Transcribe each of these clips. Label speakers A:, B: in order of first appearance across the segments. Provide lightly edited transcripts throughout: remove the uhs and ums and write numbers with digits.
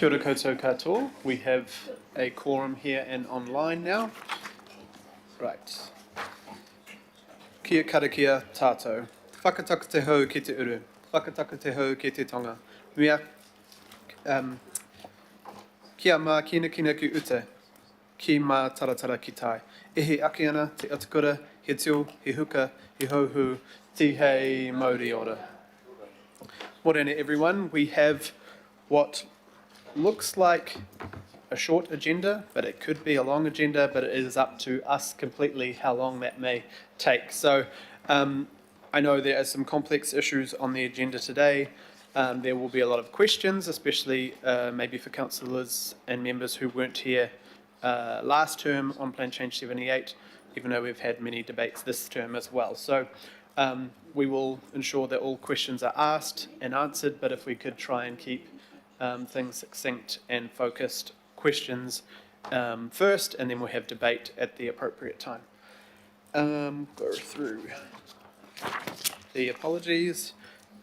A: Kia ora koutou katoa. We have a quorum here and online now. Right. Kia karakia tātou. Whakataka te hau ki te uru. Whakataka te hau ki te tonga. Mea kia mā kina kina ki ute. Ki mā taratara ki tai. E he ake ana, te atakura, he tio, he huka, he hauhu, ti hei mauri ora. Morena everyone. We have what looks like a short agenda, but it could be a long agenda, but it is up to us completely how long that may take. So I know there are some complex issues on the agenda today. There will be a lot of questions, especially maybe for councillors and members who weren't here last term on Plan Change 78, even though we've had many debates this term as well. So we will ensure that all questions are asked and answered, but if we could try and keep things succinct and focused, questions first, and then we'll have debate at the appropriate time. Go through the apologies.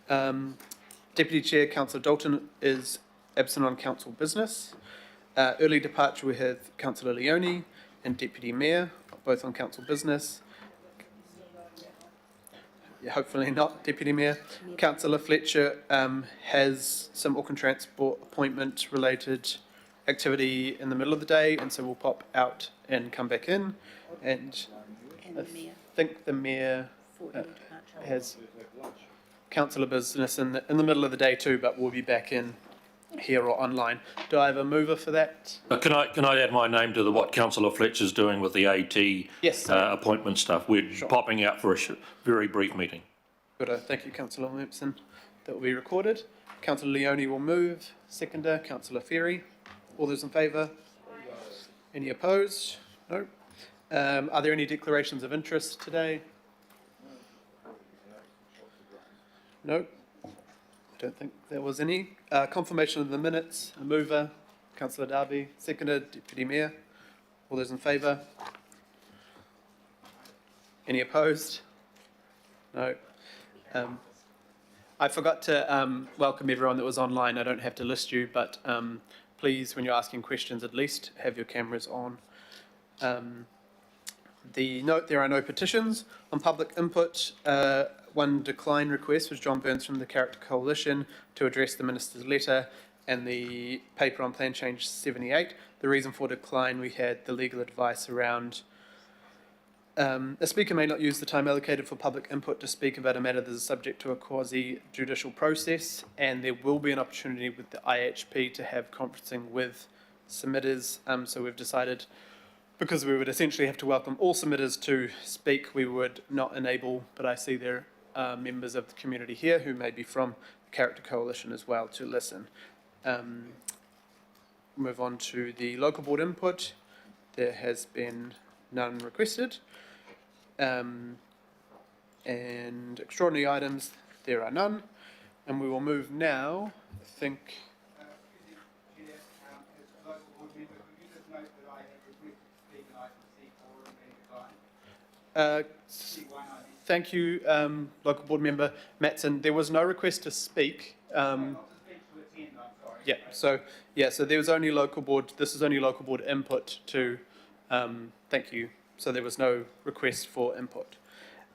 A: Deputy Chair, Councillor Dalton is absent on council business. Early departure, we have Councillor Leone and Deputy Mayor, both on council business. Yeah, hopefully not, Deputy Mayor. Councillor Fletcher has some Auckland Transport appointment related activity in the middle of the day, and so we'll pop out and come back in. And I think the Mayor has councillor business in the middle of the day too, but we'll be back in here or online. Do I have a mover for that?
B: Can I add my name to the what Councillor Fletcher's doing with the AT
A: Yes.
B: Appointment stuff? We're popping out for a very brief meeting.
A: Good. Thank you, Councillor Williamson. That will be recorded. Councillor Leone will move. Seconder, Councillor Ferry. All those in favour? Any opposed? No. Are there any declarations of interest today? No. I don't think there was any. Confirmation of the minutes. A mover, Councillor Darby. Seconder, Deputy Mayor. All those in favour? Any opposed? No. I forgot to welcome everyone that was online. I don't have to list you, but please, when you're asking questions, at least have your cameras on. The note, there are no petitions. On public input, one decline request was John Burns from the Character Coalition to address the Minister's letter and the paper on Plan Change 78. The reason for decline, we had the legal advice around a speaker may not use the time allocated for public input to speak about a matter that is subject to a quasi-judicial process, and there will be an opportunity with the IHP to have conferencing with submitters. So we've decided, because we would essentially have to welcome all submitters to speak, we would not enable, but I see there are members of the community here who may be from the Character Coalition as well to listen. Move on to the local board input. There has been none requested. And extraordinary items, there are none. And we will move now, I think. Thank you, local board member Matson. There was no request to speak. Yeah, so there was only local board. This is only local board input to. Thank you. So there was no request for input.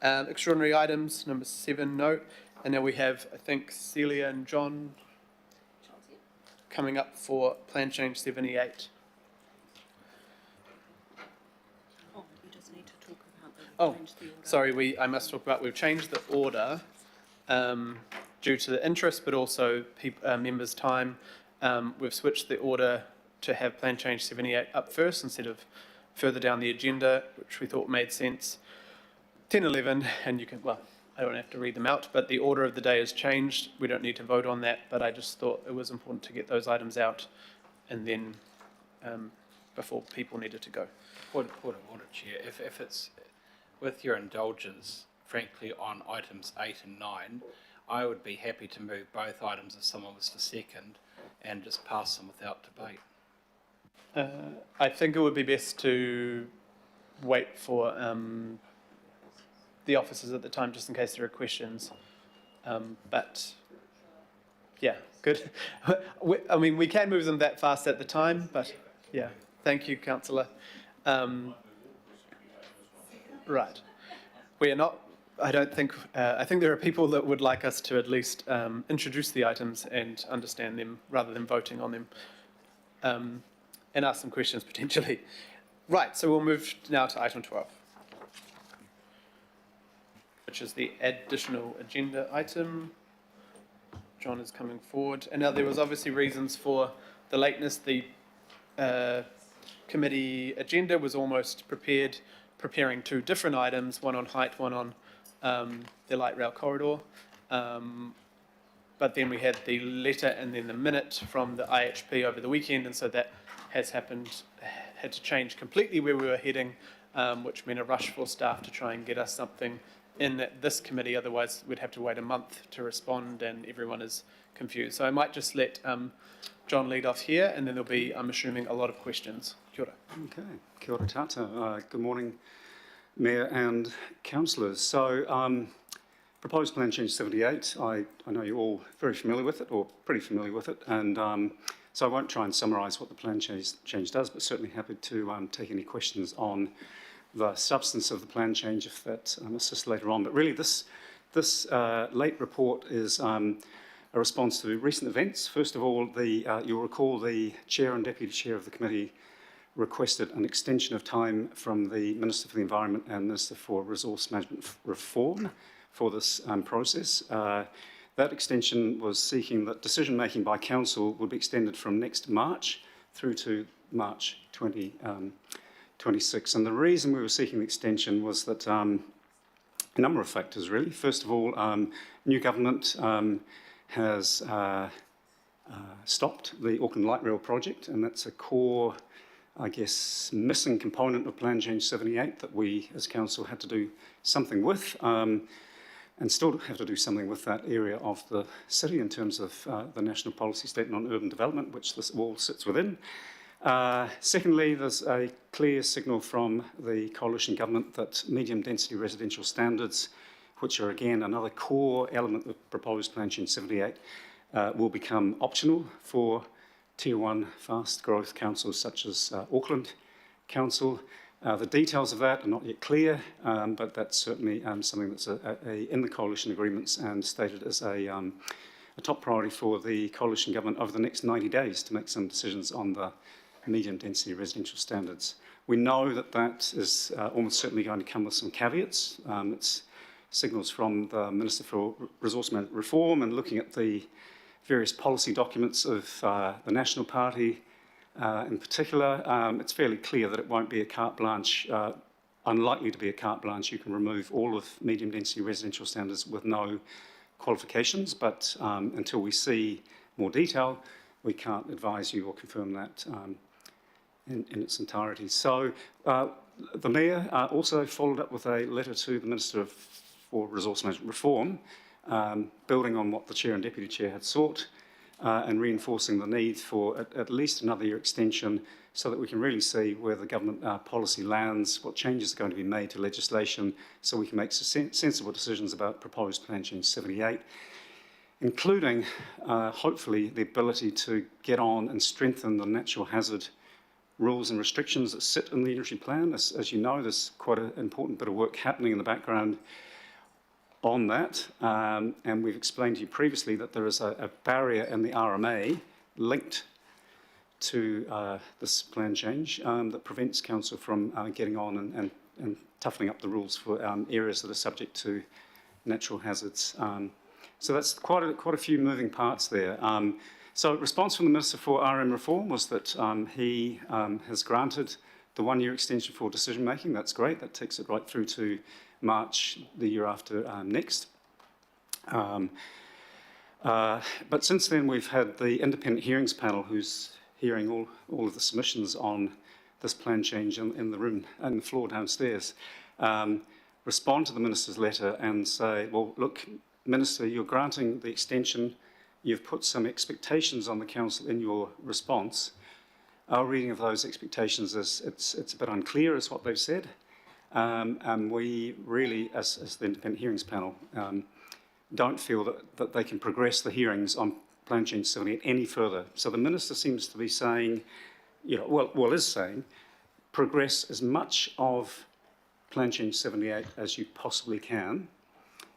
A: Extraordinary items, number 7, no. And now we have, I think, Celia and John coming up for Plan Change 78.
C: Oh, you just need to talk about the
A: Oh, sorry, I must talk about, we've changed the order due to the interest, but also members' time. We've switched the order to have Plan Change 78 up first instead of further down the agenda, which we thought made sense. 10, 11, and you can, well, I don't have to read them out, but the order of the day has changed. We don't need to vote on that, but I just thought it was important to get those items out and then before people needed to go.
D: Point of order, Chair. If it's with your indulgence, frankly, on items 8 and 9, I would be happy to move both items if someone was to second and just pass them without debate.
A: I think it would be best to wait for the officers at the time, just in case there are questions. But yeah, Good. I mean, we can move them that fast at the time, but yeah. Thank you, Councillor. Right. We are not, I don't think, I think there are people that would like us to at least introduce the items and understand them rather than voting on them, and ask some questions potentially. Right, so we'll move now to item 12, which is the additional agenda item. John is coming forward. And now there was obviously reasons for the lateness. The committee agenda was almost preparing two different items, one on height, one on the light rail corridor. But then we had the letter and then the minute from the IHP over the weekend, and so that has happened, had to change completely where we were heading, which meant a rush for staff to try and get us something in this committee, otherwise we'd have to wait a month to respond and everyone is confused. So I might just let John lead off here, and then there'll be, I'm assuming, a lot of questions. Kia ora.
E: Okay, kia ora tata. Good morning, Mayor and councillors. So, proposed plan change 78, I know you're all very familiar with it, or pretty familiar with it, and so I won't try and summarise what the plan change does, but certainly happy to take any questions on the substance of the plan change if that assists later on. But really this late report is a response to recent events. First of all, you'll recall the Chair and Deputy Chair of the committee requested an extension of time from the Minister for the Environment and Minister for Resource Management Reform for this process. That extension was seeking that decision-making by Council would be extended from next March through to March 2026. And the reason we were seeking the extension was that a number of factors, really. First of all, new government has stopped the Auckland Light Rail project, and that's a core, I guess, missing component of Plan Change 78 that we as Council had to do something with, and still have to do something with that area of the city in terms of the National Policy Statement on Urban Development, which this all sits within. Secondly, there's a clear signal from the coalition government that medium density residential standards, which are again another core element of proposed Plan Change 78, will become optional for Tier 1 fast growth councils such as Auckland Council. The details of that are not yet clear, but that's certainly something that's in the coalition agreements and stated as a top priority for the coalition government over the next 90 days to make some decisions on the medium density residential standards. We know that that is almost certainly going to come with some caveats. It's signals from the Minister for Resource Management Reform and looking at the various policy documents of the National Party in particular. It's fairly clear that it won't be a carte blanche, unlikely to be a carte blanche. You can remove all of medium density residential standards with no qualifications, but until we see more detail, we can't advise you or confirm that in its entirety. So the Mayor also followed up with a letter to the Minister for Resource Management Reform, building on what the Chair and Deputy Chair had sought and reinforcing the need for at least another year extension so that we can really see where the government policy lands, what changes are going to be made to legislation so we can make sensible decisions about proposed Plan Change 78, including hopefully the ability to get on and strengthen the natural hazard rules and restrictions that sit in the unitary plan. As you know, there's quite an important bit of work happening in the background on that, and we've explained to you previously that there is a barrier in the RMA linked to this plan change that prevents council from getting on and toughening up the rules for areas that are subject to natural hazards. So that's quite a few moving parts there. So response from the Minister for RM Reform was that he has granted the 1 year extension for decision making. That's great. That takes it right through to March the year after next. But since then we've had the independent hearings panel who's hearing all of the submissions on this plan change in the room and the floor downstairs, respond to the Minister's letter and say, well, look, Minister, you're granting the extension. You've put some expectations on the Council in your response. Our reading of those expectations is it's a bit unclear as what they've said. And we really, as the independent hearings panel, don't feel that they can progress the hearings on Plan Change 78 any further. So the Minister seems to be saying, is saying, progress as much of Plan Change 78 as you possibly can.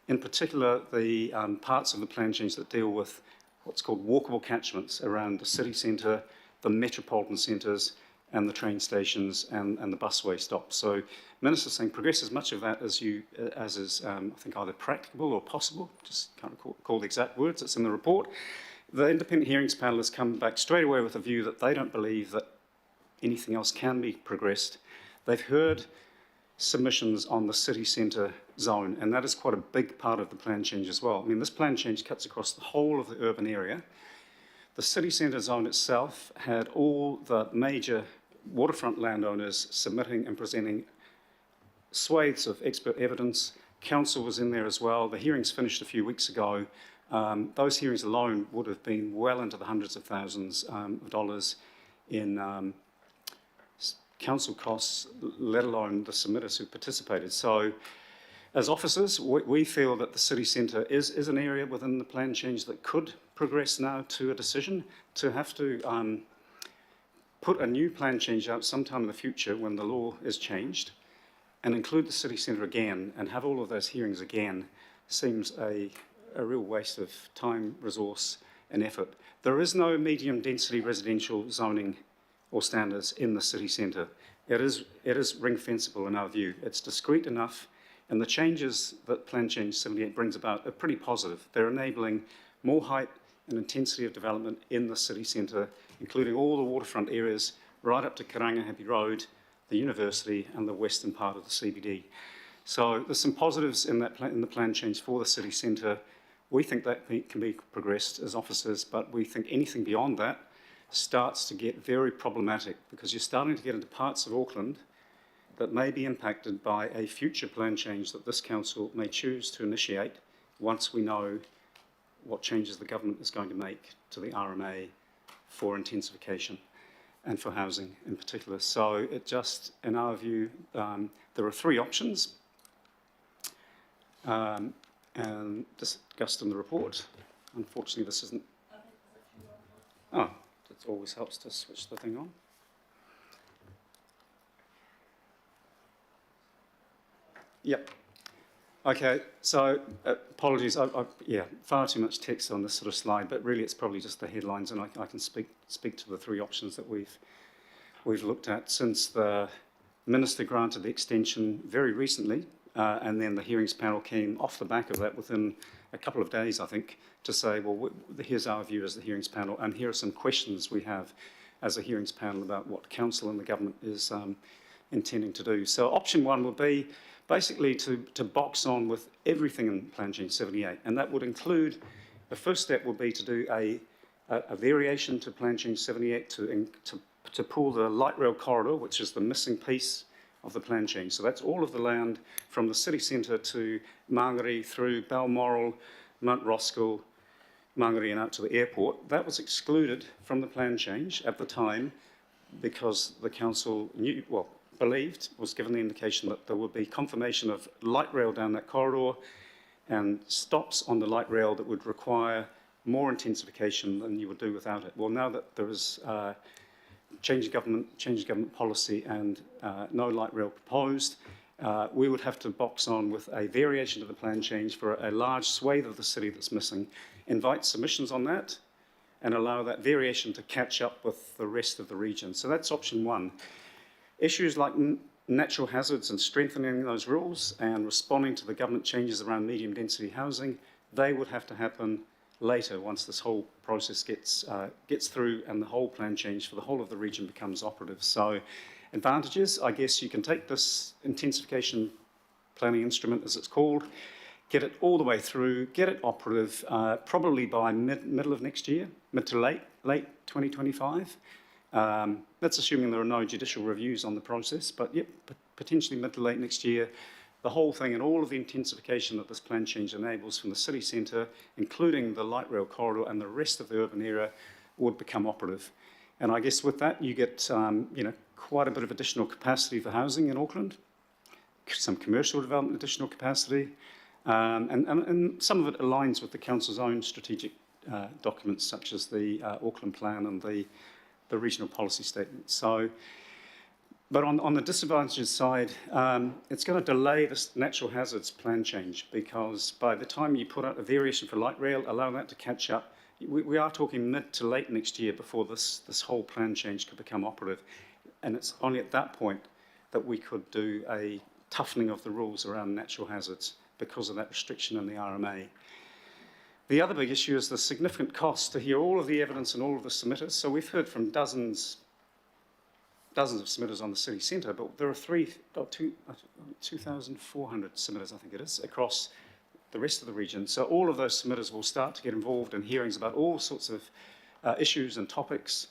E: In particular, the parts of the plan change that deal with what's called walkable catchments around the city centre, the metropolitan centres, and the train stations and the busway stops. So, Minister's saying progress as much of that as is, I think, either practicable or possible. Just can't recall the exact words. It's in the report. The independent hearings panel has come back straight away with a view that they don't believe that anything else can be progressed. They've heard submissions on the city centre zone, and that is quite a big part of the plan change as well. I mean, this plan change cuts across the whole of the urban area. The city centre zone itself had all the major waterfront landowners submitting and presenting swathes of expert evidence. Council was in there as well. The hearings finished a few weeks ago. Those hearings alone would have been well into the hundreds of thousands of dollars in council costs, let alone the submitters who participated. So, as officers, we feel that the city centre is an area within the plan change that could progress now to a decision. To have to put a new plan change out sometime in the future when the law is changed and include the city centre again and have all of those hearings again seems a real waste of time, resource and effort. There is no medium density residential zoning or standards in the city centre. It is ring-fenceable in our view. It's discrete enough, and the changes that Plan Change 78 brings about are pretty positive. They're enabling more height and intensity of development in the city centre, including all the waterfront areas right up to Karangahape Road, the university and the western part of the CBD. So there's some positives in the plan change for the city centre. We think that can be progressed as officers, but we think anything beyond that starts to get very problematic because you're starting to get into parts of Auckland that may be impacted by a future plan change that this council may choose to initiate once we know what changes the government is going to make to the RMA for intensification and for housing in particular. So it just, in our view, there are three options and discussed in the report. Unfortunately, this isn't. Oh, it always helps to switch the thing on. Yep. Okay, so apologies, far too much text on this sort of slide, but really it's probably just the headlines, and I can speak to the three options that we've looked at since the Minister granted the extension very recently, and then the hearings panel came off the back of that within a couple of days, I think, to say, well, here's our view as the hearings panel, and here are some questions we have as a hearings panel about what council and the government is intending to do. So option one would be basically to box on with everything in Plan Change 78, and that would include, the first step would be to do a variation to Plan Change 78 to pull the light rail corridor, which is the missing piece of the plan change. So that's all of the land from the city centre to Mangere through Balmoral, Mount Roskill, Mangere and out to the airport. That was excluded from the plan change at the time because the council believed, was given the indication that there would be confirmation of light rail down that corridor and stops on the light rail that would require more intensification than you would do without it. Well, now that there is change of government policy and no light rail proposed, we would have to box on with a variation to the plan change for a large swathe of the city that's missing, invite submissions on that, and allow that variation to catch up with the rest of the region. So that's option one. Issues like natural hazards and strengthening those rules and responding to the government changes around medium density housing, they would have to happen later once this whole process gets through and the whole plan change for the whole of the region becomes operative. So advantages, I guess you can take this intensification planning instrument, as it's called, get it all the way through, get it operative probably by middle of next year, mid to late 2025. That's assuming there are no judicial reviews on the process, but yep, potentially mid to late next year, the whole thing and all of the intensification that this plan change enables from the city centre, including the light rail corridor and the rest of the urban area, would become operative. And I guess with that, you get quite a bit of additional capacity for housing in Auckland, some commercial development, additional capacity, and some of it aligns with the council's own strategic documents such as the Auckland Plan and the regional policy statement. So, but on the disadvantages side, it's going to delay this natural hazards plan change, because by the time you put out a variation for light rail, allow that to catch up, we are talking mid to late next year before this whole plan change could become operative. And it's only at that point that we could do a toughening of the rules around natural hazards because of that restriction in the RMA. The other big issue is the significant cost to hear all of the evidence and all of the submitters. So we've heard from dozens of submitters on the city centre, but there are 2,400 submitters, I think it is, across the rest of the region. So all of those submitters will start to get involved in hearings about all sorts of issues and topics.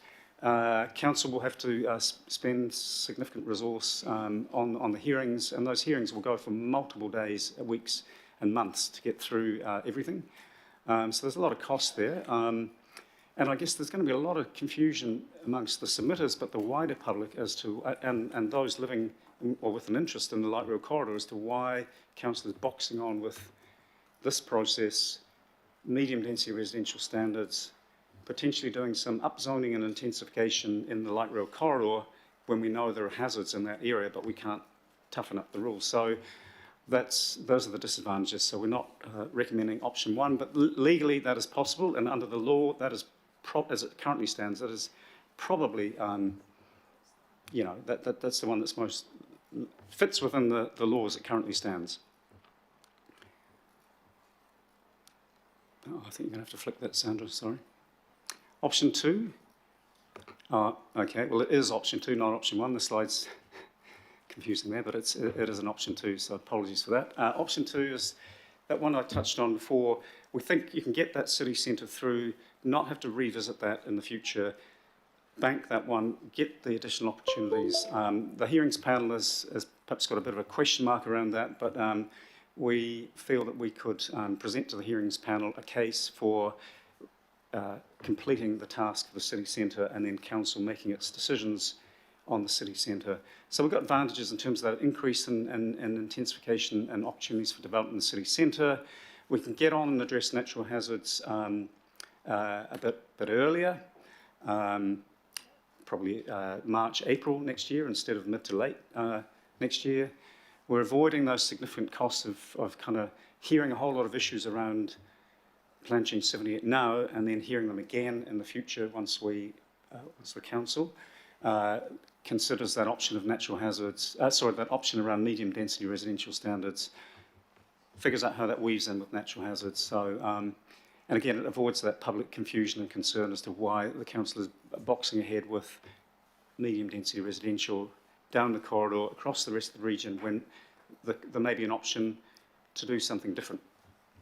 E: Council will have to spend significant resource on the hearings, and those hearings will go for multiple days, weeks and months to get through everything. So there's a lot of cost there. And I guess there's going to be a lot of confusion amongst the submitters, but the wider public as to, and those living or with an interest in the light rail corridor, as to why council is boxing on with this process, medium density residential standards, potentially doing some upzoning and intensification in the light rail corridor when we know there are hazards in that area, but we can't toughen up the rules. So those are the disadvantages. So we're not recommending option one, but legally that is possible, and under the law, that is, as it currently stands, that is probably, that's the one that's most fits within the law as it currently stands. Oh, I think you're going to have to flick that, Sandra, sorry. Option two. Okay, well, it is option two, not option one. The slide's confusing there, but it is an option two, so apologies for that. Option two is that one I touched on before. We think you can get that city centre through, not have to revisit that in the future, bank that one, get the additional opportunities. The hearings panel has perhaps got a bit of a question mark around that, but we feel that we could present to the hearings panel a case for completing the task of the city centre and then council making its decisions on the city centre. So we've got advantages in terms of that increase in intensification and opportunities for development in the city centre. We can get on and address natural hazards a bit earlier, probably March, April next year instead of mid to late next year. We're avoiding those significant costs of kind of hearing a whole lot of issues around Plan Change 78 now and then hearing them again in the future once the council considers that option of natural hazards, that option around medium density residential standards, figures out how that weaves in with natural hazards. So, and again, it avoids that public confusion and concern as to why the council is boxing ahead with medium density residential down the corridor across the rest of the region when there may be an option to do something different.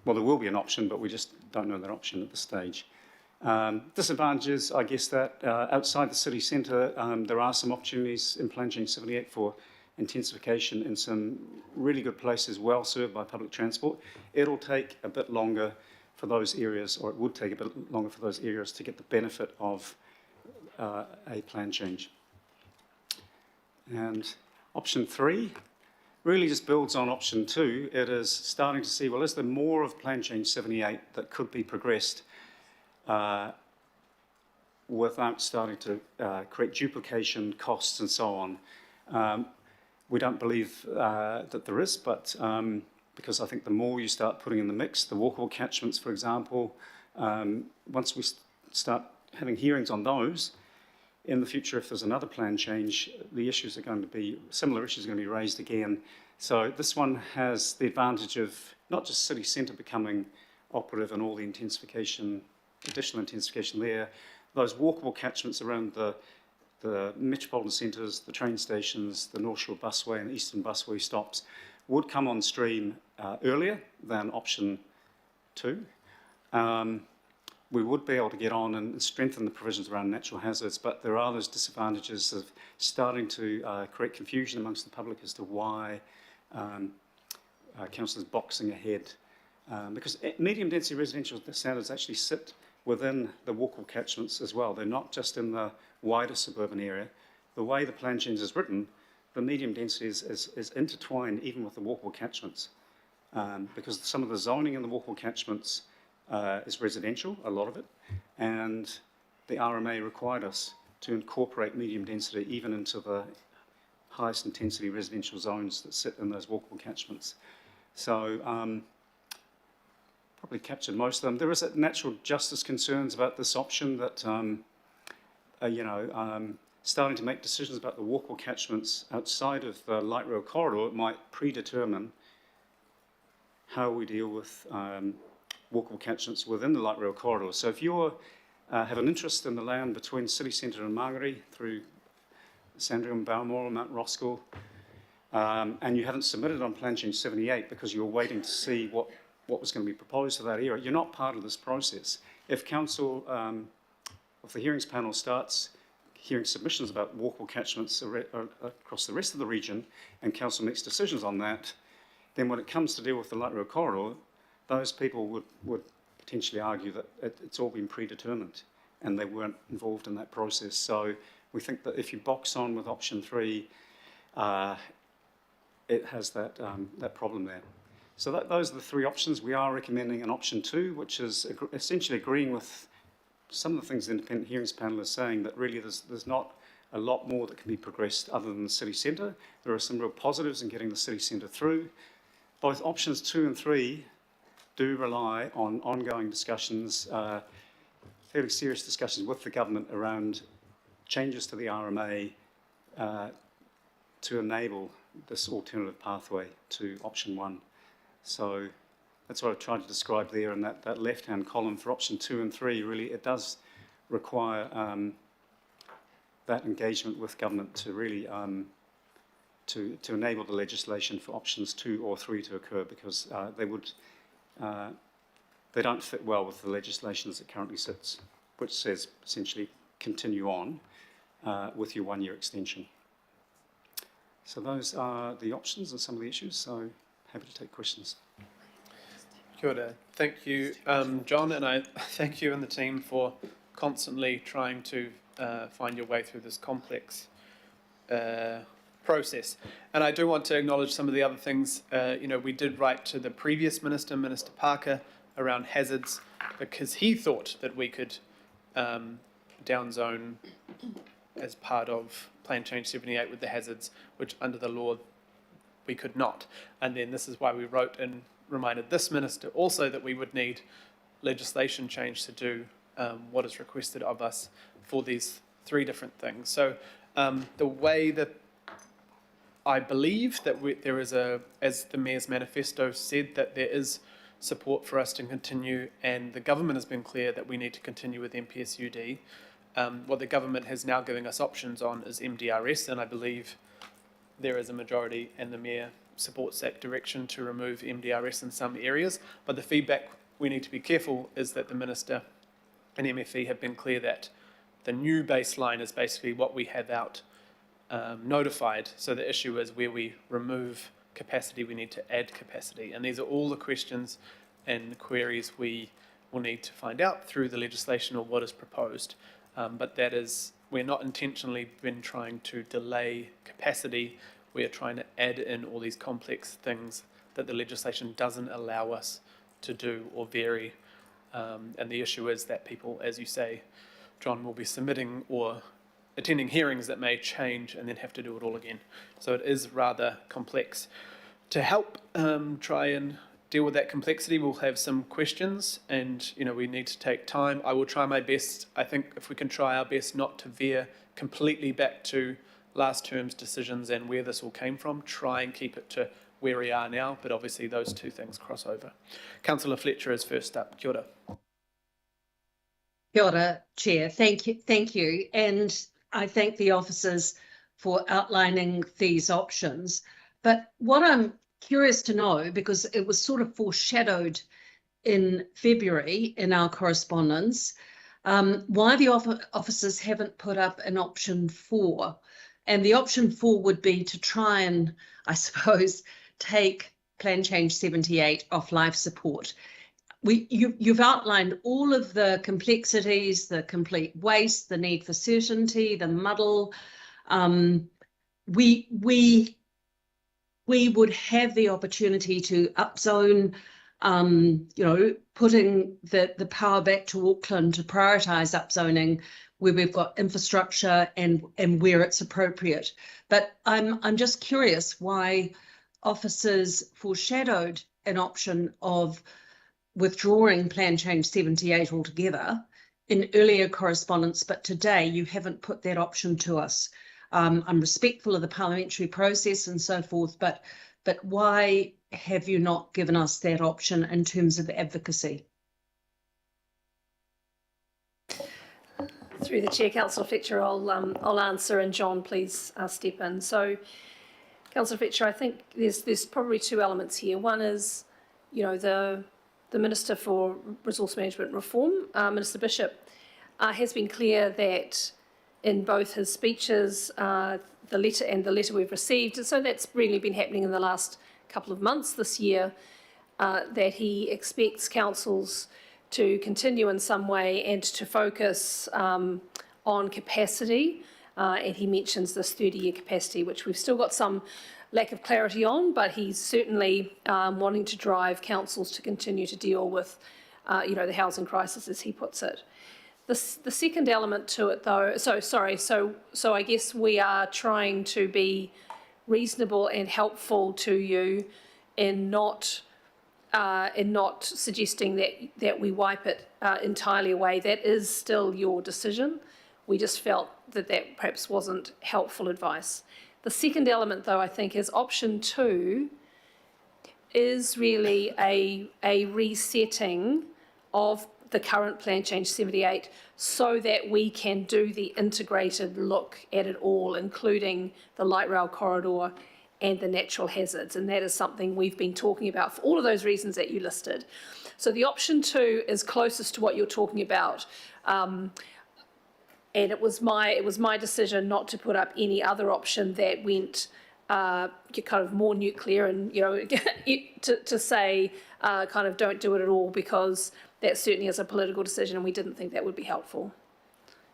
E: Well, there will be an option, but we just don't know that option at this stage. Disadvantages, I guess, that outside the city centre, there are some opportunities in Plan Change 78 for intensification in some really good places well served by public transport. It'll take a bit longer for those areas, or it would take a bit longer for those areas to get the benefit of a plan change. And option three really just builds on option two. It is starting to see, well, is there more of Plan Change 78 that could be progressed without starting to create duplication, costs, and so on. We don't believe that there is, but because I think the more you start putting in the mix, the walkable catchments, for example, once we start having hearings on those, in the future, if there's another plan change, the issues are going to be, similar issues are going to be raised again. So this one has the advantage of not just city centre becoming operative and all the intensification, additional intensification there, those walkable catchments around the metropolitan centres, the train stations, the North Shore busway and the Eastern busway stops would come on stream earlier than option two. We would be able to get on and strengthen the provisions around natural hazards, but there are those disadvantages of starting to create confusion amongst the public as to why councillors boxing ahead. Because medium density residential standards actually sit within the walkable catchments as well. They're not just in the wider suburban area. The way the plan change is written, the medium density is intertwined even with the walkable catchments. Because some of the zoning in the walkable catchments is residential, a lot of it, and the RMA required us to incorporate medium density even into the highest intensity residential zones that sit in those walkable catchments. So probably captured most of them. There is natural justice concerns about this option that, starting to make decisions about the walkable catchments outside of the light rail corridor, it might predetermine how we deal with walkable catchments within the light rail corridor. So if you have an interest in the land between city centre and Māngere through Sandringham, Balmoral, Mount Roskill, and you haven't submitted on Plan Change 78 because you're waiting to see what was going to be proposed for that area, you're not part of this process. If council, if the hearings panel starts hearing submissions about walkable catchments across the rest of the region and council makes decisions on that, then when it comes to deal with the light rail corridor, those people would potentially argue that it's all been predetermined and they weren't involved in that process. So we think that if you box on with option 3, it has that problem there. So those are the 3 options. We are recommending an option 2, which is essentially agreeing with some of the things the independent hearings panel is saying, that really there's not a lot more that can be progressed other than the city centre. There are some real positives in getting the city centre through. Both options 2 and 3 do rely on ongoing discussions, fairly serious discussions with the government around changes to the RMA to enable this alternative pathway to option 1. So that's what I've tried to describe there in that left-hand column for option 2 and 3. Really, it does require that engagement with government to really to enable the legislation for options 2 or 3 to occur, because they don't fit well with the legislation as it currently sits, which says essentially continue on with your 1-year extension. So those are the options and some of the issues. So happy to take questions.
A: Kia ora. Thank you, John, and I thank you and the team for constantly trying to find your way through this complex process. And I do want to acknowledge some of the other things. We did write to the previous minister, Minister Parker, around hazards, because he thought that we could downzone as part of Plan Change 78 with the hazards, which under the law we could not. And then this is why we wrote and reminded this minister also that we would need legislation change to do what is requested of us for these 3 different things. So the way that I believe that there is as the Mayor's manifesto said, that there is support for us to continue, and the government has been clear that we need to continue with MPSUD. What the government has now given us options on is MDRS, and I believe there is a majority and the Mayor supports that direction to remove MDRS in some areas. But the feedback we need to be careful is that the Minister and MFE have been clear that the new baseline is basically what we have out notified. So the issue is where we remove capacity, we need to add capacity. And these are all the questions and queries we will need to find out through the legislation or what is proposed. But that is, we're not intentionally been trying to delay capacity. We are trying to add in all these complex things that the legislation doesn't allow us to do or vary. And the issue is that people, as you say, John, will be submitting or attending hearings that may change and then have to do it all again. So it is rather complex. To help try and deal with that complexity, we'll have some questions, and we need to take time. I will try my best. I think if we can try our best not to veer completely back to last term's decisions and where this all came from, try and keep it to where we are now, but obviously those 2 things cross over. Councillor Fletcher is first up. Kia ora.
F: Kia ora, Chair. Thank you. And I thank the officers for outlining these options. But what I'm curious to know, because it was sort of foreshadowed in February in our correspondence, why the officers haven't put up an option 4. And the option 4 would be to try and, I suppose, take Plan Change 78 off life support. You've outlined all of the complexities, the complete waste, the need for certainty, the muddle. We would have the opportunity to upzone putting the power back to Auckland to prioritise upzoning where we've got infrastructure and where it's appropriate. But I'm just curious why officers foreshadowed an option of withdrawing Plan Change 78 altogether in earlier correspondence, but today you haven't put that option to us. I'm respectful of the parliamentary process and so forth, but why have you not given us that option in terms of advocacy?
G: Through the Chair, Councillor Fletcher, I'll answer, and John, please step in. So, Councillor Fletcher, I think there's probably two elements here. One is, the Minister for Resource Management Reform, Minister Bishop, has been clear that in both his speeches, the letter we've received, and so that's really been happening in the last couple of months this year, that he expects councils to continue in some way and to focus on capacity. And he mentions this 30-year capacity, which we've still got some lack of clarity on, but he's certainly wanting to drive councils to continue to deal with, the housing crisis, as he puts it. The second element to it, though, so I guess we are trying to be reasonable and helpful to you in not suggesting that we wipe it entirely away. That is still your decision. We just felt that perhaps wasn't helpful advice. The second element, though, I think, is option 2 is really a resetting of the current Plan Change 78 so that we can do the integrated look at it all, including the light rail corridor and the natural hazards. And that is something we've been talking about for all of those reasons that you listed. So the option 2 is closest to what you're talking about. And it was my decision not to put up any other option that went kind of more nuclear and, to say kind of don't do it at all, because that certainly is a political decision and we didn't think that would be helpful.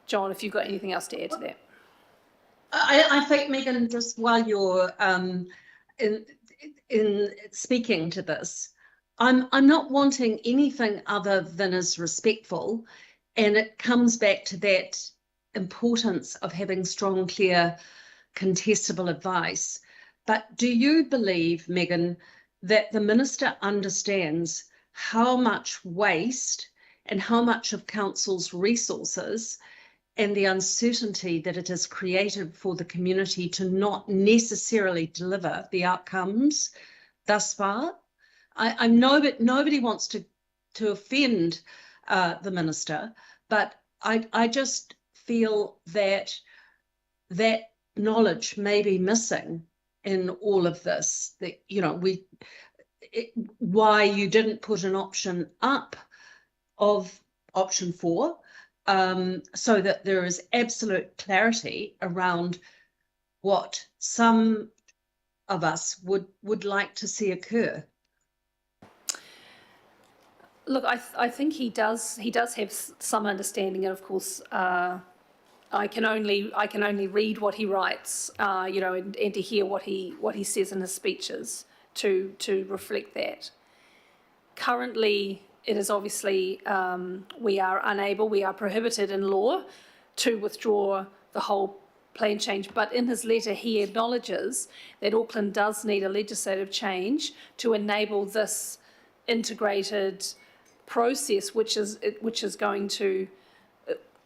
G: John, if you've got anything else to add to that.
F: I think, Megan, just while you're in speaking to this, I'm not wanting anything other than as respectful, and it comes back to that importance of having strong, clear, contestable advice. But do you believe, Megan, that the Minister understands how much waste and how much of council's resources and the uncertainty that it has created for the community to not necessarily deliver the outcomes thus far? I know that nobody wants to offend the Minister, but I just feel that knowledge may be missing in all of this, that, why you didn't put an option up of option 4, so that there is absolute clarity around what some of us would like to see occur.
G: Look, I think he does have some understanding, and of course, I can only read what he writes, and to hear what he says in his speeches to reflect that. Currently, it is obviously we are prohibited in law to withdraw the whole plan change, but in his letter he acknowledges that Auckland does need a legislative change to enable this integrated process, which is going to,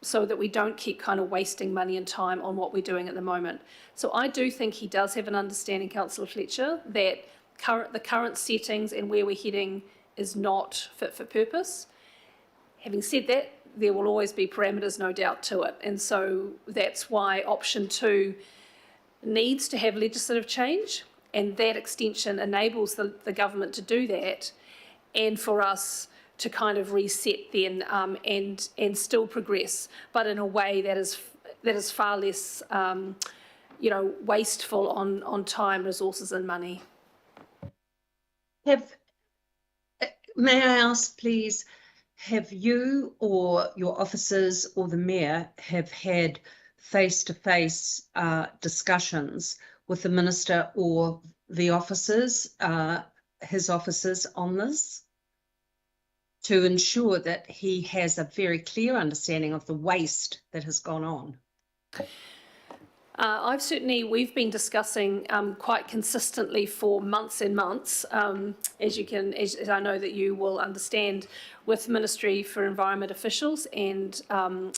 G: so that we don't keep kind of wasting money and time on what we're doing at the moment. So I do think he does have an understanding, Councillor Fletcher, that the current settings and where we're heading is not fit for purpose. Having said that, there will always be parameters, no doubt, to it. And so that's why option 2 needs to have legislative change, and that extension enables the government to do that, and for us to kind of reset then and still progress, but in a way that is far less wasteful on time, resources and money.
F: May I ask, please, have you or your officers or the Mayor have had face-to-face discussions with the Minister or the officers, his officers, on this? to ensure that he has a very clear understanding of the waste that has gone on?
G: We've been discussing quite consistently for months and months, as I know that you will understand, with Ministry for Environment officials and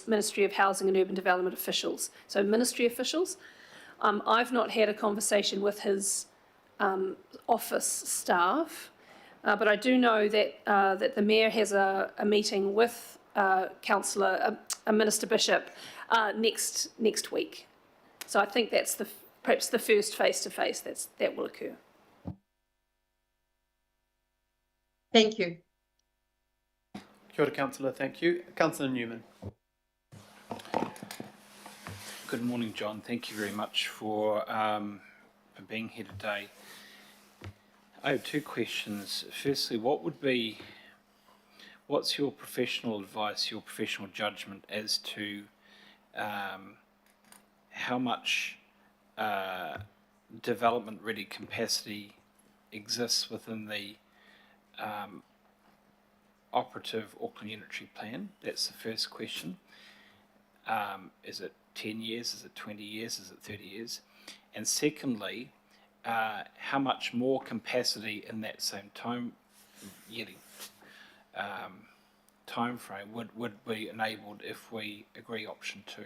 G: Ministry of Housing and Urban Development officials. So Ministry officials. I've not had a conversation with his office staff, but I do know that the Mayor has a meeting with Minister Bishop next week. So I think that's perhaps the first face-to-face that will occur.
F: Thank you.
A: Kia ora, Councillor, thank you. Councillor Newman.
D: Good morning, John. Thank you very much for being here today. I have two questions. Firstly, what's your professional advice, your professional judgment as to how much development-ready capacity exists within the operative Auckland Unitary Plan? That's the first question. Is it 10 years? Is it 20 years? Is it 30 years? And secondly, how much more capacity in that same time frame would be enabled if we agree option 2?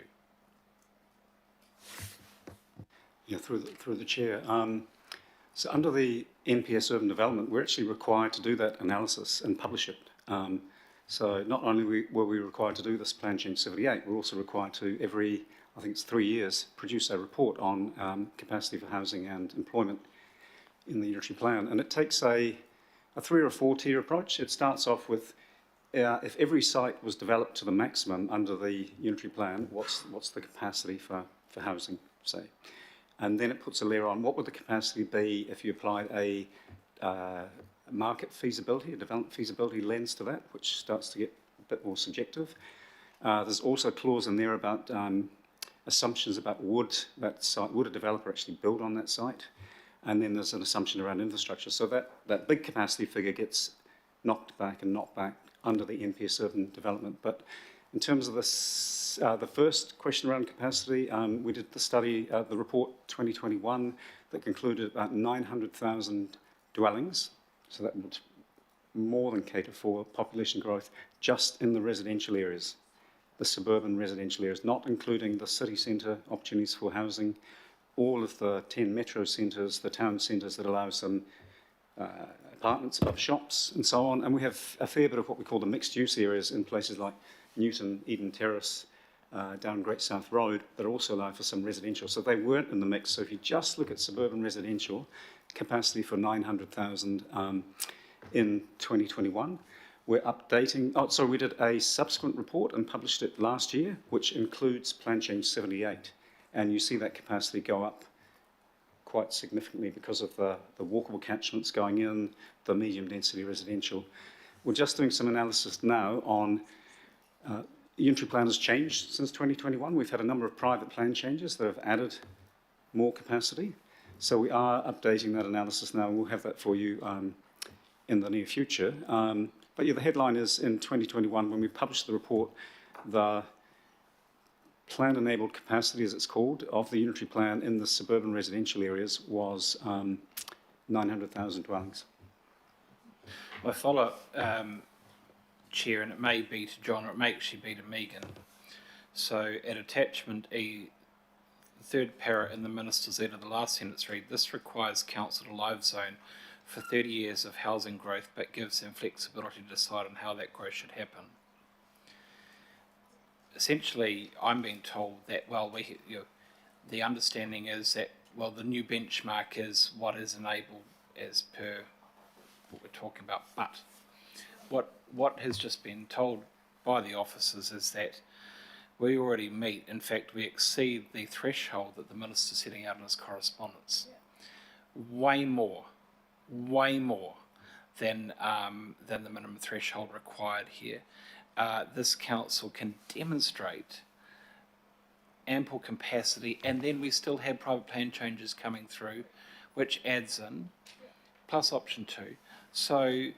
E: Yeah, through the chair. So under the NPS Urban Development, we're actually required to do that analysis and publish it. So not only were we required to do this Plan Change 78, we're also required to every, I think it's 3 years, produce a report on capacity for housing and employment in the unitary plan. And it takes a 3 or 4 tier approach. It starts off with if every site was developed to the maximum under the unitary plan, what's the capacity for housing, say? And then it puts a layer on what would the capacity be if you applied a market feasibility, a development feasibility lens to that, which starts to get a bit more subjective. There's also a clause in there about assumptions about would a developer actually build on that site? And then there's an assumption around infrastructure. So that big capacity figure gets knocked back under the NPS Urban Development. But in terms of this, the first question around capacity, we did the study, the report 2021, that concluded about 900,000 dwellings. So that would more than cater for population growth just in the residential areas, the suburban residential areas, not including the city centre opportunities for housing, all of the 10 metro centres, the town centres that allow some apartments above shops and so on. And we have a fair bit of what we call the mixed use areas in places like Newton, Eden Terrace, down Great South Road, that also allow for some residential. So they weren't in the mix. So if you just look at suburban residential, capacity for 900,000 in 2021. We're updating, we did a subsequent report and published it last year, which includes Plan Change 78. And you see that capacity go up quite significantly because of the walkable catchments going in, the medium density residential. We're just doing some analysis now on unitary plan has changed since 2021. We've had a number of private plan changes that have added more capacity. So we are updating that analysis now, and we'll have that for you in the near future. But yeah, the headline is in 2021, when we published the report, the plan-enabled capacity, as it's called, of the unitary plan in the suburban residential areas was 900,000 dwellings.
D: My follow-up, Chair, and it may be to John, or it may actually be to Megan. So at attachment E, the third para in the Minister's letter, the last sentence read, this requires council to live zone for 30 years of housing growth, but gives them flexibility to decide on how that growth should happen. Essentially, I'm being told that, well, the understanding is that, well, the new benchmark is what is enabled as per what we're talking about. But what has just been told by the officers is that we already meet, in fact, we exceed the threshold that the Minister's setting out in his correspondence. Way more than the minimum threshold required here. This council can demonstrate ample capacity, and then we still have private plan changes coming through, which adds in, plus option 2. So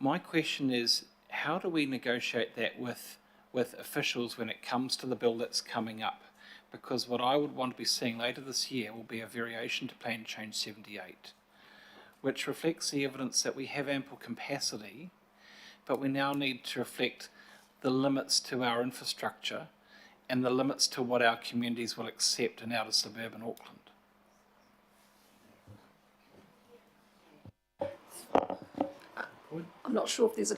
D: My question is, how do we negotiate that with officials when it comes to the bill that's coming up? Because what I would want to be seeing later this year will be a variation to Plan Change 78, which reflects the evidence that we have ample capacity, but we now need to reflect the limits to our infrastructure and the limits to what our communities will accept in outer suburban Auckland.
G: I'm not sure if there's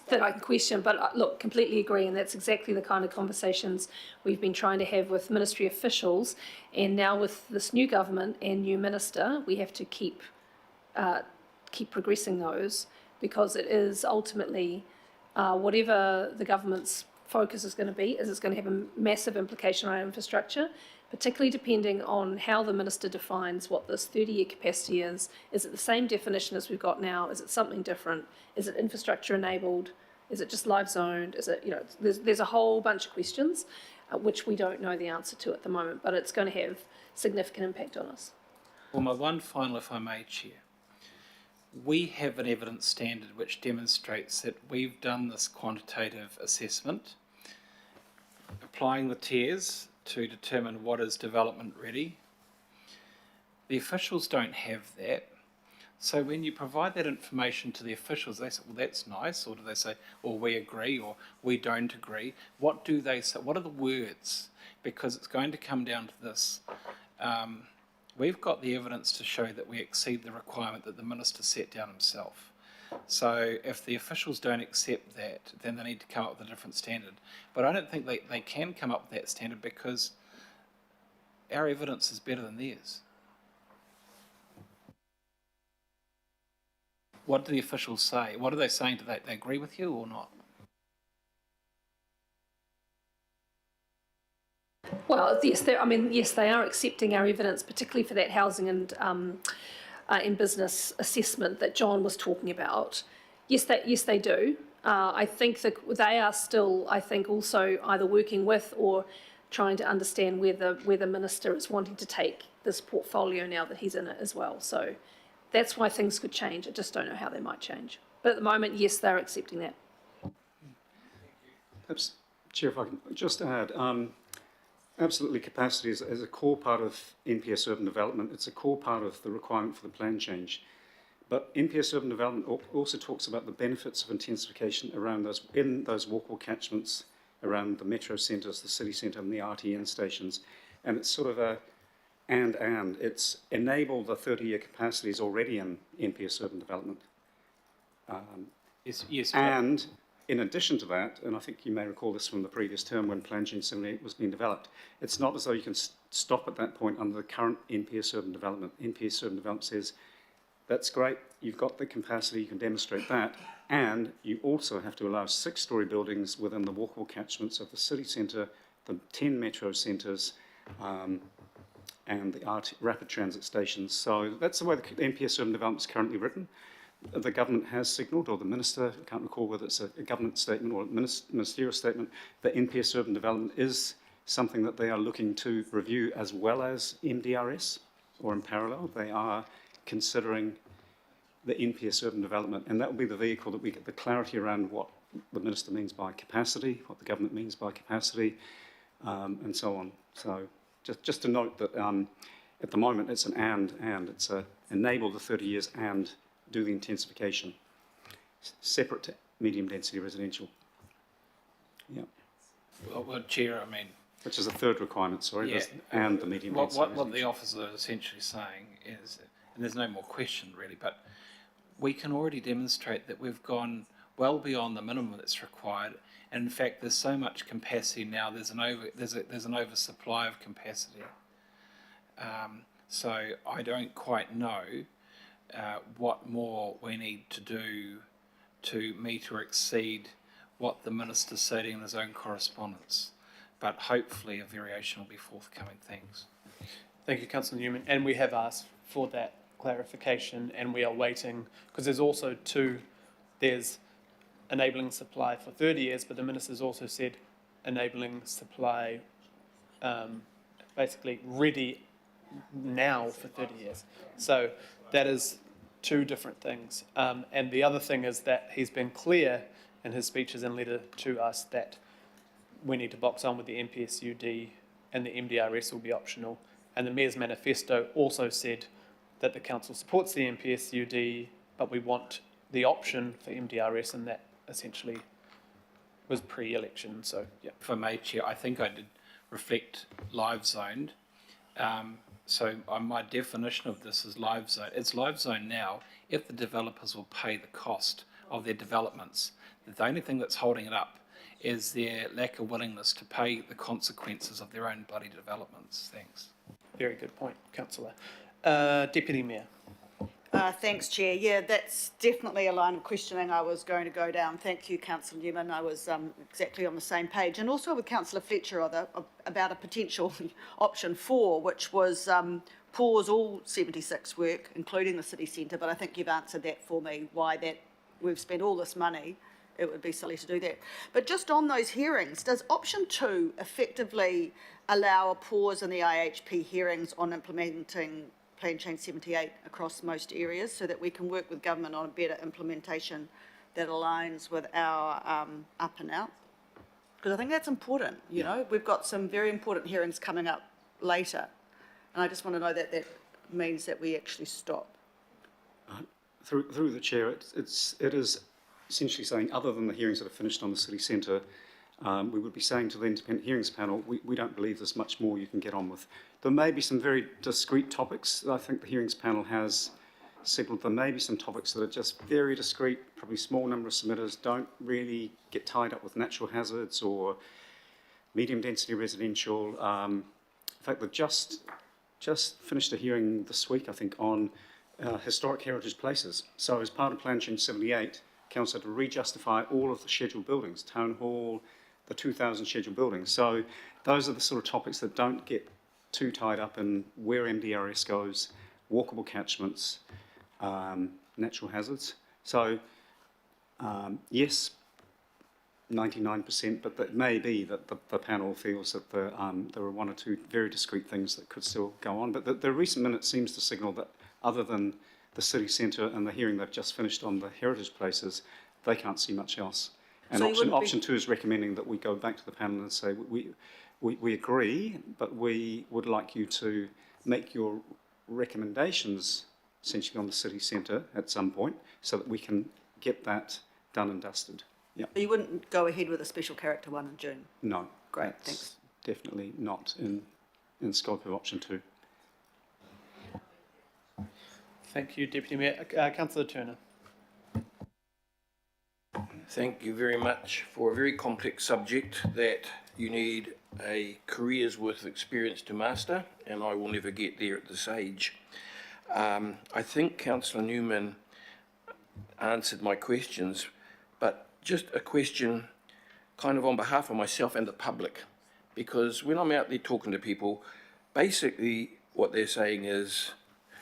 G: that I can question, but look, completely agree, and that's exactly the kind of conversations we've been trying to have with ministry officials, and now with this new government and new minister, we have to keep progressing those, because it is ultimately whatever the government's focus is going to be, is it's going to have a massive implication on our infrastructure, particularly depending on how the minister defines what this 30-year capacity is. Is it the same definition as we've got now? Is it something different? Is it infrastructure enabled? Is it just live zoned? Is it, there's a whole bunch of questions which we don't know the answer to at the moment, but it's going to have significant impact on us.
D: Well, my one final, if I may, Chair. We have an evidence standard which demonstrates that we've done this quantitative assessment, applying the tiers to determine what is development ready. The officials don't have that. So when you provide that information to the officials, they say, well, that's nice, or do they say, well, we agree, or we don't agree? What do they say? What are the words? Because it's going to come down to this. We've got the evidence to show that we exceed the requirement that the minister set down himself. So if the officials don't accept that, then they need to come up with a different standard. But I don't think they can come up with that standard, because our evidence is better than theirs. What do the officials say? What are they saying? Do they agree with you or not?
G: Well, yes, they are accepting our evidence, particularly for that housing and in business assessment that John was talking about. Yes, they do. I think that they are still, also either working with or trying to understand where the minister is wanting to take this portfolio now that he's in it as well. So that's why things could change. I just don't know how they might change. But at the moment, yes, they're accepting that.
E: Perhaps, Chair, if I can just add, absolutely, capacity is a core part of NPS urban development. It's a core part of the requirement for the plan change. But NPS urban development also talks about the benefits of intensification around in those walkable catchments around the metro centres, the city centre and the RTN stations. And it's sort of and it's enabled the 30-year capacities already in NPS urban development.
D: Yes.
E: And in addition to that, and I think you may recall this from the previous term when Plan Change 78 was being developed, it's not as though you can stop at that point under the current NPS urban development. NPS urban development says, that's great, you've got the capacity, you can demonstrate that, and you also have to allow 6-storey buildings within the walkable catchments of the city centre, the 10 metro centres, and the rapid transit stations. So that's the way the NPS urban development is currently written. The government has signalled, or the minister, I can't recall whether it's a government statement or a ministerial statement, that NPS urban development is something that they are looking to review as well as MDRS, or in parallel. They are considering the NPS urban development, and that will be the vehicle that we get the clarity around what the minister means by capacity, what the government means by capacity, and so on. So just to note that at the moment it's an and it's a enable the 30 years and do the intensification, separate to medium density residential. Yeah.
D: Well, Chair,
E: which is a third requirement, sorry,
D: yeah,
E: and the medium density residential.
D: What the officer is essentially saying is, and there's no more question really, but we can already demonstrate that we've gone well beyond the minimum that's required, and in fact there's so much capacity now, there's an oversupply of capacity. So I don't quite know what more we need to do to meet or exceed what the minister said in his own correspondence, but hopefully a variation will be forthcoming. Thanks.
A: Thank you, Councillor Newman. And we have asked for that clarification, and we are waiting, because there's also there's enabling supply for 30 years, but the minister's also said enabling supply basically ready now for 30 years. So that is two different things. And the other thing is that he's been clear in his speeches and letter to us that we need to box on with the MPSUD and the MDRS will be optional. And the Mayor's manifesto also said that the council supports the MPSUD, but we want the option for MDRS, and that essentially was pre-election. So, yeah.
D: If I may, Chair, I think I did reflect live zoned. My definition of this is live zone. It's live zone now if the developers will pay the cost of their developments. The only thing that's holding it up is their lack of willingness to pay the consequences of their own bloody developments. Thanks.
A: Very good point, Councillor. Deputy Mayor.
C: Thanks, Chair. Yeah, that's definitely a line of questioning I was going to go down. Thank you, Councillor Newman. I was exactly on the same page. And also with Councillor Fletcher about a potential option 4, which was pause all 76 work, including the city centre. But I think you've answered that for me, why that we've spent all this money. It would be silly to do that. But just on those hearings, does option 2 effectively allow a pause in the IHP hearings on implementing Plan Change 78 across most areas so that we can work with government on a better implementation that aligns with our up and out? Because I think that's important, you know. We've got some very important hearings coming up later. And I just want to know that that means that we actually stop.
E: Through the chair, it is essentially saying, other than the hearings that are finished on the city centre, we would be saying to the independent hearings panel, we don't believe there's much more you can get on with. There may be some very discrete topics that I think the hearings panel has signalled. There may be some topics that are just very discrete, probably small number of submitters, don't really get tied up with natural hazards or medium density residential. In fact, they've just finished a hearing this week, I think, on historic heritage places. So as part of Plan Change 78, Council had to re-justify all of the scheduled buildings, Town Hall, the 2,000 scheduled buildings. So those are the sort of topics that don't get too tied up in where MDRS goes, walkable catchments, natural hazards. So yes, 99%, but it may be that the panel feels that there are one or two very discrete things that could still go on. But the recent minute seems to signal that other than the city centre and the hearing they've just finished on the heritage places, they can't see much else. And
C: So
E: option 2 is recommending that we go back to the panel and say we agree, but we would like you to make your recommendations essentially on the city centre at some point so that we can get that done and dusted. Yeah.
C: So you wouldn't go ahead with a special character 1 in June?
E: No.
C: Great,
E: that's
C: thanks.
E: Definitely not in scope of option 2.
A: Thank you, Deputy Mayor. Councillor Turner.
H: Thank you very much for a very complex subject that you need a career's worth of experience to master, and I will never get there at this age. I think Councillor Newman answered my questions, but just a question kind of on behalf of myself and the public, because when I'm out there talking to people, basically what they're saying is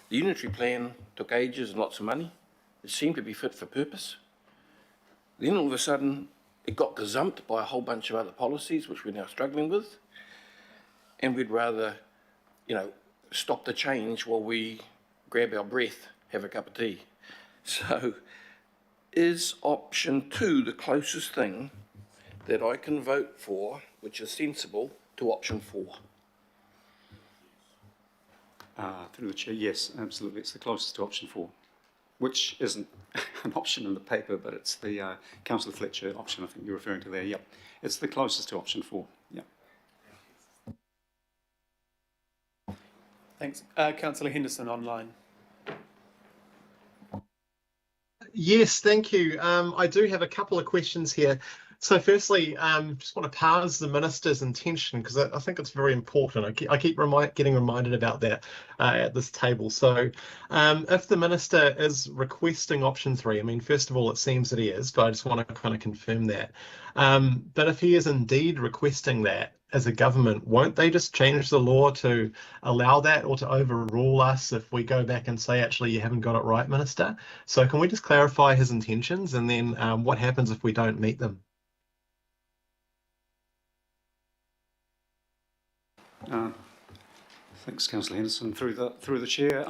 H: the unitary plan took ages and lots of money. It seemed to be fit for purpose. Then all of a sudden, it got gazumped by a whole bunch of other policies, which we're now struggling with. And we'd rather, stop the change while we grab our breath, have a cup of tea. So is option 2 the closest thing that I can vote for, which is sensible, to option 4?
E: Through the chair, yes, absolutely. It's the closest to option 4, which isn't an option in the paper, but it's the Councillor Fletcher option I think you're referring to there. Yep, it's the closest to option 4. Yep.
A: Thanks. Councillor Henderson online.
I: Yes, thank you. I do have a couple of questions here. So firstly, just want to parse the minister's intention because I think it's very important. I keep getting reminded about that at this table. So if the minister is requesting option 3, I mean, first of all, it seems that he is, but I just want to kind of confirm that. But if he is indeed requesting that as a government, won't they just change the law to allow that or to overrule us if we go back and say, actually, you haven't got it right, Minister? So can we just clarify his intentions and then what happens if we don't meet them?
E: Thanks, Councillor Henderson. Through the chair,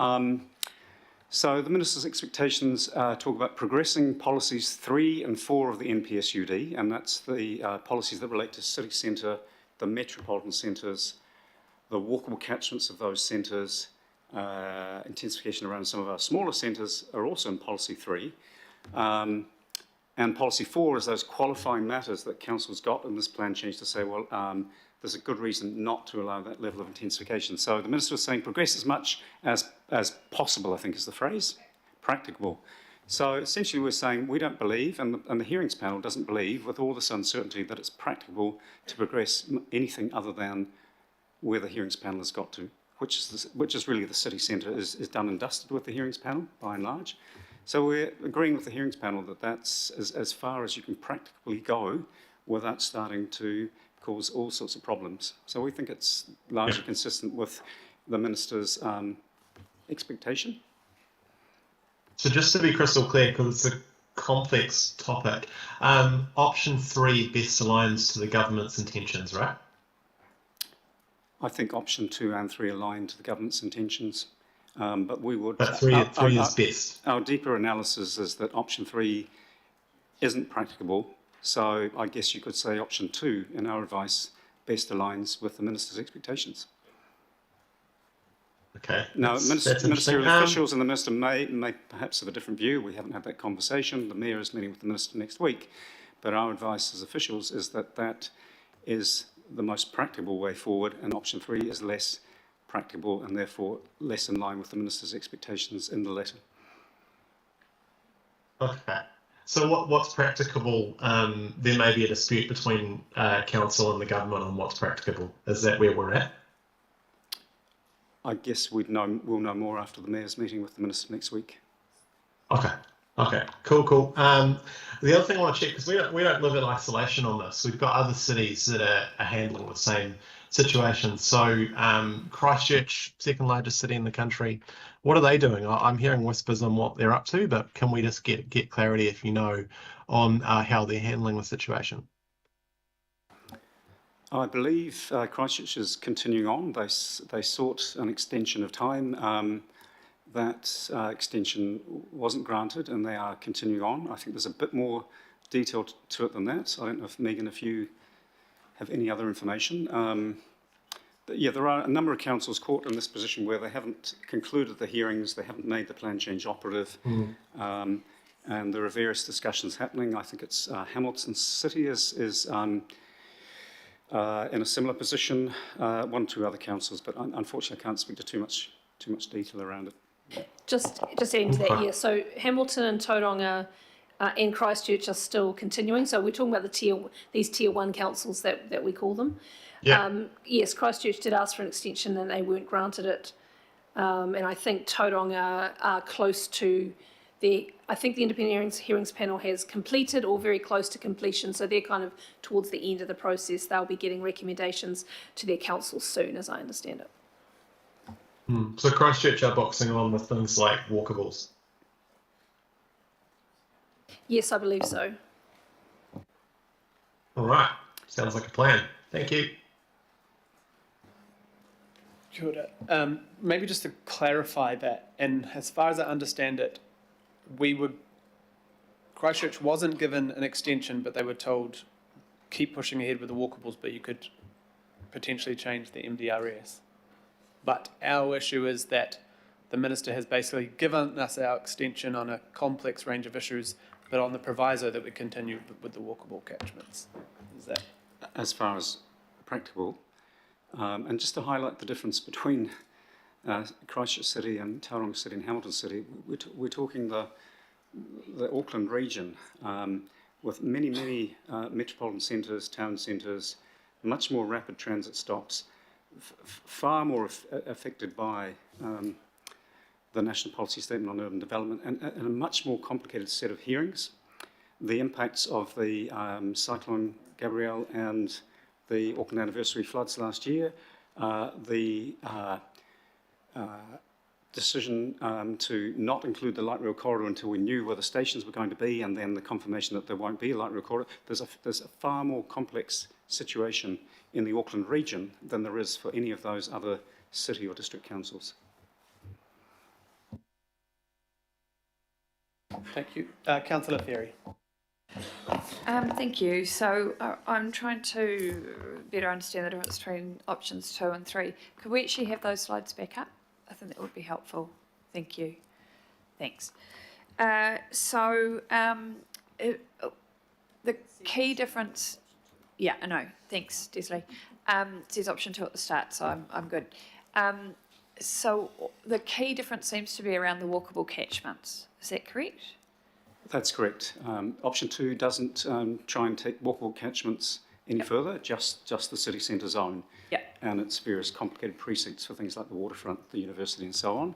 E: So the Minister's expectations talk about progressing policies 3 and 4 of the NPSUD, and that's the policies that relate to city centre, the metropolitan centres, the walkable catchments of those centres, intensification around some of our smaller centres are also in policy 3. And policy 4 is those qualifying matters that council's got in this plan change to say, well, there's a good reason not to allow that level of intensification. So the Minister was saying progress as much as possible, I think is the phrase, practicable. So essentially we're saying we don't believe, and the hearings panel doesn't believe, with all this uncertainty, that it's practicable to progress anything other than where the hearings panel has got to, which is really the city centre is done and dusted with the hearings panel, by and large. So we're agreeing with the hearings panel that that's as far as you can practically go without starting to cause all sorts of problems. So we think it's largely consistent with the Minister's expectation.
I: So just to be crystal clear, because it's a complex topic, option 3 best aligns to the government's intentions, right?
E: I think option 2 and 3 align to the government's intentions. But we would.
I: But three is best.
E: Our deeper analysis is that option 3 isn't practicable. So I guess you could say option 2, in our advice, best aligns with the Minister's expectations.
I: Okay.
E: Now,
I: that's
E: ministerial officials and the Minister may perhaps have a different view. We haven't had that conversation. The Mayor is meeting with the Minister next week. But our advice as officials is that that is the most practicable way forward, and option 3 is less practicable and therefore less in line with the Minister's expectations in the letter.
I: Okay. So what's practicable? There may be a dispute between council and the government on what's practicable. Is that where we're at?
E: I guess we'll know more after the Mayor's meeting with the Minister next week.
I: Okay. Okay. Cool. The other thing I want to check, because we don't live in isolation on this. We've got other cities that are handling the same situation. So Christchurch, second largest city in the country, what are they doing? I'm hearing whispers on what they're up to, but can we just get clarity, if you know, on how they're handling the situation?
E: I believe Christchurch is continuing on. They sought an extension of time. That extension wasn't granted, and they are continuing on. I think there's a bit more detail to it than that. I don't know if Megan, if you have any other information. But yeah, there are a number of councils caught in this position where they haven't concluded the hearings, they haven't made the plan change operative, and there are various discussions happening. I think it's Hamilton City is in a similar position, 1 or 2 other councils, but unfortunately I can't speak to too much detail around it.
G: Just adding to that, yeah. So Hamilton and Tauranga and Christchurch are still continuing. So we're talking about these tier 1 councils that we call them.
I: Yeah.
G: Yes, Christchurch did ask for an extension and they weren't granted it. And I think Tauranga are close to I think the independent hearings panel has completed or very close to completion. So they're kind of towards the end of the process. They'll be getting recommendations to their councils soon, as I understand it.
I: So Christchurch are boxing on with things like walkables.
G: Yes, I believe so.
I: All right. Sounds like a plan. Thank you.
A: Kia ora. Maybe just to clarify that, and as far as I understand it, Christchurch wasn't given an extension, but they were told keep pushing ahead with the walkables, but you could potentially change the MDRS. But our issue is that the Minister has basically given us our extension on a complex range of issues, but on the proviso that we continue with the walkable catchments. Is that?
E: As far as practical, and just to highlight the difference between Christchurch City and Tauranga City and Hamilton City, we're talking the Auckland region with many metropolitan centres, town centres, much more rapid transit stops, far more affected by the National Policy Statement on Urban Development, and a much more complicated set of hearings. The impacts of the Cyclone Gabrielle and the Auckland anniversary floods last year, the decision to not include the light rail corridor until we knew where the stations were going to be, and then the confirmation that there won't be a light rail corridor. There's a far more complex situation in the Auckland region than there is for any of those other city or district councils.
A: Thank you. Councillor Ferry.
J: Thank you. So I'm trying to better understand the difference between options 2 and 3. Could we actually have those slides back up? I think that would be helpful. Thank you. Thanks. The key difference, yeah, I know. Thanks, Desley. It says option 2 at the start, so I'm good. So the key difference seems to be around the walkable catchments. Is that correct?
E: That's correct. Option 2 doesn't try and take walkable catchments any further, just the city centre zone and its various complicated precincts for things like the waterfront, the university and so on.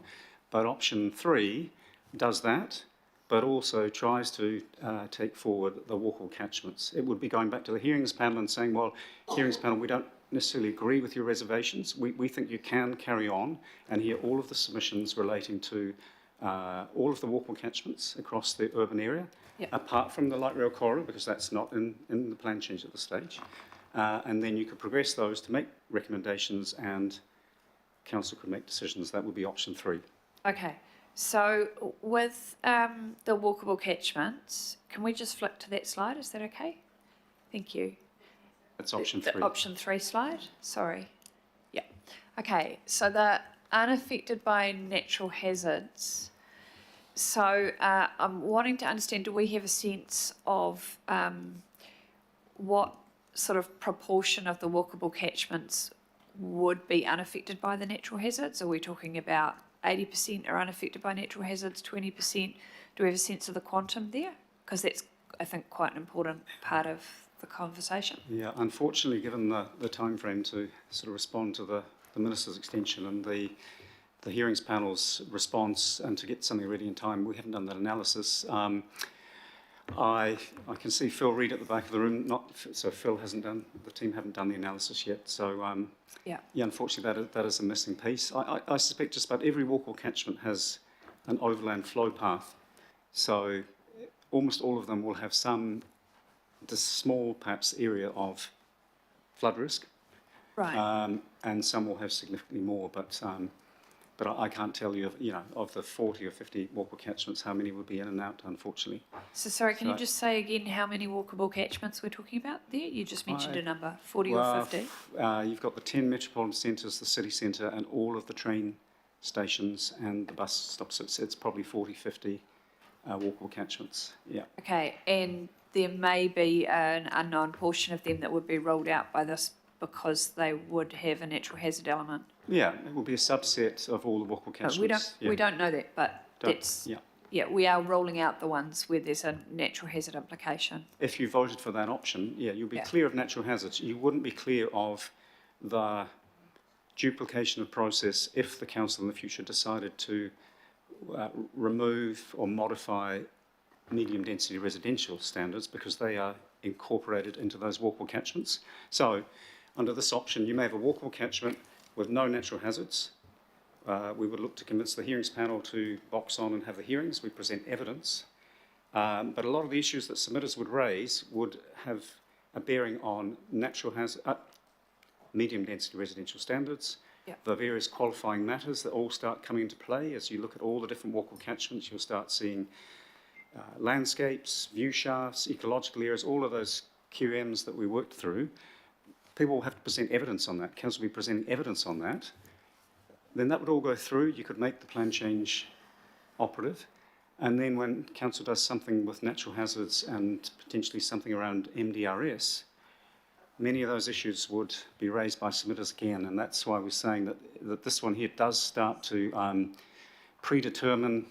E: But option 3 does that, but also tries to take forward the walkable catchments. It would be going back to the hearings panel and saying, well, hearings panel, we don't necessarily agree with your reservations. We think you can carry on and hear all of the submissions relating to all of the walkable catchments across the urban area, apart from the light rail corridor, because that's not in the plan change at this stage. And then you could progress those to make recommendations and council could make decisions. That would be option 3.
J: Okay. So with the walkable catchments, can we just flick to that slide? Is that okay? Thank you.
E: That's option
J: The
E: 3.
J: option 3 slide? Sorry. Yeah. Okay. So the unaffected by natural hazards. So I'm wanting to understand, do we have a sense of what sort of proportion of the walkable catchments would be unaffected by the natural hazards? Are we talking about 80% are unaffected by natural hazards, 20%? Do we have a sense of the quantum there? Because that's, I think, quite an important part of the conversation.
E: Yeah, unfortunately, given the time frame to sort of respond to the Minister's extension and the hearings panel's response and to get something ready in time, we haven't done that analysis. I can see Phil Reid at the back of the room. So Phil hasn't done, the team haven't done the analysis yet. So yeah, unfortunately that is a missing piece. I suspect just about every walkable catchment has an overland flow path. So almost all of them will have some small perhaps area of flood risk.
J: Right.
E: And some will have significantly more, but I can't tell you, of the 40 or 50 walkable catchments, how many would be in and out, unfortunately.
J: So sorry, can you just say again how many walkable catchments we're talking about there? You just mentioned a number, 40 or 50?
E: You've got the 10 metropolitan centres, the city centre, and all of the train stations and the bus stops. It's probably 40, 50 walkable catchments, yeah.
J: Okay, and there may be an unknown portion of them that would be ruled out by this because they would have a natural hazard element.
E: Yeah, it will be a subset of all the walkable catchments.
J: We don't know that, but we are ruling out the ones where there's a natural hazard implication.
E: If you voted for that option, you'll be clear of natural hazards. You wouldn't be clear of the duplication of process if the council in the future decided to remove or modify medium density residential standards, because they are incorporated into those walkable catchments. So under this option, you may have a walkable catchment with no natural hazards. We would look to convince the hearings panel to box on and have the hearings. We present evidence. But a lot of the issues that submitters would raise would have a bearing on natural hazard, medium density residential standards, the various qualifying matters that all start coming into play. As you look at all the different walkable catchments, you'll start seeing landscapes, view shafts, ecological areas, all of those QMs that we worked through. People will have to present evidence on that. Council will be presenting evidence on that. Then that would all go through. You could make the plan change operative. And then when council does something with natural hazards and potentially something around MDRS, many of those issues would be raised by submitters again. And that's why we're saying that this one here does start to predetermine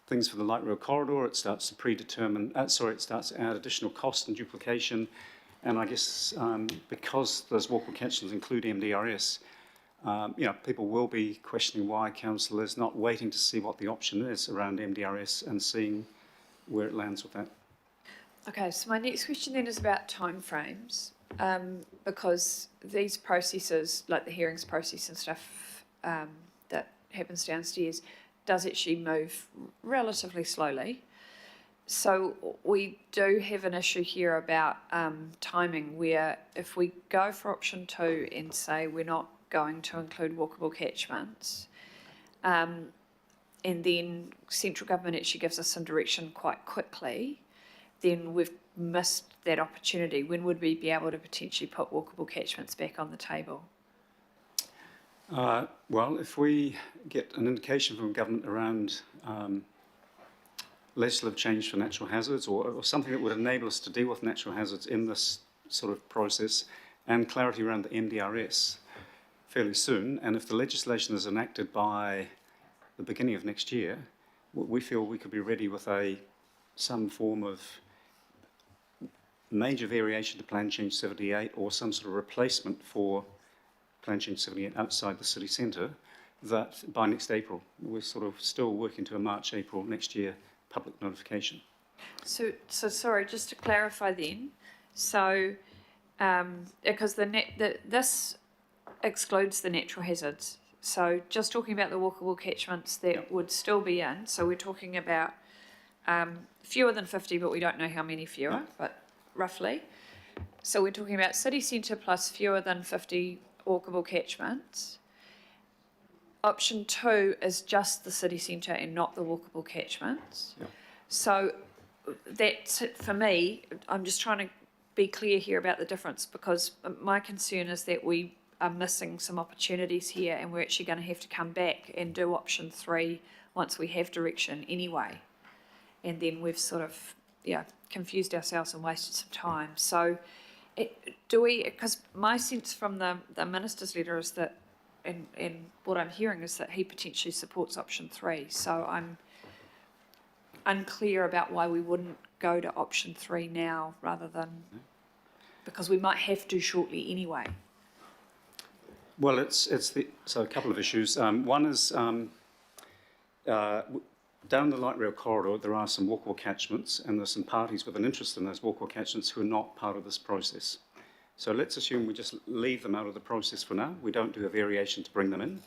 E: things for the light rail corridor. It starts to predetermine, it starts to add additional cost and duplication. And I guess because those walkable catchments include MDRS, people will be questioning why council is not waiting to see what the option is around MDRS and seeing where it lands with that.
J: Okay, so my next question then is about timeframes, because these processes, like the hearings process and stuff that happens downstairs, does actually move relatively slowly. So we do have an issue here about timing, where if we go for option 2 and say we're not going to include walkable catchments, and then central government actually gives us some direction quite quickly, then we've missed that opportunity. When would we be able to potentially put walkable catchments back on the table?
E: Well, if we get an indication from government around legislative change for natural hazards or something that would enable us to deal with natural hazards in this sort of process, and clarity around the MDRS fairly soon, and if the legislation is enacted by the beginning of next year, we feel we could be ready with some form of major variation to Plan Change 78 or some sort of replacement for Plan Change 78 outside the city centre, that by next April. We're sort of still working to a March, April next year public notification.
J: So sorry, just to clarify then, so because this excludes the natural hazards, so just talking about the walkable catchments that would still be in, so we're talking about fewer than 50, but we don't know how many fewer, but roughly. So we're talking about city centre plus fewer than 50 walkable catchments. Option 2 is just the city centre and not the walkable catchments.
E: Yep.
J: So that's it for me. I'm just trying to be clear here about the difference, because my concern is that we are missing some opportunities here, and we're actually going to have to come back and do option 3 once we have direction anyway. And then we've sort of, confused ourselves and wasted some time. So because my sense from the minister's letter is that, and what I'm hearing is that he potentially supports option 3. So I'm unclear about why we wouldn't go to option 3 now rather than, because we might have to shortly anyway.
E: Well, so a couple of issues. One is down the light rail corridor, there are some walkable catchments, and there's some parties with an interest in those walkable catchments who are not part of this process. So let's assume we just leave them out of the process for now. We don't do a variation to bring them in.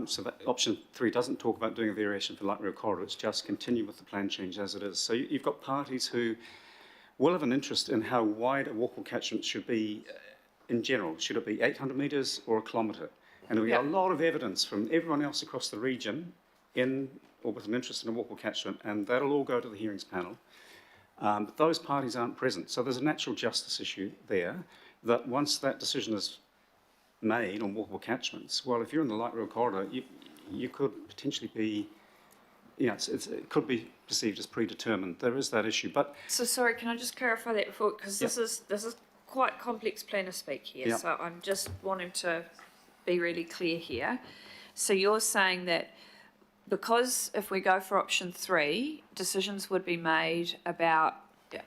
E: So that option 3 doesn't talk about doing a variation for light rail corridor. It's just continue with the plan change as it is. So you've got parties who will have an interest in how wide a walkable catchment should be in general. Should it be 800 metres or a kilometre? And there'll be a lot of evidence from everyone else across the region or with an interest in a walkable catchment, and that'll all go to the hearings panel. But those parties aren't present. So there's a natural justice issue there, that once that decision is made on walkable catchments, well, if you're in the light rail corridor, you could potentially be, it could be perceived as predetermined. There is that issue. But
J: so sorry, can I just clarify that before, because this is quite complex planner speak here. So I'm just wanting to be really clear here. So you're saying that because if we go for option 3, decisions would be made about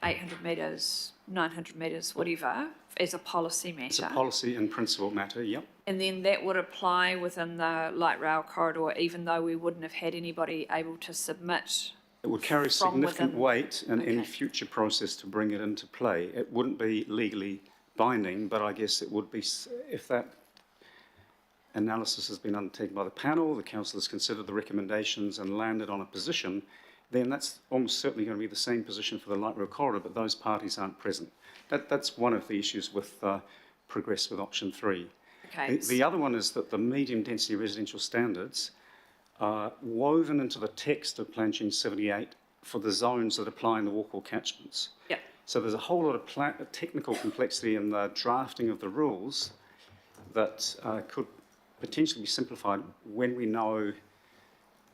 J: 800 metres, 900 metres, whatever, as a policy matter.
E: It's a policy and principle matter, yep.
J: And then that would apply within the light rail corridor, even though we wouldn't have had anybody able to submit.
E: It would carry significant weight in any future process to bring it into play. It wouldn't be legally binding, but I guess it would be, if that analysis has been undertaken by the panel, the council has considered the recommendations and landed on a position, then that's almost certainly going to be the same position for the light rail corridor, but those parties aren't present. That's one of the issues with progress with option 3.
J: Okay.
E: The other one is that the medium density residential standards are woven into the text of Plan Change 78 for the zones that apply in the walkable catchments.
J: Yeah.
E: So there's a whole lot of technical complexity in the drafting of the rules that could potentially be simplified when we know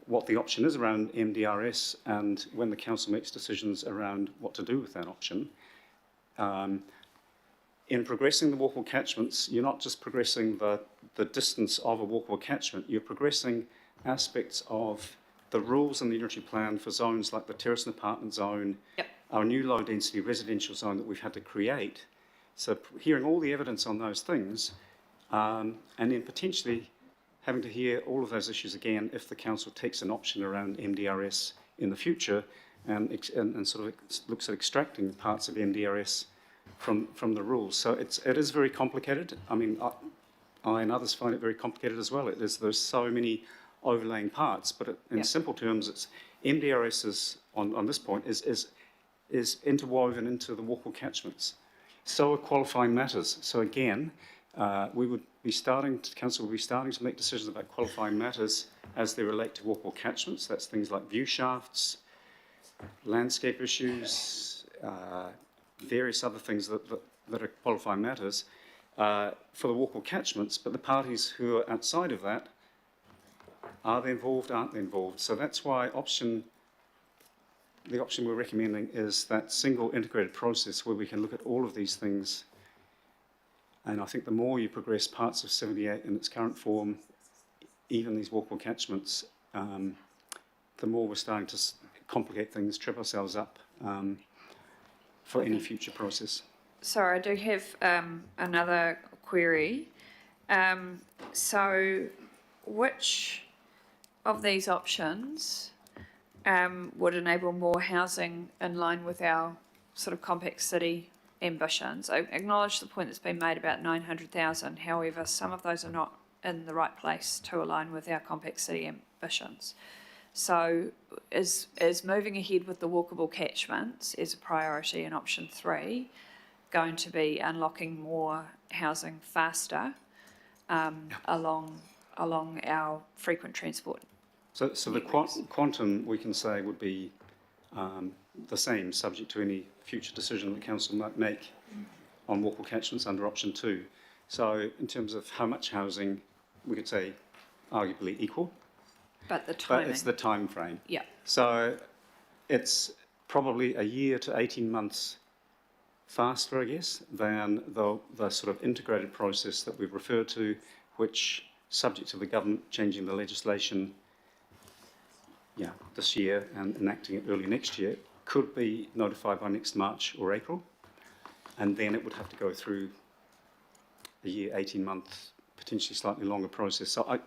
E: what the option is around MDRS and when the council makes decisions around what to do with that option. In progressing the walkable catchments, you're not just progressing the distance of a walkable catchment, you're progressing aspects of the rules in the unitary plan for zones like the terrace and apartment zone, our new low density residential zone that we've had to create. So hearing all the evidence on those things, and then potentially having to hear all of those issues again if the council takes an option around MDRS in the future and sort of looks at extracting parts of MDRS from the rules. So it is very complicated. I mean, I and others find it very complicated as well. There's so many overlaying parts, but in simple terms, it's MDRS is on this point is interwoven into the walkable catchments. So are qualifying matters. So again, council will be starting to make decisions about qualifying matters as they relate to walkable catchments. That's things like view shafts, landscape issues, various other things that are qualifying matters for the walkable catchments, but the parties who are outside of that, are they involved, aren't they involved? So that's why the option we're recommending is that single integrated process where we can look at all of these things. And I think the more you progress parts of 78 in its current form, even these walkable catchments, the more we're starting to complicate things, trip ourselves up for any future process.
J: Sorry, I do have another query. So which of these options would enable more housing in line with our sort of compact city ambitions? I acknowledge the point that's been made about 900,000. However, some of those are not in the right place to align with our compact city ambitions. So is moving ahead with the walkable catchments as a priority in option 3 going to be unlocking more housing faster along our frequent transport?
E: So the quantum, we can say, would be the same, subject to any future decision that council might make on walkable catchments under option 2. So in terms of how much housing, we could say arguably equal.
J: But the timing.
E: But it's the time frame.
J: Yeah.
E: So it's probably a year to 18 months faster, I guess, than the sort of integrated process that we've referred to, which, subject to the government changing the legislation this year and enacting it early next year, could be notified by next March or April, and then it would have to go through a year, 18-month, potentially slightly longer process. So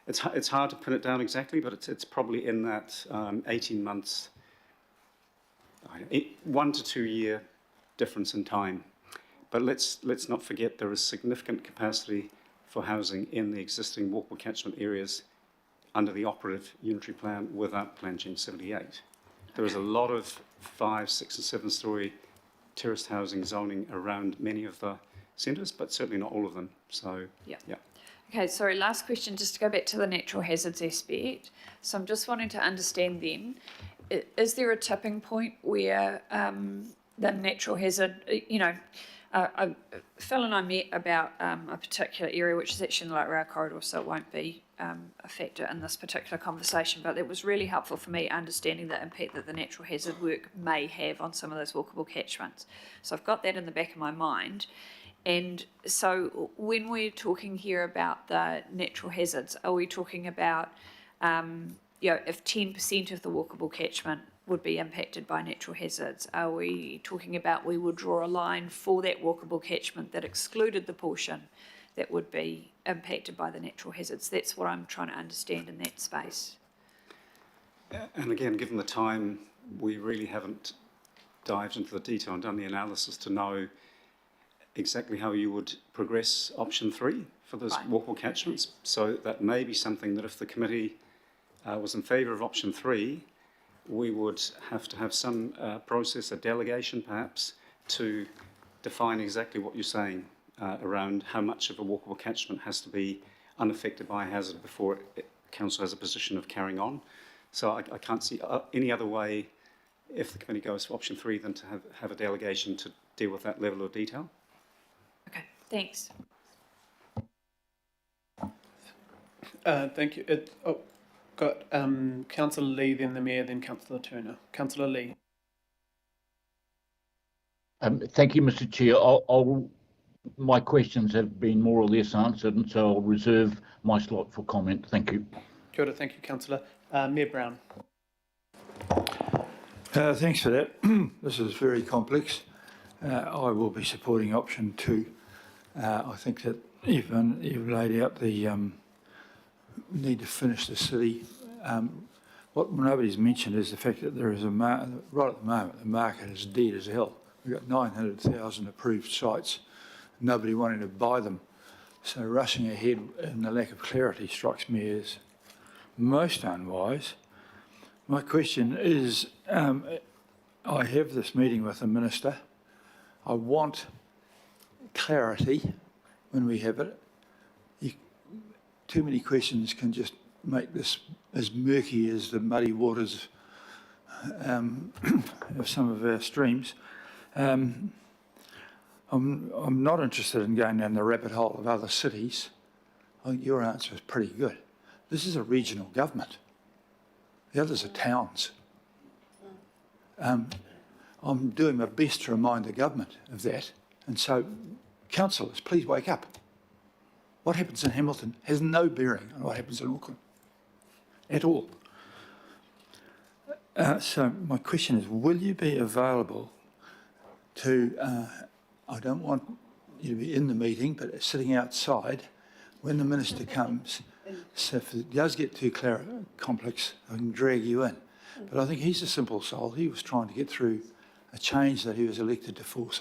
E: it's hard to pin it down exactly, but it's probably in that 18 months, 1 to 2 year difference in time. But let's not forget there is significant capacity for housing in the existing walkable catchment areas under the operative unitary plan without Plan Change 78. There is a lot of 5, 6 and 7 story terraced housing zoning around many of the centres, but certainly not all of them. So, yeah.
J: Okay, sorry, last question, just to go back to the natural hazards aspect. So I'm just wanting to understand then, is there a tipping point where the natural hazard, Phil and I met about a particular area which is actually in the light rail corridor, so it won't be a factor in this particular conversation, but it was really helpful for me understanding the impact that the natural hazard work may have on some of those walkable catchments. So I've got that in the back of my mind. And so when we're talking here about the natural hazards, are we talking about, if 10% of the walkable catchment would be impacted by natural hazards? Are we talking about we would draw a line for that walkable catchment that excluded the portion that would be impacted by the natural hazards? That's what I'm trying to understand in that space.
E: And again, given the time, we really haven't dived into the detail and done the analysis to know exactly how you would progress option 3 for those walkable catchments. So that may be something that if the committee was in favour of option 3, we would have to have some process, a delegation perhaps, to define exactly what you're saying around how much of a walkable catchment has to be unaffected by a hazard before council has a position of carrying on. So I can't see any other way, if the committee goes for option 3, than to have a delegation to deal with that level of detail.
J: Okay, thanks.
A: Thank you. Got Councillor Lee, then the Mayor, then Councillor Turner. Councillor Lee.
K: Thank you, Mr. Chair. My questions have been more or less answered, and so I'll reserve my slot for comment. Thank you.
A: Kia ora, thank you, Councillor. Mayor Brown.
L: Thanks for that. This is very complex. I will be supporting option 2. I think that you've laid out the need to finish the city. What nobody's mentioned is the fact that there is right at the moment, the market is dead as hell. We've got 900,000 approved sites, nobody wanting to buy them. So rushing ahead in the lack of clarity strikes me as most unwise. My question is, I have this meeting with the Minister. I want clarity when we have it. Too many questions can just make this as murky as the muddy waters of some of our streams. I'm not interested in going down the rabbit hole of other cities. I think your answer is pretty good. This is a regional government. The others are towns. I'm doing my best to remind the government of that. And so, councillors, please wake up. What happens in Hamilton has no bearing on what happens in Auckland at all. So my question is, will you be available to, I don't want you to be in the meeting, but sitting outside when the minister comes, so if it does get too complex, I can drag you in. But I think he's a simple soul. He was trying to get through a change that he was elected to force.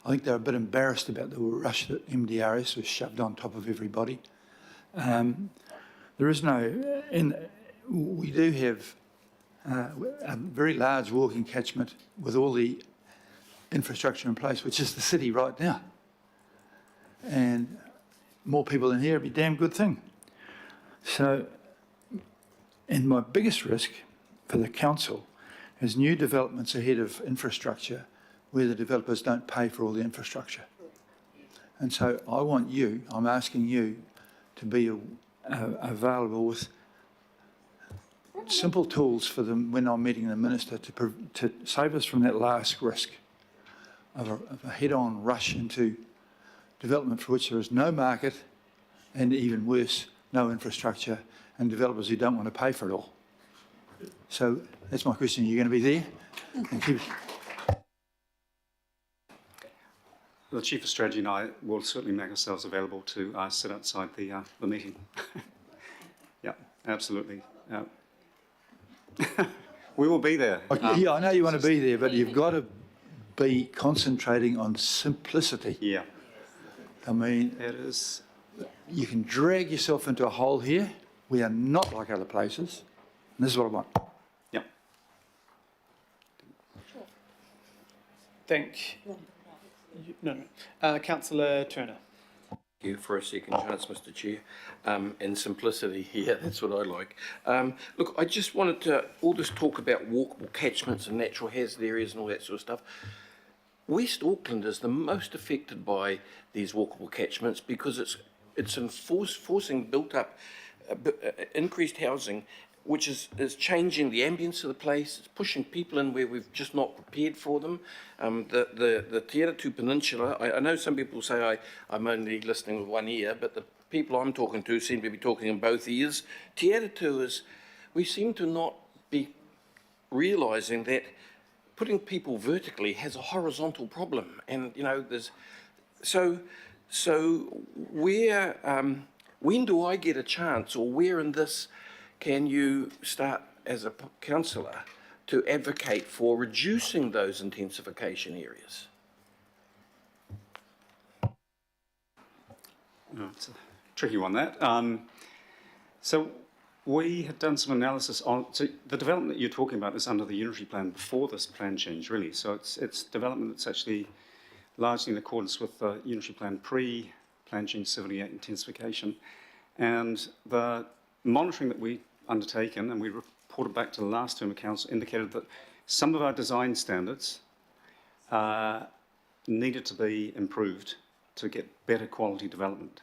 L: I think they're a bit embarrassed about the rush that MDRS was shoved on top of everybody. There is no, we do have a very large walking catchment with all the infrastructure in place, which is the city right now. And more people in here would be a damn good thing. So, and my biggest risk for the council is new developments ahead of infrastructure where the developers don't pay for all the infrastructure. And so I want you, I'm asking you to be available with simple tools for them when I'm meeting the minister to save us from that last risk of a head-on rush into development for which there is no market and even worse, no infrastructure and developers who don't want to pay for it all. So that's my question. You're going to be there? Thank you.
E: The Chief of Strategy and I will certainly make ourselves available to sit outside the meeting. Yeah, absolutely. We will be there.
L: Yeah, I know you want to be there, but you've got to be concentrating on simplicity.
E: Yeah.
L: I mean,
E: it is.
L: You can drag yourself into a hole here. We are not like other places. And this is what I want.
E: Yeah.
A: Thank you. No. Councillor Turner.
H: Thank you for a second chance, Mr. Chair. And simplicity, yeah, that's what I like. Look, I just wanted to, all this talk about walkable catchments and natural hazard areas and all that sort of stuff. West Auckland is the most affected by these walkable catchments because it's enforcing built-up increased housing, which is changing the ambience of the place. It's pushing people in where we've just not prepared for them. The Te Aratu Peninsula, I know some people say I'm only listening with one ear, but the people I'm talking to seem to be talking in both ears. Te Aratu is, we seem to not be realising that putting people vertically has a horizontal problem. And, you know, there's, so where, when do I get a chance, or where in this can you start as a councillor to advocate for reducing those intensification areas?
E: It's a tricky one, that. So we have done some analysis on, so the development that you're talking about is under the Unitary Plan before this plan change, really. So it's development that's actually largely in accordance with the Unitary Plan pre-Plan Change 78 intensification. And the monitoring that we undertaken, and we reported back to the last term of council, indicated that some of our design standards needed to be improved to get better quality development.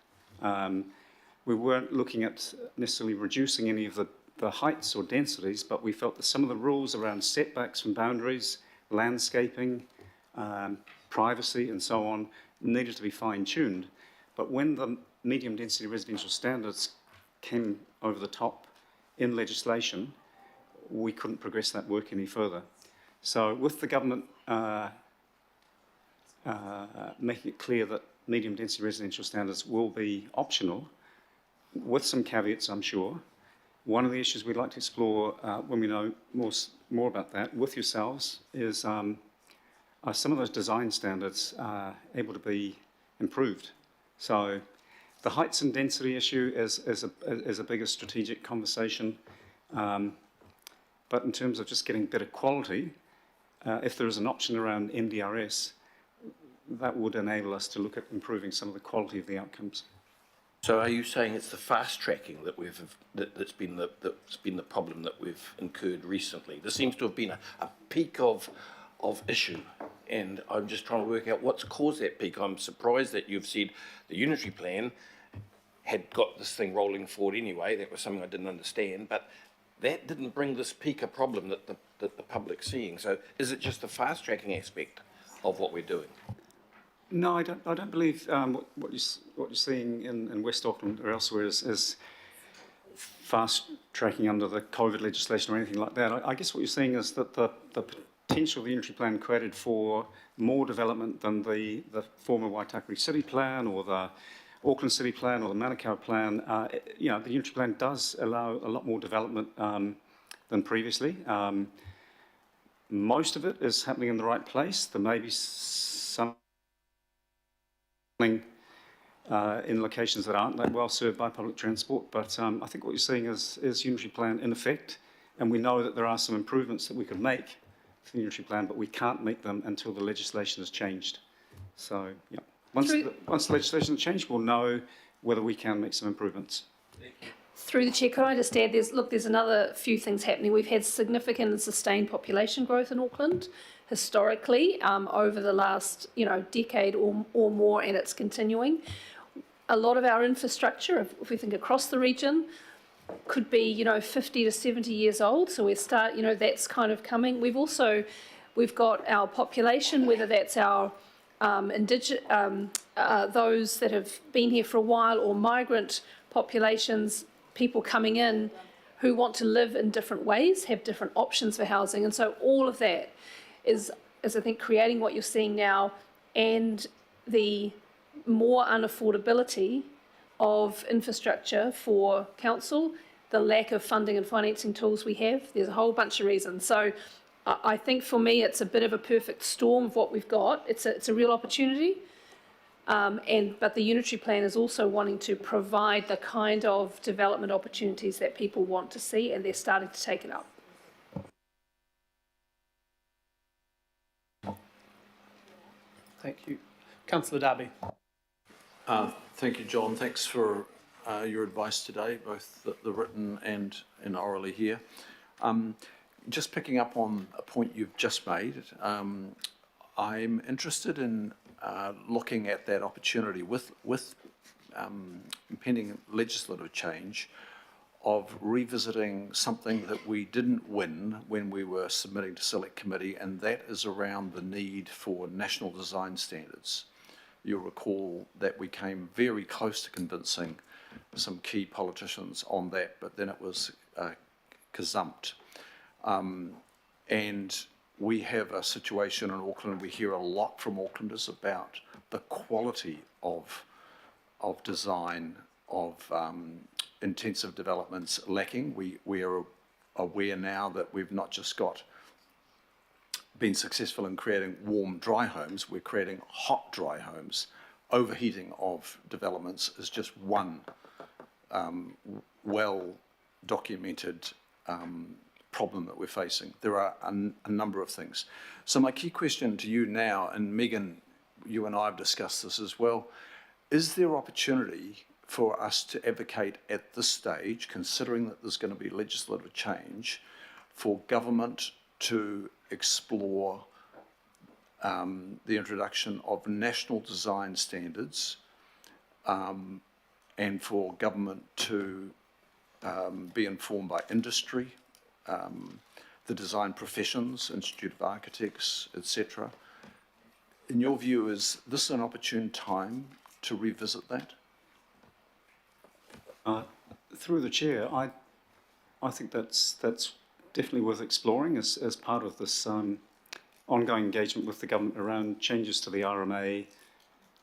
E: We weren't looking at necessarily reducing any of the heights or densities, but we felt that some of the rules around setbacks and boundaries, landscaping, privacy and so on needed to be fine-tuned. But when the medium density residential standards came over the top in legislation, we couldn't progress that work any further. So with the government making it clear that medium density residential standards will be optional, with some caveats, I'm sure. One of the issues we'd like to explore when we know more about that with yourselves is are some of those design standards able to be improved? So the heights and density issue is a bigger strategic conversation, but in terms of just getting better quality, if there is an option around MDRS, that would enable us to look at improving some of the quality of the outcomes.
H: So are you saying it's the fast tracking that that's been the problem that we've incurred recently? There seems to have been a peak of issue, and I'm just trying to work out what's caused that peak. I'm surprised that you've said the unitary plan had got this thing rolling forward anyway. That was something I didn't understand, but that didn't bring this peak of problem that the public's seeing. So is it just the fast tracking aspect of what we're doing?
E: No, I don't believe what you're seeing in West Auckland or elsewhere is fast tracking under the COVID legislation or anything like that. I guess what you're seeing is that the potential of the unitary plan created for more development than the former Waitakere City Plan or the Auckland City Plan or the Manukau Plan. The unitary plan does allow a lot more development than previously. Most of it is happening in the right place. There may be some in locations that aren't that well served by public transport, but I think what you're seeing is unitary plan in effect, and we know that there are some improvements that we could make for the unitary plan, but we can't make them until the legislation has changed. So, yeah, once the legislation has changed, we'll know whether we can make some improvements.
G: Through the Chair, could I just add, there's another few things happening. We've had significant and sustained population growth in Auckland historically over the last decade or more, and it's continuing. A lot of our infrastructure, if we think across the region, could be 50 to 70 years old. So that's kind of coming. We've got our population, whether that's our those that have been here for a while or migrant populations, people coming in who want to live in different ways, have different options for housing. And so all of that is I think, creating what you're seeing now, and the more unaffordability of infrastructure for council, the lack of funding and financing tools we have. There's a whole bunch of reasons. So I think for me, it's a bit of a perfect storm of what we've got. It's a real opportunity. But the unitary plan is also wanting to provide the kind of development opportunities that people want to see, and they're starting to take it up.
A: Thank you. Councillor Darby.
M: Thank you, John. Thanks for your advice today, both the written and orally here. Just picking up on a point you've just made, I'm interested in looking at that opportunity with impending legislative change of revisiting something that we didn't win when we were submitting to Select Committee, and that is around the need for national design standards. You'll recall that we came very close to convincing some key politicians on that, but then it was gazumped. And we have a situation in Auckland, we hear a lot from Aucklanders about the quality of design, of intensive developments lacking. We are aware now that we've not just been successful in creating warm, dry homes, we're creating hot, dry homes. Overheating of developments is just one well-documented problem that we're facing. There are a number of things. So my key question to you now, and Megan, you and I have discussed this as well, is there opportunity for us to advocate at this stage, considering that there's going to be legislative change, for government to explore the introduction of national design standards, and for government to be informed by industry, the design professions, Institute of Architects, etc. In your view, is this an opportune time to revisit that?
E: Through the chair, I think that's definitely worth exploring as part of this ongoing engagement with the government around changes to the RMA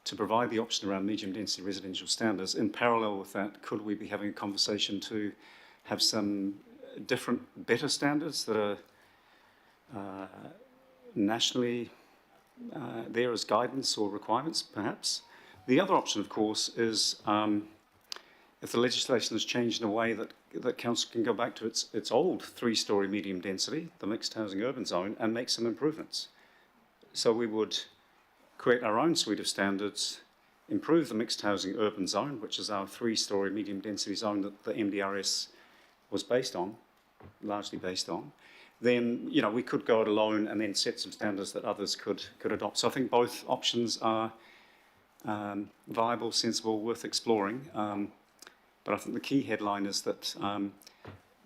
E: to provide the option around medium density residential standards. In parallel with that, could we be having a conversation to have some different, better standards that are nationally there as guidance or requirements, perhaps? The other option, of course, is if the legislation has changed in a way that council can go back to its old 3-storey medium density, the mixed housing urban zone, and make some improvements. So we would create our own suite of standards improve the mixed housing urban zone, which is our 3-storey medium density zone that the MDRS was largely based on, then, you know, we could go it alone and then set some standards that others could adopt. So I think both options are viable, sensible, worth exploring. But I think the key headline is that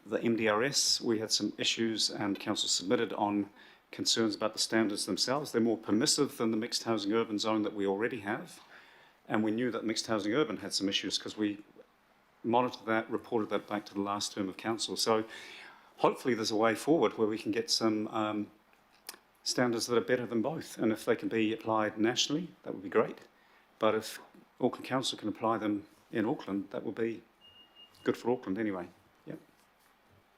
E: the MDRS, we had some issues and council submitted on concerns about the standards themselves. They're more permissive than the mixed housing urban zone that we already have. And we knew that mixed housing urban had some issues because we monitored that, reported that back to the last term of council. So hopefully there's a way forward where we can get some standards that are better than both. And if they can be applied nationally, that would be great. But if Auckland Council can apply them in Auckland, that will be good for Auckland anyway. Yep.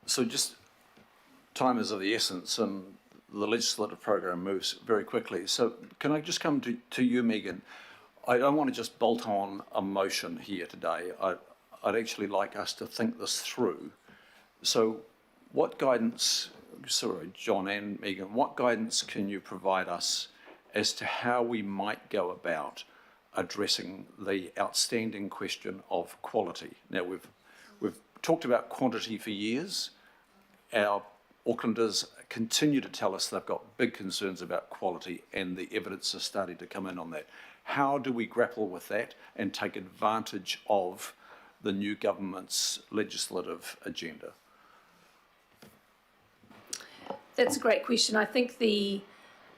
M: So just time is of the essence and the legislative program moves very quickly. So can I just come to you, Megan? I don't want to just bolt on a motion here today. I'd actually like us to think this through. So what guidance, sorry, John and Megan, what guidance can you provide us as to how we might go about addressing the outstanding question of quality? Now, we've talked about quantity for years. Our Aucklanders continue to tell us they've got big concerns about quality, and the evidence is starting to come in on that. How do we grapple with that and take advantage of the new government's legislative agenda?
G: That's a great question. I think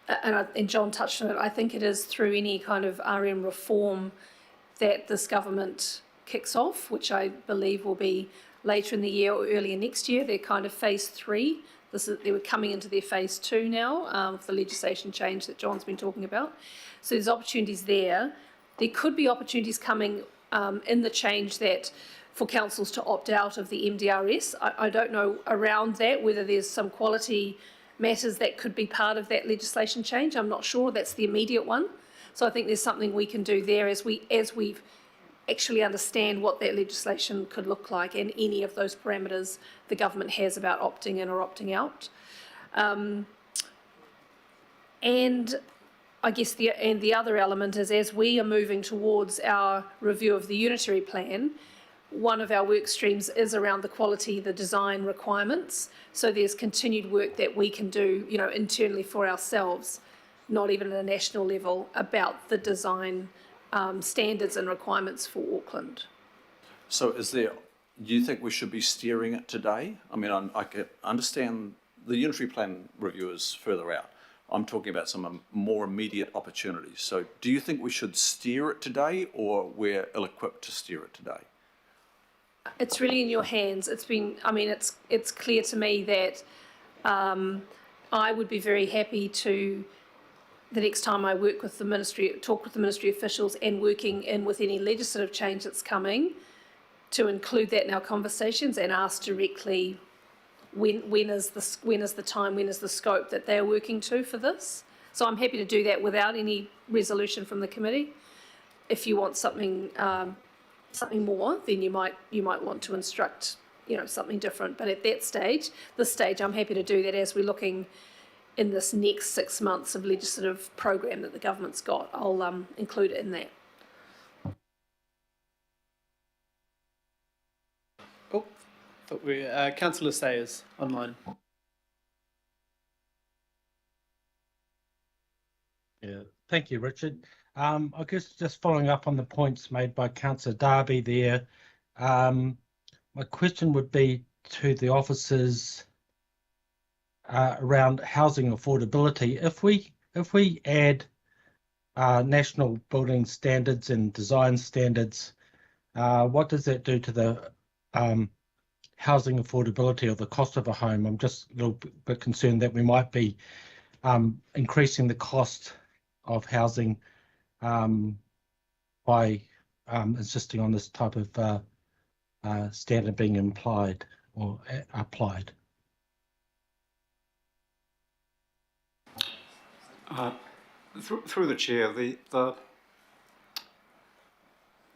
G: and John touched on it, I think it is through any kind of RM reform that this government kicks off, which I believe will be later in the year or earlier next year. They're kind of phase 3. They were coming into their phase 2 now, with the legislation change that John's been talking about. So there's opportunities there. There could be opportunities coming in the change that for councils to opt out of the MDRS. I don't know around that whether there's some quality matters that could be part of that legislation change. I'm not sure that's the immediate one. So I think there's something we can do there as we actually understand what that legislation could look like and any of those parameters the government has about opting in or opting out. And I guess the other element is, as we are moving towards our review of the unitary plan, one of our work streams is around the quality, the design requirements. So there's continued work that we can do, you know, internally for ourselves, not even at a national level, about the design standards and requirements for Auckland.
M: So do you think we should be steering it today? I mean, I can understand the unitary plan review is further out. I'm talking about some more immediate opportunities. So do you think we should steer it today, or we're ill-equipped to steer it today?
G: It's really in your hands. It's clear to me that I would be very happy to, the next time I work with the ministry, talk with the ministry officials and working in with any legislative change that's coming, to include that in our conversations and ask directly when is the time, when is the scope that they're working to for this. So I'm happy to do that without any resolution from the committee. If you want something more, then you might want to instruct, you know, something different. But at this stage, I'm happy to do that as we're looking in this next 6 months of legislative program that the government's got. I'll include it in that.
A: Oh, thought Councillor Sayers online.
N: Yeah, thank you, Richard. I guess just following up on the points made by Councillor Darby there, my question would be to the officers around housing affordability. If we add national building standards and design standards, what does that do to the housing affordability or the cost of a home? I'm just a little bit concerned that we might be increasing the cost of housing by insisting on this type of standard being implied or applied.
E: Through the chair, the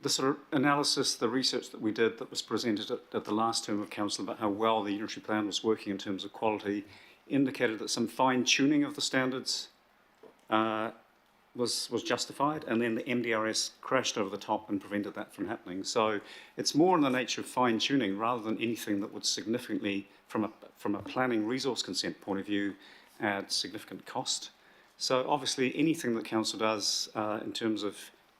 E: sort of analysis, the research that we did that was presented at the last term of council about how well the unitary plan was working in terms of quality indicated that some fine-tuning of the standards was justified, and then the MDRS crashed over the top and prevented that from happening. So it's more in the nature of fine-tuning rather than anything that would significantly, from a planning resource consent point of view, add significant cost. So obviously anything that council does in terms of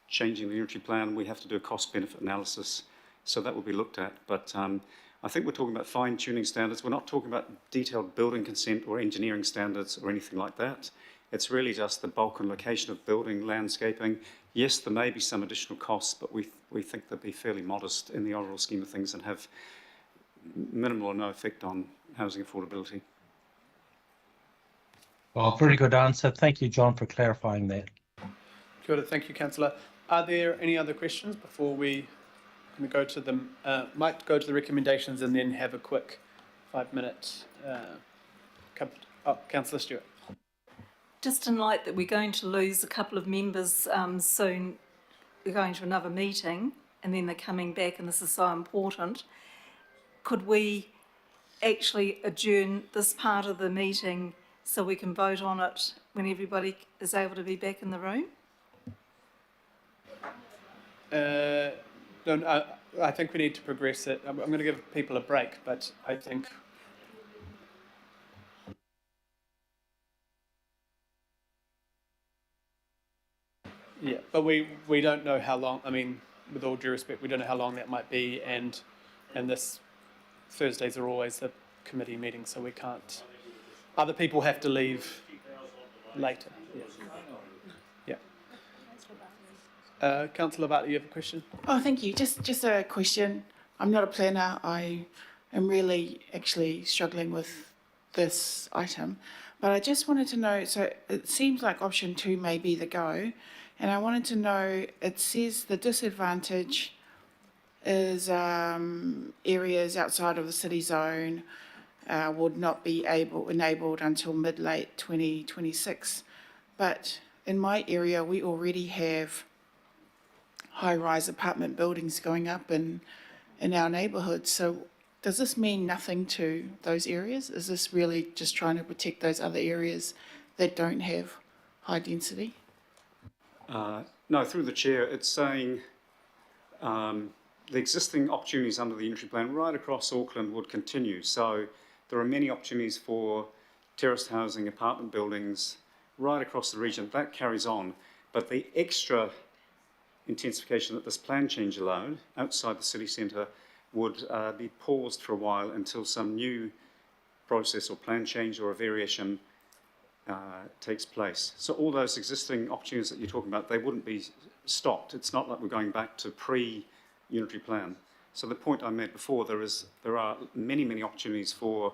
E: changing the unitary plan, we have to do a cost-benefit analysis, so that will be looked at. But I think we're talking about fine-tuning standards. We're not talking about detailed building consent or engineering standards or anything like that. It's really just the bulk and location of building, landscaping. Yes, there may be some additional costs, but we think they'll be fairly modest in the overall scheme of things and have minimal or no effect on housing affordability.
N: Well, very good answer. Thank you, John, for clarifying that.
A: Kia ora, thank you, Councillor. Are there any other questions before we go to them? Might go to the recommendations and then have a quick 5-minute. Councillor Stewart.
G: Just in light that we're going to lose a couple of members soon, we're going to another meeting and then they're coming back and this is so important, could we actually adjourn this part of the meeting so we can vote on it when everybody is able to be back in the room?
A: No, I think we need to progress it. I'm going to give people a break, but I think... Yeah, but we don't know how long, I mean, with all due respect, we don't know how long that might be, and this Thursdays are always the committee meeting, so we can't. Other people have to leave later. Yeah. Councillor Bartley, you have a question?
O: Oh, thank you. Just a question. I'm not a planner. I am really actually struggling with this item, but I just wanted to know, so it seems like option 2 may be the go. And I wanted to know, it says the disadvantage is areas outside of the city zone would not be enabled until mid-late 2026. But in my area, we already have high-rise apartment buildings going up in our neighbourhood. So does this mean nothing to those areas? Is this really just trying to protect those other areas that don't have high density?
E: No, through the chair, it's saying the existing opportunities under the unitary plan right across Auckland would continue. So there are many opportunities for terraced housing, apartment buildings right across the region. That carries on. But the extra intensification that this plan change allowed outside the city centre would be paused for a while until some new process or plan change or a variation takes place. So all those existing opportunities that you're talking about, they wouldn't be stopped. It's not like we're going back to pre-unitary plan. So the point I made before, there are many opportunities for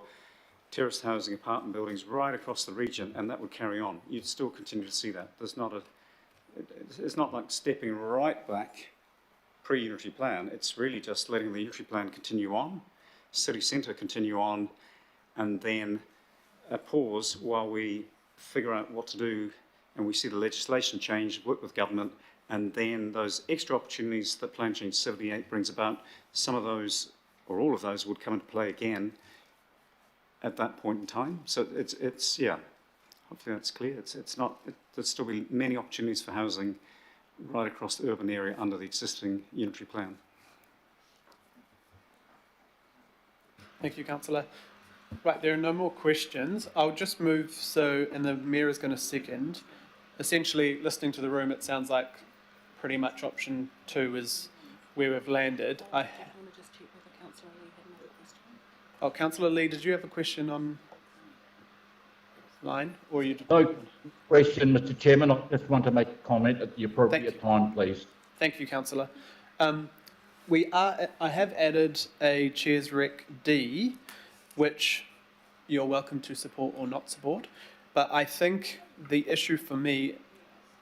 E: terraced housing, apartment buildings right across the region, and that would carry on. You'd still continue to see that. It's not like stepping right back pre-unitary plan. It's really just letting the unitary plan continue on, city centre continue on, and then a pause while we figure out what to do and we see the legislation change, work with government, and then those extra opportunities that Plan Change 78 brings about, some of those or all of those would come into play again at that point in time. So it's yeah, hopefully that's clear. There'll still be many opportunities for housing right across the urban area under the existing unitary plan.
A: Thank you, Councillor. Right, there are no more questions. I'll just move and the Mayor is going to second. Essentially, listening to the room, it sounds like pretty much option 2 is where we've landed. Oh, Councillor Lee, did you have a question on line? Or you?
K: No question, Mr. Chairman. I just want to make a comment at the appropriate time, please.
A: Thank you, Councillor. I have added a Chair's Rec D, which you're welcome to support or not support. But I think the issue for me,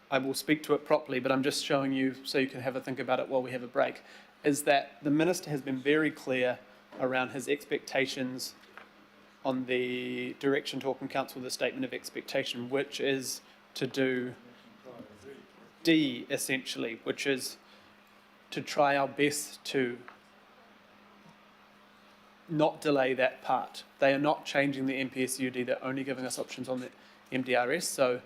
A: I will speak to it properly, but I'm just showing you so you can have a think about it while we have a break, is that the Minister has been very clear around his expectations on the direction to Auckland Council, the statement of expectation, which is to do D, essentially, which is to try our best to not delay that part. They are not changing the MPSUD, they're only giving us options on the MDRS, so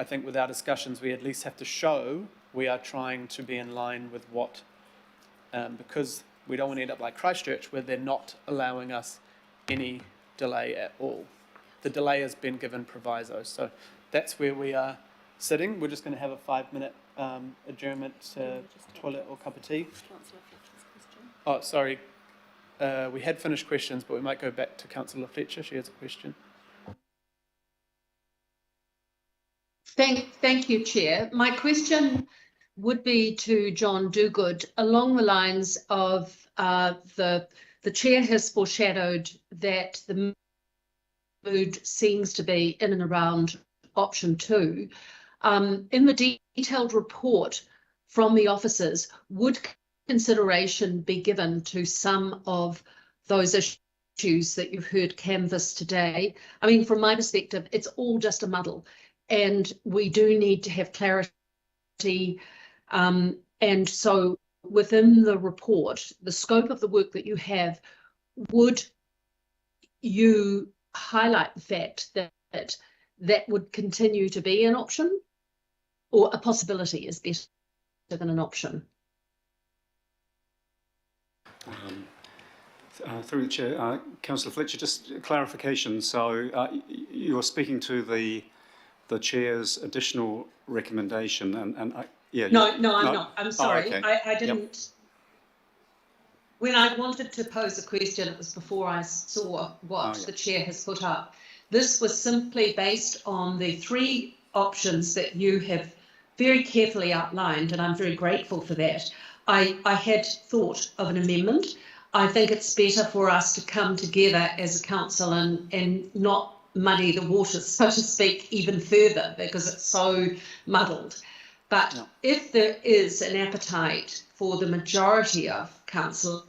A: I think with our discussions, we at least have to show we are trying to be in line with what, because we don't want to end up like Christchurch where they're not allowing us any delay at all. The delay has been given provisos. So that's where we are sitting. We're just going to have a 5-minute adjournment to toilet or cup of tea. Oh, sorry. We had finished questions, but we might go back to Councillor Fletcher. She has a question.
F: Thank you, Chair. My question would be to John Dogood along the lines of the Chair has foreshadowed that the mood seems to be in and around option 2. In the detailed report from the officers, would consideration be given to some of those issues that you've heard canvassed today? I mean, from my perspective, it's all just a muddle, and we do need to have clarity. And so within the report, the scope of the work that you have, would you highlight the fact that that would continue to be an option, or a possibility is better than an option?
E: Through the Chair, Councillor Fletcher, just clarification. So you're speaking to the Chair's additional recommendation, and yeah.
F: No, I'm not. I'm sorry.
E: Oh, okay.
F: I didn't. Yep. When I wanted to pose a question, it was before I saw what the Chair has put up. This was simply based on the 3 options that you have very carefully outlined, and I'm very grateful for that. I had thought of an amendment. I think it's better for us to come together as a council and not muddy the waters, so to speak, even further, because it's so muddled. But if there is an appetite for the majority of councillors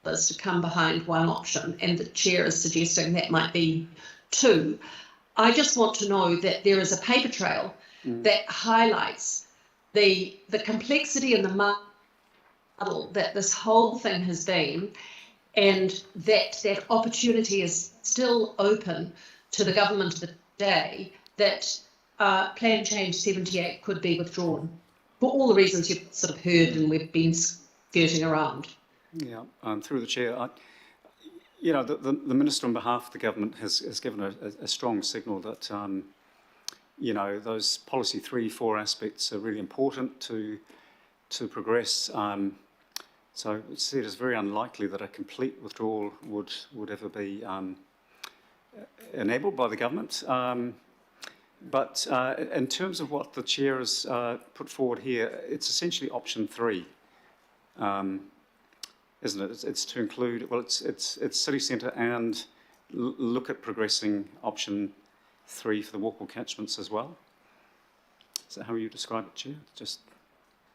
F: to come behind one option, and the Chair is suggesting that might be 2, I just want to know that there is a paper trail that highlights the complexity and the muddle that this whole thing has been, and that opportunity is still open to the government of the day, that Plan Change 78 could be withdrawn for all the reasons you've sort of heard and we've been skirting around.
E: Yeah, through the Chair, you know, the Minister on behalf of the government has given a strong signal that, you know, those policy 3-4 aspects are really important to progress. So it's said it's very unlikely that a complete withdrawal would ever be enabled by the government. But in terms of what the Chair has put forward here, it's essentially option 3, isn't it? It's to include, well, it's city centre and look at progressing option 3 for the walkable catchments as well. Is that how you describe it, Chair? Just.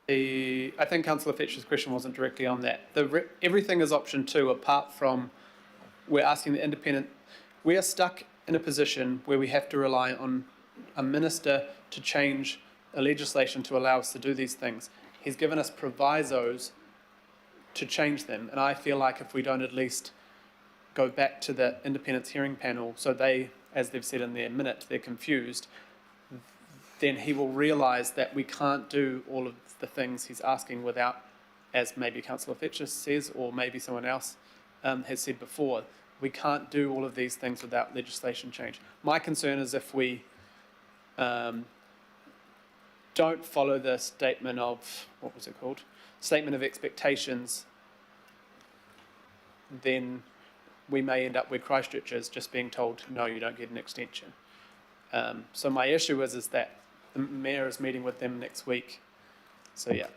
A: I think Councillor Fletcher's question wasn't directly on that. Everything is option 2, apart from we're asking the independent. We are stuck in a position where we have to rely on a minister to change a legislation to allow us to do these things. He's given us provisos to change them, and I feel like if we don't at least go back to the independence hearing panel, so they, as they've said in their minute, they're confused, then he will realise that we can't do all of the things he's asking without, as maybe Councillor Fletcher says, or maybe someone else has said before, we can't do all of these things without legislation change. My concern is if we don't follow the statement of, what was it called? Statement of expectations, then we may end up where Christchurch is, just being told, no, you don't get an extension. So my issue is that the Mayor is meeting with them next week. So yeah.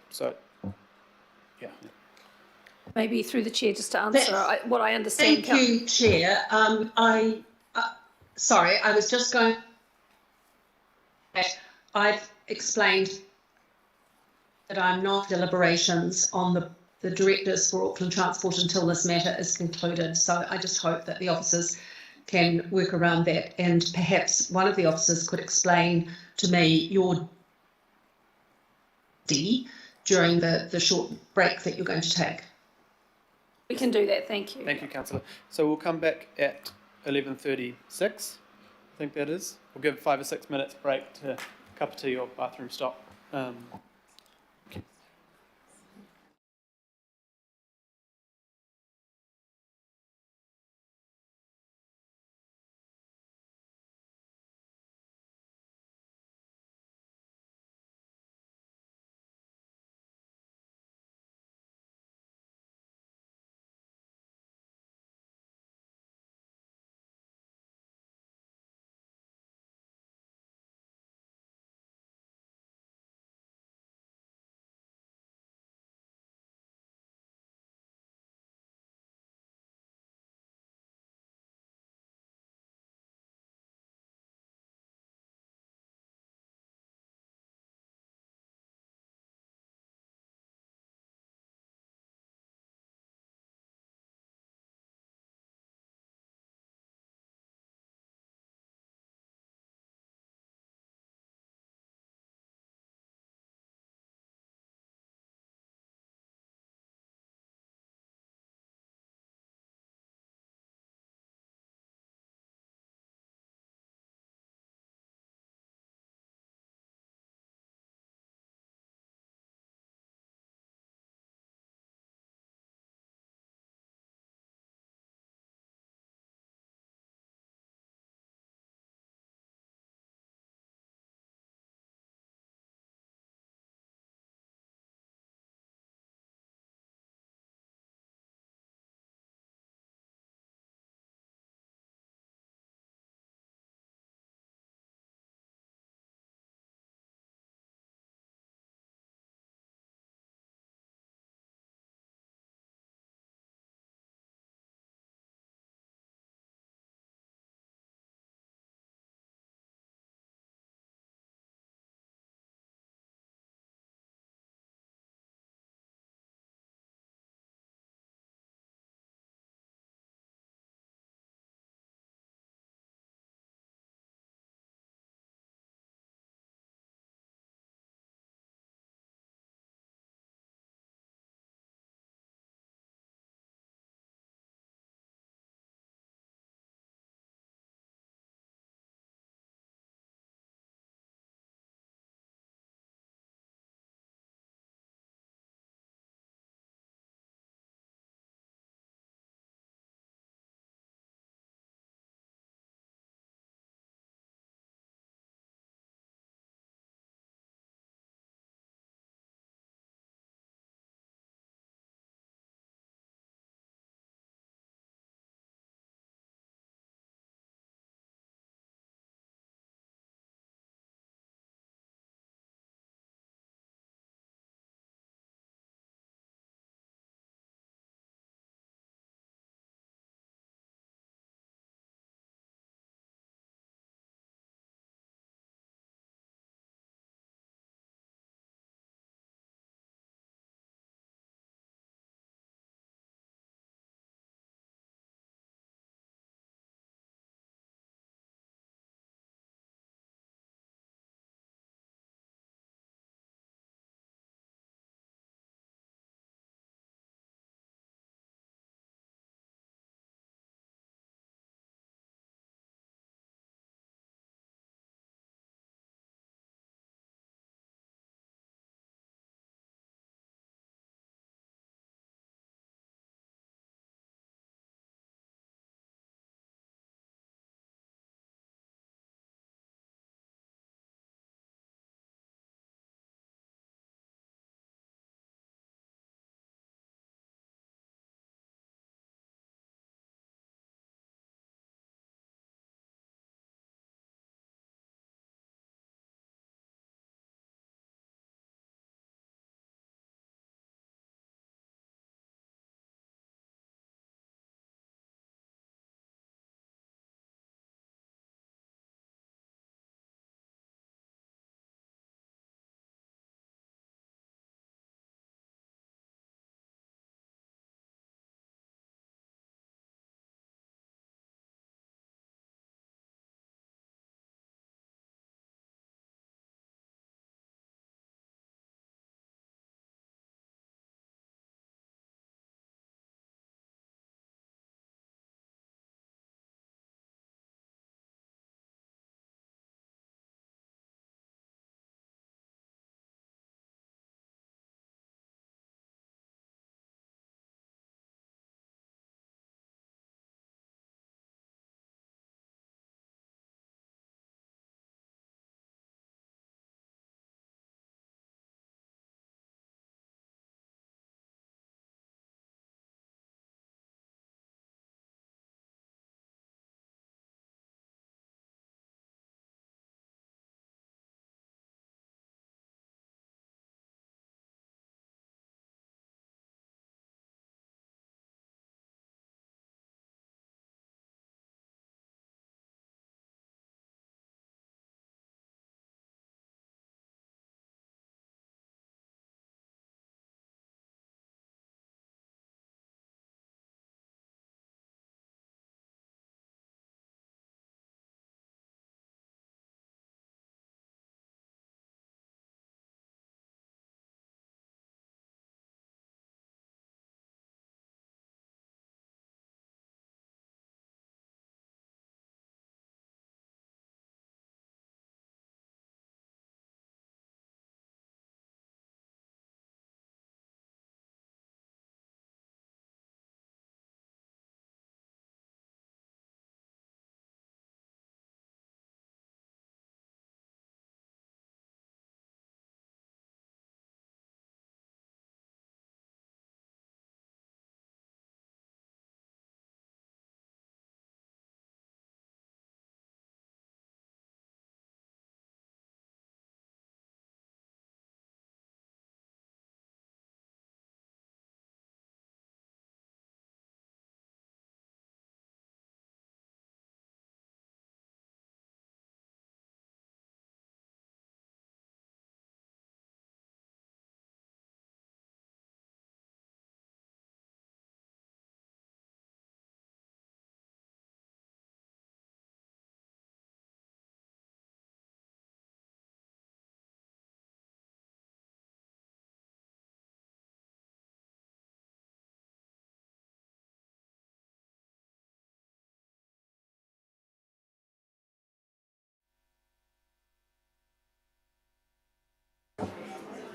G: Maybe through the Chair, just to answer what I understand.
F: Thank you, Chair. Sorry, I was just going. I've explained that I'm not deliberations on the directors for Auckland Transport until this matter is concluded. So I just hope that the officers can work around that, and perhaps one of the officers could explain to me your during the short break that you're going to take.
G: We can do that, thank you.
A: Thank you, Councillor. So we'll come back at 11:36, I think that is. we'll give 5 or 6 minutes break to cup of tea or bathroom stop.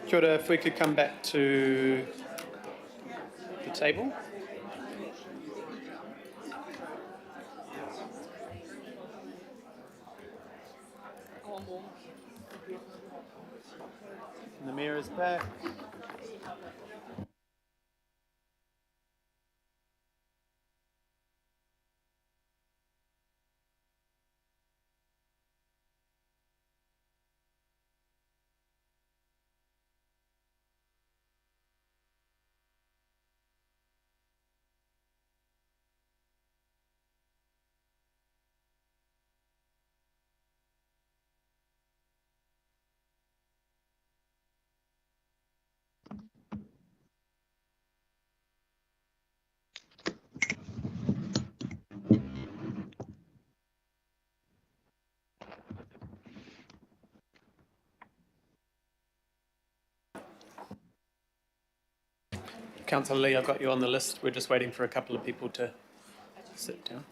A: Kia ora, if we could come back to the table. And the mayor is back. Councillor Lee, I've got you on the list. We're just waiting for a couple of people to sit down.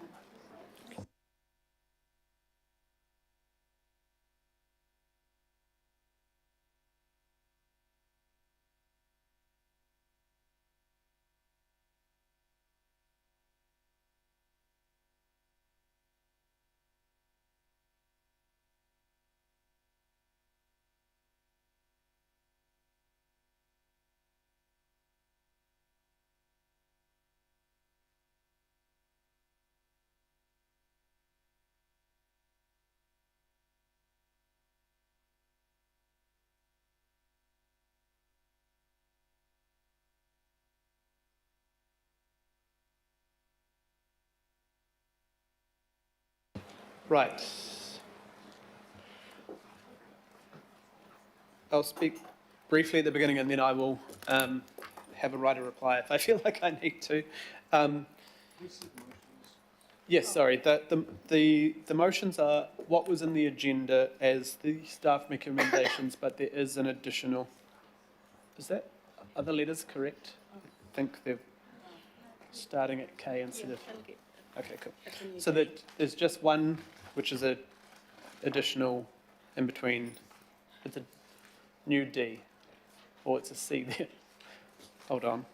A: Right. I'll speak briefly at the beginning and then I will have a right of reply if I feel like I need to. Yes, sorry. The motions are what was in the agenda as the staff recommendations, but there is an additional. Is that, are the letters correct? I think they're starting at K instead of. Okay, cool. So that there's just one, which is a additional in between. It's a new D, or it's a C there. Hold on.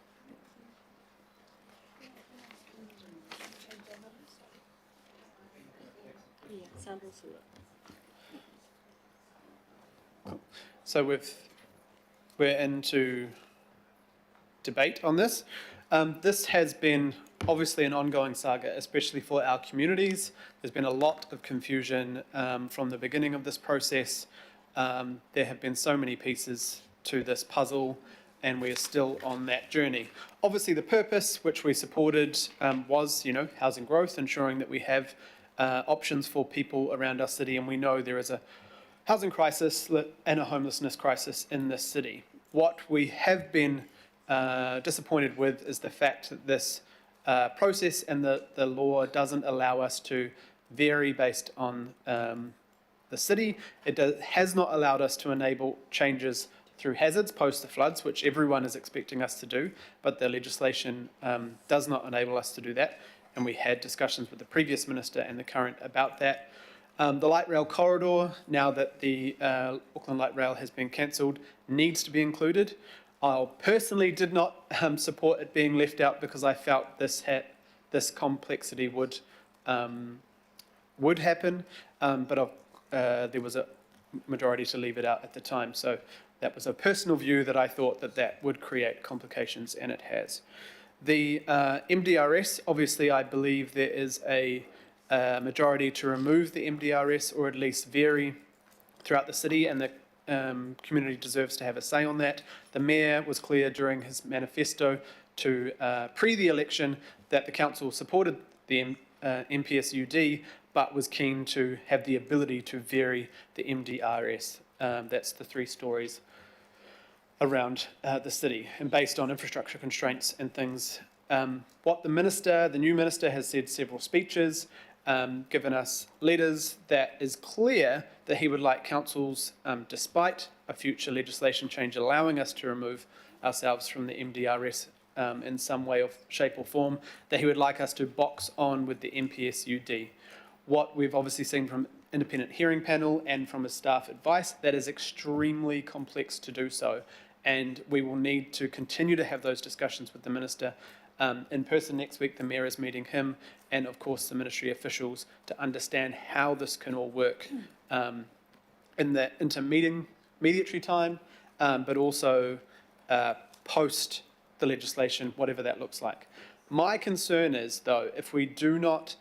A: So we're into debate on this. This has been obviously an ongoing saga, especially for our communities. There's been a lot of confusion from the beginning of this process. There have been so many pieces to this puzzle, and we're still on that journey. Obviously, the purpose, which we supported, was, housing growth, ensuring that we have options for people around our city, and we know there is a housing crisis and a homelessness crisis in this city. What we have been disappointed with is the fact that this process and the law doesn't allow us to vary based on the city. It has not allowed us to enable changes through hazards post the floods, which everyone is expecting us to do, but the legislation does not enable us to do that. And we had discussions with the previous minister and the current about that. The light rail corridor, now that the Auckland Light Rail has been cancelled, needs to be included. I personally did not support it being left out because I felt this complexity would happen, but there was a majority to leave it out at the time. So that was a personal view that I thought that would create complications, and it has. The MDRS, obviously, I believe there is a majority to remove the MDRS or at least vary throughout the city, and the community deserves to have a say on that. The mayor was clear during his manifesto to pre the election that the council supported the MPSUD, but was keen to have the ability to vary the MDRS. That's the 3 stories around the city, and based on infrastructure constraints and things. What the new minister has said several speeches, given us letters, that is clear that he would like councils, despite a future legislation change allowing us to remove ourselves from the MDRS in some way, or shape or form, that he would like us to box on with the MPSUD. What we've obviously seen from independent hearing panel and from his staff advice, that is extremely complex to do so. and we will need to continue to have those discussions with the Minister in person next week. The Mayor is meeting him and, of course, the ministry officials to understand how this can all work in the intermediary time, but also post the legislation, whatever that looks like. My concern is, though, if we do not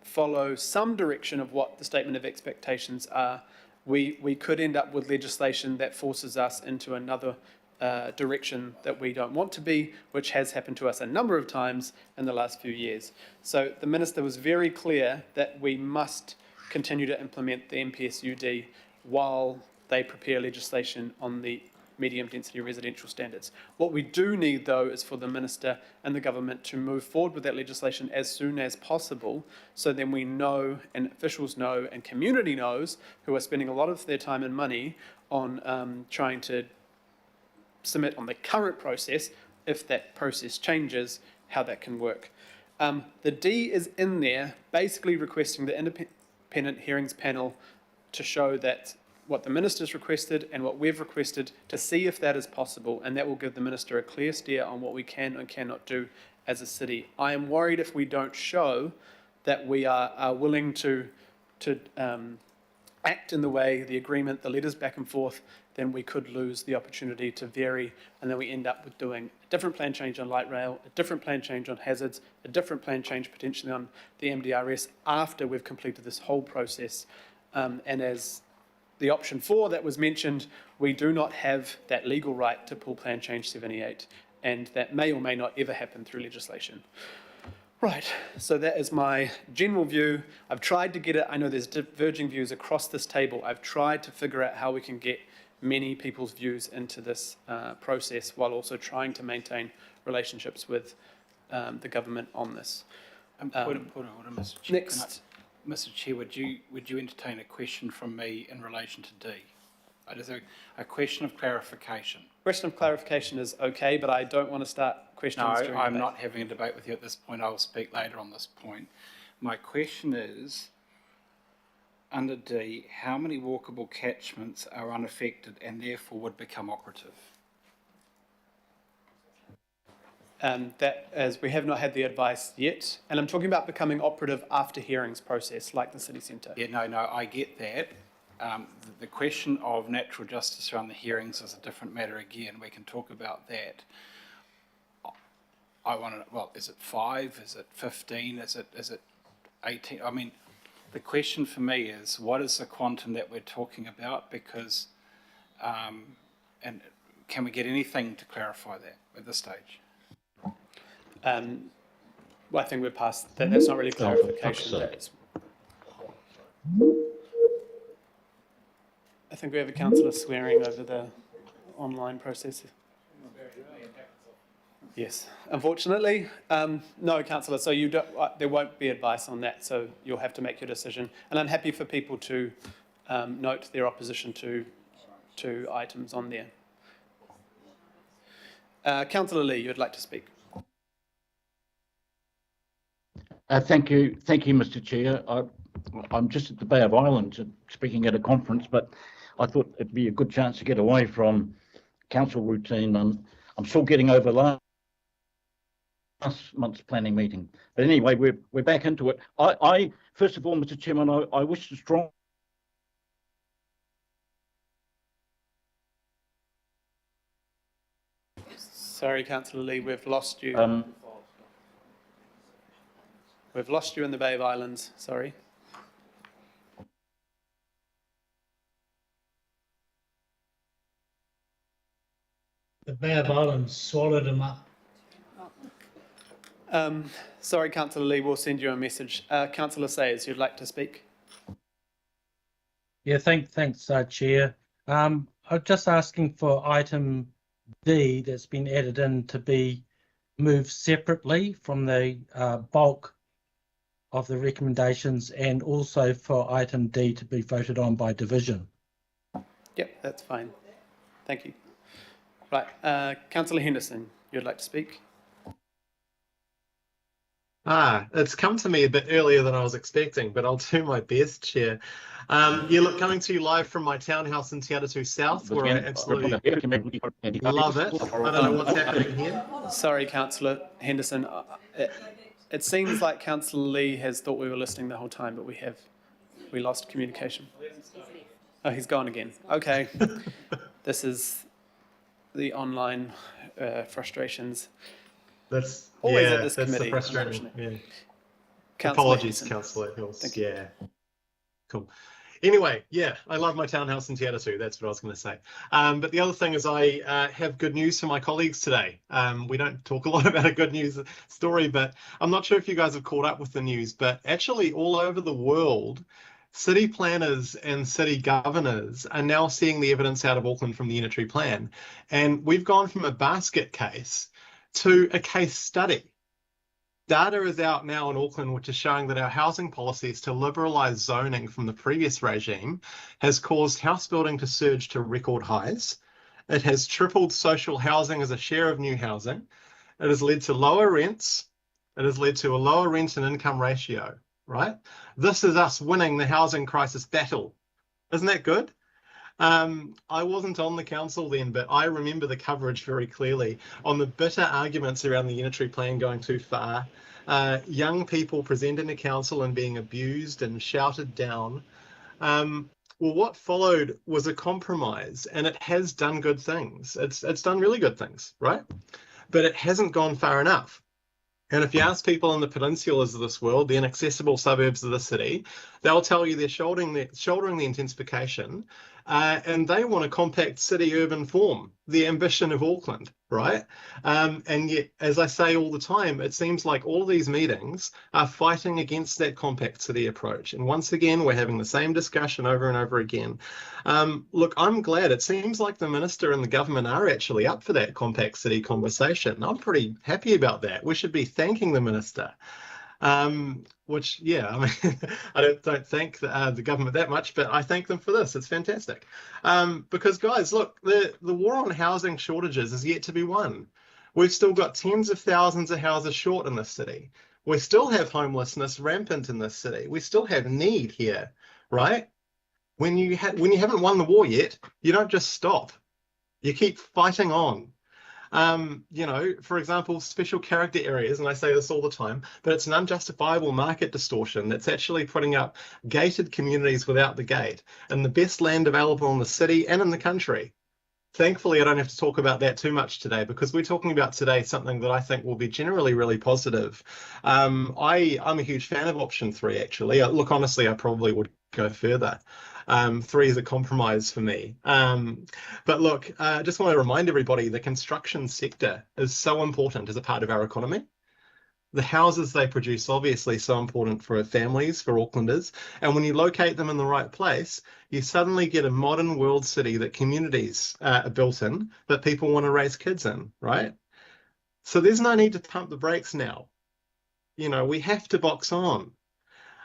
A: follow some direction of what the statement of expectations are, we could end up with legislation that forces us into another direction that we don't want to be, which has happened to us a number of times in the last few years. So the Minister was very clear that we must continue to implement the MPSUD while they prepare legislation on the medium density residential standards. What we do need, though, is for the Minister and the government to move forward with that legislation as soon as possible, so then we know, and officials know, and community knows, who are spending a lot of their time and money on trying to submit on the current process, if that process changes, how that can work. The D is in there, basically requesting the independent hearings panel to show that what the Minister's requested and what we've requested, to see if that is possible, and that will give the Minister a clear steer on what we can and cannot do as a city. I am worried if we don't show that we are willing to act in the way, the agreement, the letters back and forth, then we could lose the opportunity to vary, and then we end up with doing a different plan change on light rail, a different plan change on hazards, a different plan change potentially on the MDRS after we've completed this whole process. And as the option 4 that was mentioned, we do not have that legal right to pull Plan Change 78, and that may or may not ever happen through legislation. Right, so that is my general view. I've tried to get it, I know there's diverging views across this table. I've tried to figure out how we can get many people's views into this process while also trying to maintain relationships with the government on this.
D: Point of order, Mr. Chair.
A: Next.
D: Mr. Chair, would you entertain a question from me in relation to D? It is a question of clarification.
A: Question of clarification is okay, but I don't want to start questions during
D: No, I'm
A: debate.
D: not having a debate with you at this point. I will speak later on this point. My question is, under D, how many walkable catchments are unaffected and therefore would become operative?
A: That, as we have not had the advice yet, and I'm talking about becoming operative after hearings process, like the city centre.
D: Yeah, no, I get that. The question of natural justice around the hearings is a different matter again. We can talk about that. I want to, well, is it 5? Is it 15? Is it 18? I mean, the question for me is, what is the quantum that we're talking about? Because, and can we get anything to clarify that at this stage?
A: Well, I think we're past that. That's not really clarification. I think we have a councillor swearing over the online process. Yes, unfortunately, no, councillor. So you don't. There won't be advice on that. So you'll have to make your decision. And I'm happy for people to note their opposition to items on there. Councillor Lee, you'd like to speak.
K: Thank you, Mr. Chair. I'm just at the Bay of Islands speaking at a conference, but I thought it'd be a good chance to get away from council routine. I'm still getting over last month's planning meeting. But anyway, we're back into it. I first of all, Mr. Chairman, I wish to strongly.
A: Sorry, Councillor Lee, we've lost you. We've lost you in the Bay of Islands, sorry.
P: The Bay of Islands swallowed him up.
A: Sorry, Councillor Lee, we'll send you a message. Councillor Sayers, you'd like to speak?
N: Yeah, thanks, Chair. I'm just asking for item D that's been added in to be moved separately from the bulk of the recommendations, and also for item D to be voted on by division.
A: Yep, that's fine. Thank you. Right, Councillor Henderson, you'd like to speak?
I: It's come to me a bit earlier than I was expecting, but I'll do my best, Chair. Yeah, look, coming to you live from my townhouse in Te Atatu South, where I absolutely love it. I don't know what's happening here.
A: Sorry, Councillor Henderson. It seems like Councillor Lee has thought we were listening the whole time, but we lost communication. Oh, he's gone again. Okay. This is the online frustrations.
I: That's
A: always
I: yeah,
A: at this
I: that's
A: committee.
I: the frustrating. Yeah.
A: Councillor
I: Apologies,
A: Henderson.
I: Councillor Hills.
A: Thank you.
I: Yeah. Cool. Anyway, yeah, I love my townhouse in Te Atatu. That's what I was going to say. But the other thing is I have good news for my colleagues today. We don't talk a lot about a good news story, but I'm not sure if you guys have caught up with the news, but actually all over the world, city planners and city governors are now seeing the evidence out of Auckland from the unitary plan. And we've gone from a basket case to a case study. Data is out now in Auckland, which is showing that our housing policies to liberalise zoning from the previous regime has caused house building to surge to record highs. It has tripled social housing as a share of new housing. It has led to lower rents. It has led to a lower rent and income ratio, right? This is us winning the housing crisis battle. Isn't that good? I wasn't on the council then, but I remember the coverage very clearly on the bitter arguments around the unitary plan going too far, young people presenting to council and being abused and shouted down. Well, what followed was a compromise, and it has done good things. It's done really good things, right? But it hasn't gone far enough. And if you ask people in the peninsulas of this world, the inaccessible suburbs of the city, they'll tell you they're shouldering the intensification, and they want a compact city-urban form, the ambition of Auckland, right? And yet, as I say all the time, it seems like all of these meetings are fighting against that compact city approach. And once again, we're having the same discussion over and over again. Look, I'm glad. It seems like the minister and the government are actually up for that compact city conversation. I'm pretty happy about that. We should be thanking the minister. Which, yeah, I mean, I don't thank the government that much, but I thank them for this. It's fantastic. Because, guys, look, the war on housing shortages is yet to be won. We've still got tens of thousands of houses short in this city. We still have homelessness rampant in this city. We still have need here, right? When you haven't won the war yet, you don't just stop. You keep fighting on. You know, for example, special character areas, and I say this all the time, but it's an unjustifiable market distortion that's actually putting up gated communities without the gate and the best land available in the city and in the country. Thankfully, I don't have to talk about that too much today because we're talking about today something that I think will be generally really positive. I'm a huge fan of option 3, actually. Look, honestly, I probably would go further. 3 is a compromise for me. But look, I just want to remind everybody the construction sector is so important as a part of our economy. The houses they produce obviously so important for families, for Aucklanders, and when you locate them in the right place, you suddenly get a modern world city that communities are built in, that people want to raise kids in, right? So there's no need to pump the brakes now. You know, we have to box on.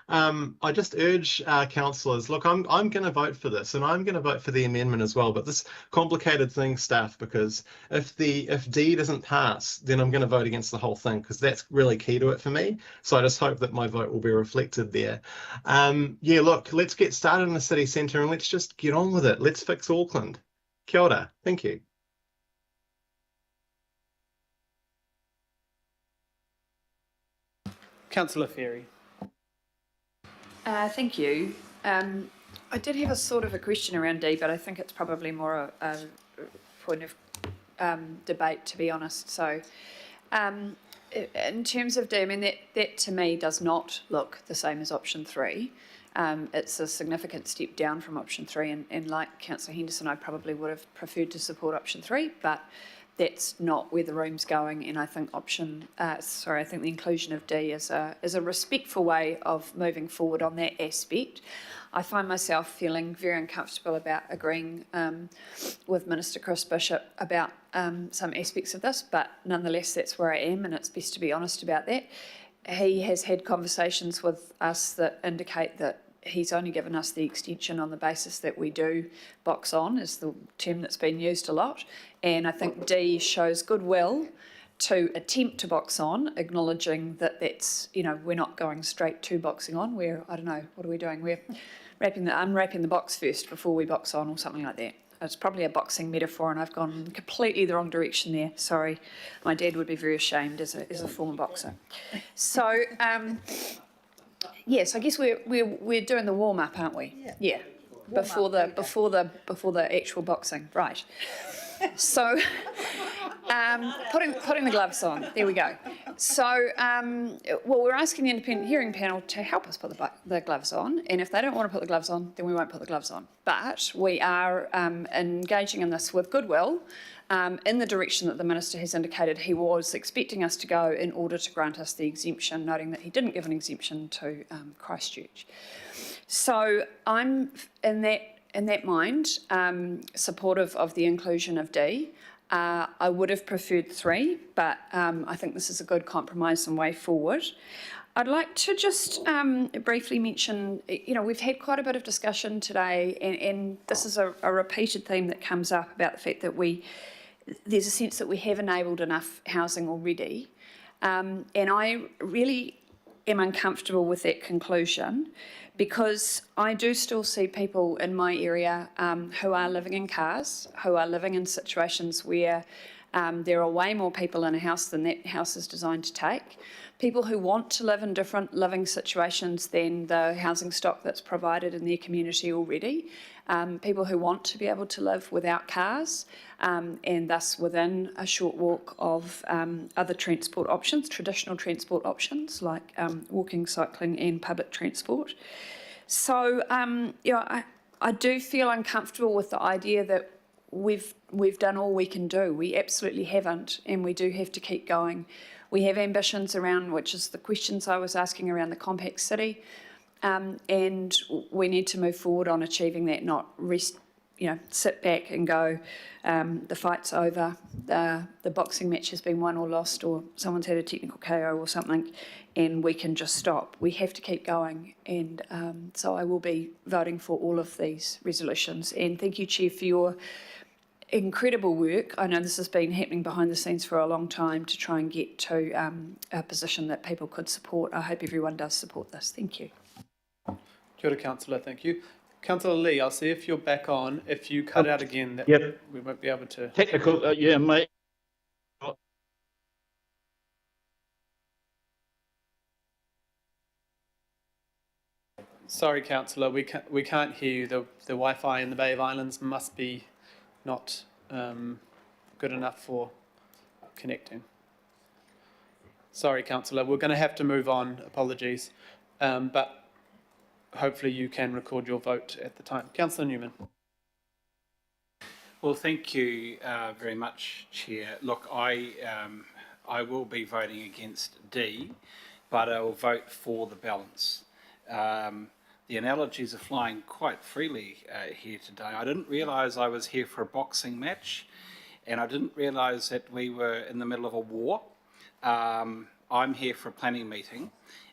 I: I just urge councillors, look, I'm going to vote for this, and I'm going to vote for the amendment as well. But this complicated thing, staff, because if D doesn't pass, then I'm going to vote against the whole thing because that's really key to it for me. So I just hope that my vote will be reflected there. Yeah, look, let's get started in the city centre and let's just get on with it. Let's fix Auckland. Kia ora. Thank you.
A: Councillor Ferry.
J: Thank you. I did have a sort of a question around D, but I think it's probably more a point of debate, to be honest. So in terms of D, I mean, that to me does not look the same as option 3. It's a significant step down from option 3, and like Councillor Henderson, I probably would have preferred to support option 3, but that's not where the room's going, and I think I think the inclusion of D is a respectful way of moving forward on that aspect. I find myself feeling very uncomfortable about agreeing with Minister Chris Bishop about some aspects of this, but nonetheless that's where I am, and it's best to be honest about that. He has had conversations with us that indicate that he's only given us the extension on the basis that we do box on, is the term that's been used a lot. And I think D shows goodwill to attempt to box on, acknowledging that that's, you know, we're not going straight to boxing on. We're, I don't know, what are we doing? We're unwrapping the box first before we box on, or something like that. It's probably a boxing metaphor, and I've gone completely the wrong direction there. Sorry, my dad would be very ashamed as a former boxer. So, yes, I guess we're doing the warm up, aren't we? Yeah. Before the actual boxing, right? So, putting the gloves on. There we go. So, well, we're asking the independent hearing panel to help us put the gloves on, and if they don't want to put the gloves on, then we won't put the gloves on. But we are engaging in this with goodwill, in the direction that the minister has indicated he was expecting us to go in order to grant us the exemption, noting that he didn't give an exemption to Christchurch. So I'm in that mind supportive of the inclusion of D. I would have preferred 3, but I think this is a good compromise and way forward. I'd like to just briefly mention, you know, we've had quite a bit of discussion today, and this is a repeated theme that comes up about the fact that there's a sense that we have enabled enough housing already, and I really am uncomfortable with that conclusion, because I do still see people in my area who are living in cars, who are living in situations where there are way more people in a house than that house is designed to take, people who want to live in different living situations than the housing stock that's provided in their community already, people who want to be able to live without cars and thus within a short walk of other transport options, traditional transport options like walking, cycling and public transport. So, you know, I do feel uncomfortable with the idea that we've done all we can do. We absolutely haven't, and we do have to keep going. We have ambitions around, which is the questions I was asking around the compact city, and we need to move forward on achieving that, not rest, you know, sit back and go, the fight's over, the boxing match has been won or lost, or someone's had a technical KO or something, and we can just stop. We have to keep going, and so I will be voting for all of these resolutions. And thank you, Chair, for your incredible work. I know this has been happening behind the scenes for a long time to try and get to a position that people could support. I hope everyone does support this. Thank you.
A: Kia ora, Councillor, thank you. Councillor Lee, I'll see if you're back on. If you cut out again, that
K: Yep.
A: we won't be able to.
K: Technical, yeah, mate.
A: Sorry, Councillor, we can't hear you. The Wi-Fi in the Bay of Islands must be not good enough for connecting. Sorry, Councillor, we're going to have to move on. Apologies, but hopefully you can record your vote at the time. Councillor Newman.
D: Well, thank you very much, Chair. Look, I will be voting against D, but I will vote for the balance. The analogies are flying quite freely here today. I didn't realise I was here for a boxing match, and I didn't realise that we were in the middle of a war. I'm here for a planning meeting,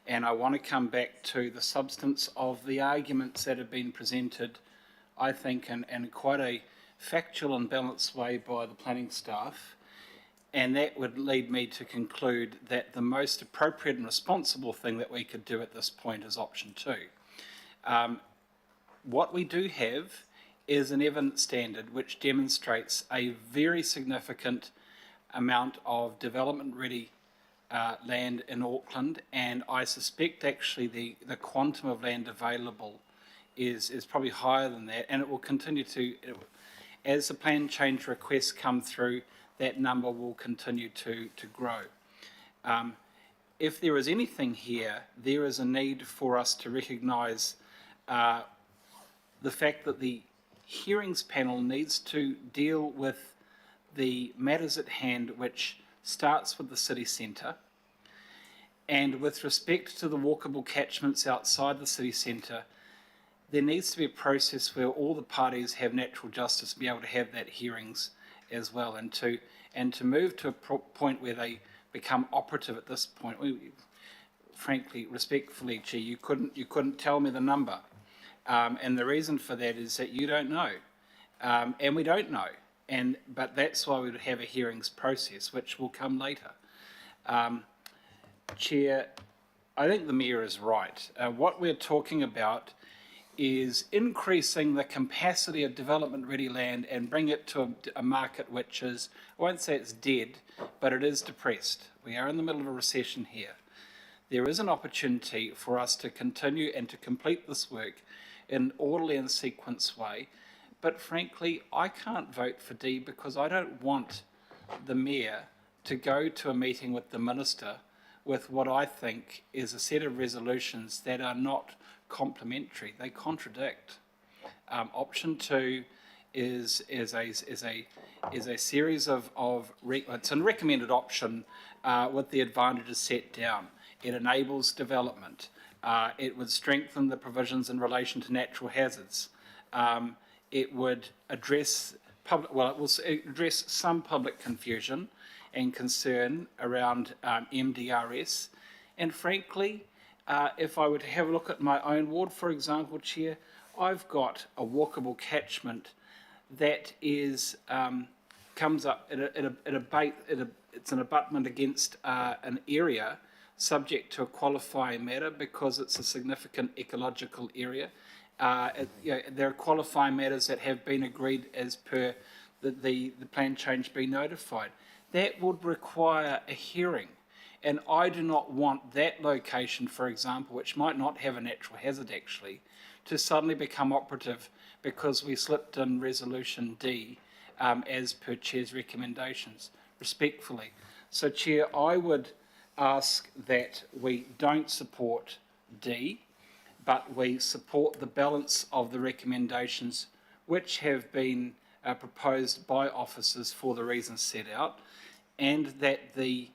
D: and I want to come back to the substance of the arguments that have been presented, I think, in quite a factual and balanced way by the planning staff. And that would lead me to conclude that the most appropriate and responsible thing that we could do at this point is option 2. What we do have is an evidence standard which demonstrates a very significant amount of development-ready land in Auckland, and I suspect actually the quantum of land available is probably higher than that, and it will continue to, as the plan change requests come through, that number will continue to grow. If there is anything here, there is a need for us to recognise the fact that the hearings panel needs to deal with the matters at hand, which starts with the city centre, and with respect to the walkable catchments outside the city centre, there needs to be a process where all the parties have natural justice to be able to have that hearings as well, and to move to a point where they become operative at this point. Frankly, respectfully, Chair, you couldn't tell me the number, and the reason for that is that you don't know, and we don't know, But that's why we would have a hearings process, which will come later. Chair, I think the Mayor is right. What we're talking about is increasing the capacity of development-ready land and bring it to a market which is, I won't say it's dead, but it is depressed. We are in the middle of a recession here. There is an opportunity for us to continue and to complete this work in an orderly and sequenced way. But frankly, I can't vote for D because I don't want the Mayor to go to a meeting with the Minister with what I think is a set of resolutions that are not complementary. They contradict. Option 2 is a series of it's a recommended option with the advantages set down. It enables development. It would strengthen the provisions in relation to natural hazards. It would address it will address some public confusion and concern around MDRS. And frankly, if I were to have a look at my own ward, for example, Chair, I've got a walkable catchment that is comes up it's an abutment against an area subject to a qualifying matter because it's a significant ecological area. There are qualifying matters that have been agreed as per the plan change be notified. That would require a hearing. And I do not want that location, for example, which might not have a natural hazard actually, to suddenly become operative because we slipped in Resolution D as per Chair's recommendations, respectfully. So, Chair, I would ask that we don't support D, but we support the balance of the recommendations which have been proposed by officers for the reasons set out, and that the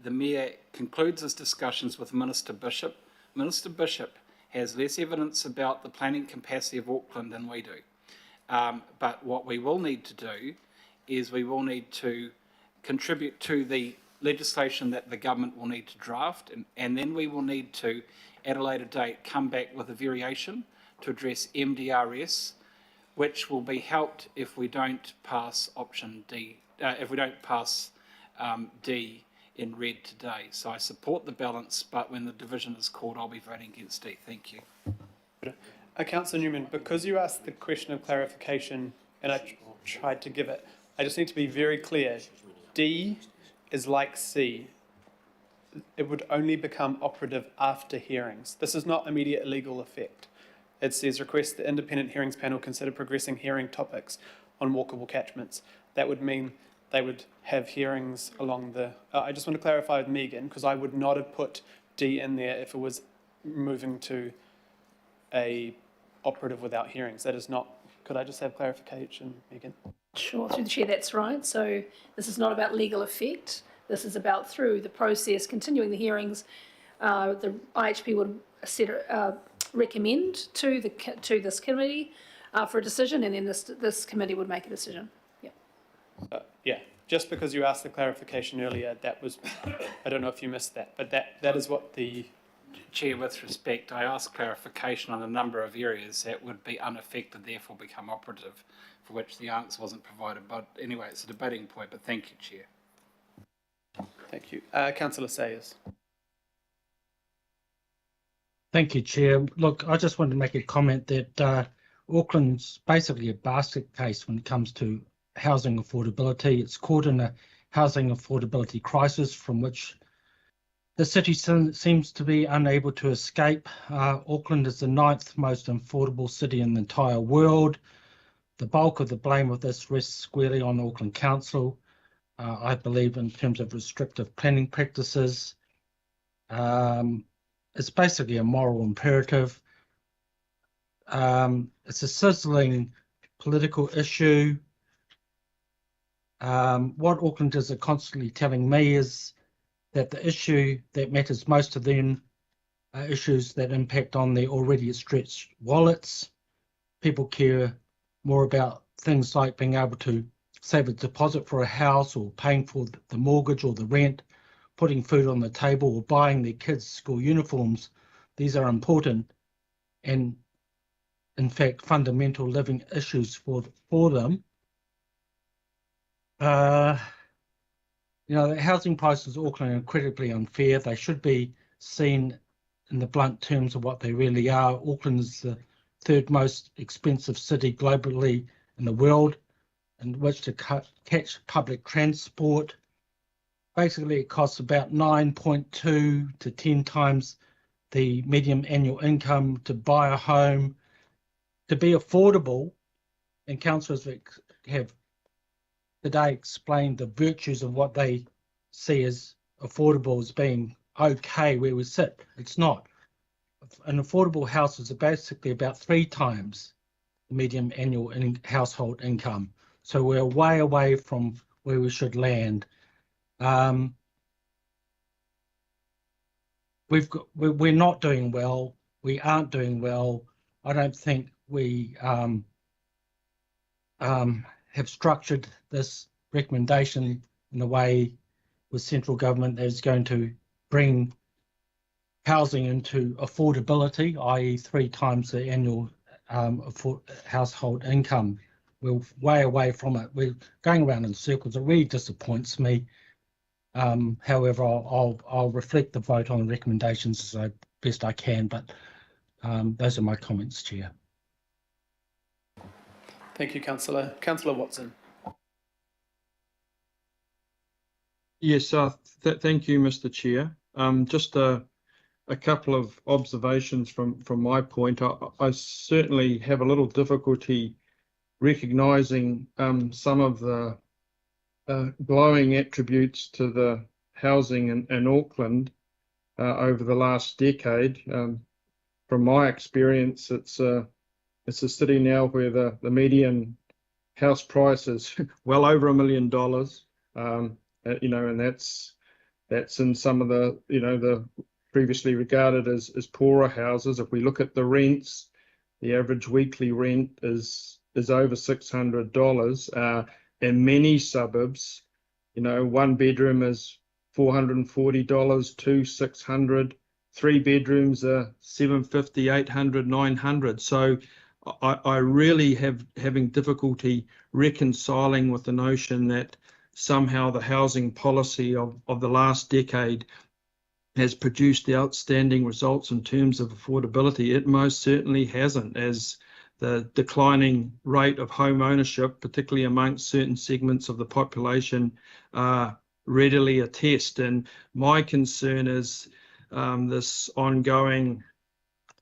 D: Mayor concludes his discussions with Minister Bishop. Minister Bishop has less evidence about the planning capacity of Auckland than we do. But what we will need to do is we will need to contribute to the legislation that the government will need to draft, and then we will need to, at a later date, come back with a variation to address MDRS, which will be helped if we don't pass option D, if we don't pass D in red today. So I support the balance, but when the division is called, I'll be voting against D. Thank you.
A: Councillor Newman, because you asked the question of clarification and I tried to give it, I just need to be very clear. D is like C. It would only become operative after hearings. This is not immediate legal effect. It says request the independent hearings panel consider progressing hearing topics on walkable catchments. That would mean they would have hearings along the... I just want to clarify with Megan, because I would not have put D in there if it was moving to a operative without hearings. That is not... Could I just have clarification, Megan?
G: Sure, through the Chair, that's right. So this is not about legal effect. This is about through the process, continuing the hearings, the IHP would recommend to this committee for a decision, and then this committee would make a decision.
A: Yeah, just because you asked the clarification earlier, that was, I don't know if you missed that, but that is what the...
D: Chair, with respect, I asked clarification on a number of areas that would be unaffected, therefore become operative, for which the answer wasn't provided. But anyway, it's a debating point, but thank you, Chair.
A: Thank you. Councillor Sayers.
N: Thank you, Chair. Look, I just wanted to make a comment that Auckland's basically a basket case when it comes to housing affordability. It's caught in a housing affordability crisis from which the city seems to be unable to escape. Auckland is the 9th most affordable city in the entire world. The bulk of the blame of this rests squarely on Auckland Council, I believe, in terms of restrictive planning practices. It's basically a moral imperative. It's a sizzling political issue. What Aucklanders are constantly telling me is that the issue that matters most to them are issues that impact on their already stretched wallets. People care more about things like being able to save a deposit for a house, or paying for the mortgage or the rent, putting food on the table, or buying their kids' school uniforms. These are important and, in fact, fundamental living issues for them. You know, the housing prices in Auckland are incredibly unfair. They should be seen in the blunt terms of what they really are. Auckland is the third most expensive city globally in the world in which to catch public transport. Basically, it costs about 9.2 to 10 times the median annual income to buy a home. To be affordable, and councillors have today explained the virtues of what they see as affordable as being okay where we sit. It's not. An affordable house is basically about 3 times the median annual household income. So we're way away from where we should land. We're not doing well. We aren't doing well. I don't think we have structured this recommendation in a way with central government that is going to bring housing into affordability, i.e. 3 times the annual household income. We're way away from it. We're going around in circles. It really disappoints me. However, I'll reflect the vote on the recommendations as best I can, but those are my comments, Chair.
A: Thank you, Councillor. Councillor Watson.
Q: Yes, thank you, Mr. Chair. Just a couple of observations from my point. I certainly have a little difficulty recognising some of the glowing attributes to the housing in Auckland over the last decade. From my experience, it's a city now where the median house price is well over $1 million. You know, and that's in some of the, you know, the previously regarded as poorer houses. If we look at the rents, the average weekly rent is over $600. In many suburbs, you know, 1 bedroom is $440, 2 $600, 3 bedrooms are $750, $800, $900. So I really having difficulty reconciling with the notion that somehow the housing policy of the last decade has produced outstanding results in terms of affordability. It most certainly hasn't, as the declining rate of home ownership, particularly amongst certain segments of the population, readily attest. And my concern is this ongoing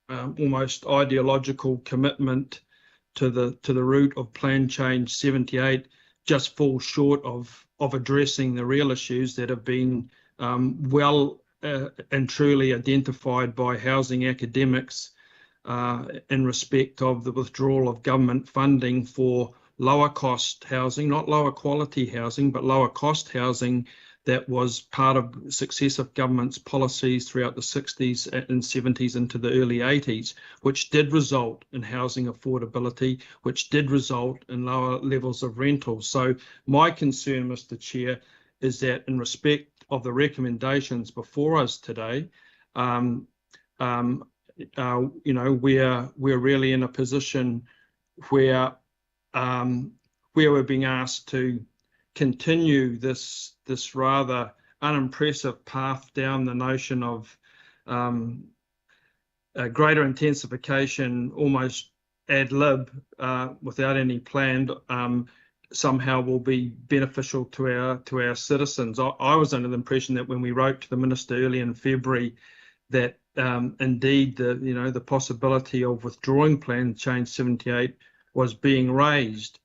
Q: almost ideological commitment to the route of Plan Change 78 just falls short of addressing the real issues that have been well and truly identified by housing academics in respect of the withdrawal of government funding for lower cost housing, not lower quality housing, but lower cost housing that was part of successive government's policies throughout the 60s and 70s into the early 80s, which did result in housing affordability, which did result in lower levels of rental. So my concern, Mr. Chair, is that in respect of the recommendations before us today, you know, we're really in a position where we're being asked to continue this rather unimpressive path down the notion of greater intensification, almost ad lib, without any plan, somehow will be beneficial to our citizens. I was under the impression that when we wrote to the Minister early in February that indeed the possibility of withdrawing Plan Change 78 was being raised.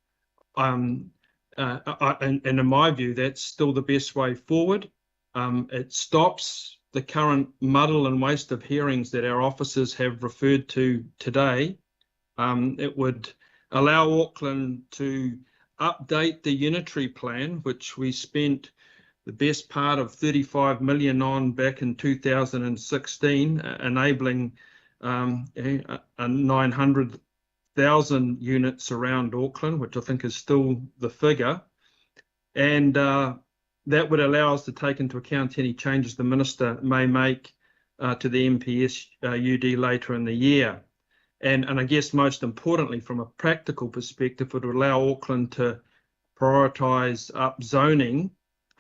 Q: And in my view, that's still the best way forward. It stops the current muddle and waste of hearings that our officers have referred to today. It would allow Auckland to update the unitary plan, which we spent the best part of 35 million on back in 2016, enabling 900,000 units around Auckland, which I think is still the figure. And that would allow us to take into account any changes the Minister may make to the MPS UD later in the year. And I guess most importantly, from a practical perspective, it would allow Auckland to prioritise up zoning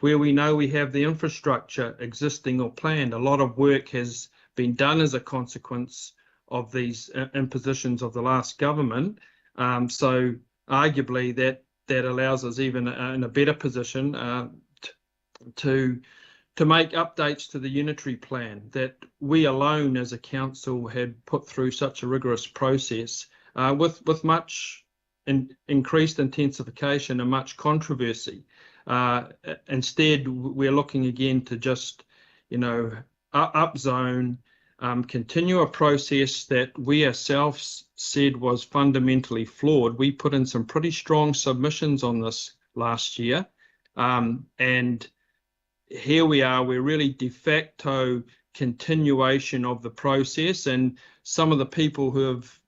Q: where we know we have the infrastructure existing or planned. A lot of work has been done as a consequence of these impositions of the last government. So arguably that allows us even in a better position to make updates to the unitary plan that we alone as a council had put through such a rigorous process with much increased intensification and much controversy. Instead, we're looking again to just, upzone, continue a process that we ourselves said was fundamentally flawed. We put in some pretty strong submissions on this last year, and here we are, we're really de facto continuation of the process, and some of the people who have,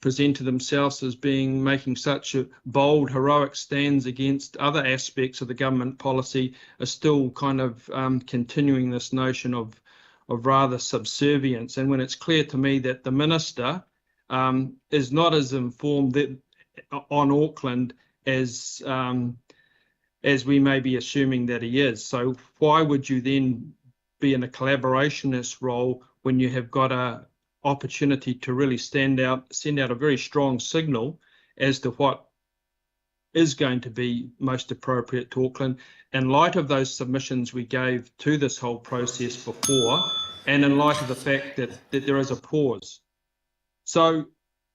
Q: presented themselves as making such a bold, heroic stands against other aspects of the government policy are still kind of continuing this notion of rather subservience. And when it's clear to me that the minister is not as informed on Auckland as we may be assuming that he is. So why would you then be in a collaborationist role when you have got a opportunity to really send out a very strong signal as to what is going to be most appropriate to Auckland in light of those submissions we gave to this whole process before, and in light of the fact that there is a pause. So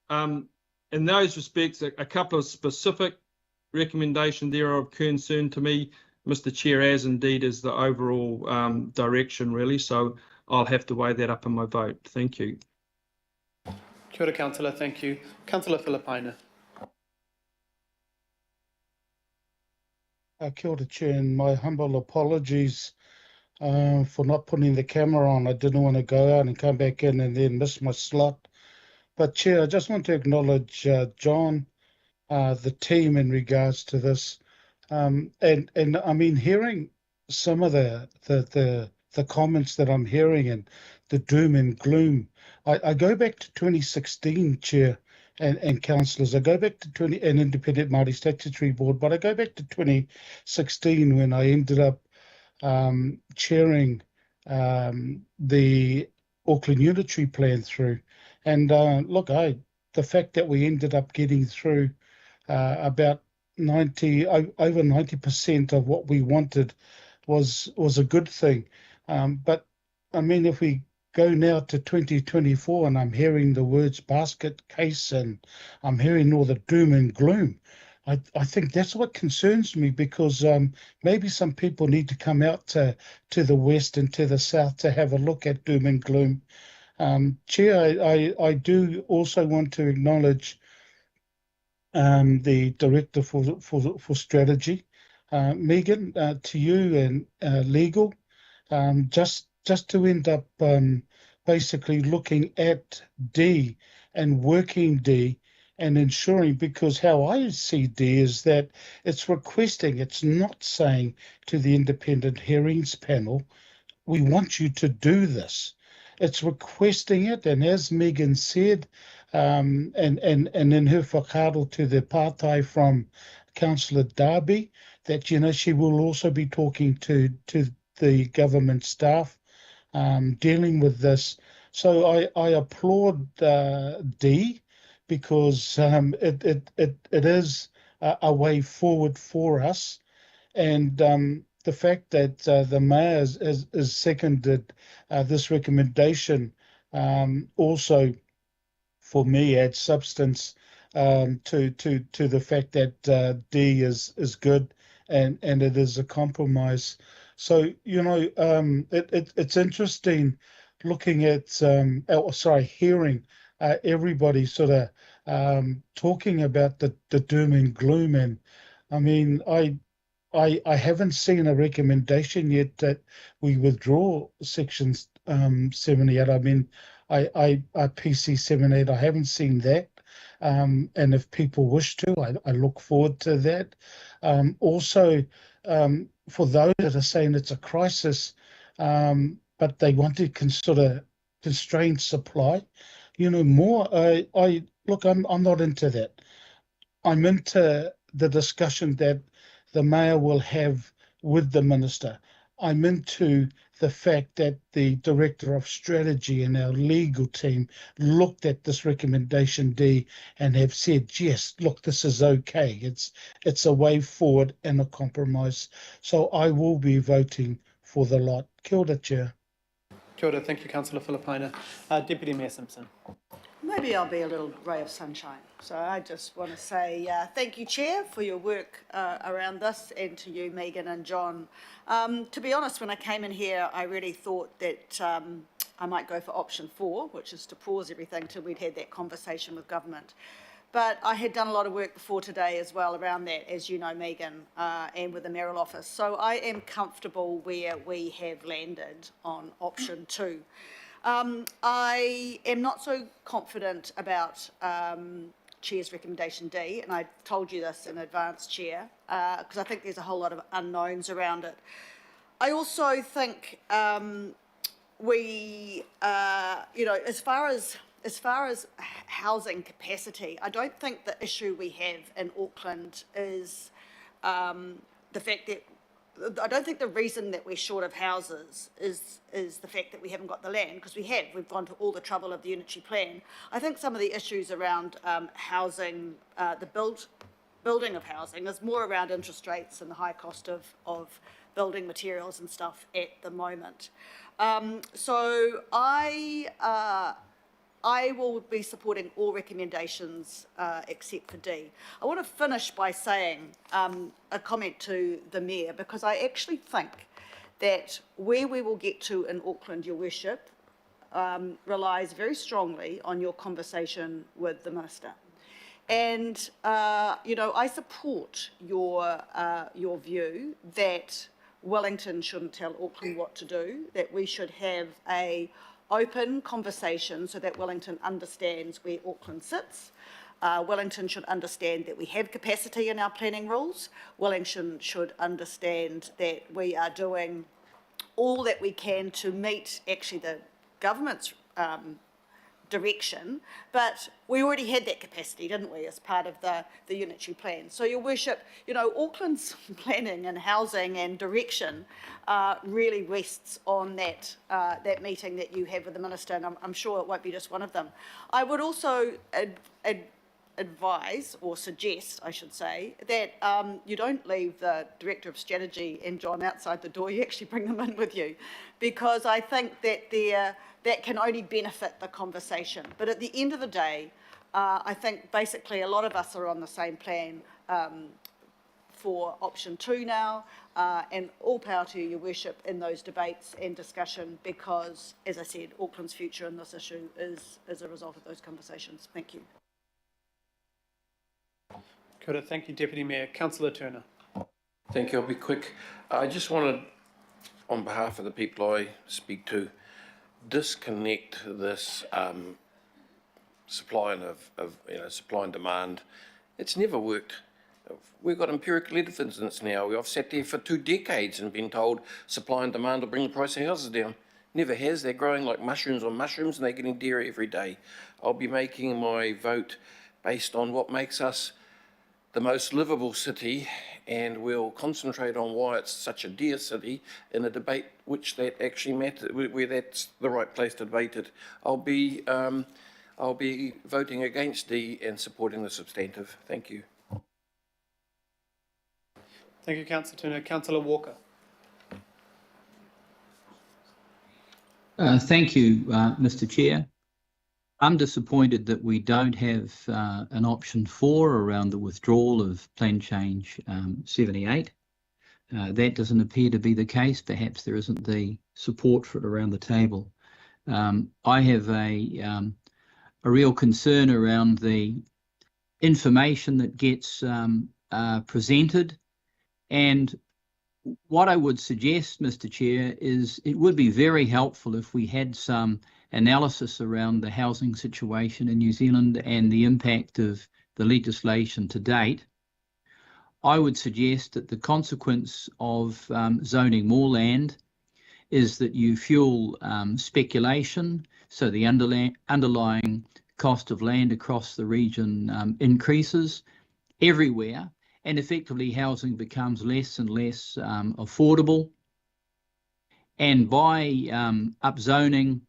Q: in those respects, a couple of specific recommendations there are of concern to me, Mr. Chair, as indeed is the overall direction really. So I'll have to weigh that up in my vote. Thank you.
A: Kia ora, Councillor. Thank you. Councillor Filipaina.
R: Kia ora, Chair, and my humble apologies for not putting the camera on. I didn't want to go out and come back in and then miss my slot. But Chair, I just want to acknowledge John, the team in regards to this, and I mean, hearing some of the comments that I'm hearing and the doom and gloom. I go back to 2016, Chair, and councillors. I go back to an Independent Māori Statutory Board, but I go back to 2016 when I ended up chairing the Auckland Unitary Plan through. And look, the fact that we ended up getting through about over 90% of what we wanted was a good thing. But I mean, if we go now to 2024 and I'm hearing the words basket case and I'm hearing all the doom and gloom, I think that's what concerns me, because maybe some people need to come out to the west and to the south to have a look at doom and gloom. Chair, I do also want to acknowledge the Director for Strategy. Megan, to you and legal, just to end up basically looking at D and working D and ensuring, because how I see D is that it's requesting, it's not saying to the Independent Hearings Panel, we want you to do this. It's requesting it, and as Megan said, and in her whakaaro to the pātai from Councillor Darby, that she will also be talking to the government staff dealing with this. So I applaud D, because it is a way forward for us, and the fact that the Mayor has seconded this recommendation also, for me, adds substance to the fact that D is good and it is a compromise. So it's interesting looking at hearing everybody sort of talking about the doom and gloom, and I mean I haven't seen a recommendation yet that we withdraw sections 78. I mean, I PC 78. I haven't seen that, and if people wish to, I look forward to that. Also, for those that are saying it's a crisis, but they want to sort of constrain supply, more. I look. I'm not into that. I'm into the discussion that the Mayor will have with the Minister. I'm into the fact that the Director of Strategy and our legal team looked at this recommendation D and have said, yes, look, this is okay. It's a way forward and a compromise. So I will be voting for the lot. Kia ora, Chair.
A: Kia ora, thank you, Councillor Filipaina. Deputy Mayor Simpson.
C: Maybe I'll be a little ray of sunshine. So I just want to say thank you, Chair, for your work around this, and to you, Megan and John. To be honest, when I came in here, I really thought that I might go for option 4, which is to pause everything till we'd had that conversation with government. But I had done a lot of work before today as well around that, as you know, Megan, and with the mayoral office. So I am comfortable where we have landed on option 2. I am not so confident about Chair's recommendation D, and I told you this in advance, Chair, because I think there's a whole lot of unknowns around it. I also think we, you know, as far as housing capacity, I don't think the issue we have in Auckland is the fact that I don't think the reason that we're short of houses is the fact that we haven't got the land, because we've gone to all the trouble of the unitary plan. I think some of the issues around housing, the building of housing, is more around interest rates and the high cost of building materials and stuff at the moment. So I will be supporting all recommendations except for D. I want to finish by saying a comment to the Mayor, because I actually think that where we will get to in Auckland, Your Worship, relies very strongly on your conversation with the Minister. And, you know, I support your view that Wellington shouldn't tell Auckland what to do, that we should have a open conversation so that Wellington understands where Auckland sits. Wellington should understand that we have capacity in our planning rules. Wellington should understand that we are doing all that we can to meet actually the government's direction, but we already had that capacity, didn't we, as part of the unitary plan. So, Your Worship, you know, Auckland's planning and housing and direction really rests on that meeting that you have with the Minister, and I'm sure it won't be just one of them. I would also advise, or suggest, I should say, that you don't leave the Director of Strategy and John outside the door, you actually bring them in with you, because I think that that can only benefit the conversation. But at the end of the day, I think basically a lot of us are on the same plan for option 2 now, and all power to you, Your Worship, in those debates and discussion, because, as I said, Auckland's future in this issue is as a result of those conversations. Thank you.
A: Kia ora, thank you, Deputy Mayor. Councillor Turner.
H: Thank you. I'll be quick. I just wanted, on behalf of the people I speak to, disconnect this supply and demand. It's never worked. We've got empirical evidence now. We've sat there for 2 decades and been told supply and demand will bring the price of houses down. Never has. They're growing like mushrooms on mushrooms, and they're getting dearer every day. I'll be making my vote based on what makes us the most livable city, and we'll concentrate on why it's such a dear city in a debate which that actually matters, where that's the right place to debate it. I'll be voting against D and supporting the substantive. Thank you.
A: Thank you, Councillor Turner. Councillor Walker.
S: Thank you, Mr. Chair. I'm disappointed that we don't have an option 4 around the withdrawal of Plan Change 78. That doesn't appear to be the case. Perhaps there isn't the support for it around the table. I have a real concern around the information that gets presented, and what I would suggest, Mr. Chair, is it would be very helpful if we had some analysis around the housing situation in New Zealand and the impact of the legislation to date. I would suggest that the consequence of zoning more land is that you fuel speculation, so the underlying cost of land across the region increases everywhere, and effectively housing becomes less and less affordable. And by upzoning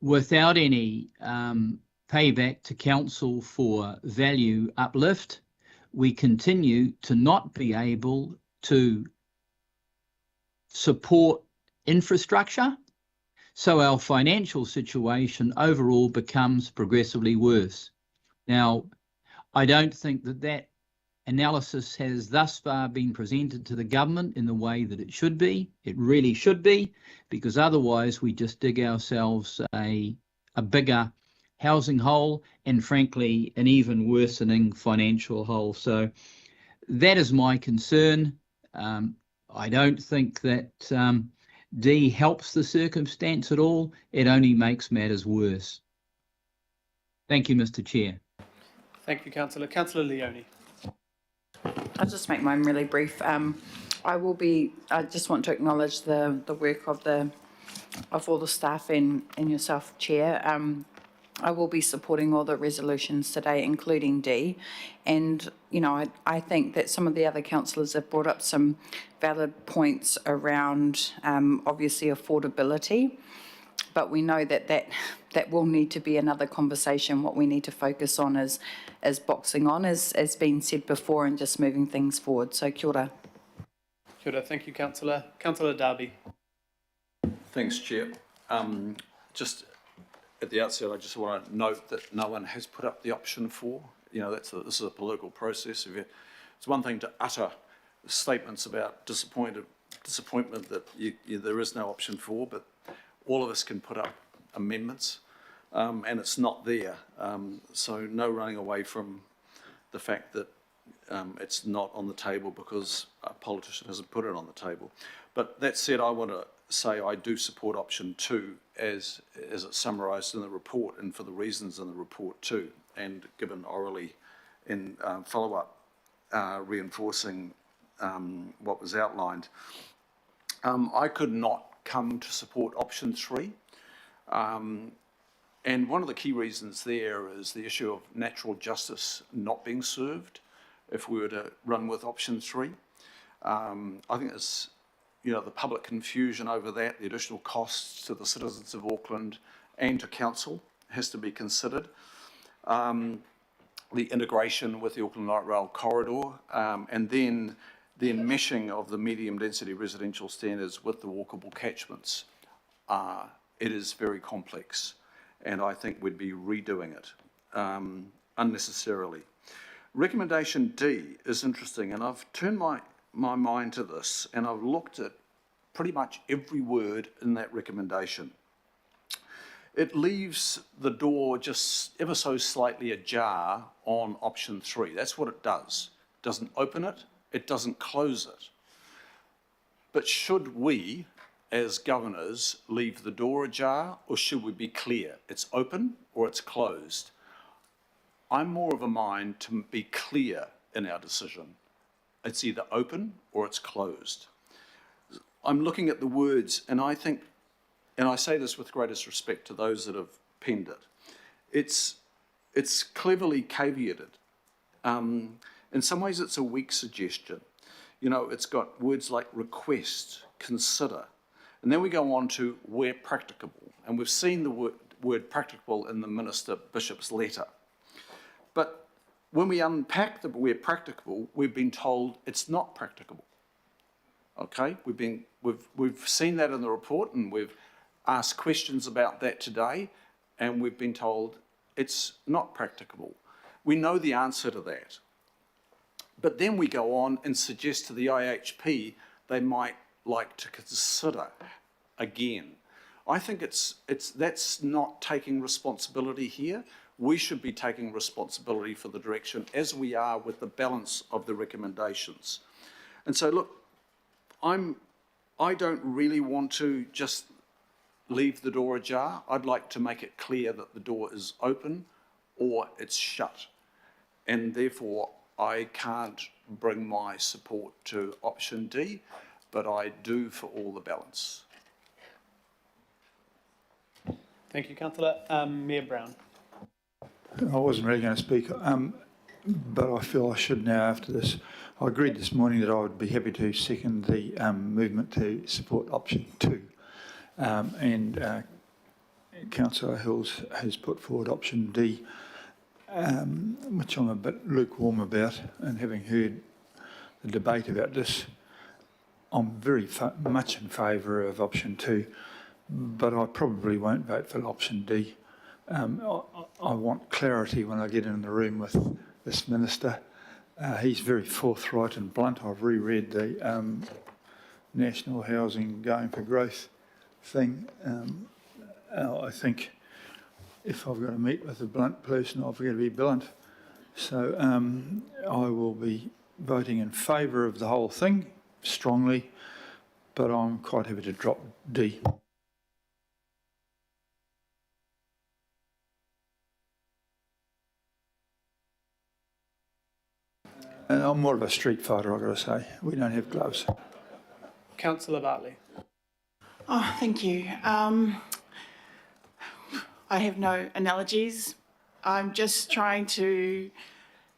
S: without any payback to council for value uplift, we continue to not be able to support infrastructure. So our financial situation overall becomes progressively worse. Now, I don't think that that analysis has thus far been presented to the government in the way that it should be. It really should be, because otherwise we just dig ourselves a bigger housing hole and, frankly, an even worsening financial hole. So that is my concern. I don't think that D helps the circumstance at all. It only makes matters worse. Thank you, Mr. Chair.
A: Thank you, Councillor. Councillor Leone.
T: I'll just make mine really brief. I just want to acknowledge the work of all the staff and yourself, Chair. I will be supporting all the resolutions today, including D. And, you know, I think that some of the other councillors have brought up some valid points around, obviously, affordability. But we know that will need to be another conversation. What we need to focus on is boxing on, as been said before, and just moving things forward. So kia ora.
A: Kia ora. Thank you, Councillor. Councillor Darby.
M: Thanks, Chair. Just at the outset, I just want to note that no one has put up the option 4. You know, this is a political process. It's one thing to utter statements about disappointment that there is no option 4, but all of us can put up amendments, and it's not there. So no running away from the fact that it's not on the table because a politician hasn't put it on the table. But that said, I want to say I do support option 2 as it's summarised in the report and for the reasons in the report too, and given orally in follow-up reinforcing what was outlined. I could not come to support option 3. And one of the key reasons there is the issue of natural justice not being served if we were to run with option 3. I think it's, you know, the public confusion over that, the additional costs to the citizens of Auckland and to council has to be considered. The integration with the Auckland Light Rail corridor, and then the enmeshing of the medium density residential standards with the walkable catchments. It is very complex, and I think we'd be redoing it unnecessarily. Recommendation D is interesting, and I've turned my mind to this, and I've looked at pretty much every word in that recommendation. It leaves the door just ever so slightly ajar on option 3. That's what it does. It doesn't open it, it doesn't close it. But should we, as governors, leave the door ajar, or should we be clear? It's open or it's closed. I'm more of a mind to be clear in our decision. It's either open or it's closed. I'm looking at the words, and I think, and I say this with greatest respect to those that have penned it, it's cleverly caveated. In some ways it's a weak suggestion. You know, it's got words like request, consider, and then we go on to where practicable, and we've seen the word practicable in the Minister Bishop's letter. But when we unpack the where practicable, we've been told it's not practicable. Okay, we've seen that in the report, and we've asked questions about that today, and we've been told it's not practicable. We know the answer to that. But then we go on and suggest to the IHP they might like to consider again. I think that's not taking responsibility here. We should be taking responsibility for the direction as we are with the balance of the recommendations. And so look, I don't really want to just leave the door ajar. I'd like to make it clear that the door is open or it's shut. And therefore, I can't bring my support to option D, but I do for all the balance.
A: Thank you, Councillor. Mayor Brown.
L: I wasn't really going to speak. but I feel I should now after this. I agreed this morning that I would be happy to second the movement to support option 2. And Councillor Hills has put forward option D, which I'm a bit lukewarm about, and having heard the debate about this, I'm very much in favour of option 2, but I probably won't vote for option D. I want clarity when I get in the room with this minister. He's very forthright and blunt. I've reread the National Housing Going for Growth thing. I think if I've got to meet with a blunt person, I've got to be blunt. So I will be voting in favour of the whole thing strongly, but I'm quite happy to drop D. And I'm more of a street fighter, I've got to say. We don't have gloves.
A: Councillor Bartley.
O: Oh, thank you. I have no analogies. I'm just trying to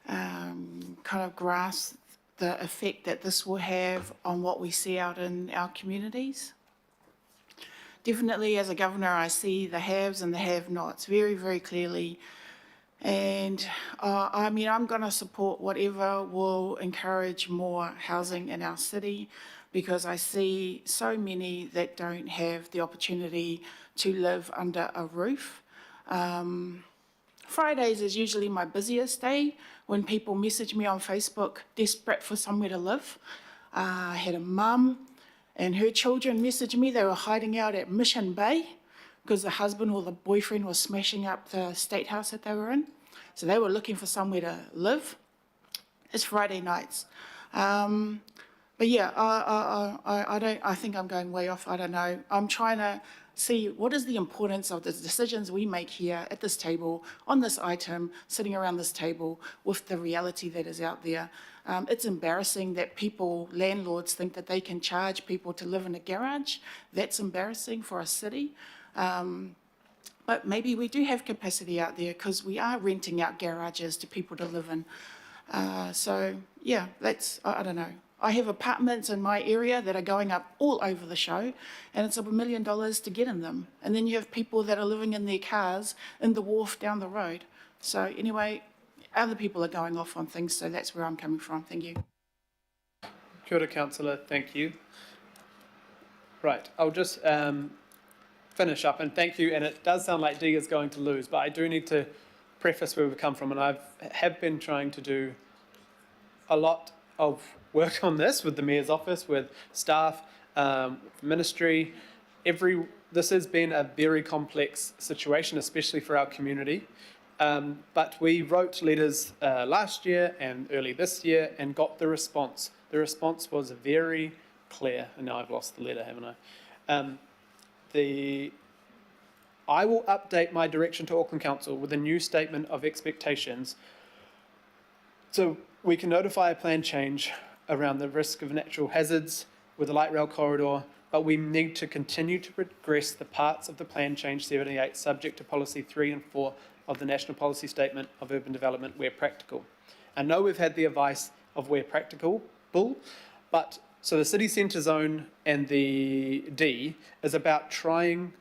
O: kind of grasp the effect that this will have on what we see out in our communities. Definitely, as a governor, I see the haves and the have-nots very, very clearly. And I mean, I'm going to support whatever will encourage more housing in our city, because I see so many that don't have the opportunity to live under a roof. Fridays is usually my busiest day when people message me on Facebook desperate for somewhere to live. I had a mum and her children message me. They were hiding out at Mission Bay because the husband or the boyfriend was smashing up the state house that they were in. So they were looking for somewhere to live. It's Friday nights. But yeah, I think I'm going way off. I don't know. I'm trying to see what is the importance of the decisions we make here at this table, on this item, sitting around this table with the reality that is out there. It's embarrassing that landlords think that they can charge people to live in a garage. That's embarrassing for a city. But maybe we do have capacity out there because we are renting out garages to people to live in. So yeah, I don't know. I have apartments in my area that are going up all over the show, and it's $1 million to get in them. And then you have people that are living in their cars in the wharf down the road. So anyway, other people are going off on things, so that's where I'm coming from. Thank you.
A: Kia ora, Councillor. Thank you. Right, I'll just finish up, and thank you. And it does sound like D is going to lose, but I do need to preface where we've come from, and I have been trying to do a lot of work on this with the Mayor's office, with staff, ministry. This has been a very complex situation, especially for our community. But we wrote letters last year and early this year and got the response. The response was very clear, and now I've lost the letter, haven't I? I will update my direction to Auckland Council with a new statement of expectations so we can notify a plan change around the risk of natural hazards with the light rail corridor, but we need to continue to progress the parts of the plan change 78 subject to policy 3 and 4 of the National Policy Statement of Urban Development where practical. I know we've had the advice of where practical, but so the city centre zone and the D is about trying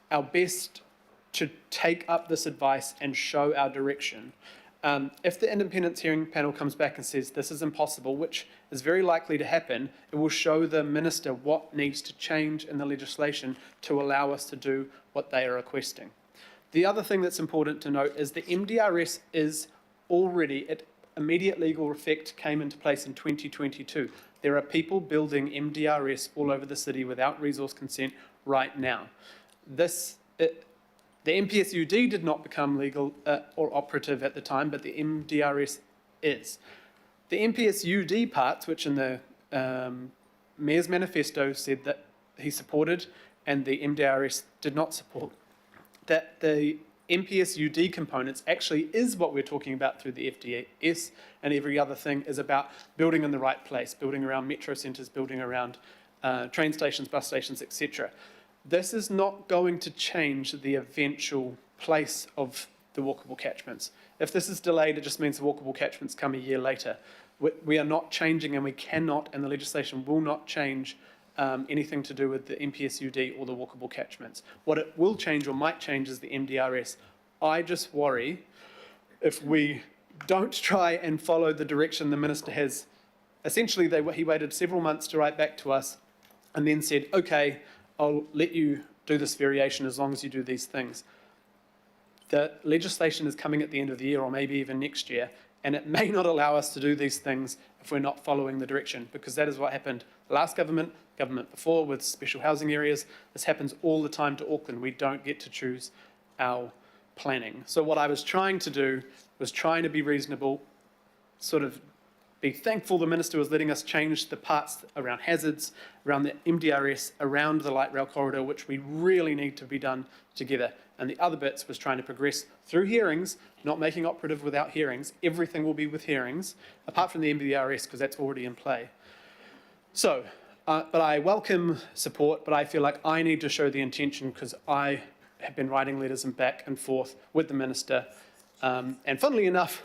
A: our best to take up this advice and show our direction. If the independence hearing panel comes back and says this is impossible, which is very likely to happen, it will show the minister what needs to change in the legislation to allow us to do what they are requesting. The other thing that's important to note is the MDRS is already, immediate legal effect came into place in 2022. There are people building MDRS all over the city without resource consent right now. The MPSUD did not become legal or operative at the time, but the MDRS is. The MPSUD parts, which in the Mayor's manifesto said that he supported and the MDRS did not support, that the MPSUD components actually is what we're talking about through the FDS, and every other thing is about building in the right place, building around metro centres, building around train stations, bus stations, etc. This is not going to change the eventual place of the walkable catchments. If this is delayed, it just means the walkable catchments come a year later. We are not changing, and we cannot, and the legislation will not change anything to do with the MPSUD or the walkable catchments. What it will change or might change is the MDRS. I just worry if we don't try and follow the direction the minister has. Essentially, he waited several months to write back to us and then said, okay, I'll let you do this variation as long as you do these things. The legislation is coming at the end of the year or maybe even next year, and it may not allow us to do these things if we're not following the direction, because that is what happened last government before with special housing areas. This happens all the time to Auckland. We don't get to choose our planning. So what I was trying to do was trying to be reasonable, sort of be thankful the minister was letting us change the parts around hazards, around the MDRS, around the light rail corridor, which we really need to be done together. And the other bits was trying to progress through hearings, not making operative without hearings. Everything will be with hearings, apart from the MDRS, because that's already in play. So, but I welcome support, but I feel like I need to show the intention, because I have been writing letters and back and forth with the minister. And funnily enough,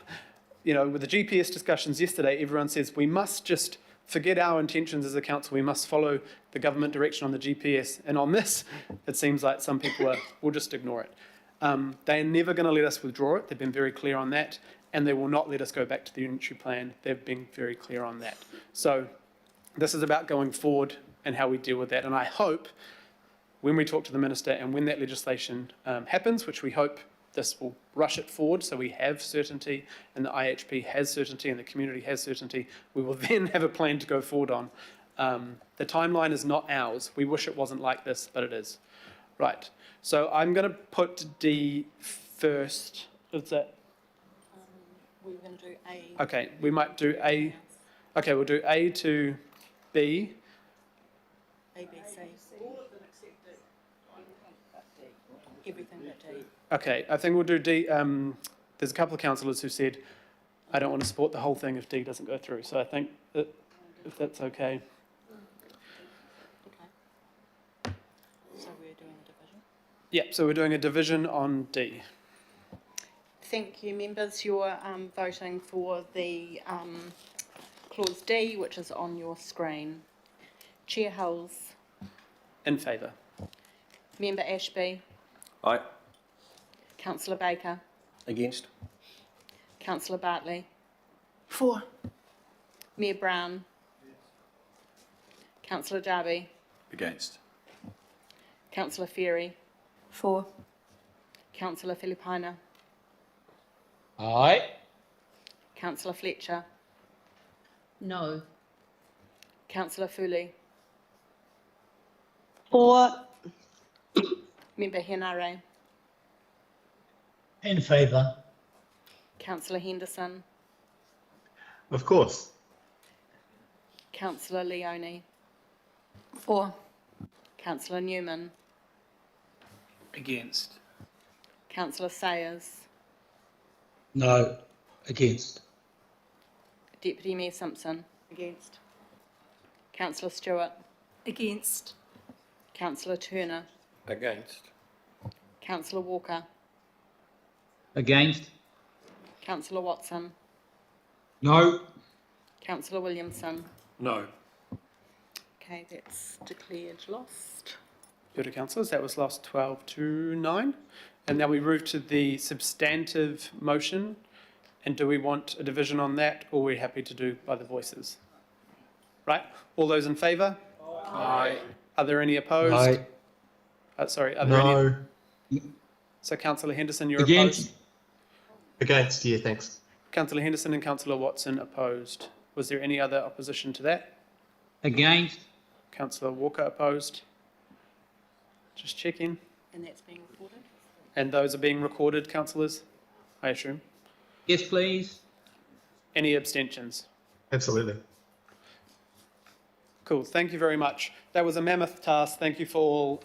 A: you know, with the GPS discussions yesterday, everyone says we must just forget our intentions as a council. We must follow the government direction on the GPS. And on this, it seems like some people will just ignore it. They're never going to let us withdraw it. They've been very clear on that. And they will not let us go back to the unitary plan. They've been very clear on that. So this is about going forward and how we deal with that. And I hope when we talk to the minister and when that legislation happens, which we hope this will rush it forward so we have certainty and the IHP has certainty and the community has certainty, we will then have a plan to go forward on. The timeline is not ours. We wish it wasn't like this, but it is. Right, so I'm going to put D first. What's that?
C: We were going to do A.
A: Okay, we might do A. Okay, we'll do A to B.
C: A, B, C. Everything but D.
A: Okay, I think we'll do D. There's a couple of councillors who said, I don't want to support the whole thing if D doesn't go through. So I think that if that's okay.
C: Okay. So we're doing a division?
A: Yeah, so we're doing a division on D.
C: Thank you, members. You're voting for the clause D, which is on your screen. Chair Hulls.
A: In favour.
C: Member Ashby.
H: Aye.
C: Councillor Baker.
H: Against.
C: Councillor Bartley.
O: For.
C: Mayor Brown. Councillor Darby.
M: Against.
C: Councillor Ferry.
J: For.
C: Councillor Filipina.
P: Aye.
C: Councillor Fletcher.
F: No.
C: Councillor Fooley.
U: For.
C: Member Henare.
P: In favour.
C: Councillor Henderson.
I: Of course.
C: Councillor Leone.
J: For.
C: Councillor Newman.
D: Against.
C: Councillor Sayers.
P: No. Against.
C: Deputy Mayor Simpson. Against. Councillor Stewart.
G: Against.
C: Councillor Turner.
H: Against.
C: Councillor Walker.
S: Against?
C: Councillor Watson.
P: No.
C: Councillor Williamson.
B: No.
C: Okay, that's declared lost.
A: Your councillors, that was lost 12-9. And now we move to the substantive motion. And do we want a division on that, or are we happy to do by the voices? Right, all those in favour?
D: Aye.
A: Are there any opposed?
P: Aye.
A: Sorry, are there
I: No.
A: any? So Councillor Henderson, you're
P: Against.
A: opposed?
I: Against, yeah, thanks.
A: Councillor Henderson and Councillor Watson opposed. Was there any other opposition to that?
S: Against?
A: Councillor Walker opposed. Just checking.
C: And that's being recorded?
A: And those are being recorded, councillors, I assume.
S: Yes, please.
A: Any abstentions?
I: Absolutely.
A: Cool, thank you very much. That was a mammoth task. Thank you for all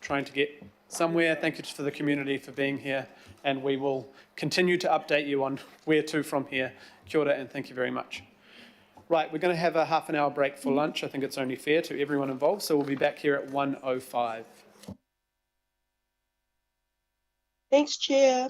A: trying to get somewhere. Thank you for the community for being here. And we will continue to update you on where to from here. Kia ora and thank you very much. Right, we're going to have a half an hour break for lunch. I think it's only fair to everyone involved. So we'll be back here at 1:05.
U: Thanks, Chair.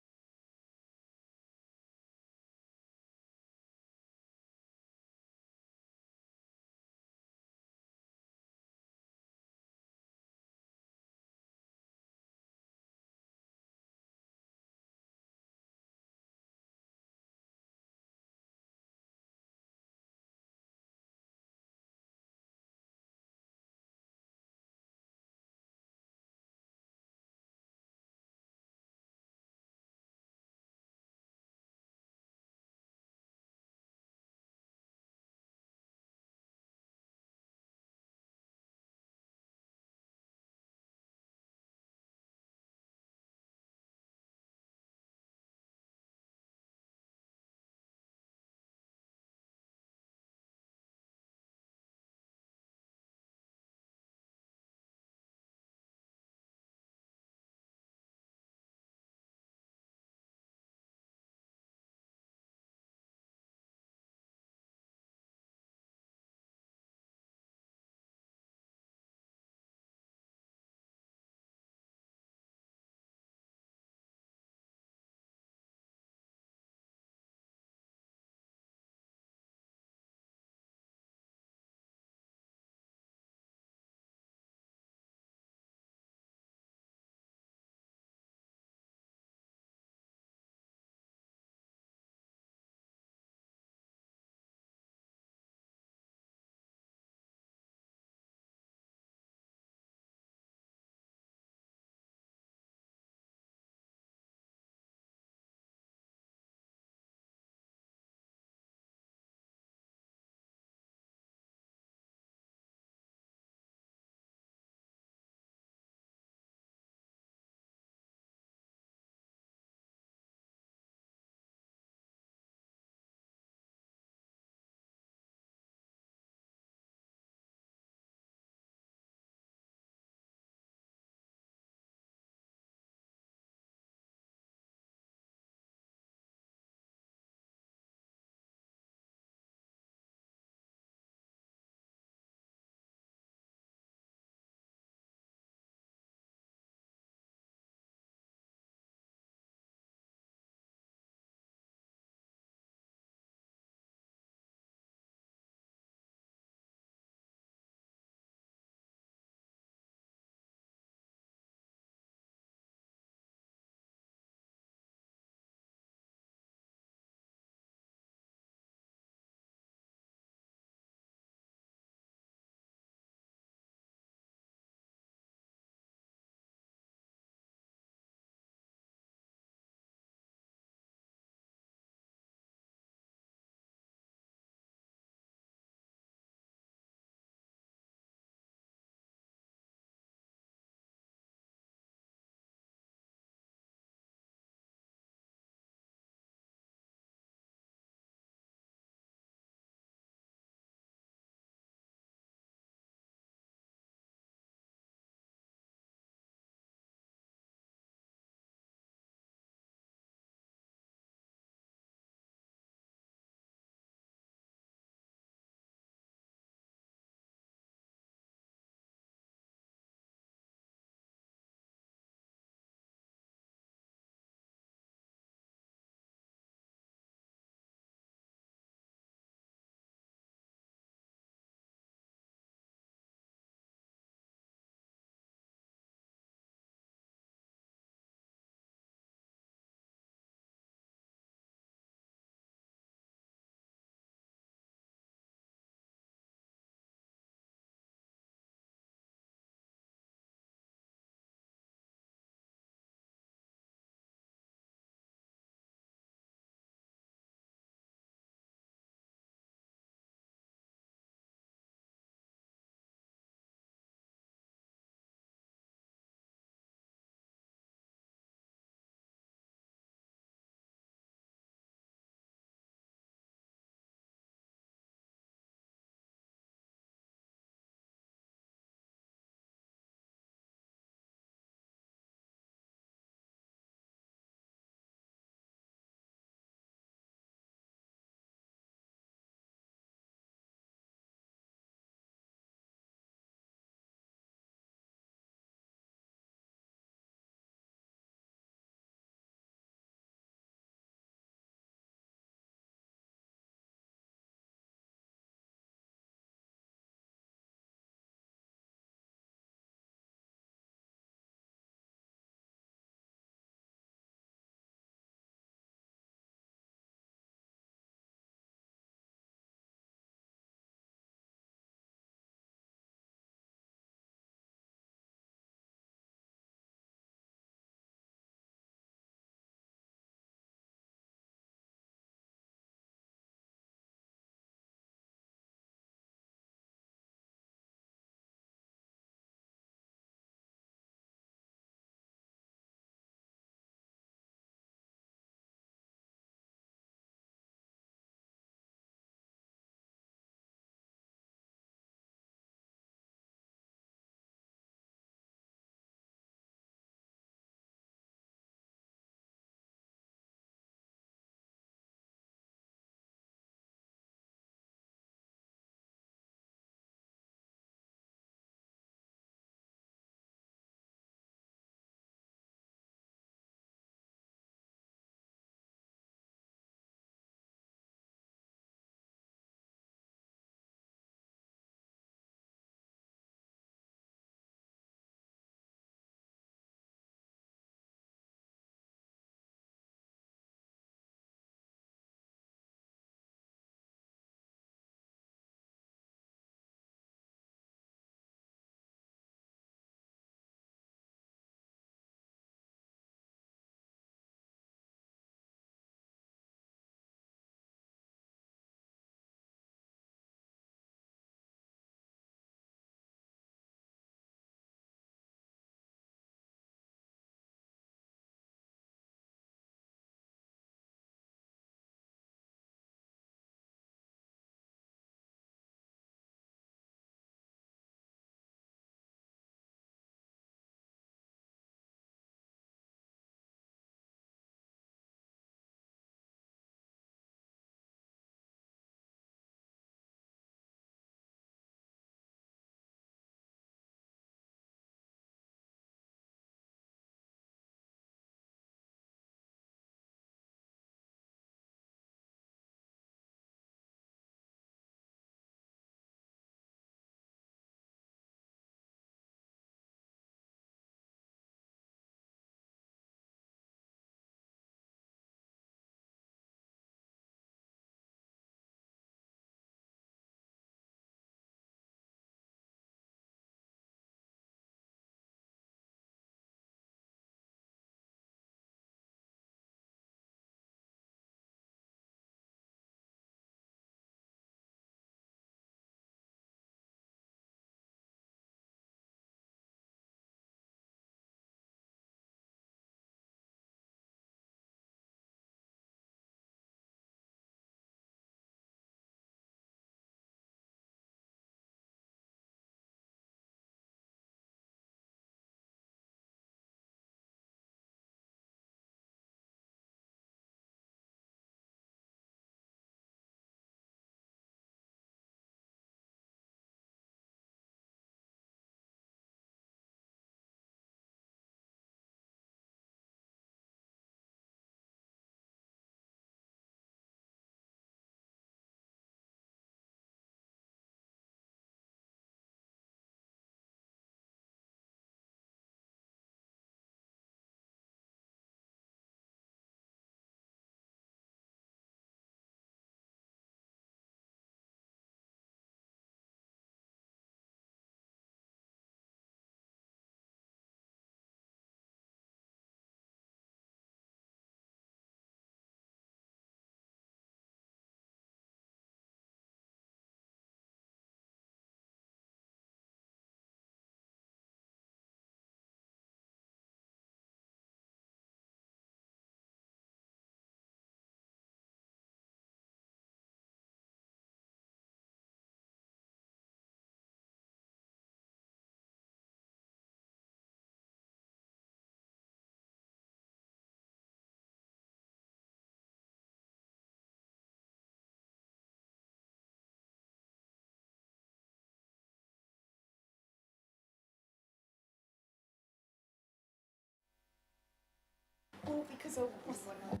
O: because I was like.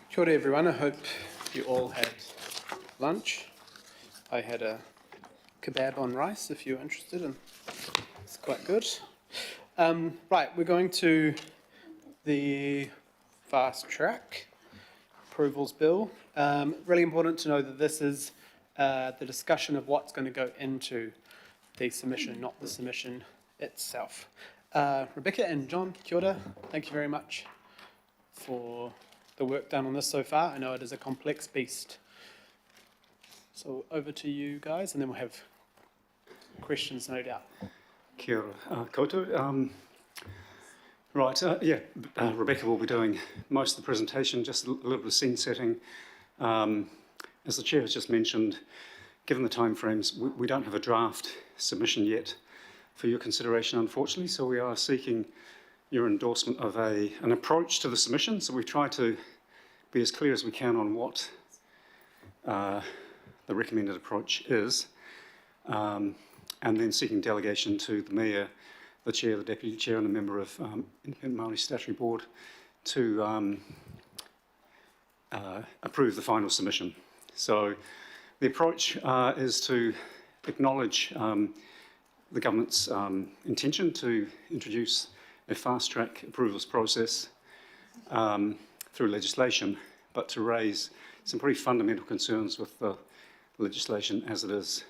A: Kia ora everyone, I hope you all had lunch. I had a kebab on rice if you're interested, and it's quite good. Right, we're going to the fast track approvals bill. Really important to know that this is the discussion of what's going to go into the submission, not the submission itself. Rebecca and John, kia ora. Thank you very much for the work done on this so far. I know it is a complex beast. So over to you guys, and then we'll have questions, no doubt.
E: Kia ora koutou. Right, Rebecca will be doing most of the presentation, just a little bit of scene setting. As the Chair has just mentioned, given the timeframes, we don't have a draft submission yet for your consideration, unfortunately, so we are seeking your endorsement of an approach to the submission. So we try to be as clear as we can on what the recommended approach is, and then seeking delegation to the Mayor, the Chair, the Deputy Chair, and a member of Independent Māori Statutory Board to approve the final submission. So the approach is to acknowledge the government's intention to introduce a fast-track approvals process through legislation, but to raise some pretty fundamental concerns with the legislation as it is.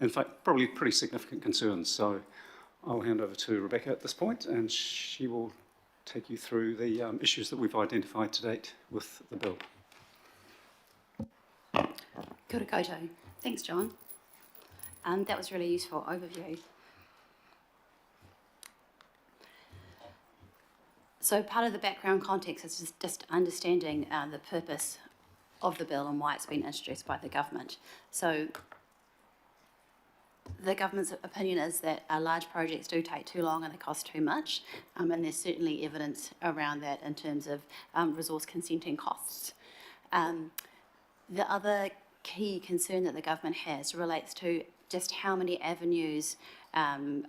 E: In fact, probably pretty significant concerns. So I'll hand over to Rebecca at this point, and she will take you through the issues that we've identified to date with the bill.
U: Kia ora koutou. Thanks, John. That was a really useful overview. So part of the background context is just understanding the purpose of the bill and why it's been introduced by the government. So the government's opinion is that large projects do take too long and they cost too much, and there's certainly evidence around that in terms of resource consenting costs. The other key concern that the government has relates to just how many avenues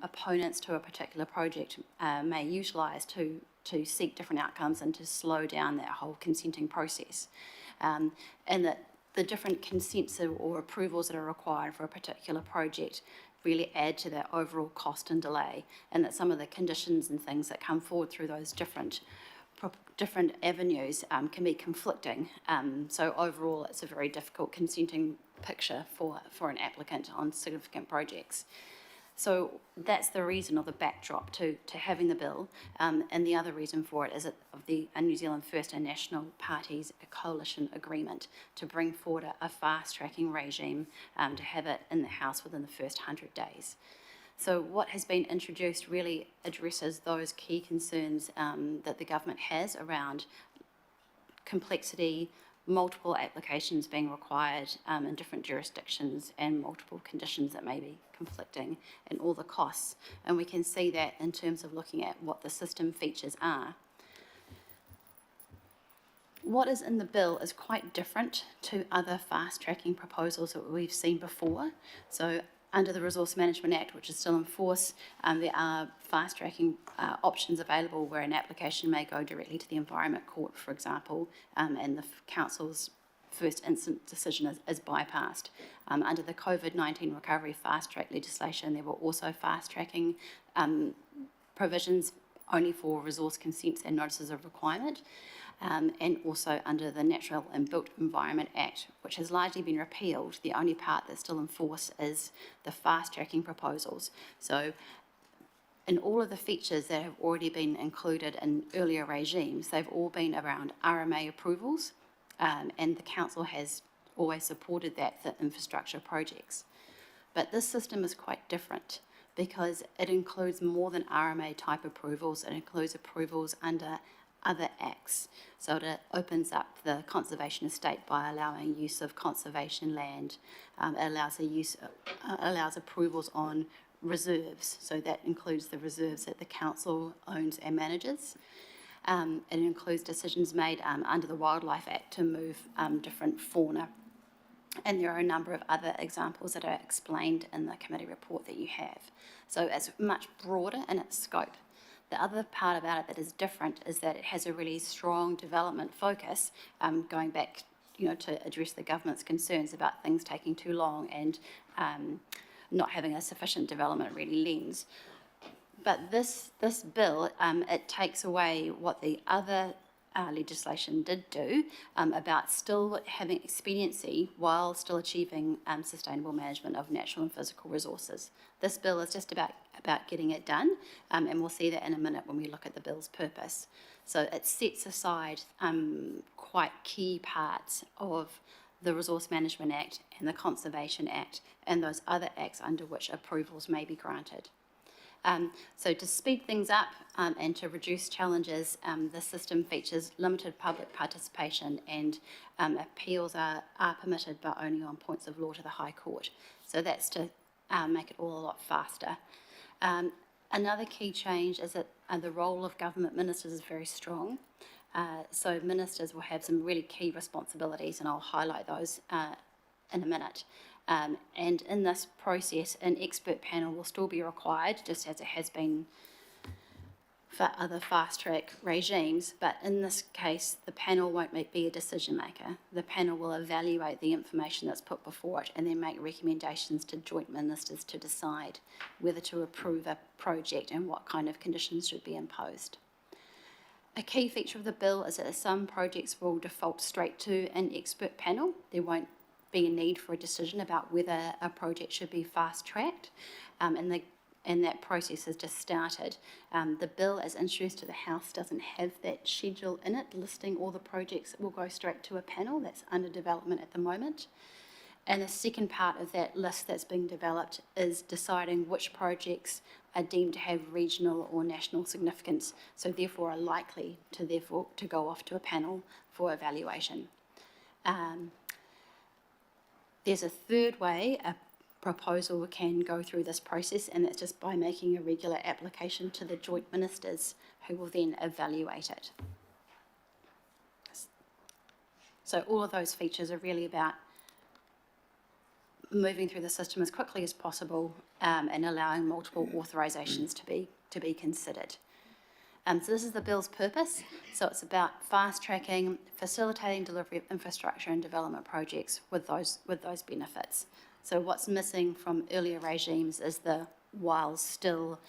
U: opponents to a particular project may utilise to seek different outcomes and to slow down that whole consenting process. And that the different consents or approvals that are required for a particular project really add to that overall cost and delay, and that some of the conditions and things that come forward through those different avenues can be conflicting. So overall, it's a very difficult consenting picture for an applicant on significant projects. So that's the reason, or the backdrop to having the bill. And the other reason for it is that of the New Zealand First and National Parties coalition agreement to bring forward a fast-tracking regime to have it in the House within the first 100 days. So what has been introduced really addresses those key concerns that the government has around complexity, multiple applications being required in different jurisdictions, and multiple conditions that may be conflicting, and all the costs. And we can see that in terms of looking at what the system features are. What is in the bill is quite different to other fast-tracking proposals that we've seen before. So under the Resource Management Act, which is still in force, there are fast-tracking options available where an application may go directly to the Environment Court, for example, and the Council's first instance decision is bypassed. Under the COVID-19 recovery fast-track legislation, there were also fast-tracking provisions only for resource consents and notices of requirement. And also under the Natural and Built Environment Act, which has largely been repealed. The only part that's still in force is the fast-tracking proposals. So in all of the features that have already been included in earlier regimes, they've all been around RMA approvals, and the Council has always supported that for infrastructure projects. But this system is quite different because it includes more than RMA type approvals. It includes approvals under other acts. So it opens up the conservation estate by allowing use of conservation land. It allows approvals on reserves. So that includes the reserves that the Council owns and manages. It includes decisions made under the Wildlife Act to move different fauna And there are a number of other examples that are explained in the committee report that you have. So it's much broader in its scope. The other part about it that is different is that it has a really strong development focus, going back, to address the government's concerns about things taking too long and not having a sufficient development really lens. But this bill, it takes away what the other legislation did do about still having expediency while still achieving sustainable management of natural and physical resources. This bill is just about getting it done, and we'll see that in a minute when we look at the bill's purpose. So it sets aside quite key parts of the Resource Management Act and the Conservation Act and those other acts under which approvals may be granted. So to speed things up and to reduce challenges, the system features limited public participation, and appeals are permitted but only on points of law to the High Court. So that's to make it all a lot faster. Another key change is that the role of government ministers is very strong. So ministers will have some really key responsibilities, and I'll highlight those in a minute. And in this process, an expert panel will still be required, just as it has been for other fast-track regimes, but in this case, the panel won't be a decision maker. The panel will evaluate the information that's put before it and then make recommendations to joint ministers to decide whether to approve a project and what kind of conditions should be imposed. A key feature of the bill is that some projects will default straight to an expert panel. There won't be a need for a decision about whether a project should be fast-tracked, and that process has just started. The bill, as introduced to the House, doesn't have that schedule in it listing all the projects that will go straight to a panel. That's under development at the moment. And the second part of that list that's being developed is deciding which projects are deemed to have regional or national significance, so therefore are likely to go off to a panel for evaluation. There's a third way a proposal can go through this process, and that's just by making a regular application to the joint ministers, who will then evaluate it. So all of those features are really about moving through the system as quickly as possible, and allowing multiple authorisations to be considered. So this is the bill's purpose. So it's about fast-tracking, facilitating delivery of infrastructure and development projects with those benefits. So what's missing from earlier regimes is while still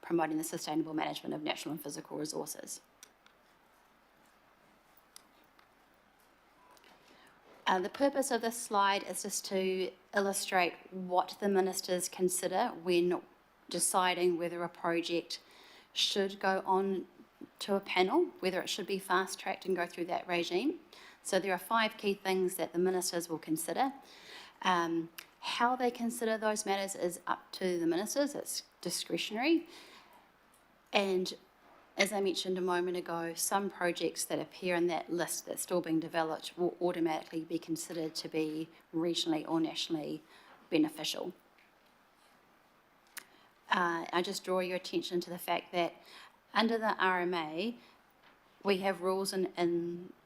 U: promoting the sustainable management of natural and physical resources. The purpose of this slide is just to illustrate what the ministers consider when deciding whether a project should go on to a panel, whether it should be fast-tracked and go through that regime. So there are 5 key things that the ministers will consider. How they consider those matters is up to the ministers. It's discretionary. And as I mentioned a moment ago, some projects that appear in that list that's still being developed will automatically be considered to be regionally or nationally beneficial. I just draw your attention to the fact that under the RMA, we have rules in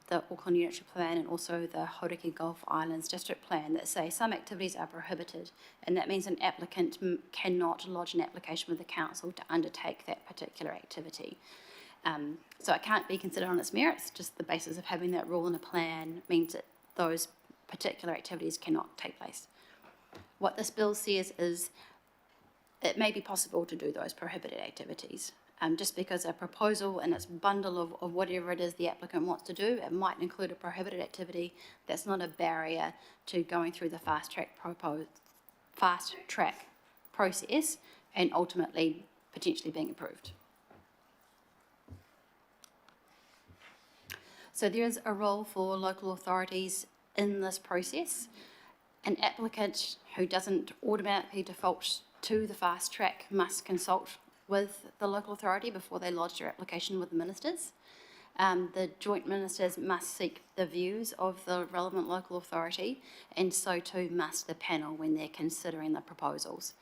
U: the Auckland Unitary Plan and also the Hauraki Gulf Islands District Plan that say some activities are prohibited, and that means an applicant cannot lodge an application with the council to undertake that particular activity. So it can't be considered on its merits. Just the basis of having that rule in a plan means that those particular activities cannot take place. What this bill says is it may be possible to do those prohibited activities. Just because a proposal and its bundle of whatever it is the applicant wants to do, it might include a prohibited activity. That's not a barrier to going through the fast track process and ultimately potentially being approved. So there is a role for local authorities in this process. An applicant who doesn't automatically default to the fast track must consult with the local authority before they lodge their application with the ministers. The joint ministers must seek the views of the relevant local authority, and so too must the panel when they're considering the proposals.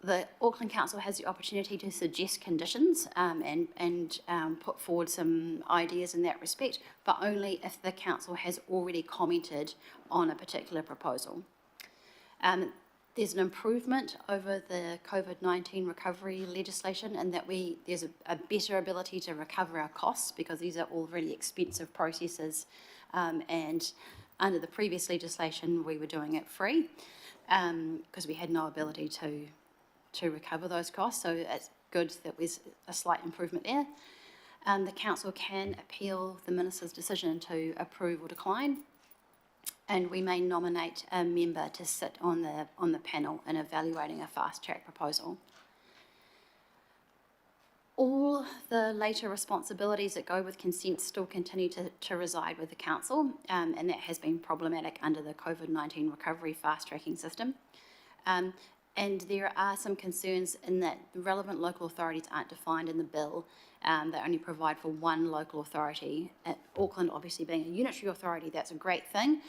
U: the Auckland Council has the opportunity to suggest conditions and put forward some ideas in that respect, but only if the council has already commented on a particular proposal. There's an improvement over the COVID-19 recovery legislation in that there's a better ability to recover our costs, because these are all really expensive processes, and under the previous legislation we were doing it free because we had no ability to recover those costs. So it's good that there's a slight improvement there. The council can appeal the minister's decision to approve or decline, and we may nominate a member to sit on the panel in evaluating a fast track proposal. All the later responsibilities that go with consent still continue to reside with the council, and that has been problematic under the COVID-19 recovery fast tracking system. And there are some concerns in that the relevant local authorities aren't defined in the bill. They only provide for one local authority. Auckland, obviously being a unitary authority, that's a great thing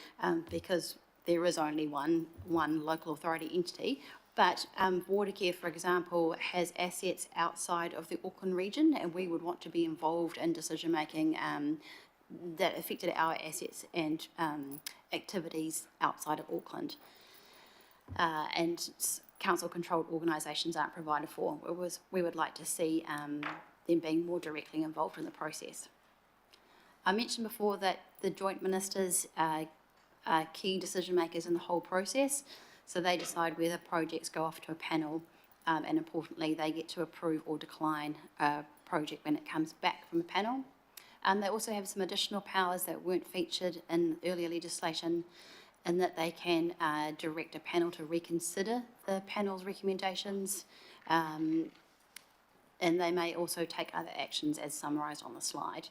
U: because there is only one local authority entity. But Watercare, for example, has assets outside of the Auckland region, and we would want to be involved in decision making that affected our assets and activities outside of Auckland. And council-controlled organisations aren't provided for. We would like to see them being more directly involved in the process. I mentioned before that the joint ministers are key decision makers in the whole process, so they decide whether projects go off to a panel, and importantly, they get to approve or decline a project when it comes back from a panel. They also have some additional powers that weren't featured in earlier legislation, in that they can direct a panel to reconsider the panel's recommendations, and they may also take other actions as summarised on the slide.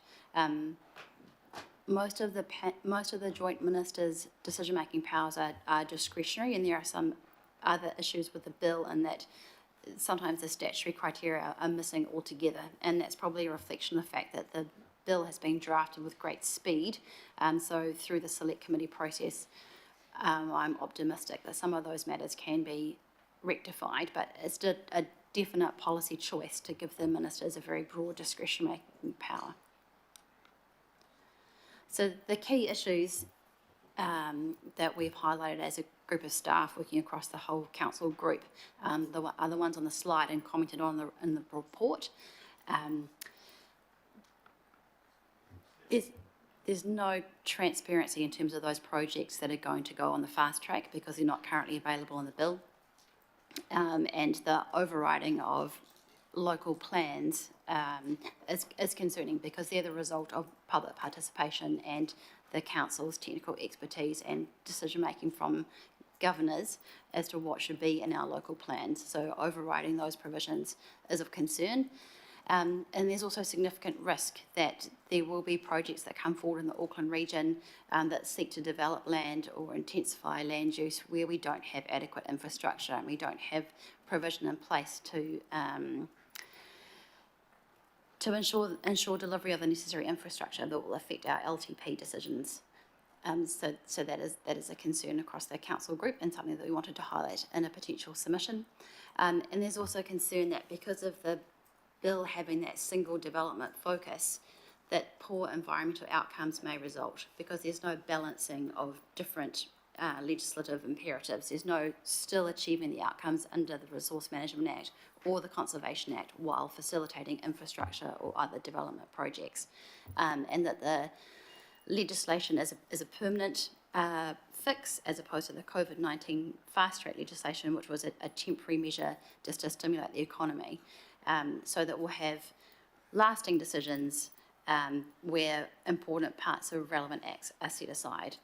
U: Most of the joint ministers' decision-making powers are discretionary, and there are some other issues with the bill in that sometimes the statutory criteria are missing altogether, and that's probably a reflection of the fact that the bill has been drafted with great speed. So through the select committee process, I'm optimistic that some of those matters can be rectified, but it's a definite policy choice to give the ministers a very broad discretionary power. So the key issues that we've highlighted as a group of staff working across the whole council group are the ones on the slide and commented on in the report. There's no transparency in terms of those projects that are going to go on the fast track because they're not currently available in the bill. And the overriding of local plans is concerning because they're the result of public participation and the council's technical expertise and decision making from governors as to what should be in our local plans. So overriding those provisions is of concern. And there's also significant risk that there will be projects that come forward in the Auckland region that seek to develop land or intensify land use where we don't have adequate infrastructure and we don't have provision in place to ensure delivery of the necessary infrastructure that will affect our LTP decisions. So that is a concern across the council group and something that we wanted to highlight in a potential submission. And there's also concern that because of the bill having that single development focus, that poor environmental outcomes may result because there's no balancing of different legislative imperatives. There's no still achieving the outcomes under the Resource Management Act or the Conservation Act while facilitating infrastructure or other development projects. And that the legislation is a permanent fix as opposed to the COVID-19 fast track legislation, which was a temporary measure just to stimulate the economy. So that we'll have lasting decisions where important parts of relevant acts are set aside,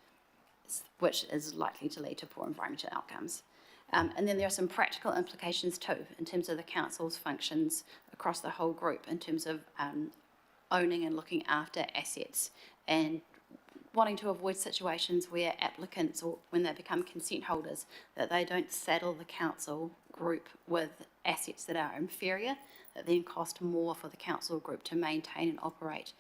U: which is likely to lead to poor environmental outcomes. And then there are some practical implications too, in terms of the council's functions across the whole group, in terms of owning and looking after assets and wanting to avoid situations where applicants, or when they become consent holders, that they don't saddle the council group with assets that are inferior, that then cost more for the council group to maintain and operate.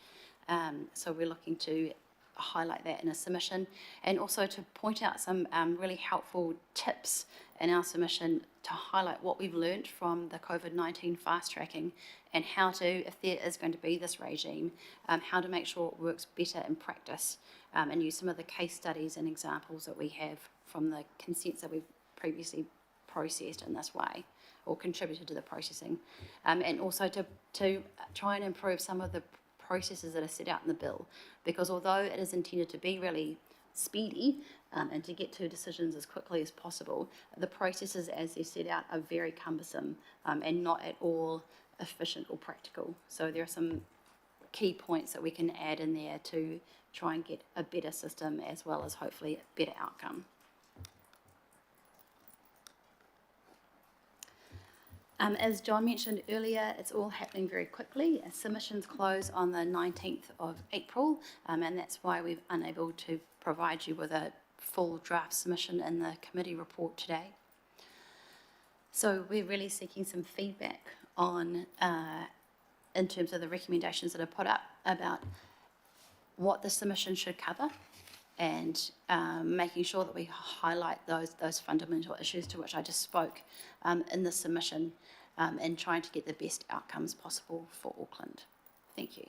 U: So we're looking to highlight that in a submission, and also to point out some really helpful tips in our submission to highlight what we've learnt from the COVID-19 fast tracking and how to, if there is going to be this regime, how to make sure it works better in practice, and use some of the case studies and examples that we have from the consents that we've previously processed in this way or contributed to the processing, and also to try and improve some of the processes that are set out in the bill, because although it is intended to be really speedy and to get to decisions as quickly as possible, the processes as they're set out are very cumbersome and not at all efficient or practical. So there are some key points that we can add in there to try and get a better system as well as hopefully a better outcome. As John mentioned earlier, it's all happening very quickly. Submissions close on the 19th of April, and that's why we're unable to provide you with a full draft submission in the committee report today. So we're really seeking some feedback on, in terms of the recommendations that are put up about what the submission should cover, and making sure that we highlight those fundamental issues to which I just spoke in the submission, and trying to get the best outcomes possible for Auckland. Thank you.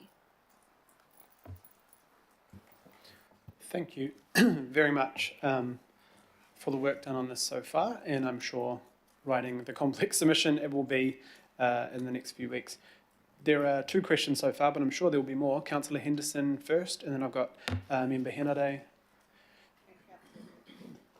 A: Thank you very much for the work done on this so far, and I'm sure writing the complex submission it will be in the next few weeks. There are 2 questions so far, but I'm sure there will be more. Councillor Henderson first, and then I've got Member Henare.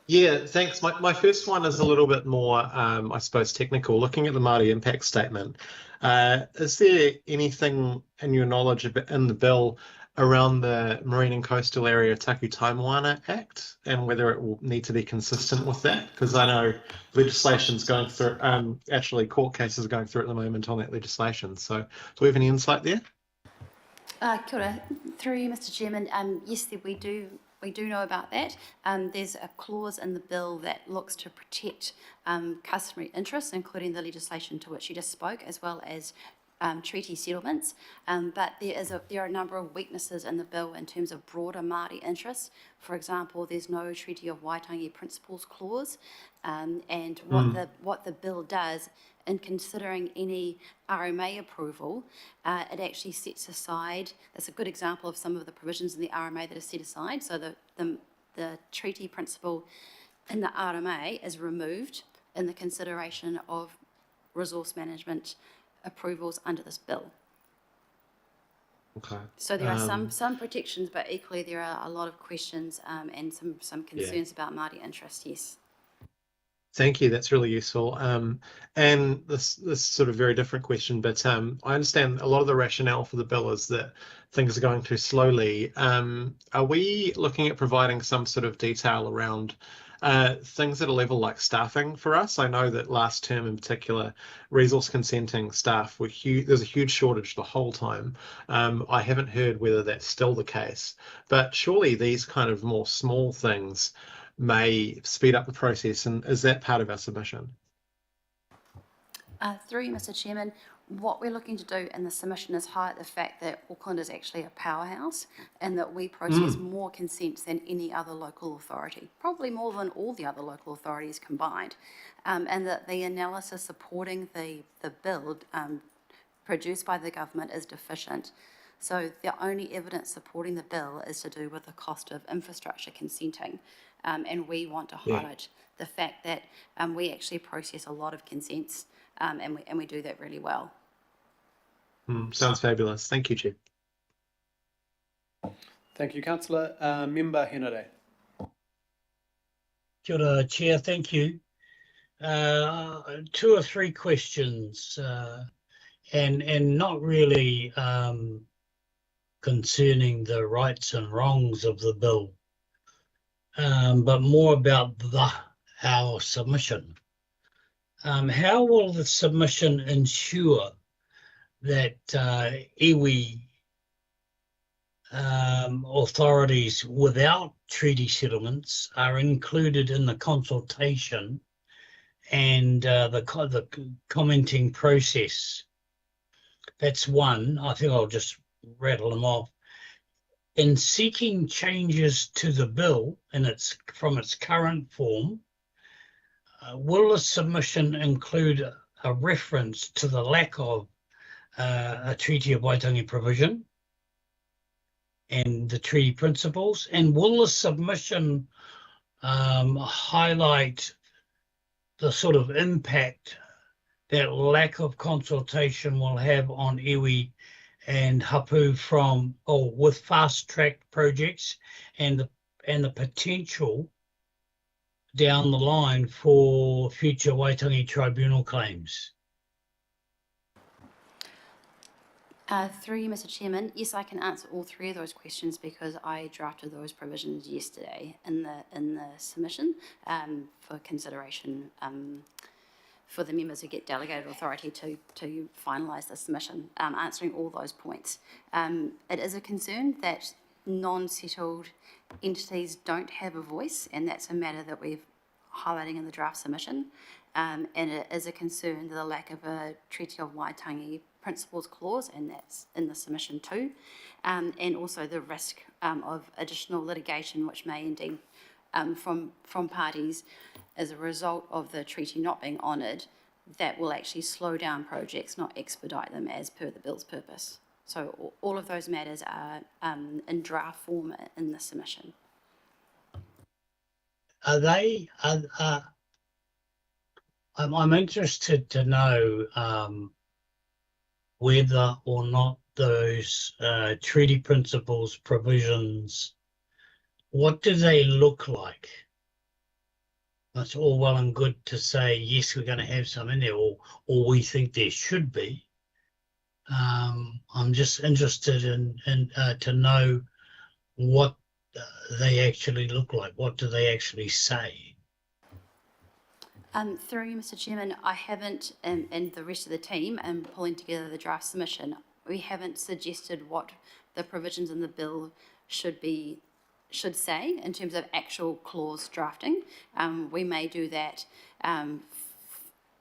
I: Yeah, thanks. My first one is a little bit more, I suppose, technical. Looking at the Māori impact statement, is there anything in your knowledge in the bill around the Marine and Coastal Area Taku Taimoana Act and whether it will need to be consistent with that? Because I know legislation's going through, actually court cases are going through at the moment on that legislation. So do we have any insight there?
U: Kia ora. Through you, Mr. Chairman, yes, we do know about that. There's a clause in the bill that looks to protect customary interests, including the legislation to which you just spoke, as well as treaty settlements. But there are a number of weaknesses in the bill in terms of broader Māori interests. For example, there's no Treaty of Waitangi Principles clause, and what the bill does in considering any RMA approval, it actually sets aside, that's a good example of some of the provisions in the RMA that are set aside. So the treaty principle in the RMA is removed in the consideration of resource management approvals under this bill.
I: Okay.
U: So there are some protections, but equally there are a lot of questions and some concerns about Māori interest, yes.
I: Thank you. That's really useful. And this sort of very different question, but I understand a lot of the rationale for the bill is that things are going too slowly. Are we looking at providing some sort of detail around things at a level like staffing for us? I know that last term in particular, resource consenting staff were huge. There's a huge shortage the whole time. I haven't heard whether that's still the case, but surely these kind of more small things may speed up the process, and is that part of our submission?
U: Through you, Mr. Chairman, what we're looking to do in the submission is highlight the fact that Auckland is actually a powerhouse and that we process more consents than any other local authority, probably more than all the other local authorities combined, and that the analysis supporting the bill produced by the government is deficient. So the only evidence supporting the bill is to do with the cost of infrastructure consenting. And we want to highlight the fact that we actually process a lot of consents and we do that really well.
I: Sounds fabulous. Thank you, Chair.
A: Thank you, Councillor. Member Henare.
P: Kia ora, Chair, thank you. 2 or 3 questions, and not really concerning the rights and wrongs of the bill, but more about our submission. How will the submission ensure that iwi authorities without treaty settlements are included in the consultation and the commenting process? That's one. I think I'll just rattle them off. in seeking changes to the bill from its current form, will the submission include a reference to the lack of a Treaty of Waitangi provision and the treaty principles? And will the submission highlight the sort of impact that lack of consultation will have on iwi and hapu with fast track projects and the potential down the line for future Waitangi Tribunal claims?
U: Through you, Mr. Chairman, yes, I can answer all three of those questions because I drafted those provisions yesterday in the submission for consideration for the members who get delegated authority to finalise the submission, answering all those points. It is a concern that non-settled entities don't have a voice, and that's a matter that we're highlighting in the draft submission. And it is a concern the lack of a Treaty of Waitangi principles clause, and that's in the submission too, and also the risk of additional litigation which may indeed from parties as a result of the treaty not being honoured, that will actually slow down projects, not expedite them as per the bill's purpose. So all of those matters are in draft form in the submission.
P: I'm interested to know whether or not those treaty principles provisions, what do they look like? It's all well and good to say, yes, we're going to have some in there, or we think there should be. I'm just interested in to know what they actually look like. What do they actually say?
U: Through you, Mr. Chairman, I haven't, and the rest of the team, and pulling together the draft submission, we haven't suggested what the provisions in the bill should say in terms of actual clause drafting. We may do that.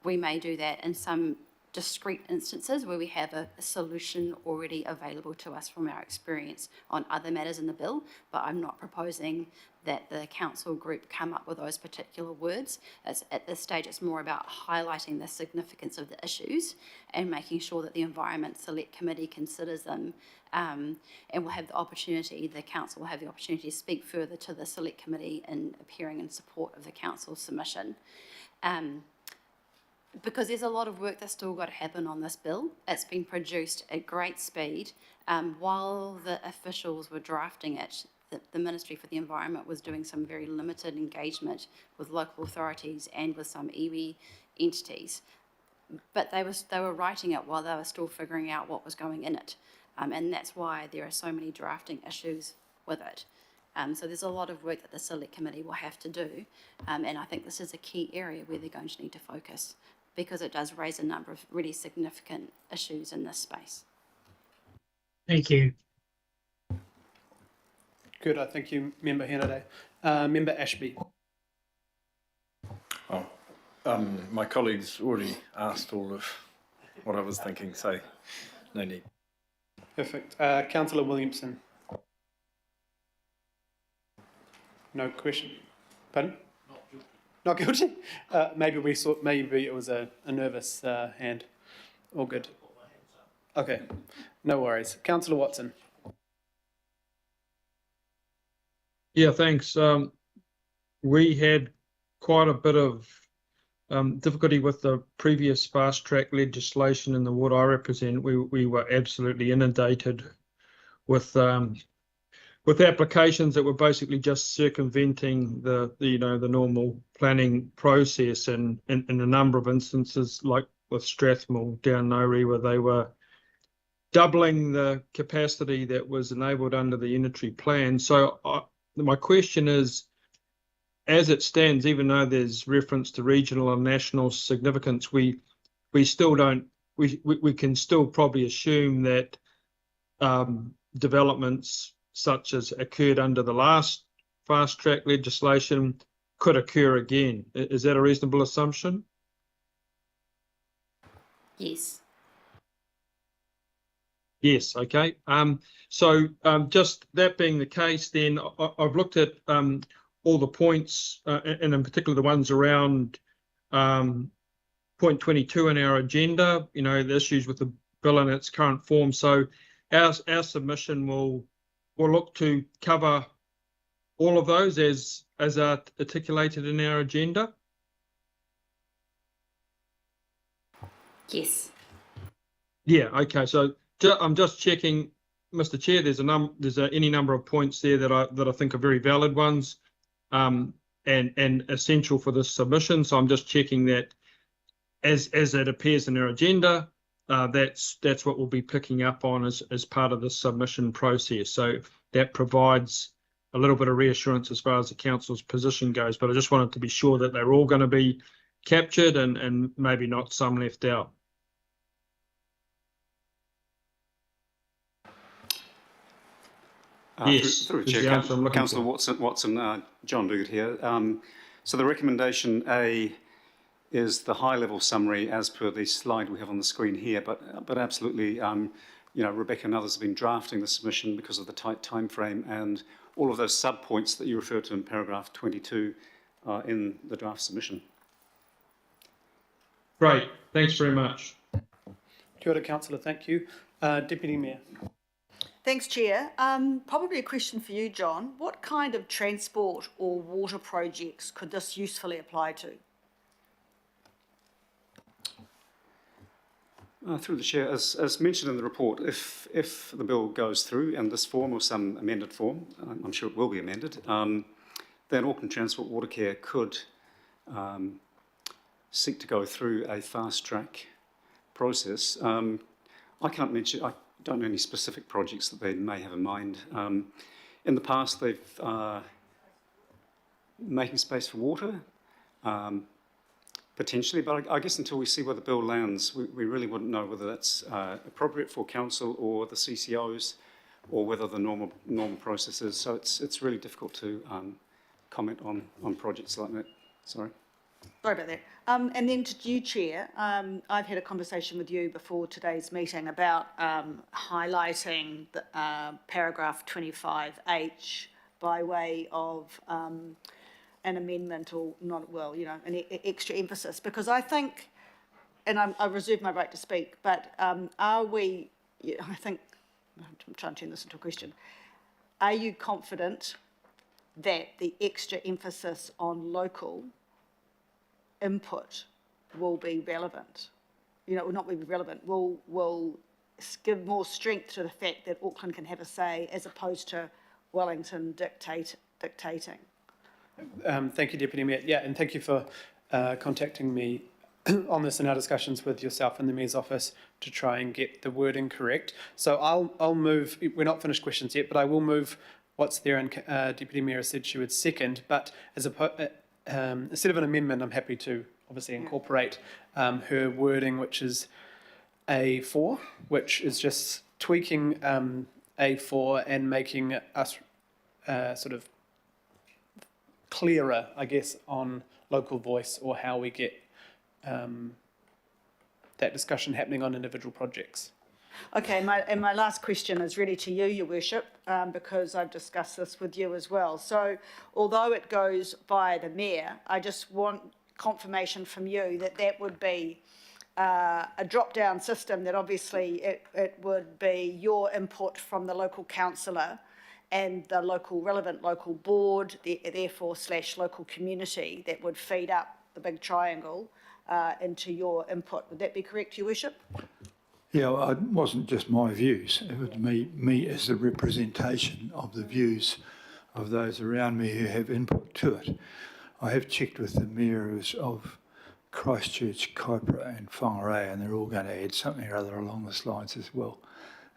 U: We may do that in some discrete instances where we have a solution already available to us from our experience on other matters in the bill, but I'm not proposing that the council group come up with those particular words. At this stage, it's more about highlighting the significance of the issues and making sure that the Environment Select Committee considers them, and will have the opportunity, the council will have the opportunity to speak further to the Select Committee in appearing in support of the council's submission. Because there's a lot of work that's still got to happen on this bill. It's been produced at great speed. While the officials were drafting it, the Ministry for the Environment was doing some very limited engagement with local authorities and with some iwi entities. But they were writing it while they were still figuring out what was going in it. And that's why there are so many drafting issues with it. So there's a lot of work that the Select Committee will have to do. And I think this is a key area where they're going to need to focus, because it does raise a number of really significant issues in this space.
P: Thank you.
A: Good, I thank you, Member Henade. Member Ashby.
K: My colleagues already asked all of what I was thinking, so no need.
A: Perfect. Councillor Williamson. No question. Pardon? Not guilty. Maybe it was a nervous hand. All good. Okay, no worries. Councillor Watson.
Q: Yeah, thanks. We had quite a bit of difficulty with the previous fast track legislation in the ward I represent. We were absolutely inundated with applications that were basically just circumventing the normal planning process, and in a number of instances, like with Strathmore down Nowri, where they were doubling the capacity that was enabled under the unitary plan. So my question is, as it stands, even though there's reference to regional and national significance, we still don't, we can still probably assume that developments such as occurred under the last fast track legislation could occur again. Is that a reasonable assumption?
U: Yes.
Q: Yes, okay. Just that being the case, then I've looked at all the points, and in particular the ones around point 22 in our agenda, you know, the issues with the bill in its current form. So our submission will look to cover all of those as articulated in our agenda.
U: Yes.
Q: Yeah, okay. So I'm just checking, Mr. Chair. There's any number of points there that I think are very valid ones, and essential for this submission. So I'm just checking that as it appears in our agenda, that's what we'll be picking up on as part of the submission process. So that provides a little bit of reassurance as far as the council's position goes. But I just wanted to be sure that they're all going to be captured and maybe not some left out. Yes,
E: through the Chair, Councillor Watson, John Duguid here. So the recommendation A is the high-level summary as per the slide we have on the screen here, but absolutely, you know, Rebecca and others have been drafting the submission because of the tight time frame, and all of those sub-points that you refer to in paragraph 22 are in the draft submission.
Q: Great, thanks very much.
A: Kia ora, Councillor, thank you. Deputy Mayor.
C: Thanks, Chair. Probably a question for you, John. What kind of transport or water projects could this usefully apply to?
E: Through the Chair, as mentioned in the report, if the bill goes through in this form or some amended form, I'm sure it will be amended, then Auckland Transport Watercare could seek to go through a fast-track process. I can't mention, I don't know any specific projects that they may have in mind. In the past, they've making space for water, potentially, but I guess until we see where the bill lands, we really wouldn't know whether that's appropriate for council or the CCOs, or whether the normal process is. So it's really difficult to comment on projects like that. Sorry.
C: Sorry about that. And then to you, Chair, I've had a conversation with you before today's meeting about highlighting the, paragraph 25H by way of an amendment or not, well, you know, an extra emphasis, because I think, and I reserve my right to speak, but are we, I think, I'm trying to turn this into a question, are you confident that the extra emphasis on local input will be relevant? You know, will not be relevant, will give more strength to the fact that Auckland can have a say as opposed to Wellington dictating?
A: Thank you, Deputy Mayor. Yeah, and thank you for contacting me on this in our discussions with yourself and the Mayor's office to try and get the wording correct. So I'll move, we're not finished questions yet, but I will move what's there, and Deputy Mayor said she would second, but as instead of an amendment, I'm happy to obviously incorporate her wording, which is A4, which is just tweaking A4 and making us sort of clearer, I guess, on local voice or how we get that discussion happening on individual projects.
C: Okay, my last question is really to you, Your Worship, because I've discussed this with you as well. So although it goes via the Mayor, I just want confirmation from you that that would be a drop-down system, that obviously it would be your input from the local councillor and the relevant local board, therefore / local community, that would feed up the big triangle into your input. Would that be correct, Your Worship?
L: Yeah, well, it wasn't just my views. It was me as the representation of the views of those around me who have input to it. I have checked with the mayors of Christchurch, Kaipara and Whangarei, and they're all going to add something or other along this lines as well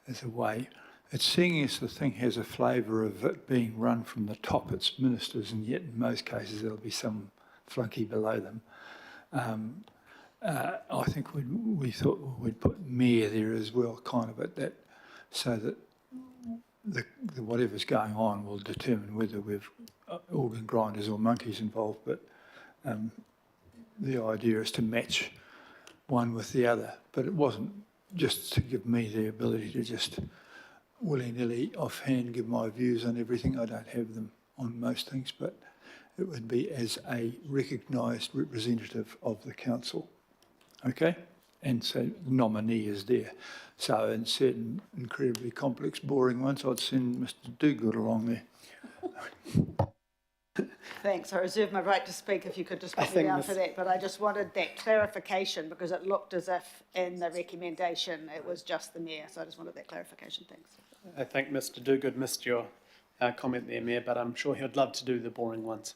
L: as a way. It's seeing as the thing has a flavour of it being run from the top, it's ministers, and yet in most cases there'll be some flunky below them. I think we thought we'd put mayor there as well, kind of at that, so that the whatever's going on will determine whether we've organ grinders or monkeys involved. But the idea is to match one with the other. But it wasn't just to give me the ability to just willy-nilly offhand give my views on everything. I don't have them on most things, but it would be as a recognised representative of the council. Okay? And so the nominee is there. So in certain incredibly complex, boring ones, I'd send Mr. Dogood along there.
C: Thanks. I reserve my right to speak if you could just put me down for that, but I just wanted that clarification because it looked as if in the recommendation it was just the mayor, so I just wanted that clarification. Thanks.
A: I think Mr. Dogood missed your comment there, Mayor, but I'm sure he'd love to do the boring ones.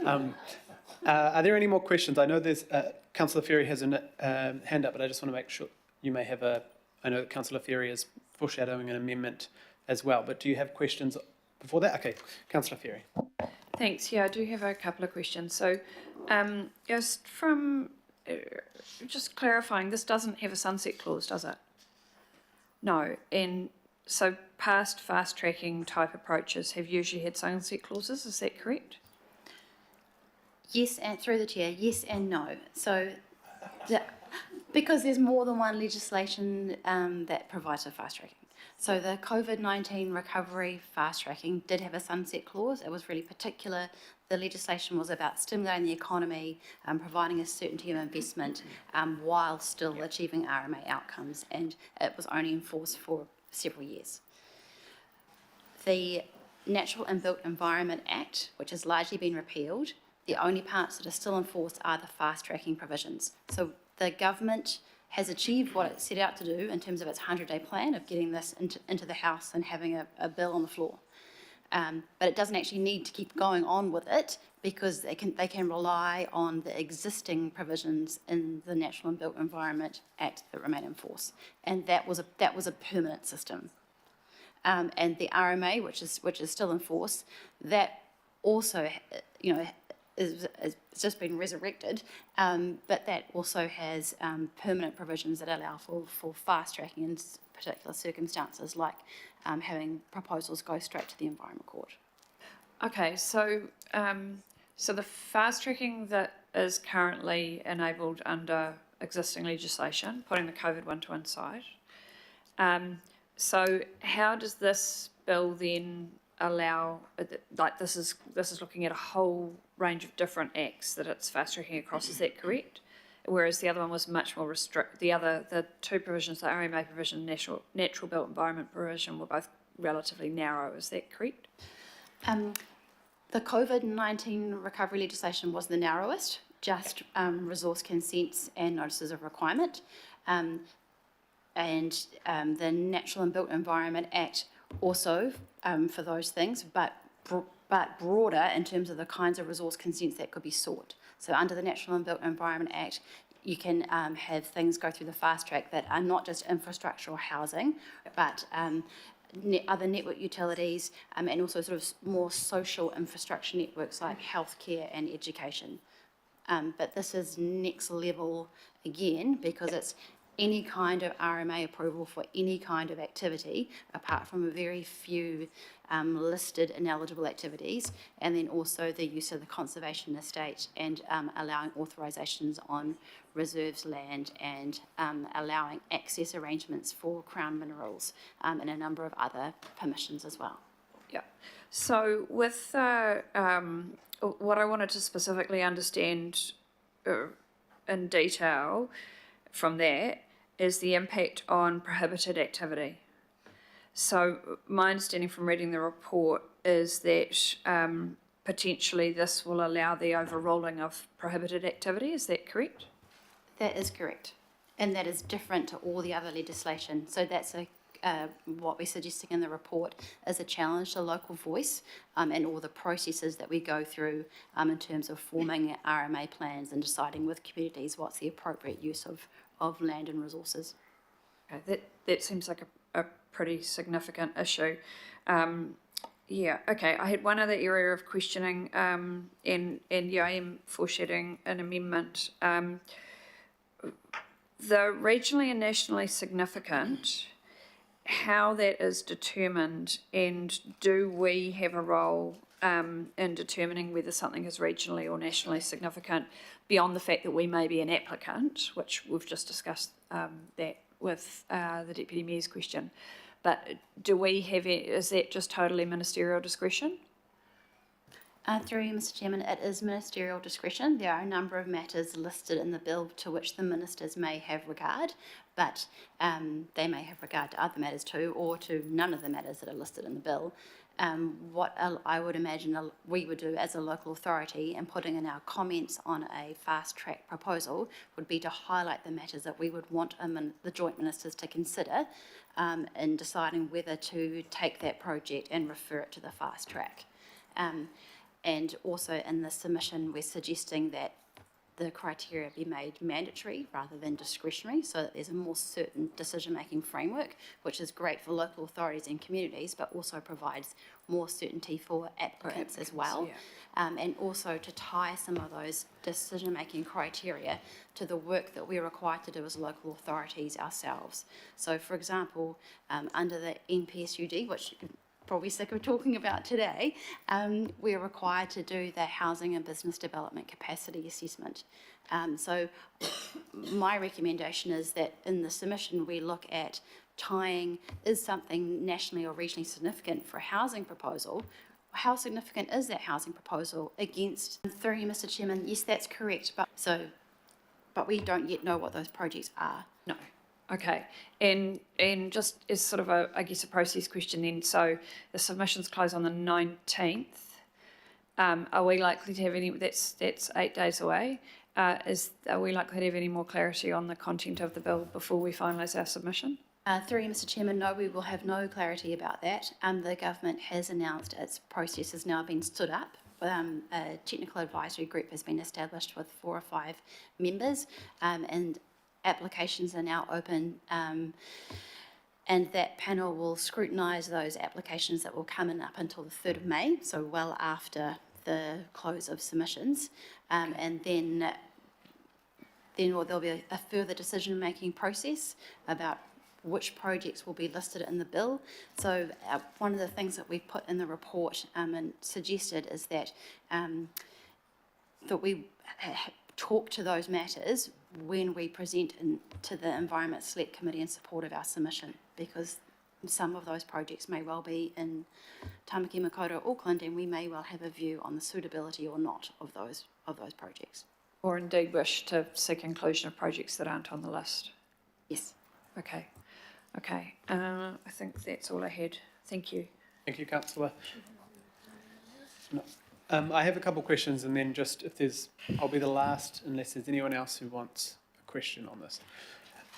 A: Are there any more questions? I know there's Councillor Ferry has a hand up, but I just want to make sure you may have I know that Councillor Ferry is foreshadowing an amendment as well, but do you have questions before that? Okay, Councillor Ferry.
J: Thanks. Yeah, I do have a couple of questions. So, just from just clarifying, this doesn't have a sunset clause, does it? No. And so, past fast tracking type approaches have usually had sunset clauses. Is that correct?
U: Yes, and through the chair, yes and no. So, because there's more than one legislation that provides for fast tracking. So the COVID-19 recovery fast tracking did have a sunset clause. It was really particular. The legislation was about stimulating the economy, providing a certainty of investment while still achieving RMA outcomes, and it was only enforced for several years. The Natural and Built Environment Act, which has largely been repealed, the only parts that are still enforced are the fast tracking provisions. So the government has achieved what it set out to do in terms of its 100-day plan of getting this into the House and having a bill on the floor. But it doesn't actually need to keep going on with it because they can rely on the existing provisions in the Natural and Built Environment Act that remain in force. And that was a permanent system. And the RMA, which is still in force, that also, it's just been resurrected, but that also has permanent provisions that allow for fast tracking in particular circumstances, like having proposals go straight to the Environment Court.
J: Okay, so so the fast tracking that is currently enabled under existing legislation, putting the COVID one to one side. So how does this bill then allow, like this is looking at a whole range of different acts that it's fast tracking across, is that correct? Whereas the other one was much more the two provisions, the RMA provision, natural built environment provision, were both relatively narrow, is that correct?
U: The COVID-19 recovery legislation was the narrowest, just resource consents and notices of requirement. And the Natural and Built Environment Act also for those things, but broader in terms of the kinds of resource consents that could be sought. So under the Natural and Built Environment Act, you can have things go through the fast track that are not just infrastructure or housing, but other network utilities and also sort of more social infrastructure networks like healthcare and education. But this is next level again because it's any kind of RMA approval for any kind of activity, apart from a very few listed ineligible activities, and then also the use of the conservation estate and allowing authorisations on reserves land and allowing access arrangements for crown minerals and a number of other permissions as well.
J: Yeah. So with what I wanted to specifically understand in detail from that is the impact on prohibited activity. So my understanding from reading the report is that potentially this will allow the overruling of prohibited activity. Is that correct?
U: That is correct. And that is different to all the other legislation. So that's what we're suggesting in the report is a challenge to local voice and all the processes that we go through in terms of forming RMA plans and deciding with communities what's the appropriate use of land and resources.
J: Okay, that seems like a pretty significant issue. Yeah, okay. I had one other area of questioning, and yeah, I am foreshadowing an amendment. The regionally and nationally significant, how that is determined, and do we have a role in determining whether something is regionally or nationally significant beyond the fact that we may be an applicant, which we've just discussed that the Deputy Mayor's question. But do we have, is that just totally ministerial discretion?
U: Through you, Mr Chairman, it is ministerial discretion. There are a number of matters listed in the bill to which the ministers may have regard, but they may have regard to other matters too, or to none of the matters that are listed in the bill. What I would imagine we would do as a local authority in putting in our comments on a fast track proposal would be to highlight the matters that we would want the joint ministers to consider in deciding whether to take that project and refer it to the fast track. And also in the submission, we're suggesting that the criteria be made mandatory rather than discretionary, so that there's a more certain decision-making framework, which is great for local authorities and communities, but also provides more certainty for applicants as well.
J: Yeah.
U: And also to tie some of those decision-making criteria to the work that we're required to do as local authorities ourselves. So, for example, under the NPSUD, which probably sick of talking about today, we're required to do the housing and business development capacity assessment. So my recommendation is that in the submission we look at tying, is something nationally or regionally significant for a housing proposal? How significant is that housing proposal against, through you, Mr Chairman, yes, that's correct, but we don't yet know what those projects are.
J: No. Okay, and just as sort of a, I guess, a process question then, so the submissions close on the 19th. Are we likely to have any, that's 8 days away, are we likely to have any more clarity on the content of the bill before we finalise our submission?
U: Through you, Mr Chairman, no, we will have no clarity about that. The government has announced its process has now been stood up. A technical advisory group has been established with 4 or 5 members, and applications are now open, and that panel will scrutinise those applications that will come in up until the 3rd of May, so well after the close of submissions, and then there'll be a further decision-making process about which projects will be listed in the bill. So one of the things that we've put in the report and suggested is that we talk to those matters when we present to the Environment Select Committee in support of our submission, because some of those projects may well be in Tamaki Makaurau, Auckland, and we may well have a view on the suitability or not of those projects.
J: Or indeed wish to seek inclusion of projects that aren't on the list?
U: Yes.
J: Okay. Okay. I think that's all I had. Thank you.
A: Thank you, Councillor. No. I have a couple of questions, and then just if there's, I'll be the last unless there's anyone else who wants a question on this.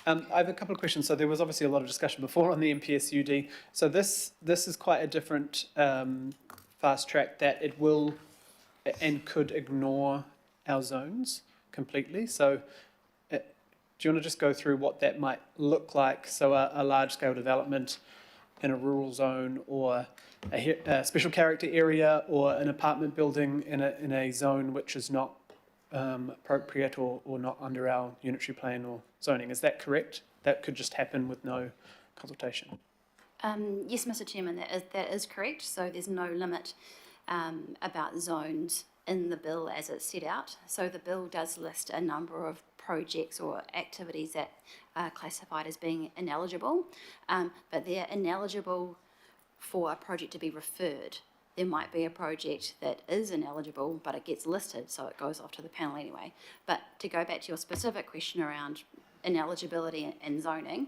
A: I have a couple of questions. So there was obviously a lot of discussion before on the NPSUD. So this is quite a different fast track that it will and could ignore our zones completely. So do you want to just go through what that might look like? So a large-scale development in a rural zone, or a special character area, or an apartment building in a zone which is not appropriate or not under our unitary plan or zoning. Is that correct? That could just happen with no consultation?
U: Yes, Mr Chairman, that is correct. So there's no limit about zones in the bill as it's set out. So the bill does list a number of projects or activities that are classified as being ineligible, but they're ineligible for a project to be referred. There might be a project that is ineligible, but it gets listed, so it goes off to the panel anyway. But to go back to your specific question around ineligibility and zoning,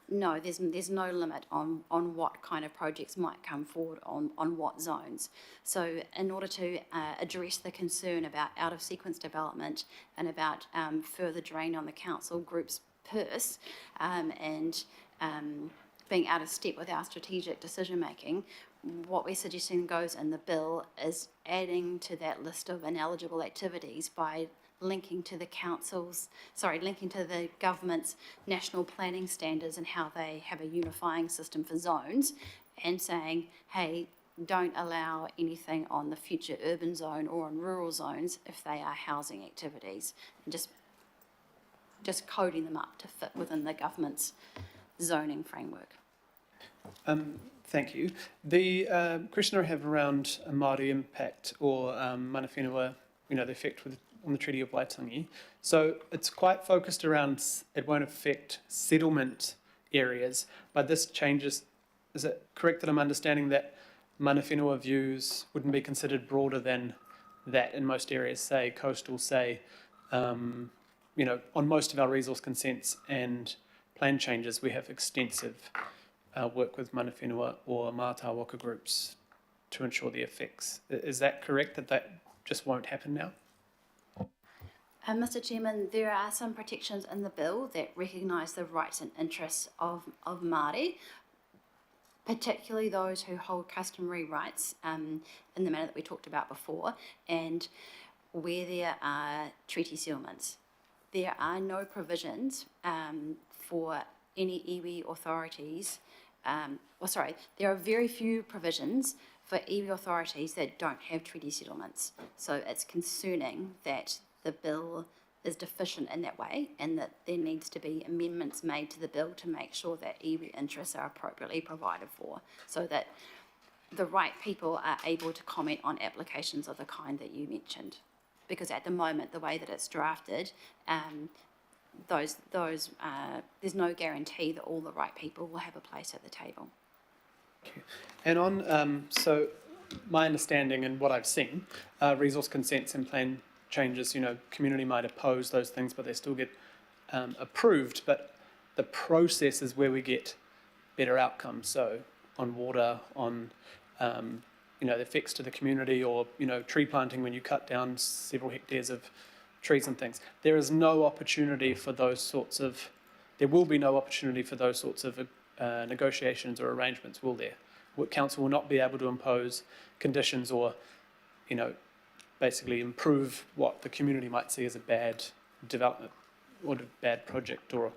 U: no, there's no limit on what kind of projects might come forward on what zones. So in order to address the concern about out-of-sequence development and about further drain on the council group's purse and being out of step with our strategic decision-making, what we're suggesting goes in the bill is adding to that list of ineligible activities by linking to the government's national planning standards and how they have a unifying system for zones, and saying, hey, don't allow anything on the future urban zone or on rural zones if they are housing activities, and just coding them up to fit within the government's zoning framework.
A: Thank you. The question I have around a Māori impact or mana whenua, the effect with on the Treaty of Waitangi. So it's quite focused around, it won't affect settlement areas, but this changes, is it correct that I'm understanding that mana whenua views wouldn't be considered broader than that in most areas, say coastal, say, you know, on most of our resource consents and plan changes, we have extensive work with mana whenua or mātā waka groups to ensure the effects. Is that correct, that that just won't happen now?
U: Mr. Chairman, there are some protections in the bill that recognise the rights and interests of Māori, particularly those who hold customary rights in the manner that we talked about before, and where there are treaty settlements. There are no provisions for any iwi authorities, there are very few provisions for iwi authorities that don't have treaty settlements. So it's concerning that the bill is deficient in that way, and that there needs to be amendments made to the bill to make sure that iwi interests are appropriately provided for, so that the right people are able to comment on applications of the kind that you mentioned. Because at the moment, the way that it's drafted, there's no guarantee that all the right people will have a place at the table.
A: Okay. And on, so my understanding and what I've seen, resource consents and plan changes, you know, community might oppose those things, but they still get approved. But the process is where we get better outcomes. So on water, on you know, the effects to the community, or you know, tree planting when you cut down several hectares of trees and things. There is no opportunity for those sorts of. There will be no opportunity for those sorts of negotiations or arrangements, will there? Council will not be able to impose conditions or, you know, basically improve what the community might see as a bad development or a bad project or.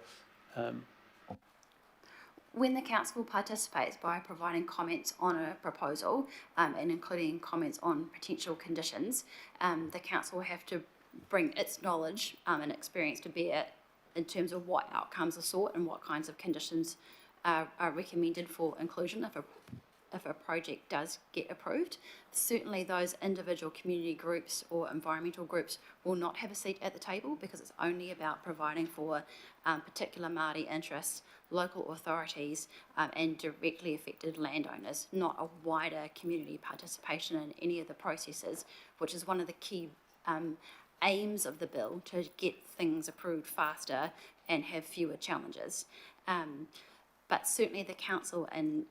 U: When the council participates by providing comments on a proposal and including comments on potential conditions, the council will have to bring its knowledge and experience to bear in terms of what outcomes are sought and what kinds of conditions are recommended for inclusion if a project does get approved. Certainly those individual community groups or environmental groups will not have a seat at the table, because it's only about providing for particular Māori interests, local authorities and directly affected landowners, not a wider community participation in any of the processes, which is one of the key aims of the bill, to get things approved faster and have fewer challenges. But certainly the council, in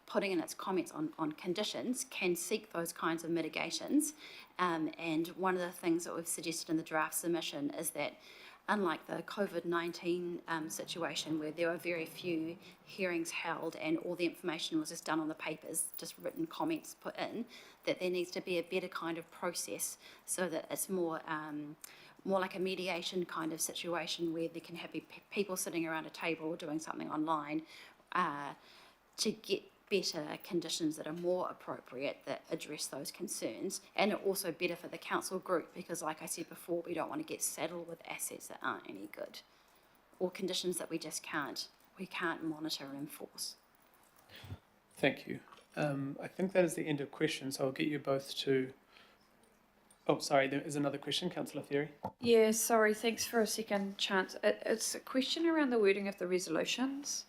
U: putting in its comments on conditions, can seek those kinds of mitigations. And one of the things that we've suggested in the draft submission is that, unlike the COVID-19 situation, where there were very few hearings held and all the information was just done on the papers, just written comments put in, that there needs to be a better kind of process, so that it's more like a mediation kind of situation, where there can have people sitting around a table doing something online to get better conditions that are more appropriate, that address those concerns, and are also better for the council group, because like I said before, we don't want to get saddled with assets that aren't any good, or conditions that we just can't monitor and enforce.
A: Thank you. I think that is the end of questions, so I'll get you both to. Oh, sorry, there is another question, Councillor Theory.
J: Yeah, sorry, thanks for a second chance. It's a question around the wording of the resolutions.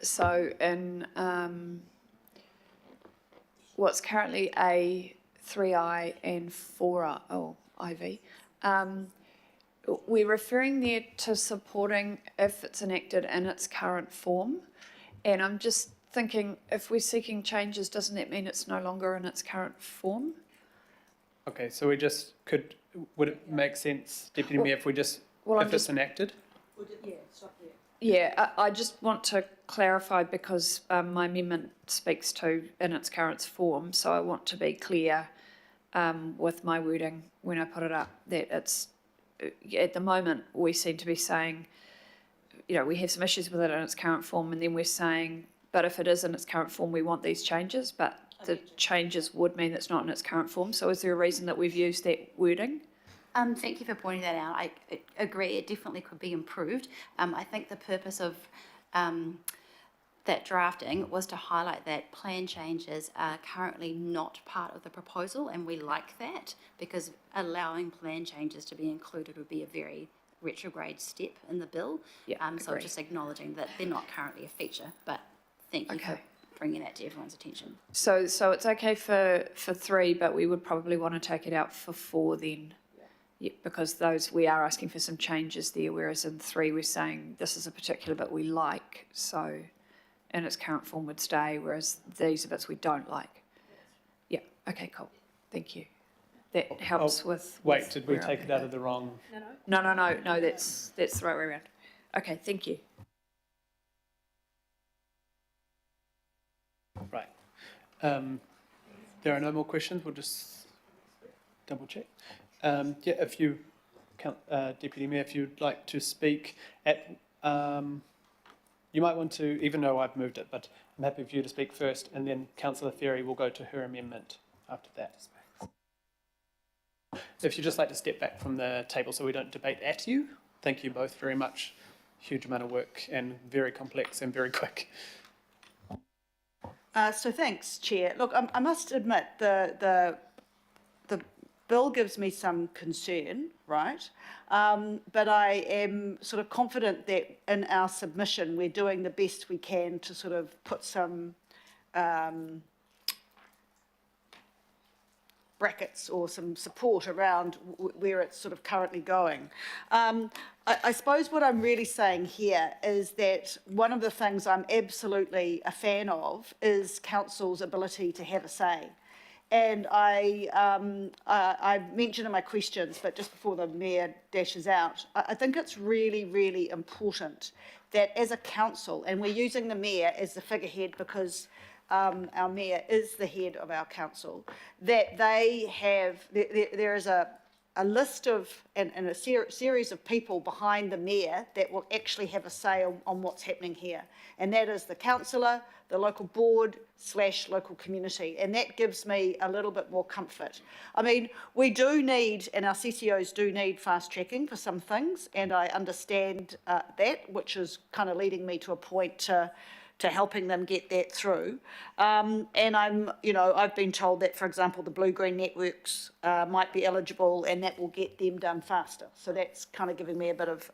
J: So in what's currently A, 3I and 4I, IV, we're referring there to supporting if it's enacted in its current form. And I'm just thinking, if we're seeking changes, doesn't that mean it's no longer in its current form?
A: Okay, so we just could, would it make sense, Deputy Mayor, if we just, if it's enacted?
J: Yeah, stop there. Yeah, I just want to clarify, because my amendment speaks to in its current form, so I want to be clear with my wording when I put it up, that it's, at the moment, we seem to be saying, you know, we have some issues with it in its current form, and then we're saying, but if it is in its current form, we want these changes, but the changes would mean it's not in its current form. So is there a reason that we've used that wording?
U: Thank you for pointing that out. I agree, it definitely could be improved. I think the purpose of that drafting was to highlight that plan changes are currently not part of the proposal, and we like that because allowing plan changes to be included would be a very retrograde step in the bill. So just acknowledging that they're not currently a feature, but thank you for bringing that to everyone's attention.
J: So it's okay for 3, but we would probably want to take it out for 4 then. Yeah, because we are asking for some changes there, whereas in 3 we're saying this is a particular bit we like, so in its current form would stay, whereas these are bits we don't like. Yeah, okay, cool. Thank you. That helps with...
A: Wait, did we take it out of the wrong...
J: No, that's the right way around. Okay, thank you.
A: Right. There are no more questions. We'll just double check. Yeah, if you, Deputy Mayor, if you'd like to speak at, you might want to, even though I've moved it, but I'm happy for you to speak first, and then Councillor Ferry will go to her amendment after that. If you'd just like to step back from the table so we don't debate at you, thank you both very much. Huge amount of work and very complex and very quick.
C: So thanks, Chair. Look, I must admit the bill gives me some concern, right? But I am sort of confident that in our submission we're doing the best we can to sort of put some brackets or some support around where it's sort of currently going. I suppose what I'm really saying here is that one of the things I'm absolutely a fan of is council's ability to have a say. And I mentioned in my questions, but just before the Mayor dashes out, I think it's really, really important that as a council, and we're using the Mayor as the figurehead because our Mayor is the head of our council, that they have, there is a list of, and a series of people behind the Mayor that will actually have a say on what's happening here. And that is the councillor, the local board / local community. And that gives me a little bit more comfort. I mean, we do need, and our CCOs do need fast tracking for some things. And I understand that, which is kind of leading me to a point to helping them get that through. And I've been told that, for example, the blue-green networks might be eligible and that will get them done faster. So that's kind of giving me a bit of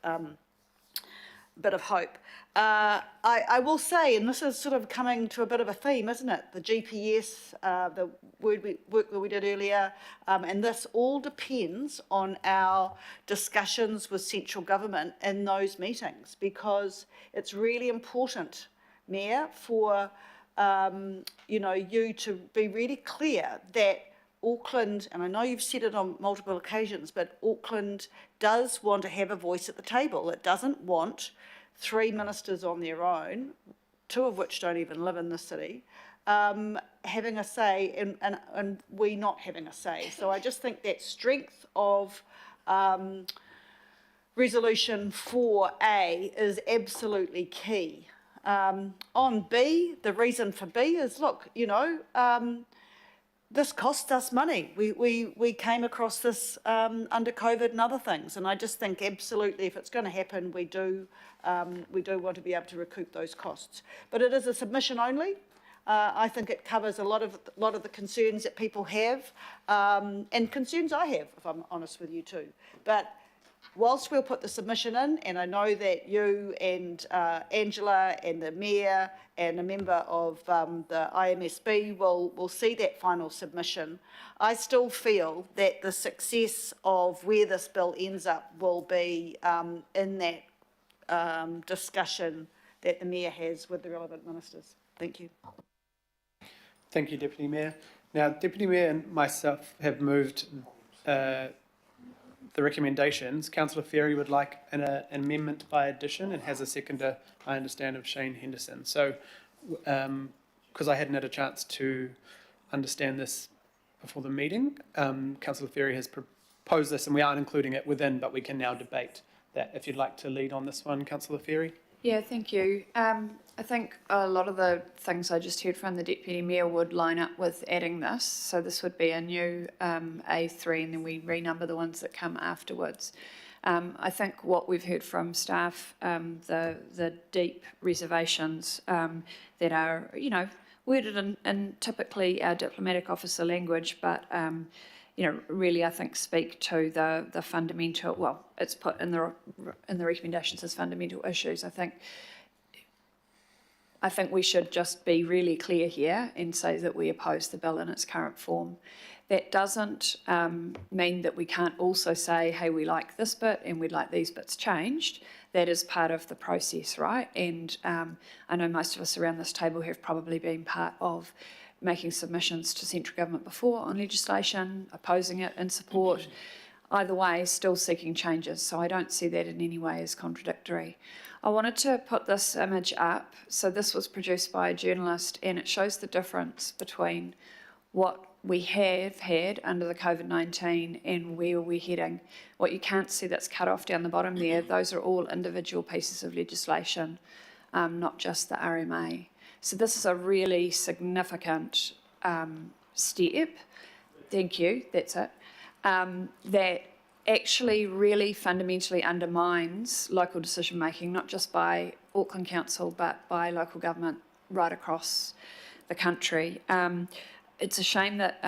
C: hope. I will say, and this is sort of coming to a bit of a theme, isn't it? The GPS, the work that we did earlier, and this all depends on our discussions with central government in those meetings, because it's really important, Mayor, for you to be really clear that Auckland, and I know you've said it on multiple occasions, but Auckland does want to have a voice at the table. It doesn't want 3 ministers on their own, 2 of which don't even live in the city, having a say and we not having a say. So I just think that strength of Resolution 4A is absolutely key. On B, the reason for B is, look, this costs us money. We came across this under COVID and other things, and I just think absolutely if it's going to happen, we do want to be able to recoup those costs. But it is a submission only. I think it covers a lot of the concerns that people have, and concerns I have, if I'm honest with you too. But whilst we'll put the submission in, and I know that you and Angela and the Mayor and a member of the IMSB will see that final submission, I still feel that the success of where this bill ends up will be in that discussion that the Mayor has with the relevant ministers. Thank you.
A: Thank you, Deputy Mayor. Now, Deputy Mayor and myself have moved the recommendations. Councillor Ferry would like an amendment by addition and has a seconder, I understand, of Shane Henderson. So, because I hadn't had a chance to understand this before the meeting, Councillor Ferry has proposed this and we aren't including it within, but we can now debate that. If you'd like to lead on this one, Councillor Ferry.
J: Yeah, thank you. I think a lot of the things I just heard from the Deputy Mayor would line up with adding this. So this would be a new A3 and then we renumber the ones that come afterwards. I think what we've heard from staff, the deep reservations that are, you know, worded in typically our diplomatic officer language, but you know, really I think speak to the fundamental. Well, it's put in the recommendations as fundamental issues. I think we should just be really clear here and say that we oppose the bill in its current form. That doesn't mean that we can't also say, hey, we like this bit and we'd like these bits changed. That is part of the process, right? And I know most of us around this table have probably been part of making submissions to central government before on legislation, opposing it, in support. Either way, still seeking changes. So I don't see that in any way as contradictory. I wanted to put this image up. So this was produced by a journalist, and it shows the difference between what we have had under the COVID-19 and where we're heading. What you can't see that's cut off down the bottom there, those are all individual pieces of legislation, not just the RMA. So this is a really significant step. Thank you, that's it. That actually really fundamentally undermines local decision making, not just by Auckland Council, but by local government right across the country. It's a shame that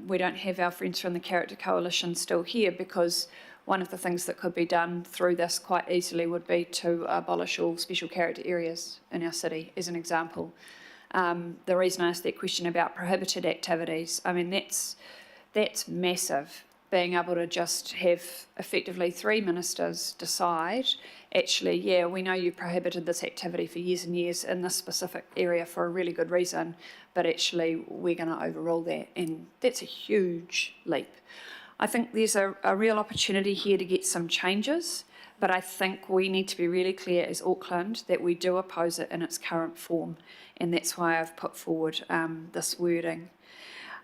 J: we don't have our friends from the Character Coalition still here, because one of the things that could be done through this quite easily would be to abolish all special character areas in our city, as an example. The reason I asked that question about prohibited activities, I mean, that's massive. Being able to just have effectively 3 ministers decide, actually, yeah, we know you prohibited this activity for years and years in this specific area for a really good reason, but actually we're going to overrule that, and that's a huge leap. I think there's a real opportunity here to get some changes, but I think we need to be really clear as Auckland that we do oppose it in its current form, and that's why I've put forward this wording.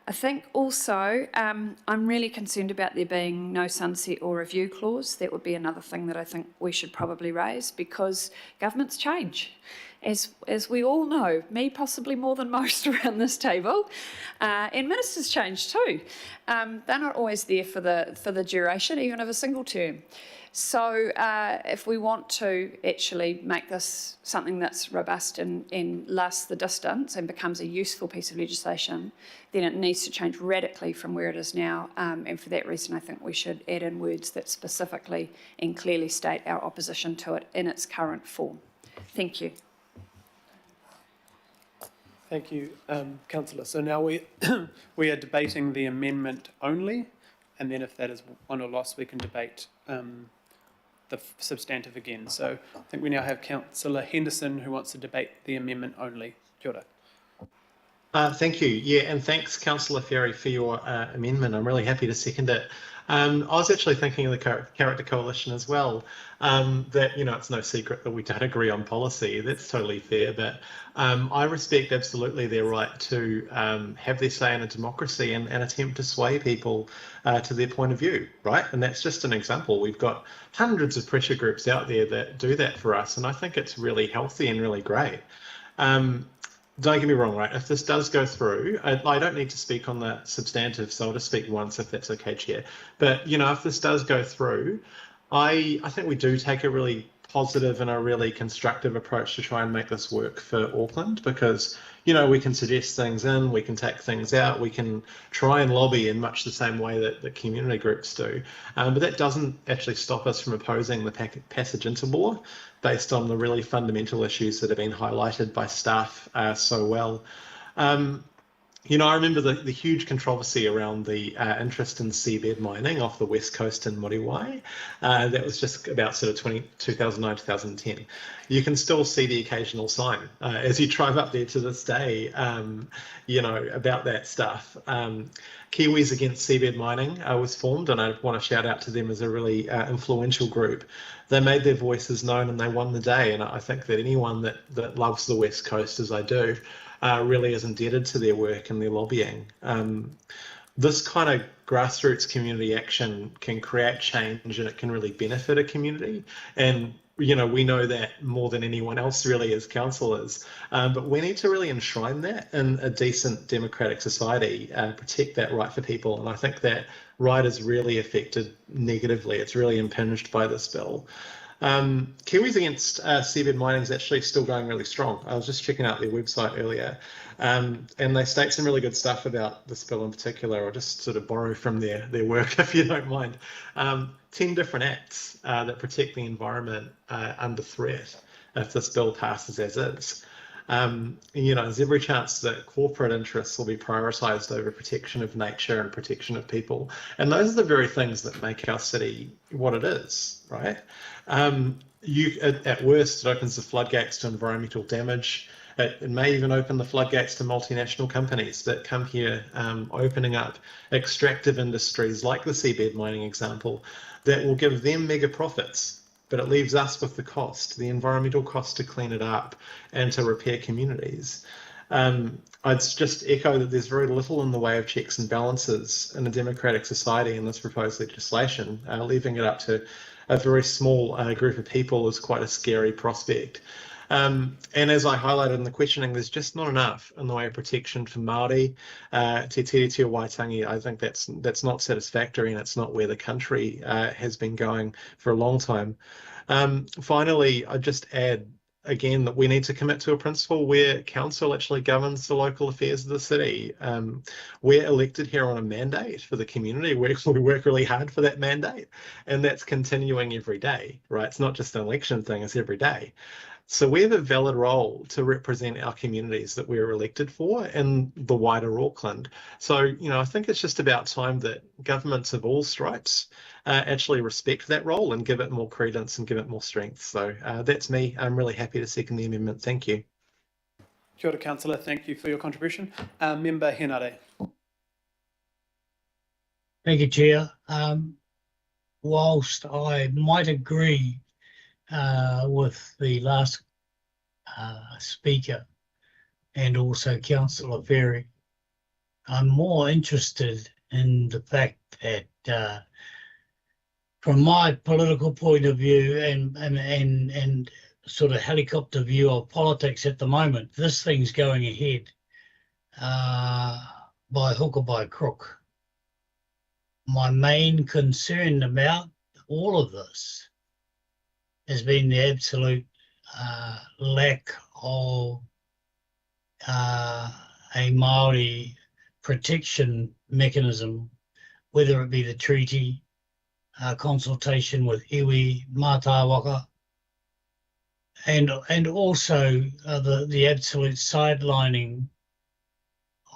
J: I think also I'm really concerned about there being no sunset or review clause. That would be another thing that I think we should probably raise, because governments change, as we all know, me possibly more than most around this table, and ministers change too. They're not always there for the duration, even of a single term. So if we want to actually make this something that's robust and lasts the distance and becomes a useful piece of legislation, then it needs to change radically from where it is now. And for that reason, I think we should add in words that specifically and clearly state our opposition to it in its current form. Thank you.
A: Thank you, Councillor. So now we are debating the amendment only, and then if that is won or lost, we can debate the substantive again. So I think we now have Councillor Henderson who wants to debate the amendment only. Kia ora.
I: Thank you. Yeah, and thanks, Councillor Ferry, for your amendment. I'm really happy to second it. I was actually thinking of the Character Coalition as well, that, you know, it's no secret that we don't agree on policy. That's totally fair, but I respect absolutely their right to have their say in a democracy and attempt to sway people to their point of view, right? And that's just an example. We've got hundreds of pressure groups out there that do that for us, and I think it's really healthy and really great. Don't get me wrong, right? If this does go through, I don't need to speak on the substantive, so I'll just speak once if that's okay, Chair. But, you know, if this does go through, I think we do take a really positive and a really constructive approach to try and make this work for Auckland, because, you know, we can suggest things in, we can take things out, we can try and lobby in much the same way that the community groups do. But that doesn't actually stop us from opposing the passage into law based on the really fundamental issues that have been highlighted by staff so well. You know, I remember the huge controversy around the interest in seabed mining off the west coast in Muriwai. That was just about sort of 2009, 2010. You can still see the occasional sign as you drive up there to this day, you know, about that stuff. Kiwis Against Seabed Mining was formed, and I want to shout out to them as a really influential group. They made their voices known and they won the day, and I think that anyone that loves the West Coast, as I do, really is indebted to their work and their lobbying. This kind of grassroots community action can create change, and it can really benefit a community. And, you know, we know that more than anyone else really as councillors, but we need to really enshrine that in a decent democratic society, protect that right for people. And I think that right is really affected negatively. It's really impinged by this bill. Kiwis Against Seabed Mining is actually still going really strong. I was just checking out their website earlier, and they state some really good stuff about this bill in particular. I'll just sort of borrow from their work, if you don't mind. 10 different acts that protect the environment under threat if this bill passes as is. You know, there's every chance that corporate interests will be prioritised over protection of nature and protection of people. And those are the very things that make our city what it is, right? At worst, it opens the floodgates to environmental damage. It may even open the floodgates to multinational companies that come here, opening up extractive industries like the seabed mining example that will give them mega profits. But it leaves us with the cost, the environmental cost to clean it up and to repair communities. I'd just echo that there's very little in the way of checks and balances in a democratic society in this proposed legislation. Leaving it up to a very small group of people is quite a scary prospect. And as I highlighted in the questioning, there's just not enough in the way of protection for Māori, Te Tiriti o Waitangi. I think that's not satisfactory, and it's not where the country has been going for a long time. Finally, I'd just add again that we need to commit to a principle where council actually governs the local affairs of the city. We're elected here on a mandate for the community. We work really hard for that mandate, and that's continuing every day, right? It's not just an election thing, it's every day. So we have a valid role to represent our communities that we were elected for and the wider Auckland. So, you know, I think it's just about time that governments of all stripes actually respect that role and give it more credence and give it more strength. So that's me. I'm really happy to second the amendment. Thank you.
A: Kia ora, Councillor. Thank you for your contribution. Member Henare.
P: Thank you, Chair. Whilst I might agree with the last speaker and also Councillor Ferry, I'm more interested in the fact that from my political point of view and sort of helicopter view of politics at the moment, this thing's going ahead by hook or by crook. My main concern about all of this has been the absolute lack of a Māori protection mechanism, whether it be the treaty, consultation with iwi, mātāwaka, and also the absolute sidelining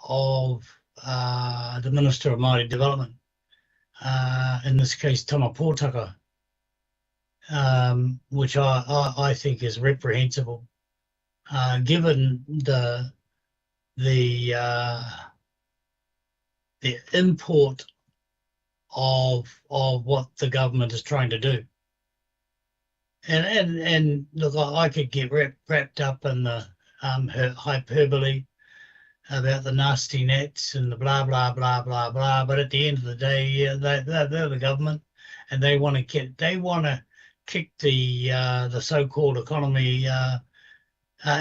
P: of the Minister of Māori Development, in this case Tama Pōtaka, which I think is reprehensible, given the import of what the government is trying to do. And look, I could get wrapped up in the hyperbole about the nasty nets and the blah blah blah blah blah, but at the end of the day, yeah, they're the government, and they want to kick the so-called economy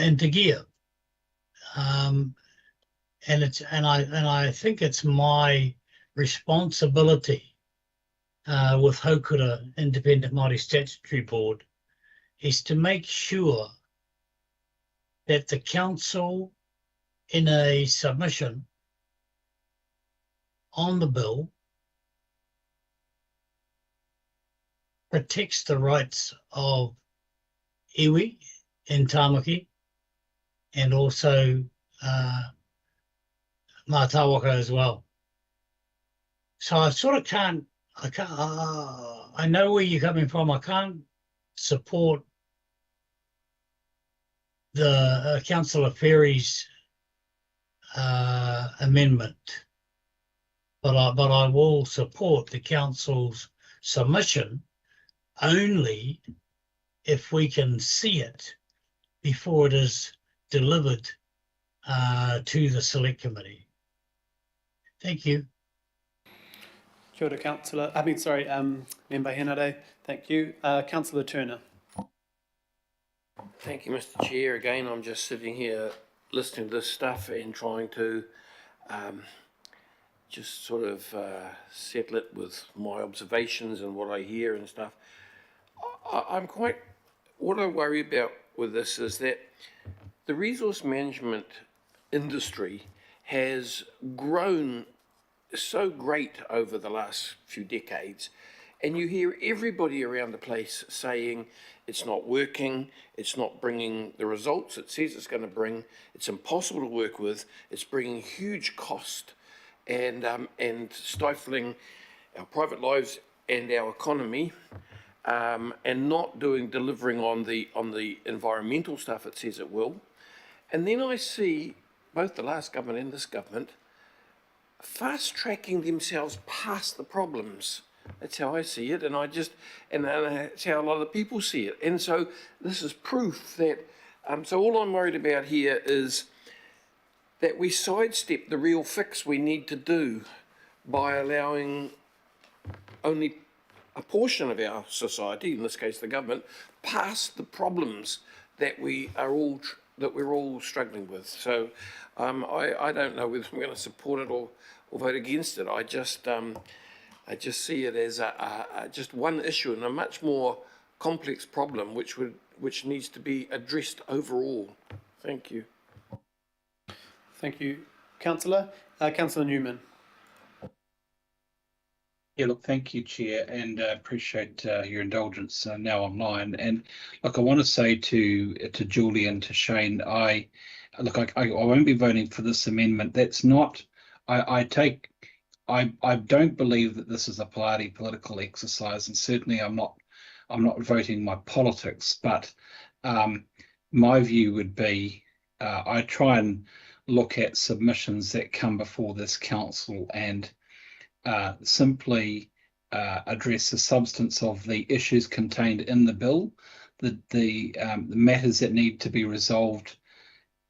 P: into gear. And I think it's my responsibility with Haukura Independent Māori Statutory Board is to make sure that the council, in a submission on the bill, protects the rights of iwi in Tāmaki and also mātāwaka as well. So I sort of can't, I know where you're coming from. I can't support the Councillor Ferry's amendment, but I will support the council's submission only if we can see it before it is delivered to the select committee. Thank you.
A: Kia ora, Councillor. Member Henare. Thank you. Councillor Turner.
H: Thank you, Mr. Chair. Again, I'm just sitting here listening to this stuff and trying to just sort of settle it with my observations and what I hear and stuff. I'm quite, what I worry about with this is that the resource management industry has grown so great over the last few decades, and you hear everybody around the place saying it's not working, it's not bringing the results it says it's going to bring, it's impossible to work with, it's bringing huge cost and stifling our private lives and our economy, and not delivering on the environmental stuff it says it will. And then I see both the last government and this government fast-tracking themselves past the problems. That's how I see it, and that's how a lot of people see it. And so this is proof that, so all I'm worried about here is that we sidestep the real fix we need to do by allowing only a portion of our society, in this case the government, past the problems that we're all struggling with. So I don't know whether I'm going to support it or vote against it. I just see it as just one issue in a much more complex problem which needs to be addressed overall. Thank you.
A: Thank you, Councillor. Councillor Newman.
N: Yeah, look, thank you, Chair, and appreciate your indulgence now online. And look, I want to say to Julie and to Shane, I won't be voting for this amendment. That's not. I don't believe that this is a political exercise, and certainly I'm not voting my politics. But my view would be I try and look at submissions that come before this council and simply address the substance of the issues contained in the bill, the matters that need to be resolved,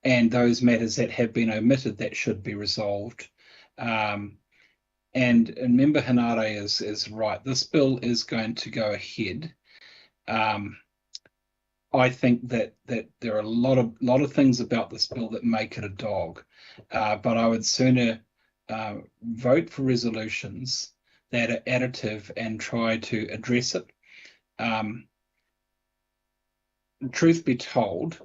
N: and those matters that have been omitted that should be resolved. And Member Hanare is right. This bill is going to go ahead. I think that there are a lot of things about this bill that make it a dog, but I would sooner vote for resolutions that are additive and try to address it. Truth be told,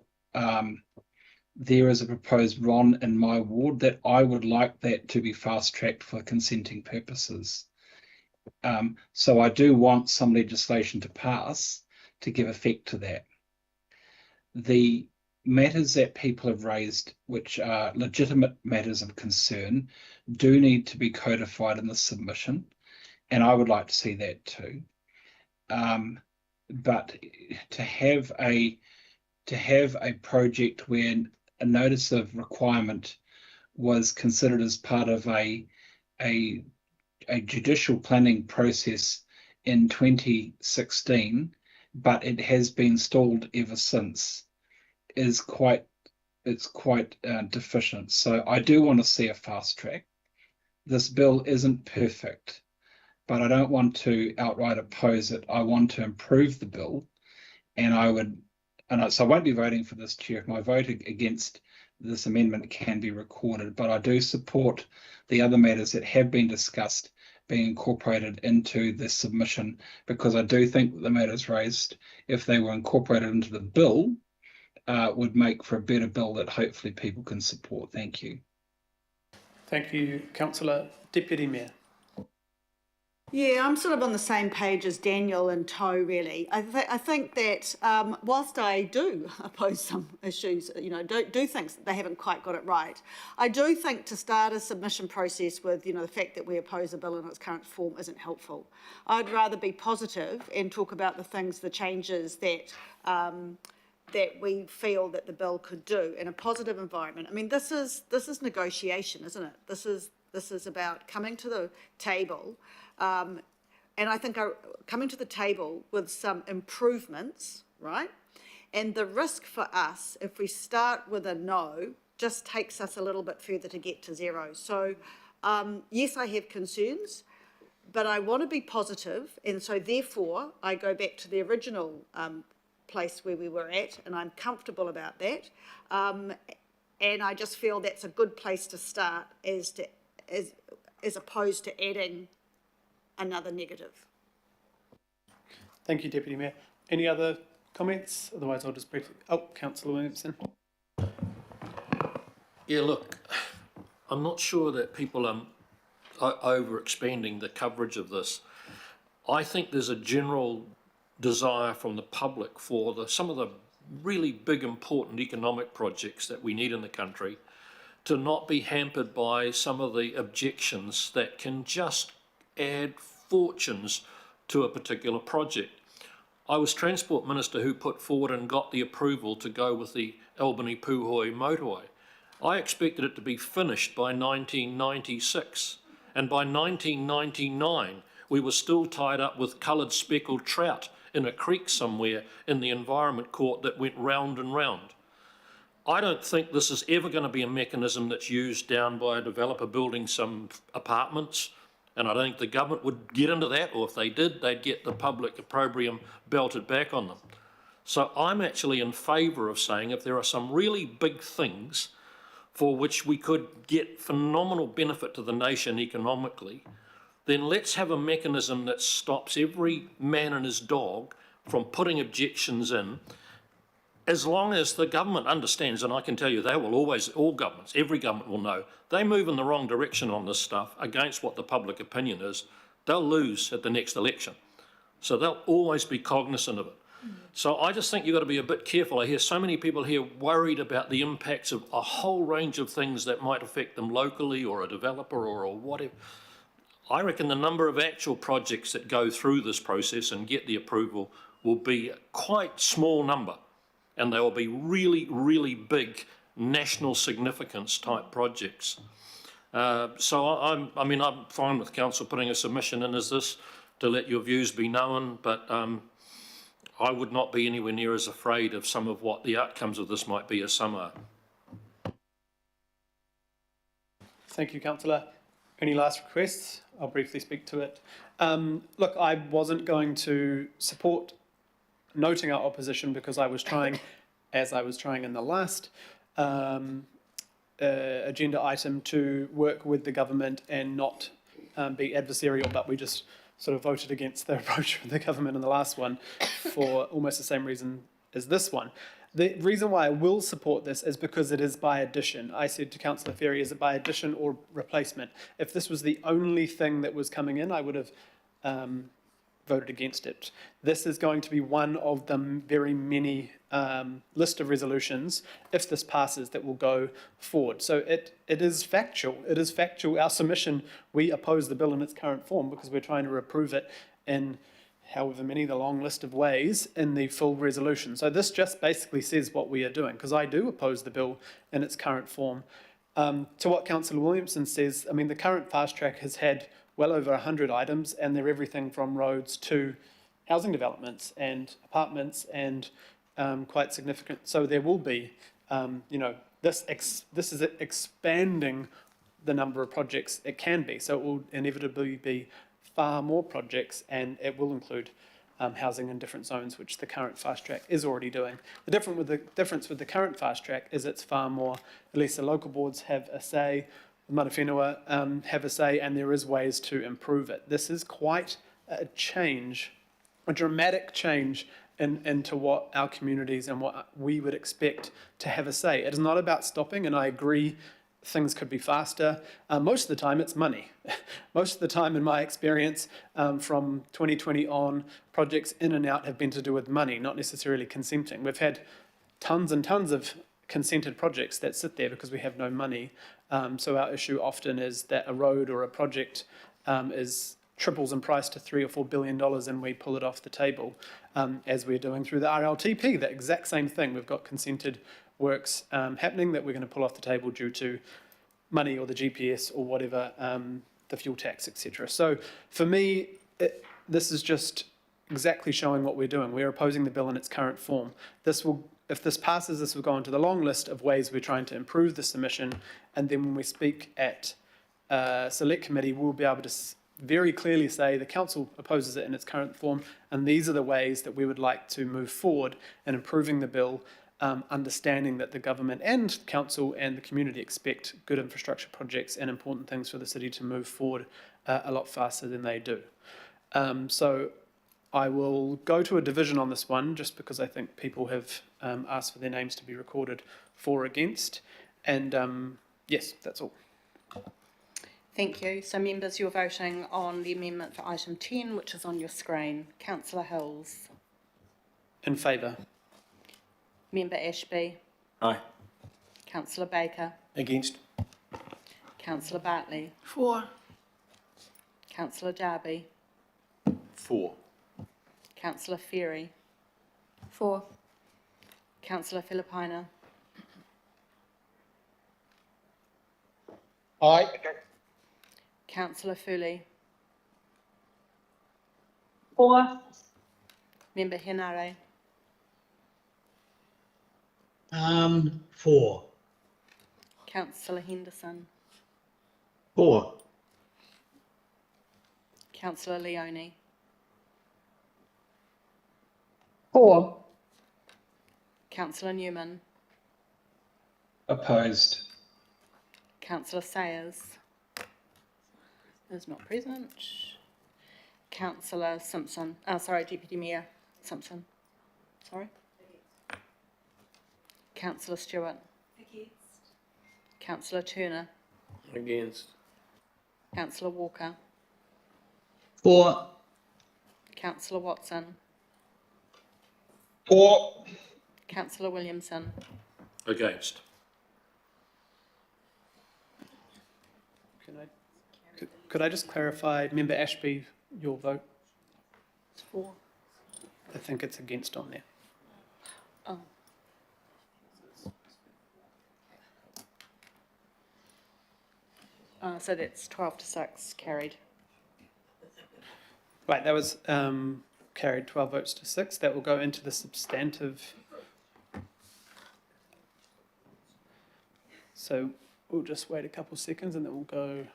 N: there is a proposed RON in my ward that I would like that to be fast-tracked for consenting purposes. So I do want some legislation to pass to give effect to that. The matters that people have raised, which are legitimate matters of concern, do need to be codified in the submission, and I would like to see that too. But to have a project where a notice of requirement was considered as part of a judicial planning process in 2016, but it has been stalled ever since, is quite deficient. So I do want to see a fast track. This bill isn't perfect, but I don't want to outright oppose it. I want to improve the bill, and so I won't be voting for this, Chair. My vote against this amendment can be recorded, but I do support the other matters that have been discussed being incorporated into this submission, because I do think that the matters raised, if they were incorporated into the bill, would make for a better bill that hopefully people can support. Thank you.
A: Thank you, Councillor. Deputy Mayor.
C: Yeah, I'm sort of on the same page as Daniel and Toe, really. I think that whilst I do oppose some issues, do think that they haven't quite got it right, I do think to start a submission process with, the fact that we oppose a bill in its current form isn't helpful. I'd rather be positive and talk about the changes that we feel that the bill could do in a positive environment. I mean, this is negotiation, isn't it? This is about coming to the table. And I think coming to the table with some improvements, right? And the risk for us, if we start with a no, just takes us a little bit further to get to zero. So, yes, I have concerns, but I want to be positive, and so therefore I go back to the original place where we were at, and I'm comfortable about that. And I just feel that's a good place to start, as as opposed to adding another negative.
A: Thank you, Deputy Mayor. Any other comments? Otherwise, I'll just briefly. Oh, Councillor Williamson.
B: Yeah, look, I'm not sure that people are over-expanding the coverage of this. I think there's a general desire from the public for some of the really big, important economic projects that we need in the country to not be hampered by some of the objections that can just add fortunes to a particular project. I was Transport Minister who put forward and got the approval to go with the Albany-Puhoi motorway. I expected it to be finished by 1996, and by 1999 we were still tied up with coloured speckled trout in a creek somewhere in the Environment Court that went round and round. I don't think this is ever going to be a mechanism that's used down by a developer building some apartments, and I don't think the government would get into that, or if they did, they'd get the public opprobrium belted back on them. So I'm actually in favour of saying if there are some really big things for which we could get phenomenal benefit to the nation economically, then let's have a mechanism that stops every man and his dog from putting objections in, as long as the government understands, and I can tell you they will always, all governments, every government will know, they move in the wrong direction on this stuff against what the public opinion is, they'll lose at the next election. So they'll always be cognizant of it. So I just think you've got to be a bit careful. I hear so many people here worried about the impacts of a whole range of things that might affect them locally or a developer or whatever. I reckon the number of actual projects that go through this process and get the approval will be a quite small number, and they will be really, really big national significance type projects. So I'm fine with council putting a submission in as this to let your views be known, but I would not be anywhere near as afraid of some of what the outcomes of this might be as some are.
A: Thank you, Councillor. Any last requests? I'll briefly speak to it. Look, I wasn't going to support noting our opposition because I was trying, as I was trying in the last agenda item, to work with the government and not be adversarial, but we just sort of voted against the approach of the government in the last one for almost the same reason as this one. The reason why I will support this is because it is by addition. I said to Councillor Ferry, is it by addition or replacement? If this was the only thing that was coming in, I would have voted against it. This is going to be one of the very many list of resolutions, if this passes, that will go forward. So it is factual. It is factual. Our submission, we oppose the bill in its current form because we're trying to approve it in however many, the long list of ways in the full resolution. So this just basically says what we are doing, because I do oppose the bill in its current form. To what Councillor Williamson says, I mean, the current fast track has had well over 100 items, and they're everything from roads to housing developments and apartments, and quite significant. So there will be, this is expanding the number of projects it can be. So it will inevitably be far more projects, and it will include housing in different zones, which the current fast track is already doing. The difference with the current fast track is it's far more, at least the local boards have a say, the Mana Whenua have a say, and there is ways to improve it. This is quite a change, a dramatic change into what our communities and what we would expect to have a say. It is not about stopping, and I agree things could be faster. Most of the time it's money. Most of the time, in my experience, from 2020 on, projects in and out have been to do with money, not necessarily consenting. We've had tons and tons of consented projects that sit there because we have no money. So our issue often is that a road or a project triples in price to $3 or $4 billion, and we pull it off the table, as we're doing through the RLTP, the exact same thing. We've got consented works happening that we're going to pull off the table due to money or the GPS or whatever, the fuel tax, etc. So for me, this is just exactly showing what we're doing. We're opposing the bill in its current form. This will, if this passes, this will go into the long list of ways we're trying to improve the submission, and then when we speak at select committee, we'll be able to very clearly say the council opposes it in its current form, and these are the ways that we would like to move forward in improving the bill, understanding that the government and council and the community expect good infrastructure projects and important things for the city to move forward a lot faster than they do. So I will go to a division on this one, just because I think people have asked for their names to be recorded for or against. And yes, that's all.
C: Thank you. So members, you're voting on the amendment for item 10, which is on your screen. Councillor Hills.
A: In favour.
C: Member Ashby.
K: Aye.
C: Councillor Baker.
H: Against.
C: Councillor Bartley.
O: For.
C: Councillor Darby.
H: For.
C: Councillor Ferry.
J: For.
C: Councillor Filipina.
I: Aye.
C: Councillor Fooley.
F: For.
C: Member Henare.
P: 4.
C: Councillor Henderson.
I: 4.
C: Councillor Leone.
F: 4.
C: Councillor Newman.
N: Opposed.
C: Councillor Sayers is not present. Councillor Simpson. Deputy Mayor Simpson. Sorry. Councillor Stewart.
U: Against.
C: Councillor Turner.
H: Against.
C: Councillor Walker.
S: 4.
C: Councillor Watson.
I: 4.
C: Councillor Williamson.
B: Against.
A: Could I just clarify, Member Ashby, your vote?
C: It's 4.
A: I think it's against on there.
C: Oh. So that's 12-6 carried.
A: Right, that was carried 12 votes to 6. That will go into the substantive. So we'll just wait a couple seconds and then we'll go.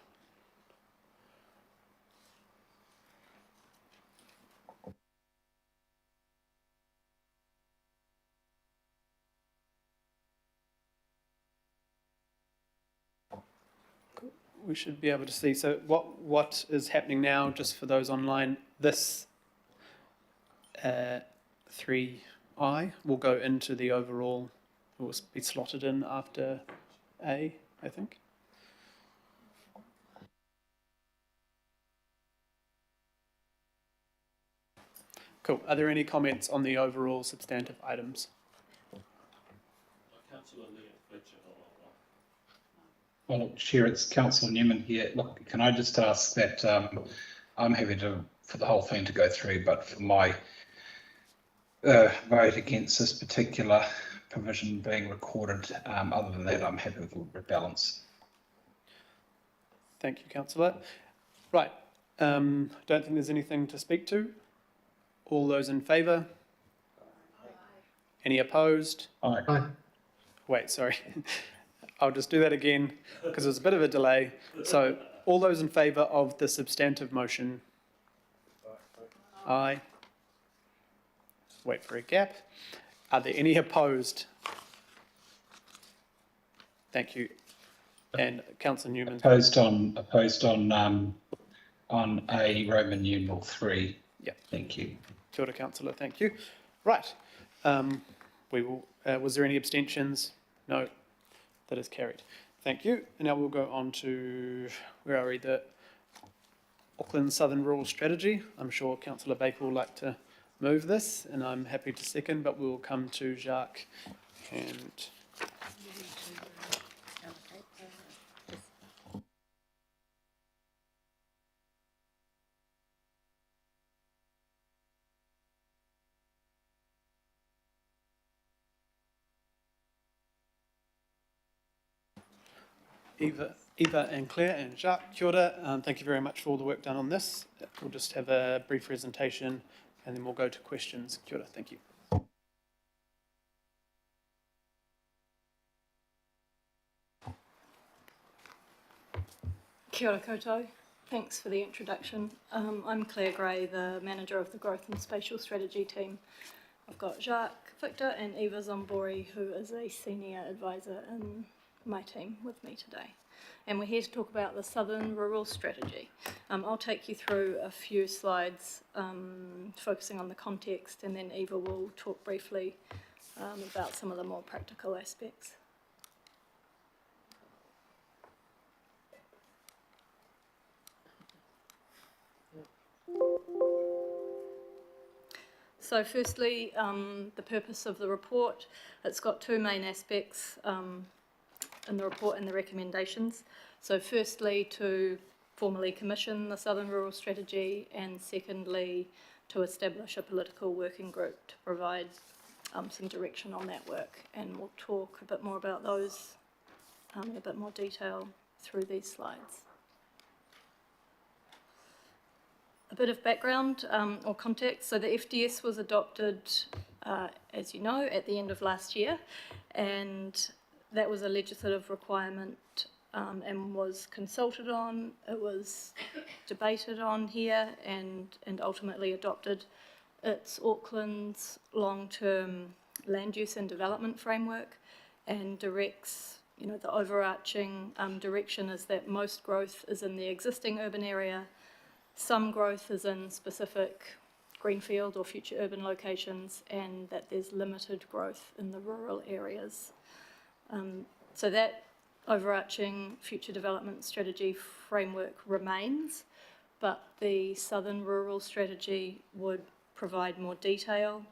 A: We should be able to see. So what is happening now, just for those online, this 3I will go into the overall, it will be slotted in after A, I think. Cool. Are there any comments on the overall substantive items?
N: Well, look, Chair, it's Councillor Newman here. Look, can I just ask that I'm happy for the whole thing to go through, but for my vote against this particular provision being recorded, other than that, I'm happy with the balance.
A: Thank you, Councillor. Right. Don't think there's anything to speak to. All those in favour? Any opposed?
I: Aye.
A: Wait, sorry. I'll just do that again because there's a bit of a delay. So all those in favour of the substantive motion? Aye. Wait for a gap. Are there any opposed? Thank you. And Councillor Newman.
N: Opposed on a Roman numeral 3.
A: Yeah.
N: Thank you.
A: Kia ora, Councillor. Thank you. Right. We will. Was there any abstentions? No. That is carried. Thank you. And now we'll go on to, where are we? The Auckland Southern Rural Strategy. I'm sure Councillor Baker will like to move this, and I'm happy to second, but we'll come to Jacques and... Eva and Claire and Jacques, kia ora. Thank you very much for all the work done on this. We'll just have a brief presentation and then we'll go to questions. Kia ora, thank you.
R: Kia ora koutou. Thanks for the introduction. I'm Claire Gray, the manager of the Growth and Spatial Strategy team. I've got Jacques, Victor, and Eva Zombori, who is a senior advisor in my team with me today. And we're here to talk about the Southern Rural Strategy. I'll take you through a few slides focusing on the context, and then Eva will talk briefly about some of the more practical aspects. So firstly, the purpose of the report. It's got two main aspects in the report and the recommendations. So firstly, to formally commission the Southern Rural Strategy, and secondly, to establish a political working group to provide some direction on that work. And we'll talk a bit more about those in a bit more detail through these slides. A bit of background or context. So the FDS was adopted, as you know, at the end of last year, and that was a legislative requirement and was consulted on. It was debated on here and ultimately adopted. It's Auckland's long-term land use and development framework, and directs, you know, the overarching direction is that most growth is in the existing urban area. Some growth is in specific greenfield or future urban locations, and that there's limited growth in the rural areas. So that overarching future development strategy framework remains, but the Southern Rural Strategy would provide more detail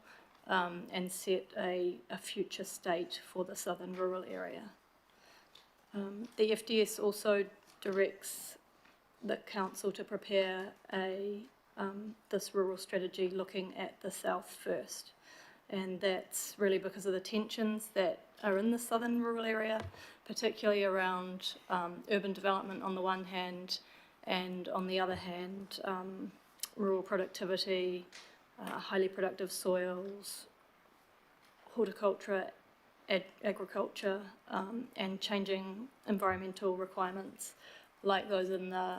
R: and set a future state for the Southern Rural area. The FDS also directs the council to prepare this rural strategy looking at the south first, and that's really because of the tensions that are in the southern rural area, particularly around urban development on the one hand, and on the other hand rural productivity, highly productive soils, horticulture, agriculture, and changing environmental requirements like those in the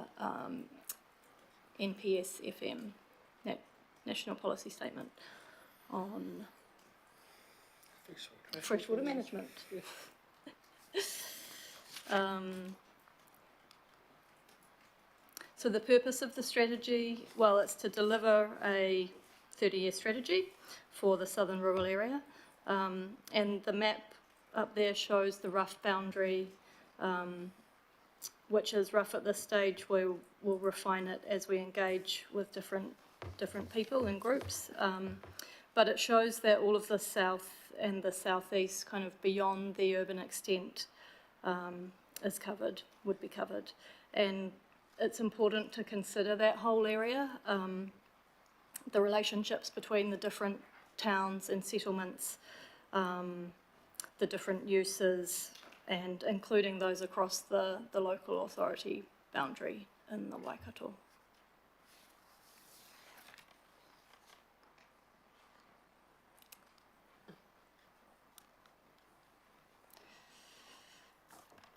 R: NPS-FM, National Policy Statement on freshwater management. So the purpose of the strategy, well, it's to deliver a 30-year strategy for the southern rural area, and the map up there shows the rough boundary, which is rough at this stage. We'll refine it as we engage with different people and groups, but it shows that all of the south and the southeast, kind of beyond the urban extent, is covered, would be covered, and it's important to consider that whole area, the relationships between the different towns and settlements, the different uses, and including those across the local authority boundary in the Waikato.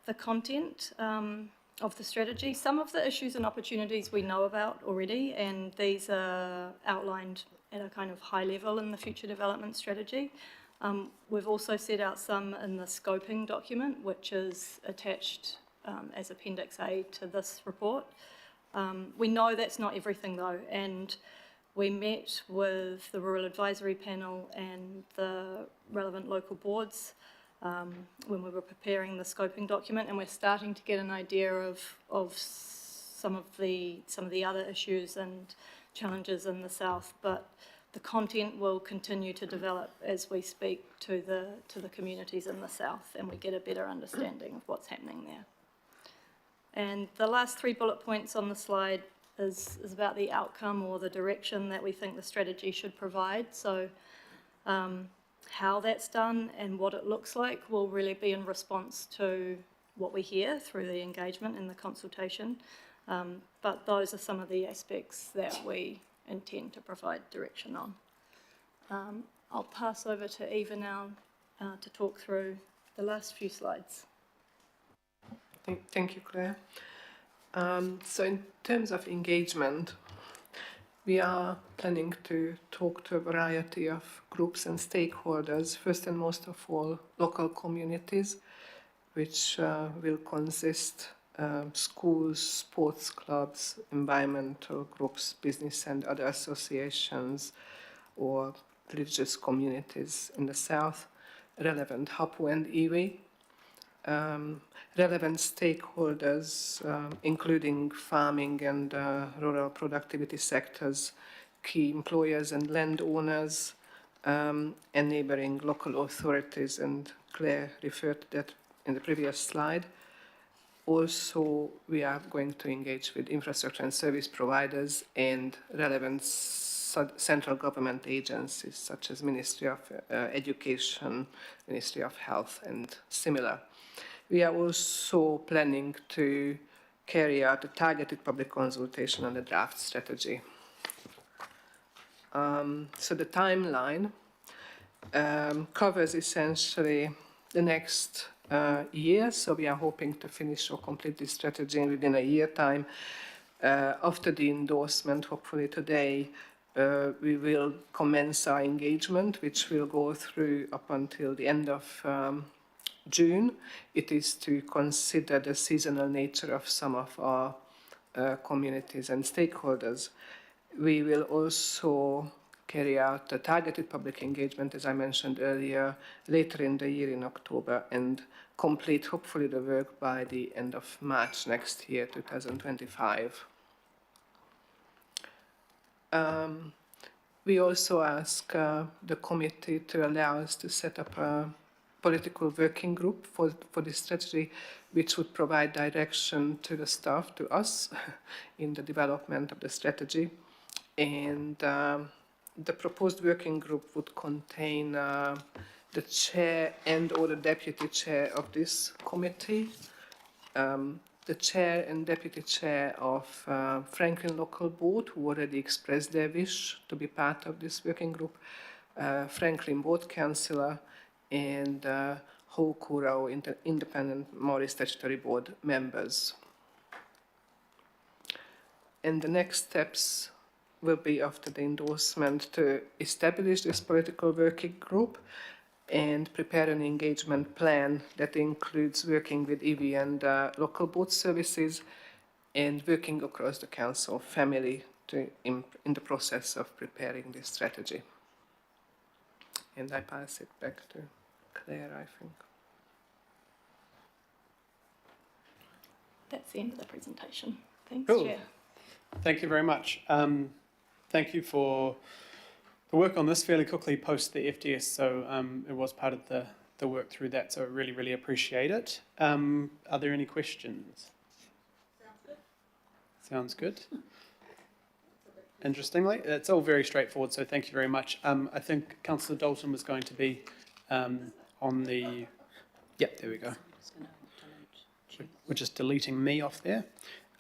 R: The content of the strategy, some of the issues and opportunities we know about already, and these are outlined at a kind of high level in the future development strategy. We've also set out some in the scoping document, which is attached as Appendix A to this report. We know that's not everything though, and we met with the Rural Advisory Panel and the relevant local boards when we were preparing the scoping document, and we're starting to get an idea of some of the other issues and challenges in the south, but the content will continue to develop as we speak to the communities in the south and we get a better understanding of what's happening there. And the last 3 bullet points on the slide is about the outcome or the direction that we think the strategy should provide. So how that's done and what it looks like will really be in response to what we hear through the engagement and the consultation. But those are some of the aspects that we intend to provide direction on. I'll pass over to Eva now to talk through the last few slides.
T: Thank you, Claire. So in terms of engagement, We are planning to talk to a variety of groups and stakeholders, first and most of all local communities, which will consist schools, sports clubs, environmental groups, business and other associations, or religious communities in the south, relevant Hapu and iwi, relevant stakeholders, including farming and rural productivity sectors, key employers and landowners, and neighboring local authorities, and Claire referred to that in the previous slide. Also, we are going to engage with infrastructure and service providers and relevant central government agencies such as Ministry of Education, Ministry of Health, and similar. We are also planning to carry out a targeted public consultation on the draft strategy. So the timeline covers essentially the next year, so we are hoping to finish or complete this strategy within a year time. After the endorsement, hopefully today, we will commence our engagement, which will go through up until the end of June. It is to consider the seasonal nature of some of our communities and stakeholders. We will also carry out a targeted public engagement, as I mentioned earlier, later in the year in October, and complete hopefully the work by the end of March next year, 2025. We also ask the committee to allow us to set up a political working group for this strategy, which would provide direction to the staff, to us, in the development of the strategy. And the proposed working group would contain the chair and or the deputy chair of this committee, the chair and deputy chair of Franklin Local Board, who already expressed their wish to be part of this working group, Franklin Board Councillor, and Hokurau Independent Maori Statutory Board members. And the next steps will be, after the endorsement, to establish this political working group and prepare an engagement plan that includes working with iwi and local board services and working across the council family in the process of preparing this strategy. And I pass it back to Claire, I think.
R: That's the end of the presentation. Thanks,
A: Cool.
R: Chair.
A: Thank you very much. Thank you for the work on this fairly quickly post the FDS, so it was part of the work through that, so I really, really appreciate it. Are there any questions? Sounds good. Interestingly, it's all very straightforward, so thank you very much. I think Councillor Dalton was going to be on the... Yep, there we go. We're just deleting me off there.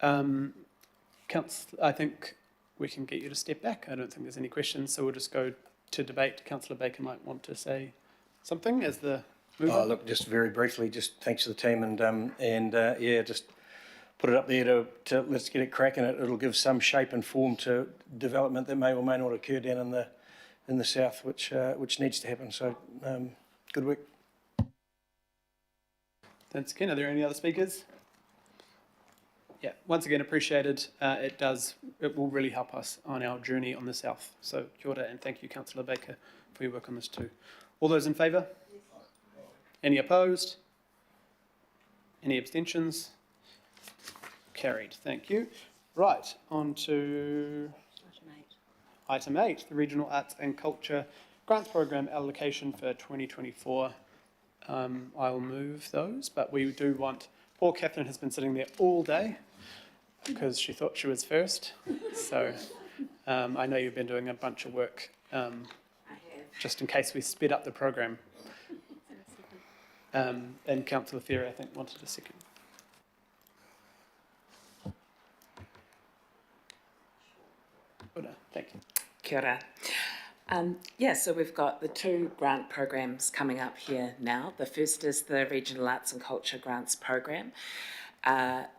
A: I think we can get you to step back. I don't think there's any questions, so we'll just go to debate. Councillor Baker might want to say something as the mover.
H: Look, just very briefly, just thanks to the team and yeah, just put it up there to let's get it cracking. It'll give some shape and form to development that may or may not occur down in the south, which needs to happen. So good work.
A: Thanks again. Are there any other speakers? Yeah, once again, appreciated. It will really help us on our journey on the south. So kia ora, and thank you, Councillor Baker, for your work on this too. All those in favour? Any opposed? Any abstentions? Carried, thank you. Right, on to item 8, the Regional Arts and Culture Grants Program allocation for 2024. I'll move those, but we do want... Poor Catherine has been sitting there all day because she thought she was first. So I know you've been doing a bunch of work just in case we sped up the program. And Councillor Ferry, I think, wanted a second. Thank you.
V: Kia ora. Yeah, so we've got the two grant programs coming up here now. The first is the Regional Arts and Culture Grants Program.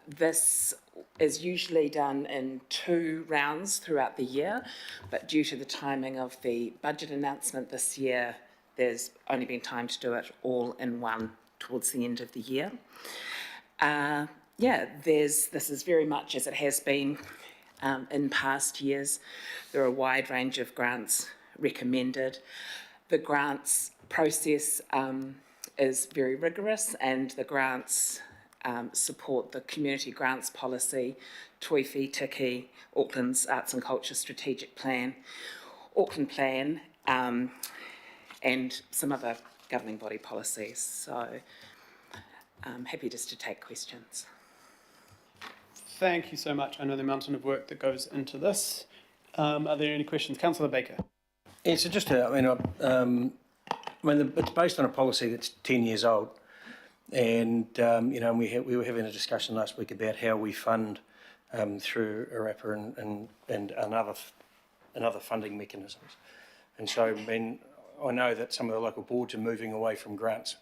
V: This is usually done in 2 rounds throughout the year, but due to the timing of the budget announcement this year, there's only been time to do it all in one towards the end of the year. This is very much as it has been in past years. There are a wide range of grants recommended. The grants process is very rigorous, and the grants support the community grants policy, Toifi, Tiki, Auckland's Arts and Culture Strategic Plan, Auckland Plan, and some other governing body policies. So I'm happy just to take questions.
A: Thank you so much. I know the mountain of work that goes into this. Are there any questions? Councillor Baker.
H: Yeah, so just to, it's based on a policy that's 10 years old, and we were having a discussion last week about how we fund through ARAPA and other funding mechanisms. And so, I know that some of the local boards are moving away from grants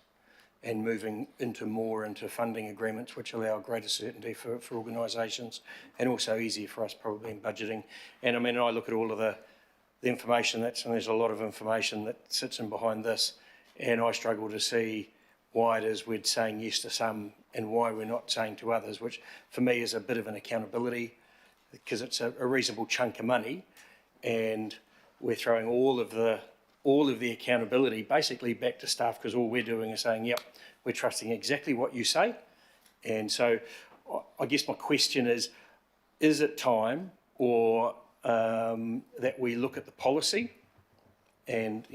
H: and moving into funding agreements, which allow greater certainty for organisations, and also easier for us probably in budgeting. And I look at all of the information and there's a lot of information that sits in behind this, and I struggle to see why it is we're saying yes to some and why we're not saying to others, which for me is a bit of an accountability, because it's a reasonable chunk of money, and we're throwing all of the accountability basically back to staff, because all we're doing is saying, yep, we're trusting exactly what you say. And so I guess my question is it time or that we look at the policy, and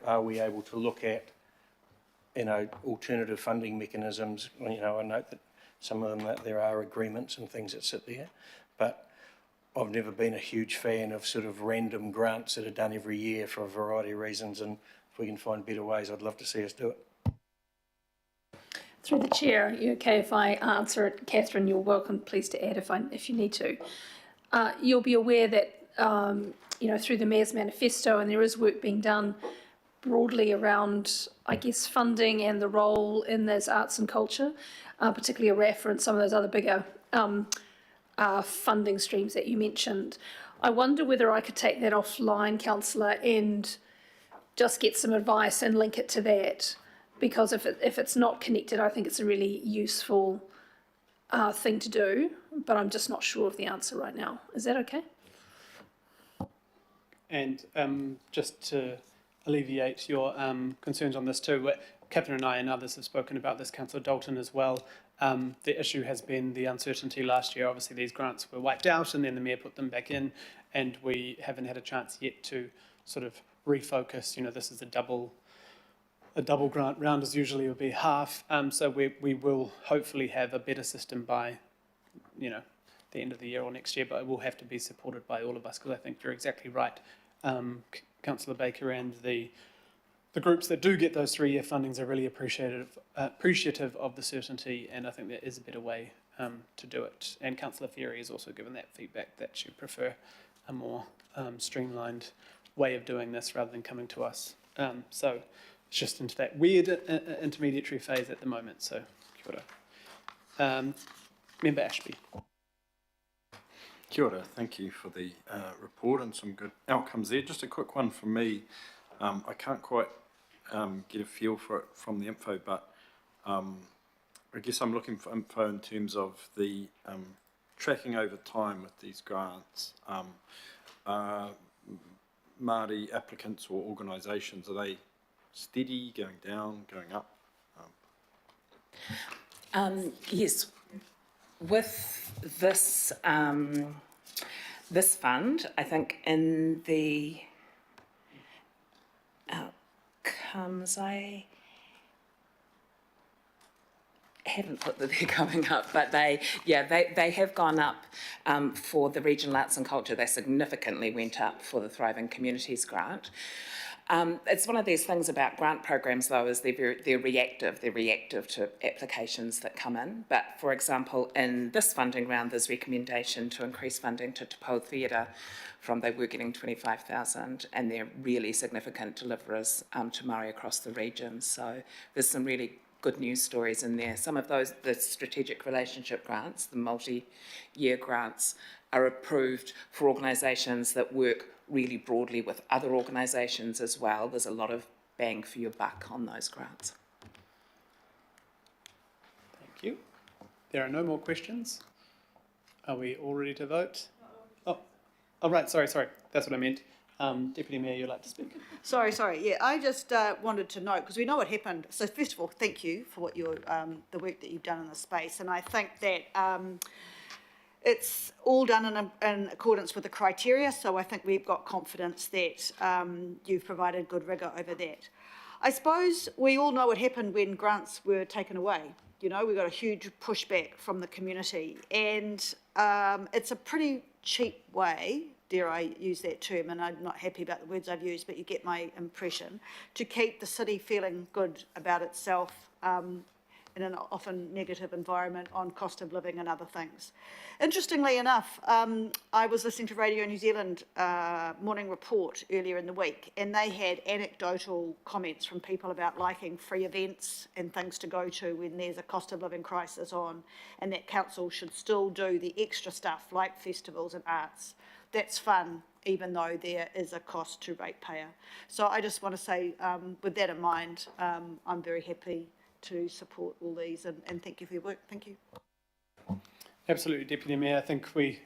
H: are we able to look at alternative funding mechanisms? I note that some of them, that there are agreements and things that sit there, but I've never been a huge fan of sort of random grants that are done every year for a variety of reasons, and if we can find better ways, I'd love to see us do it.
G: Through the chair, are you okay if I answer it? Catherine, you're welcome, please, to add if you need to. You'll be aware that through the Mayor's Manifesto, and there is work being done broadly around, I guess, funding and the role in those arts and culture, particularly a reference some of those other bigger funding streams that you mentioned. I wonder whether I could take that offline, Councillor, and just get some advice and link it to that, because if it's not connected, I think it's a really useful thing to do, but I'm just not sure of the answer right now. Is that okay?
A: And just to alleviate your concerns on this too, Catherine and I and others have spoken about this, Councillor Dalton as well. The issue has been the uncertainty last year. Obviously, these grants were wiped out and then the Mayor put them back in, and we haven't had a chance yet to sort of refocus. This is a double grant round, as usually would be half. So we will hopefully have a better system by, the end of the year or next year, but it will have to be supported by all of us, because I think you're exactly right, Councillor Baker, and the groups that do get those 3-year fundings are really appreciative of the certainty, and I think there is a better way to do it. And Councillor Ferry has also given that feedback that she would a more streamlined way of doing this rather than coming to us. So it's just into that weird intermediary phase at the moment. So, kia ora. Member Ashby.
K: Kia ora, thank you for the report and some good outcomes there. Just a quick one from me. I can't quite get a feel for it from the info, but I guess I'm looking for info in terms of the tracking over time with these grants. Māori applicants or organisations, are they steady, going down, going up?
V: Yes, with this this fund, I think in the outcomes, I haven't put that they're going up, but they have gone up for the regional arts and culture. They significantly went up for the Thriving Communities grant. It's one of these things about grant programs, though, is they're reactive. They're reactive to applications that come in. But, for example, in this funding round, there's recommendation to increase funding to Te Pou Theatre they were getting 25,000, and they're really significant deliverers to Māori across the region. So there's some really good news stories in there. Some of those, the strategic relationship grants, the multi-year grants, are approved for organisations that work really broadly with other organisations as well. There's a lot of bang for your buck on those grants.
A: Thank you. There are no more questions. Are we all ready to vote? Oh, right, sorry. That's what I meant. Deputy Mayor, you'd like to speak?
C: Sorry. Yeah, I just wanted to note, because we know what happened. So first of all, thank you for what your the work that you've done in the space. And I think that it's all done in accordance with the criteria. So I think we've got confidence that you've provided good rigour over that. I suppose we all know what happened when grants were taken away. You know, we got a huge pushback from the community, and it's a pretty cheap way, dare I use that term, and I'm not happy about the words I've used, but you get my impression, to keep the city feeling good about itself in an often negative environment on cost of living and other things. Interestingly enough, I was listening to Radio New Zealand morning report earlier in the week, and they had anecdotal comments from people about liking free events and things to go to when there's a cost of living crisis on, and that council should still do the extra stuff like festivals and arts. That's fun, even though there is a cost to ratepayer. So I just want to say, with that in mind, I'm very happy to support all these, and thank you for your work. Thank you.
A: Absolutely, Deputy Mayor. I think we,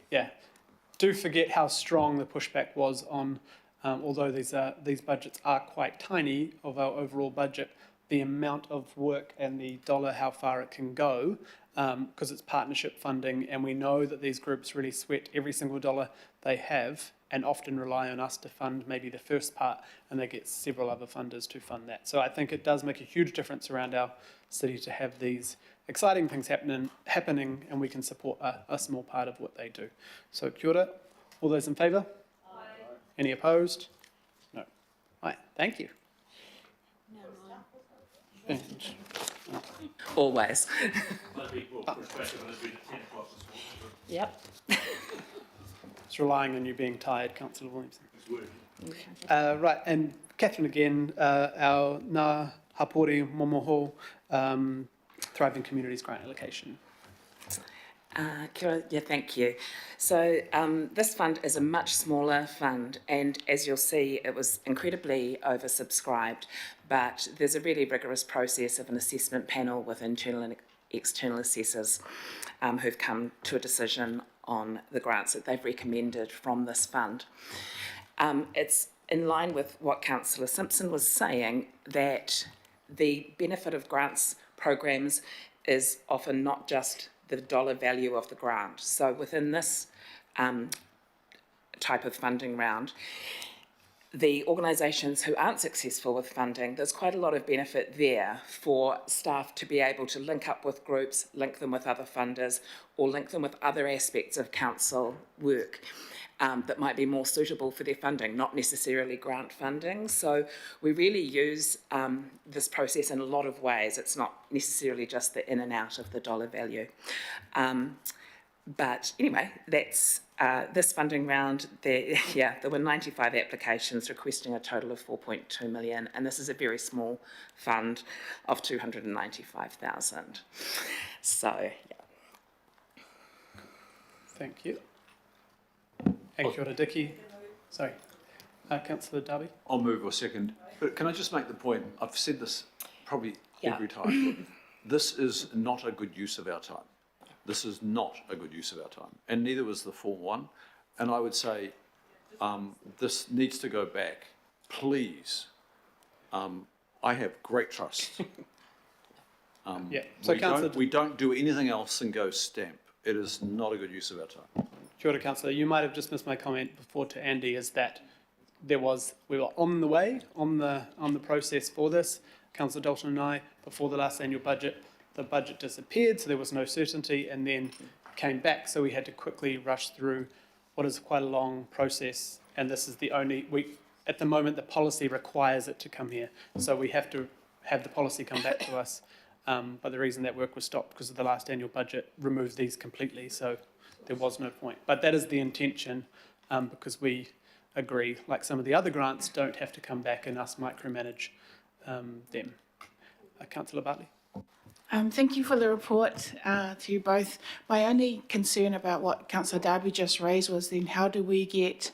A: do forget how strong the pushback was on, although these budgets are quite tiny of our overall budget, the amount of work and the dollar, how far it can go, because it's partnership funding, and we know that these groups really sweat every single dollar they have and often rely on us to fund maybe the first part, and they get several other funders to fund that. So I think it does make a huge difference around our city to have these exciting things happening, and we can support a small part of what they do. So kia ora. All those in favour? Aye. Any opposed? No. Aye. Thank you. And,
V: Always.
J: Yep.
A: It's relying on you being tired, Councillor Williamson. Right, and Catherine again, our Ngā Hapori Momoho Thriving Communities Grant Allocation.
V: Kia ora, thank you. So this fund is a much smaller fund, and as you'll see, it was incredibly oversubscribed, but there's a really rigorous process of an assessment panel with internal and external assessors who've come to a decision on the grants that they've recommended from this fund. It's in line with what Councillor Simpson was saying, that the benefit of grants programs is often not just the dollar value of the grant. So within this type of funding round, the organisations who aren't successful with funding, there's quite a lot of benefit there for staff to be able to link up with groups, link them with other funders, or link them with other aspects of council work that might be more suitable for their funding, not necessarily grant funding. So we really use this process in a lot of ways. It's not necessarily just the in and out of the dollar value. But anyway, that's this funding round. There were 95 applications requesting a total of 4.2 million, and this is a very small fund of 295,000. So,
A: Thank you. And kia ora, Dickie. Sorry. Councillor Darby.
D: I'll move or second. But can I just make the point, I've said this probably every time, this is not a good use of our time. This is not a good use of our time, and neither was the Form 1. And I would say this needs to go back, please. I have great trust.
A: So
D: we don't do anything else and go stamp. It is not a good use of our time.
A: Kia ora, Councillor. You might have just missed my comment before to Andy, is that we were on the way, on the process for this. Councillor Dalton and I, before the last annual budget, the budget disappeared, so there was no certainty, and then came back, so we had to quickly rush through what is quite a long process, and this is the only, at the moment the policy requires it to come here, so we have to have the policy come back to us, but the reason that work was stopped because of the last annual budget removed these completely, so there was no point. But that is the intention, because we agree, like some of the other grants, don't have to come back and us micromanage them. Councillor Bartley.
O: Thank you for the report to you both. My only concern about what Councillor Darby just raised was then how do we get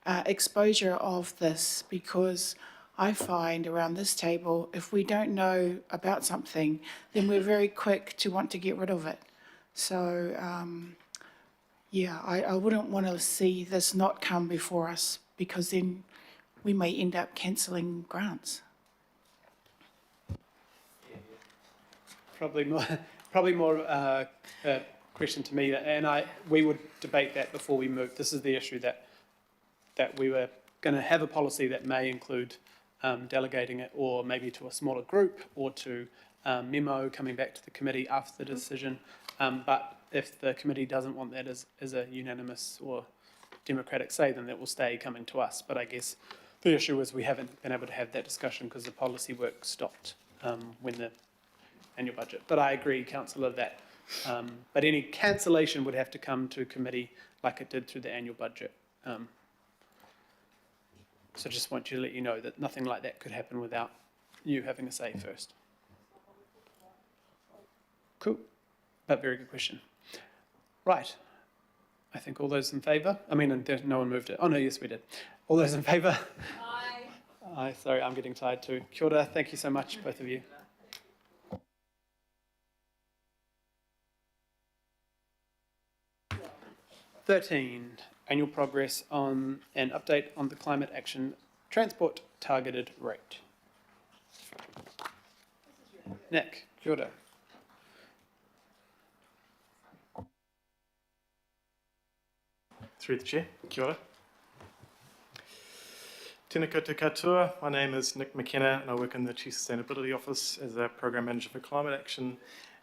O: exposure of this? Because I find around this table, if we don't know about something, then we're very quick to want to get rid of it. So, yeah, I wouldn't want to see this not come before us, because then we may end up cancelling grants.
A: Probably more question to me, and we would debate that before we move. This is the issue that we were going to have a policy that may include delegating it, or maybe to a smaller group, or to memo coming back to the committee after the decision. But if the committee doesn't want that as a unanimous or democratic say, then that will stay coming to us. But I guess the issue is we haven't been able to have that discussion because the policy work stopped when the annual budget. But I agree, Councillor, that but any cancellation would have to come to committee like it did through the annual budget. So just want you to let you know that nothing like that could happen without you having a say first. Cool, but very good question. Right, I think all those in favour, no one moved it. Oh no, yes we did. All those in favour? Aye. Aye, sorry, I'm getting tired too. Kia ora, thank you so much, both of you. Annual progress on an update on the climate action transport targeted rate. Nick, kia ora.
M: Through the chair, kia ora. Tēnā koutou katoa. My name is Nick McKenna and I work in the Chief Sustainability Office as a Program Manager for Climate Action,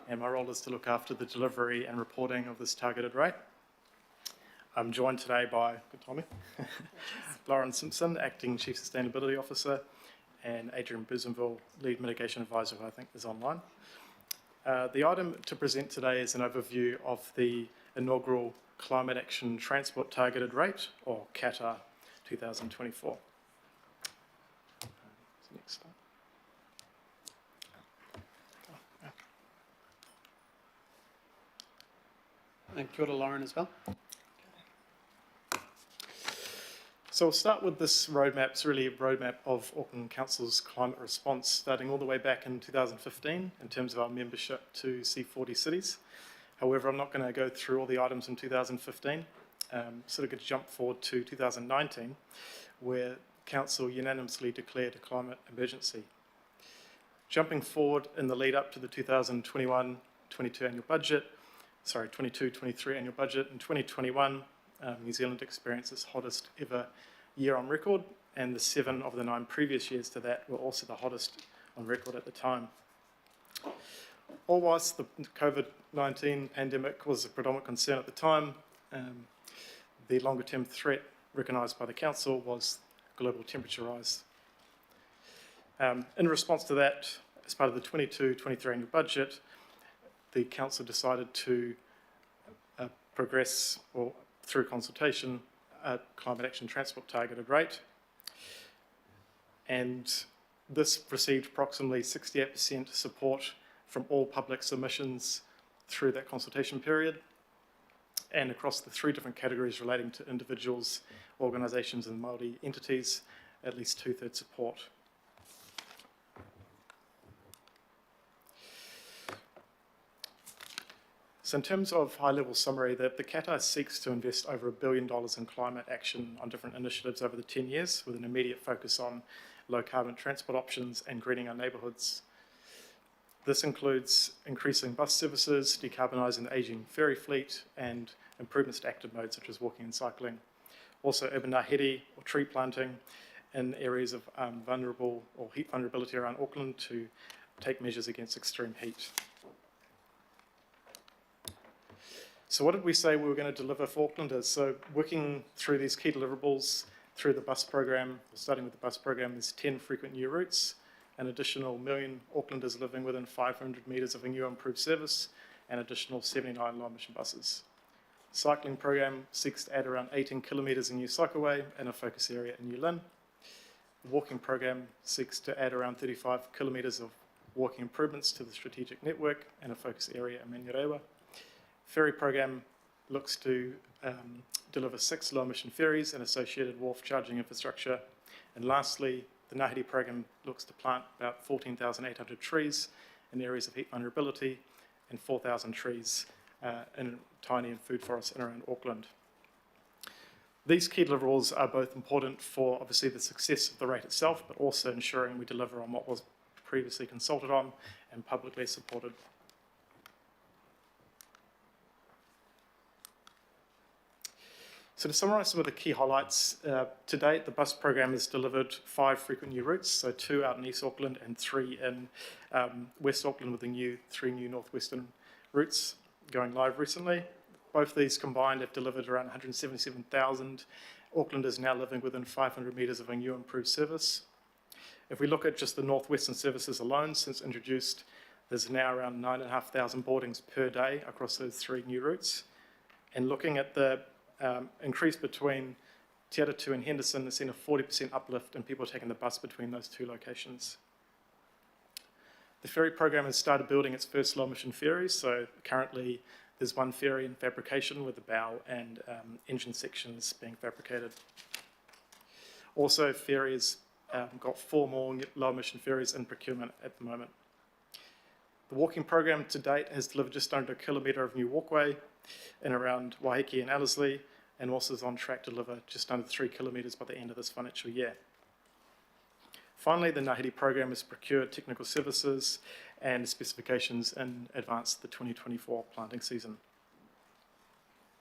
M: and my role is to look after the delivery and reporting of this targeted rate. I'm joined today by, good timing, Lauren Simpson, Acting Chief Sustainability Officer, and Adrian Buzenville, Lead Mitigation Advisor, who I think is online. The item to present today is an overview of the inaugural Climate Action Transport Targeted Rate, or CATA 2024. Next slide.
A: And kia ora, Lauren, as well.
M: So we'll start with this roadmap. It's really a roadmap of Auckland Council's climate response, starting all the way back in 2015 in terms of our membership to C40 cities. However, I'm not going to go through all the items in 2015. Sort of going to jump forward to 2019, where Council unanimously declared a climate emergency. Jumping forward in the lead up to the 2021-22 annual budget, 22-23 annual budget, in 2021, New Zealand experienced its hottest ever year on record, and the 7 of the 9 previous years to that were also the hottest on record at the time. All whilst the COVID-19 pandemic was a predominant concern at the time, the longer term threat recognised by the Council was global temperature rise. In response to that, as part of the 22-23 annual budget, the Council decided to progress, or through consultation, a climate action transport targeted rate. And this received approximately 68% support from all public submissions through that consultation period, and across the 3 different categories relating to individuals, organisations and Māori entities, at least 2/3 support. So in terms of high-level summary, the CATA seeks to invest over $1 billion in climate action on different initiatives over the 10 years, with an immediate focus on low-carbon transport options and greening our neighbourhoods. This includes increasing bus services, decarbonising the ageing ferry fleet, and improvements to active modes such as walking and cycling. Also urban ngahere or tree planting in areas of vulnerable or heat vulnerability around Auckland to take measures against extreme heat. So what did we say we were going to deliver for Aucklanders? So working through these key deliverables through the bus program, starting with the bus program, there's 10 frequent new routes, an additional 1 million Aucklanders living within 500 metres of a new improved service, and additional 79 low emission buses. The cycling program seeks to add around 18 kilometres in new cycleway and a focus area in New Lynn. The walking program seeks to add around 35 kilometres of walking improvements to the strategic network and a focus area in Manurewa. Ferry program looks to deliver 6 low-emission ferries and associated wharf charging infrastructure. And lastly, the Ngāhere program looks to plant about 14,800 trees in areas of heat vulnerability and 4,000 trees in tiny and food forests in around Auckland. These key deliverables are both important for obviously the success of the rate itself, but also ensuring we deliver on what was previously consulted on and publicly supported. So to summarise some of the key highlights, to date the bus program has delivered 5 frequent new routes, so 2 out in East Auckland and 3 in West Auckland, with the 3 new northwestern routes going live recently. Both these combined have delivered around 177,000 Aucklanders now living within 500 metres of a new improved service. If we look at just the northwestern services alone, since introduced, there's now around 9,500 boardings per day across those 3 new routes. And looking at the increase between Te Atatu and Henderson, has seen a 40% uplift in people taking the bus between those 2 locations. The ferry program has started building its first low-emission ferries, so currently there's 1 ferry in fabrication with the bow and engine sections being fabricated. Also, ferries got 4 more low-emission ferries in procurement at the moment. The walking program to date has delivered just under 1 kilometre of new walkway in around Waiheke and Ellerslie, and also is on track to deliver just under 3 kilometres by the end of this financial year. Finally, the Ngāhere program has procured technical services and specifications in advance of the 2024 planting season.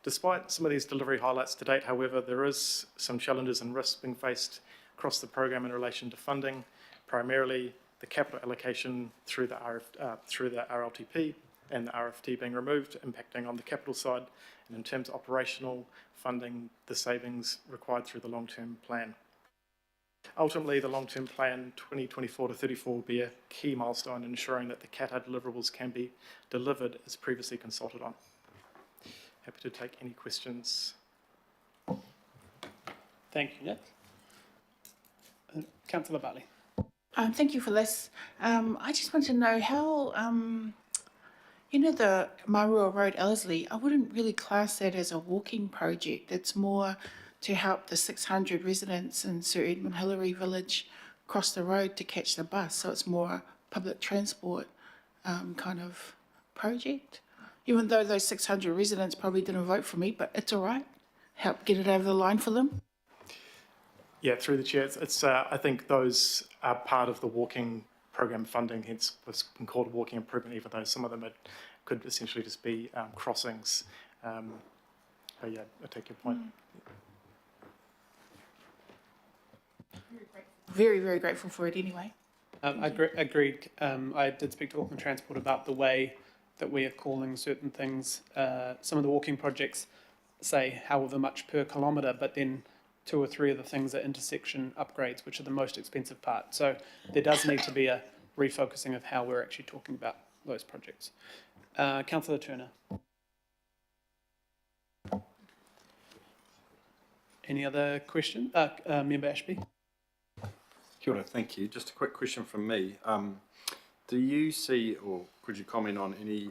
M: Despite some of these delivery highlights to date, however, there is some challenges and risks being faced across the program in relation to funding, primarily the capital allocation through the RLTP and the RFT being removed, impacting on the capital side, and in terms of operational funding, the savings required through the long-term plan. Ultimately, the long-term plan 2024 to 34 will be a key milestone in ensuring that the CATA deliverables can be delivered as previously consulted on. Happy to take any questions.
A: Thank you, Nick. Councillor Bartley.
O: Thank you for this. I just want to know how, you know, the Marua Road Ellerslie, I wouldn't really class that as a walking project. It's more to help the 600 residents in Sir Edmund Hillary Village cross the road to catch the bus. So it's more public transport kind of project. Even though those 600 residents probably didn't vote for me, but it's all right. Help get it over the line for them.
M: Yeah, through the chair, it's I think those are part of the walking program funding, hence what's been called walking improvement, even though some of them could essentially just be crossings. But yeah, I take your point.
O: Very, very grateful for it anyway.
A: Agreed. I did speak to Auckland Transport about the way that we are calling certain things. Some of the walking projects say however much per kilometre, but then 2 or 3 of the things are intersection upgrades, which are the most expensive part. So there does need to be a refocusing of how we're actually talking about those projects. Councillor Turner. Any other question? Member Ashby.
K: Kia ora, thank you. Just a quick question from me. Do you see, or could you comment on any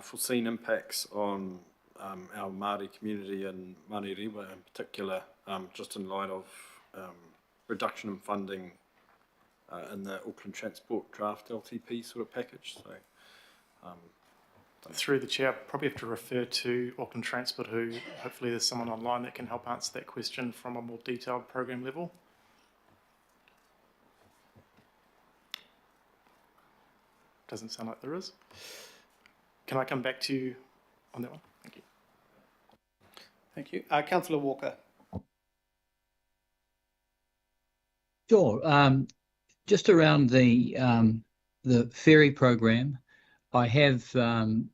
K: foreseen impacts on our Māori community and Manurewa in particular, just in light of reduction in funding in the Auckland Transport draft LTP sort of package? So,
M: through the chair, I probably have to refer to Auckland Transport, who hopefully there's someone online that can help answer that question from a more detailed program level. Doesn't sound like there is. Can I come back to you on that one? Thank you.
A: Thank you. Councillor Walker.
S: Sure. Just around the ferry program, I have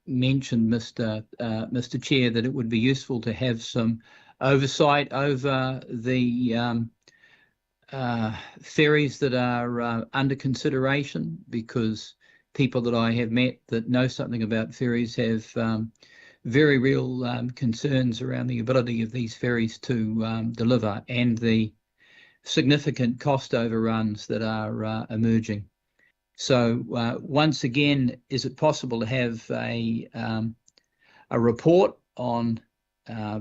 S: mentioned, Mr. Chair, that it would be useful to have some oversight over the ferries that are under consideration, because people that I have met that know something about ferries have very real concerns around the ability of these ferries to deliver and the significant cost overruns that are emerging. So once again, is it possible to have a report on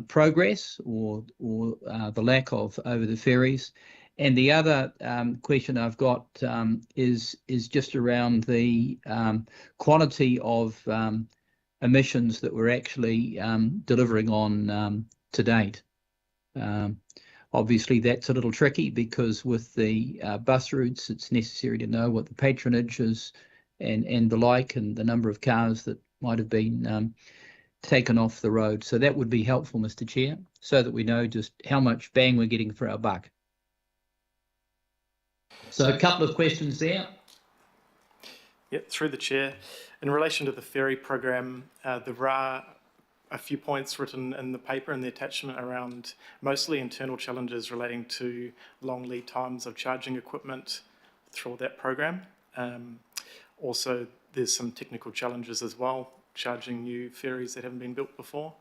S: progress or the lack of over the ferries? And the other question I've got is just around the quantity of emissions that we're actually delivering on to date. Obviously, that's a little tricky because with the bus routes, it's necessary to know what the patronage is and the like, and the number of cars that might have been taken off the road. So that would be helpful, Mr. Chair, so that we know just how much bang we're getting for our buck. So a couple of questions there.
M: Yep, through the chair. In relation to the ferry program, there are a few points written in the paper and the attachment around mostly internal challenges relating to long lead times of charging equipment through that program. Also, there's some technical challenges as well, charging new ferries that haven't been built before.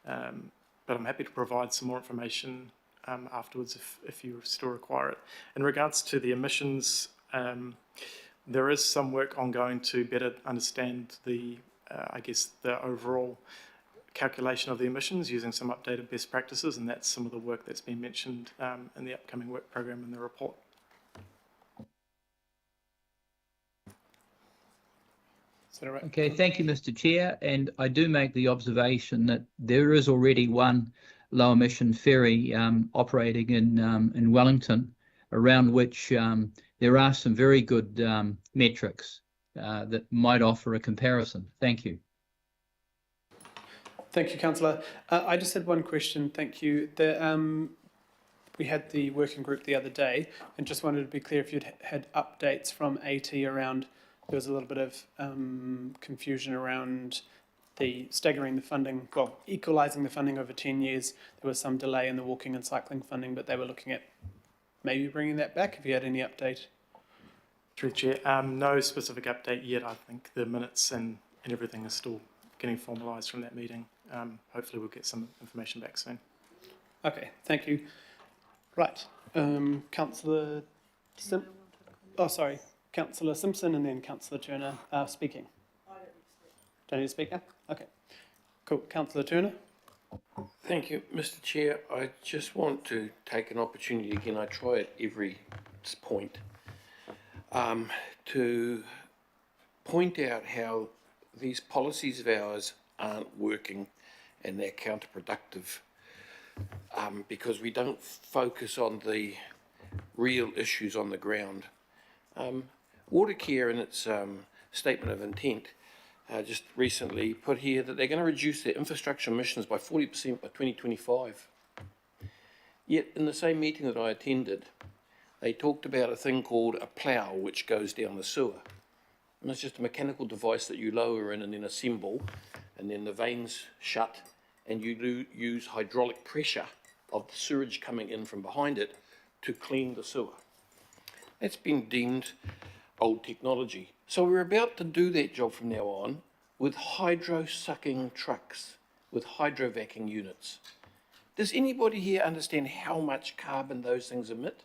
M: But I'm happy to provide some more information afterwards if you still require it. In regards to the emissions, there is some work ongoing to better understand the, I guess, the overall calculation of the emissions using some updated best practices, and that's some of the work that's been mentioned in the upcoming work program in the report.
S: Okay, thank you, Mr. Chair. And I do make the observation that there is already one low emission ferry operating in Wellington, around which there are some very good metrics that might offer a comparison. Thank you.
A: Thank you, Councillor. I just had one question. Thank you. We had the working group the other day and just wanted to be clear if you'd had updates from AT around, there was a little bit of confusion around the staggering the funding, well, equalising the funding over 10 years. There was some delay in the walking and cycling funding, but they were looking at maybe bringing that back. If you had any update?
M: Through the chair, no specific update yet. I think the minutes and everything is still getting formalised from that meeting. Hopefully we'll get some information back soon.
A: Okay, thank you. Right, Councillor Councillor Simpson and then Councillor Turner speaking. Don't need a speaker? Okay, cool. Councillor Turner.
H: Thank you, Mr. Chair. I just want to take an opportunity again, I try at every point, to point out how these policies of ours aren't working and they're counterproductive because we don't focus on the real issues on the ground. Watercare in its statement of intent just recently put here that they're going to reduce their infrastructure emissions by 40% by 2025. Yet in the same meeting that I attended, they talked about a thing called a plough which goes down the sewer. And it's just a mechanical device that you lower in and then assemble, and then the veins shut, and you use hydraulic pressure of the sewage coming in from behind it to clean the sewer. That's been deemed old technology. So we're about to do that job from now on with hydro-sucking trucks, with hydro-vacuum units. Does anybody here understand how much carbon those things emit?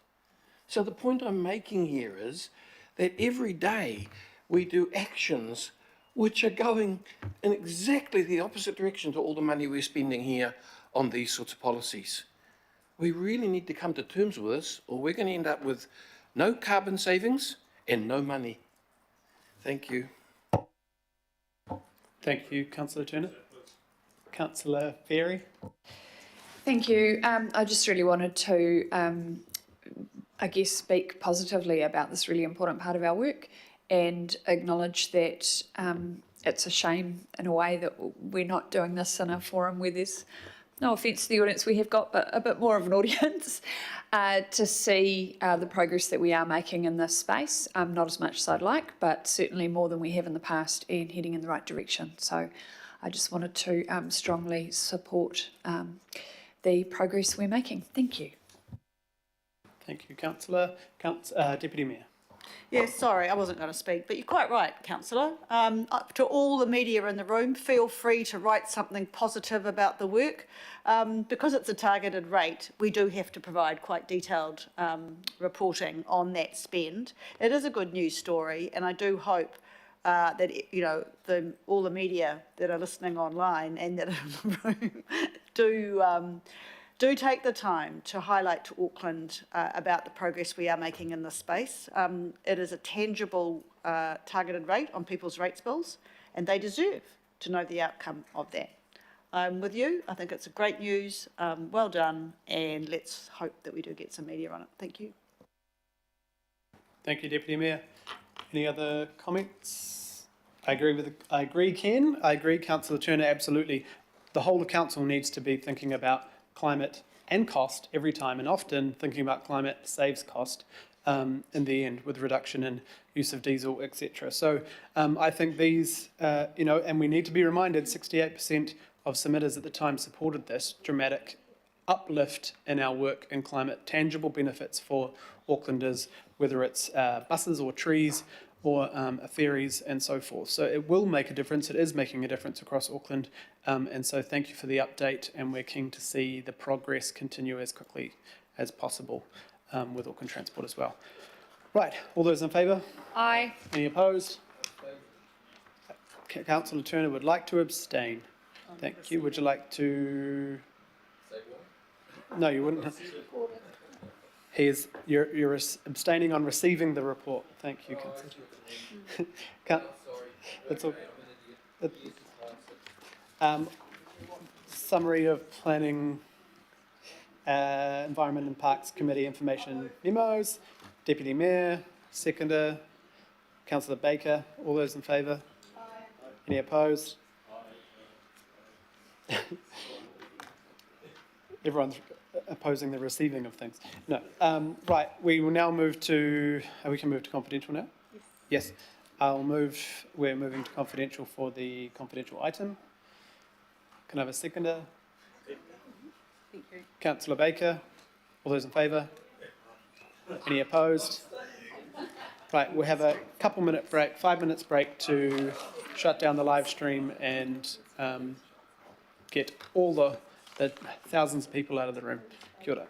H: So the point I'm making here is that every day we do actions which are going in exactly the opposite direction to all the money we're spending here on these sorts of policies. We really need to come to terms with this, or we're going to end up with no carbon savings and no money. Thank you.
A: Thank you, Councillor Turner. Councillor Ferry.
J: Thank you. I just really wanted to, I guess, speak positively about this really important part of our work and acknowledge that it's a shame in a way that we're not doing this in a forum where there's, no offence to the audience we have got, but a bit more of an audience to see the progress that we are making in this space. Not as much as I'd like, but certainly more than we have in the past and heading in the right direction. So I just wanted to strongly support the progress we're making. Thank you.
A: Thank you, Councillor. Deputy Mayor.
C: Yeah, sorry, I wasn't going to speak, but you're quite right, councillor. Up to all the media in the room, feel free to write something positive about the work. Because it's a targeted rate, we do have to provide quite detailed reporting on that spend. It is a good news story, and I do hope that, you know, all the media that are listening online and that are in the room do take the time to highlight to Auckland about the progress we are making in this space. It is a tangible targeted rate on people's rates bills, and they deserve to know the outcome of that. I'm with you. I think it's a great news. Well done, and let's hope that we do get some media on it. Thank you.
A: Thank you, Deputy Mayor. Any other comments? I agree, Ken. I agree, Councillor Turner, absolutely. The whole of council needs to be thinking about climate and cost every time, and often thinking about climate saves cost in the end with reduction in use of diesel, etc. So I think these, and we need to be reminded 68% of submitters at the time supported this dramatic uplift in our work in climate, tangible benefits for Aucklanders, whether it's buses or trees or ferries and so forth. So it will make a difference. It is making a difference across Auckland. And so thank you for the update, and we're keen to see the progress continue as quickly as possible with Auckland Transport as well. Right, all those in favour?
J: Aye.
A: Any opposed? Councillor Turner would like to abstain. Thank you. Would you like to? No, you wouldn't. You're abstaining on receiving the report. Thank you, Councillor. That's all. Summary of planning, Environment and Parks Committee information memos. Deputy Mayor, seconder, Councillor Baker. All those in favour? Any opposed? Everyone's opposing the receiving of things. No. Right, we will now move to, we can move to confidential now? Yes. We're moving to confidential for the confidential item. Can I have a seconder?
C: Thank you.
A: Councillor Baker. All those in favour? Any opposed? Right, we'll have a 5 minutes break to shut down the live stream and get all the thousands of people out of the room. Kia ora.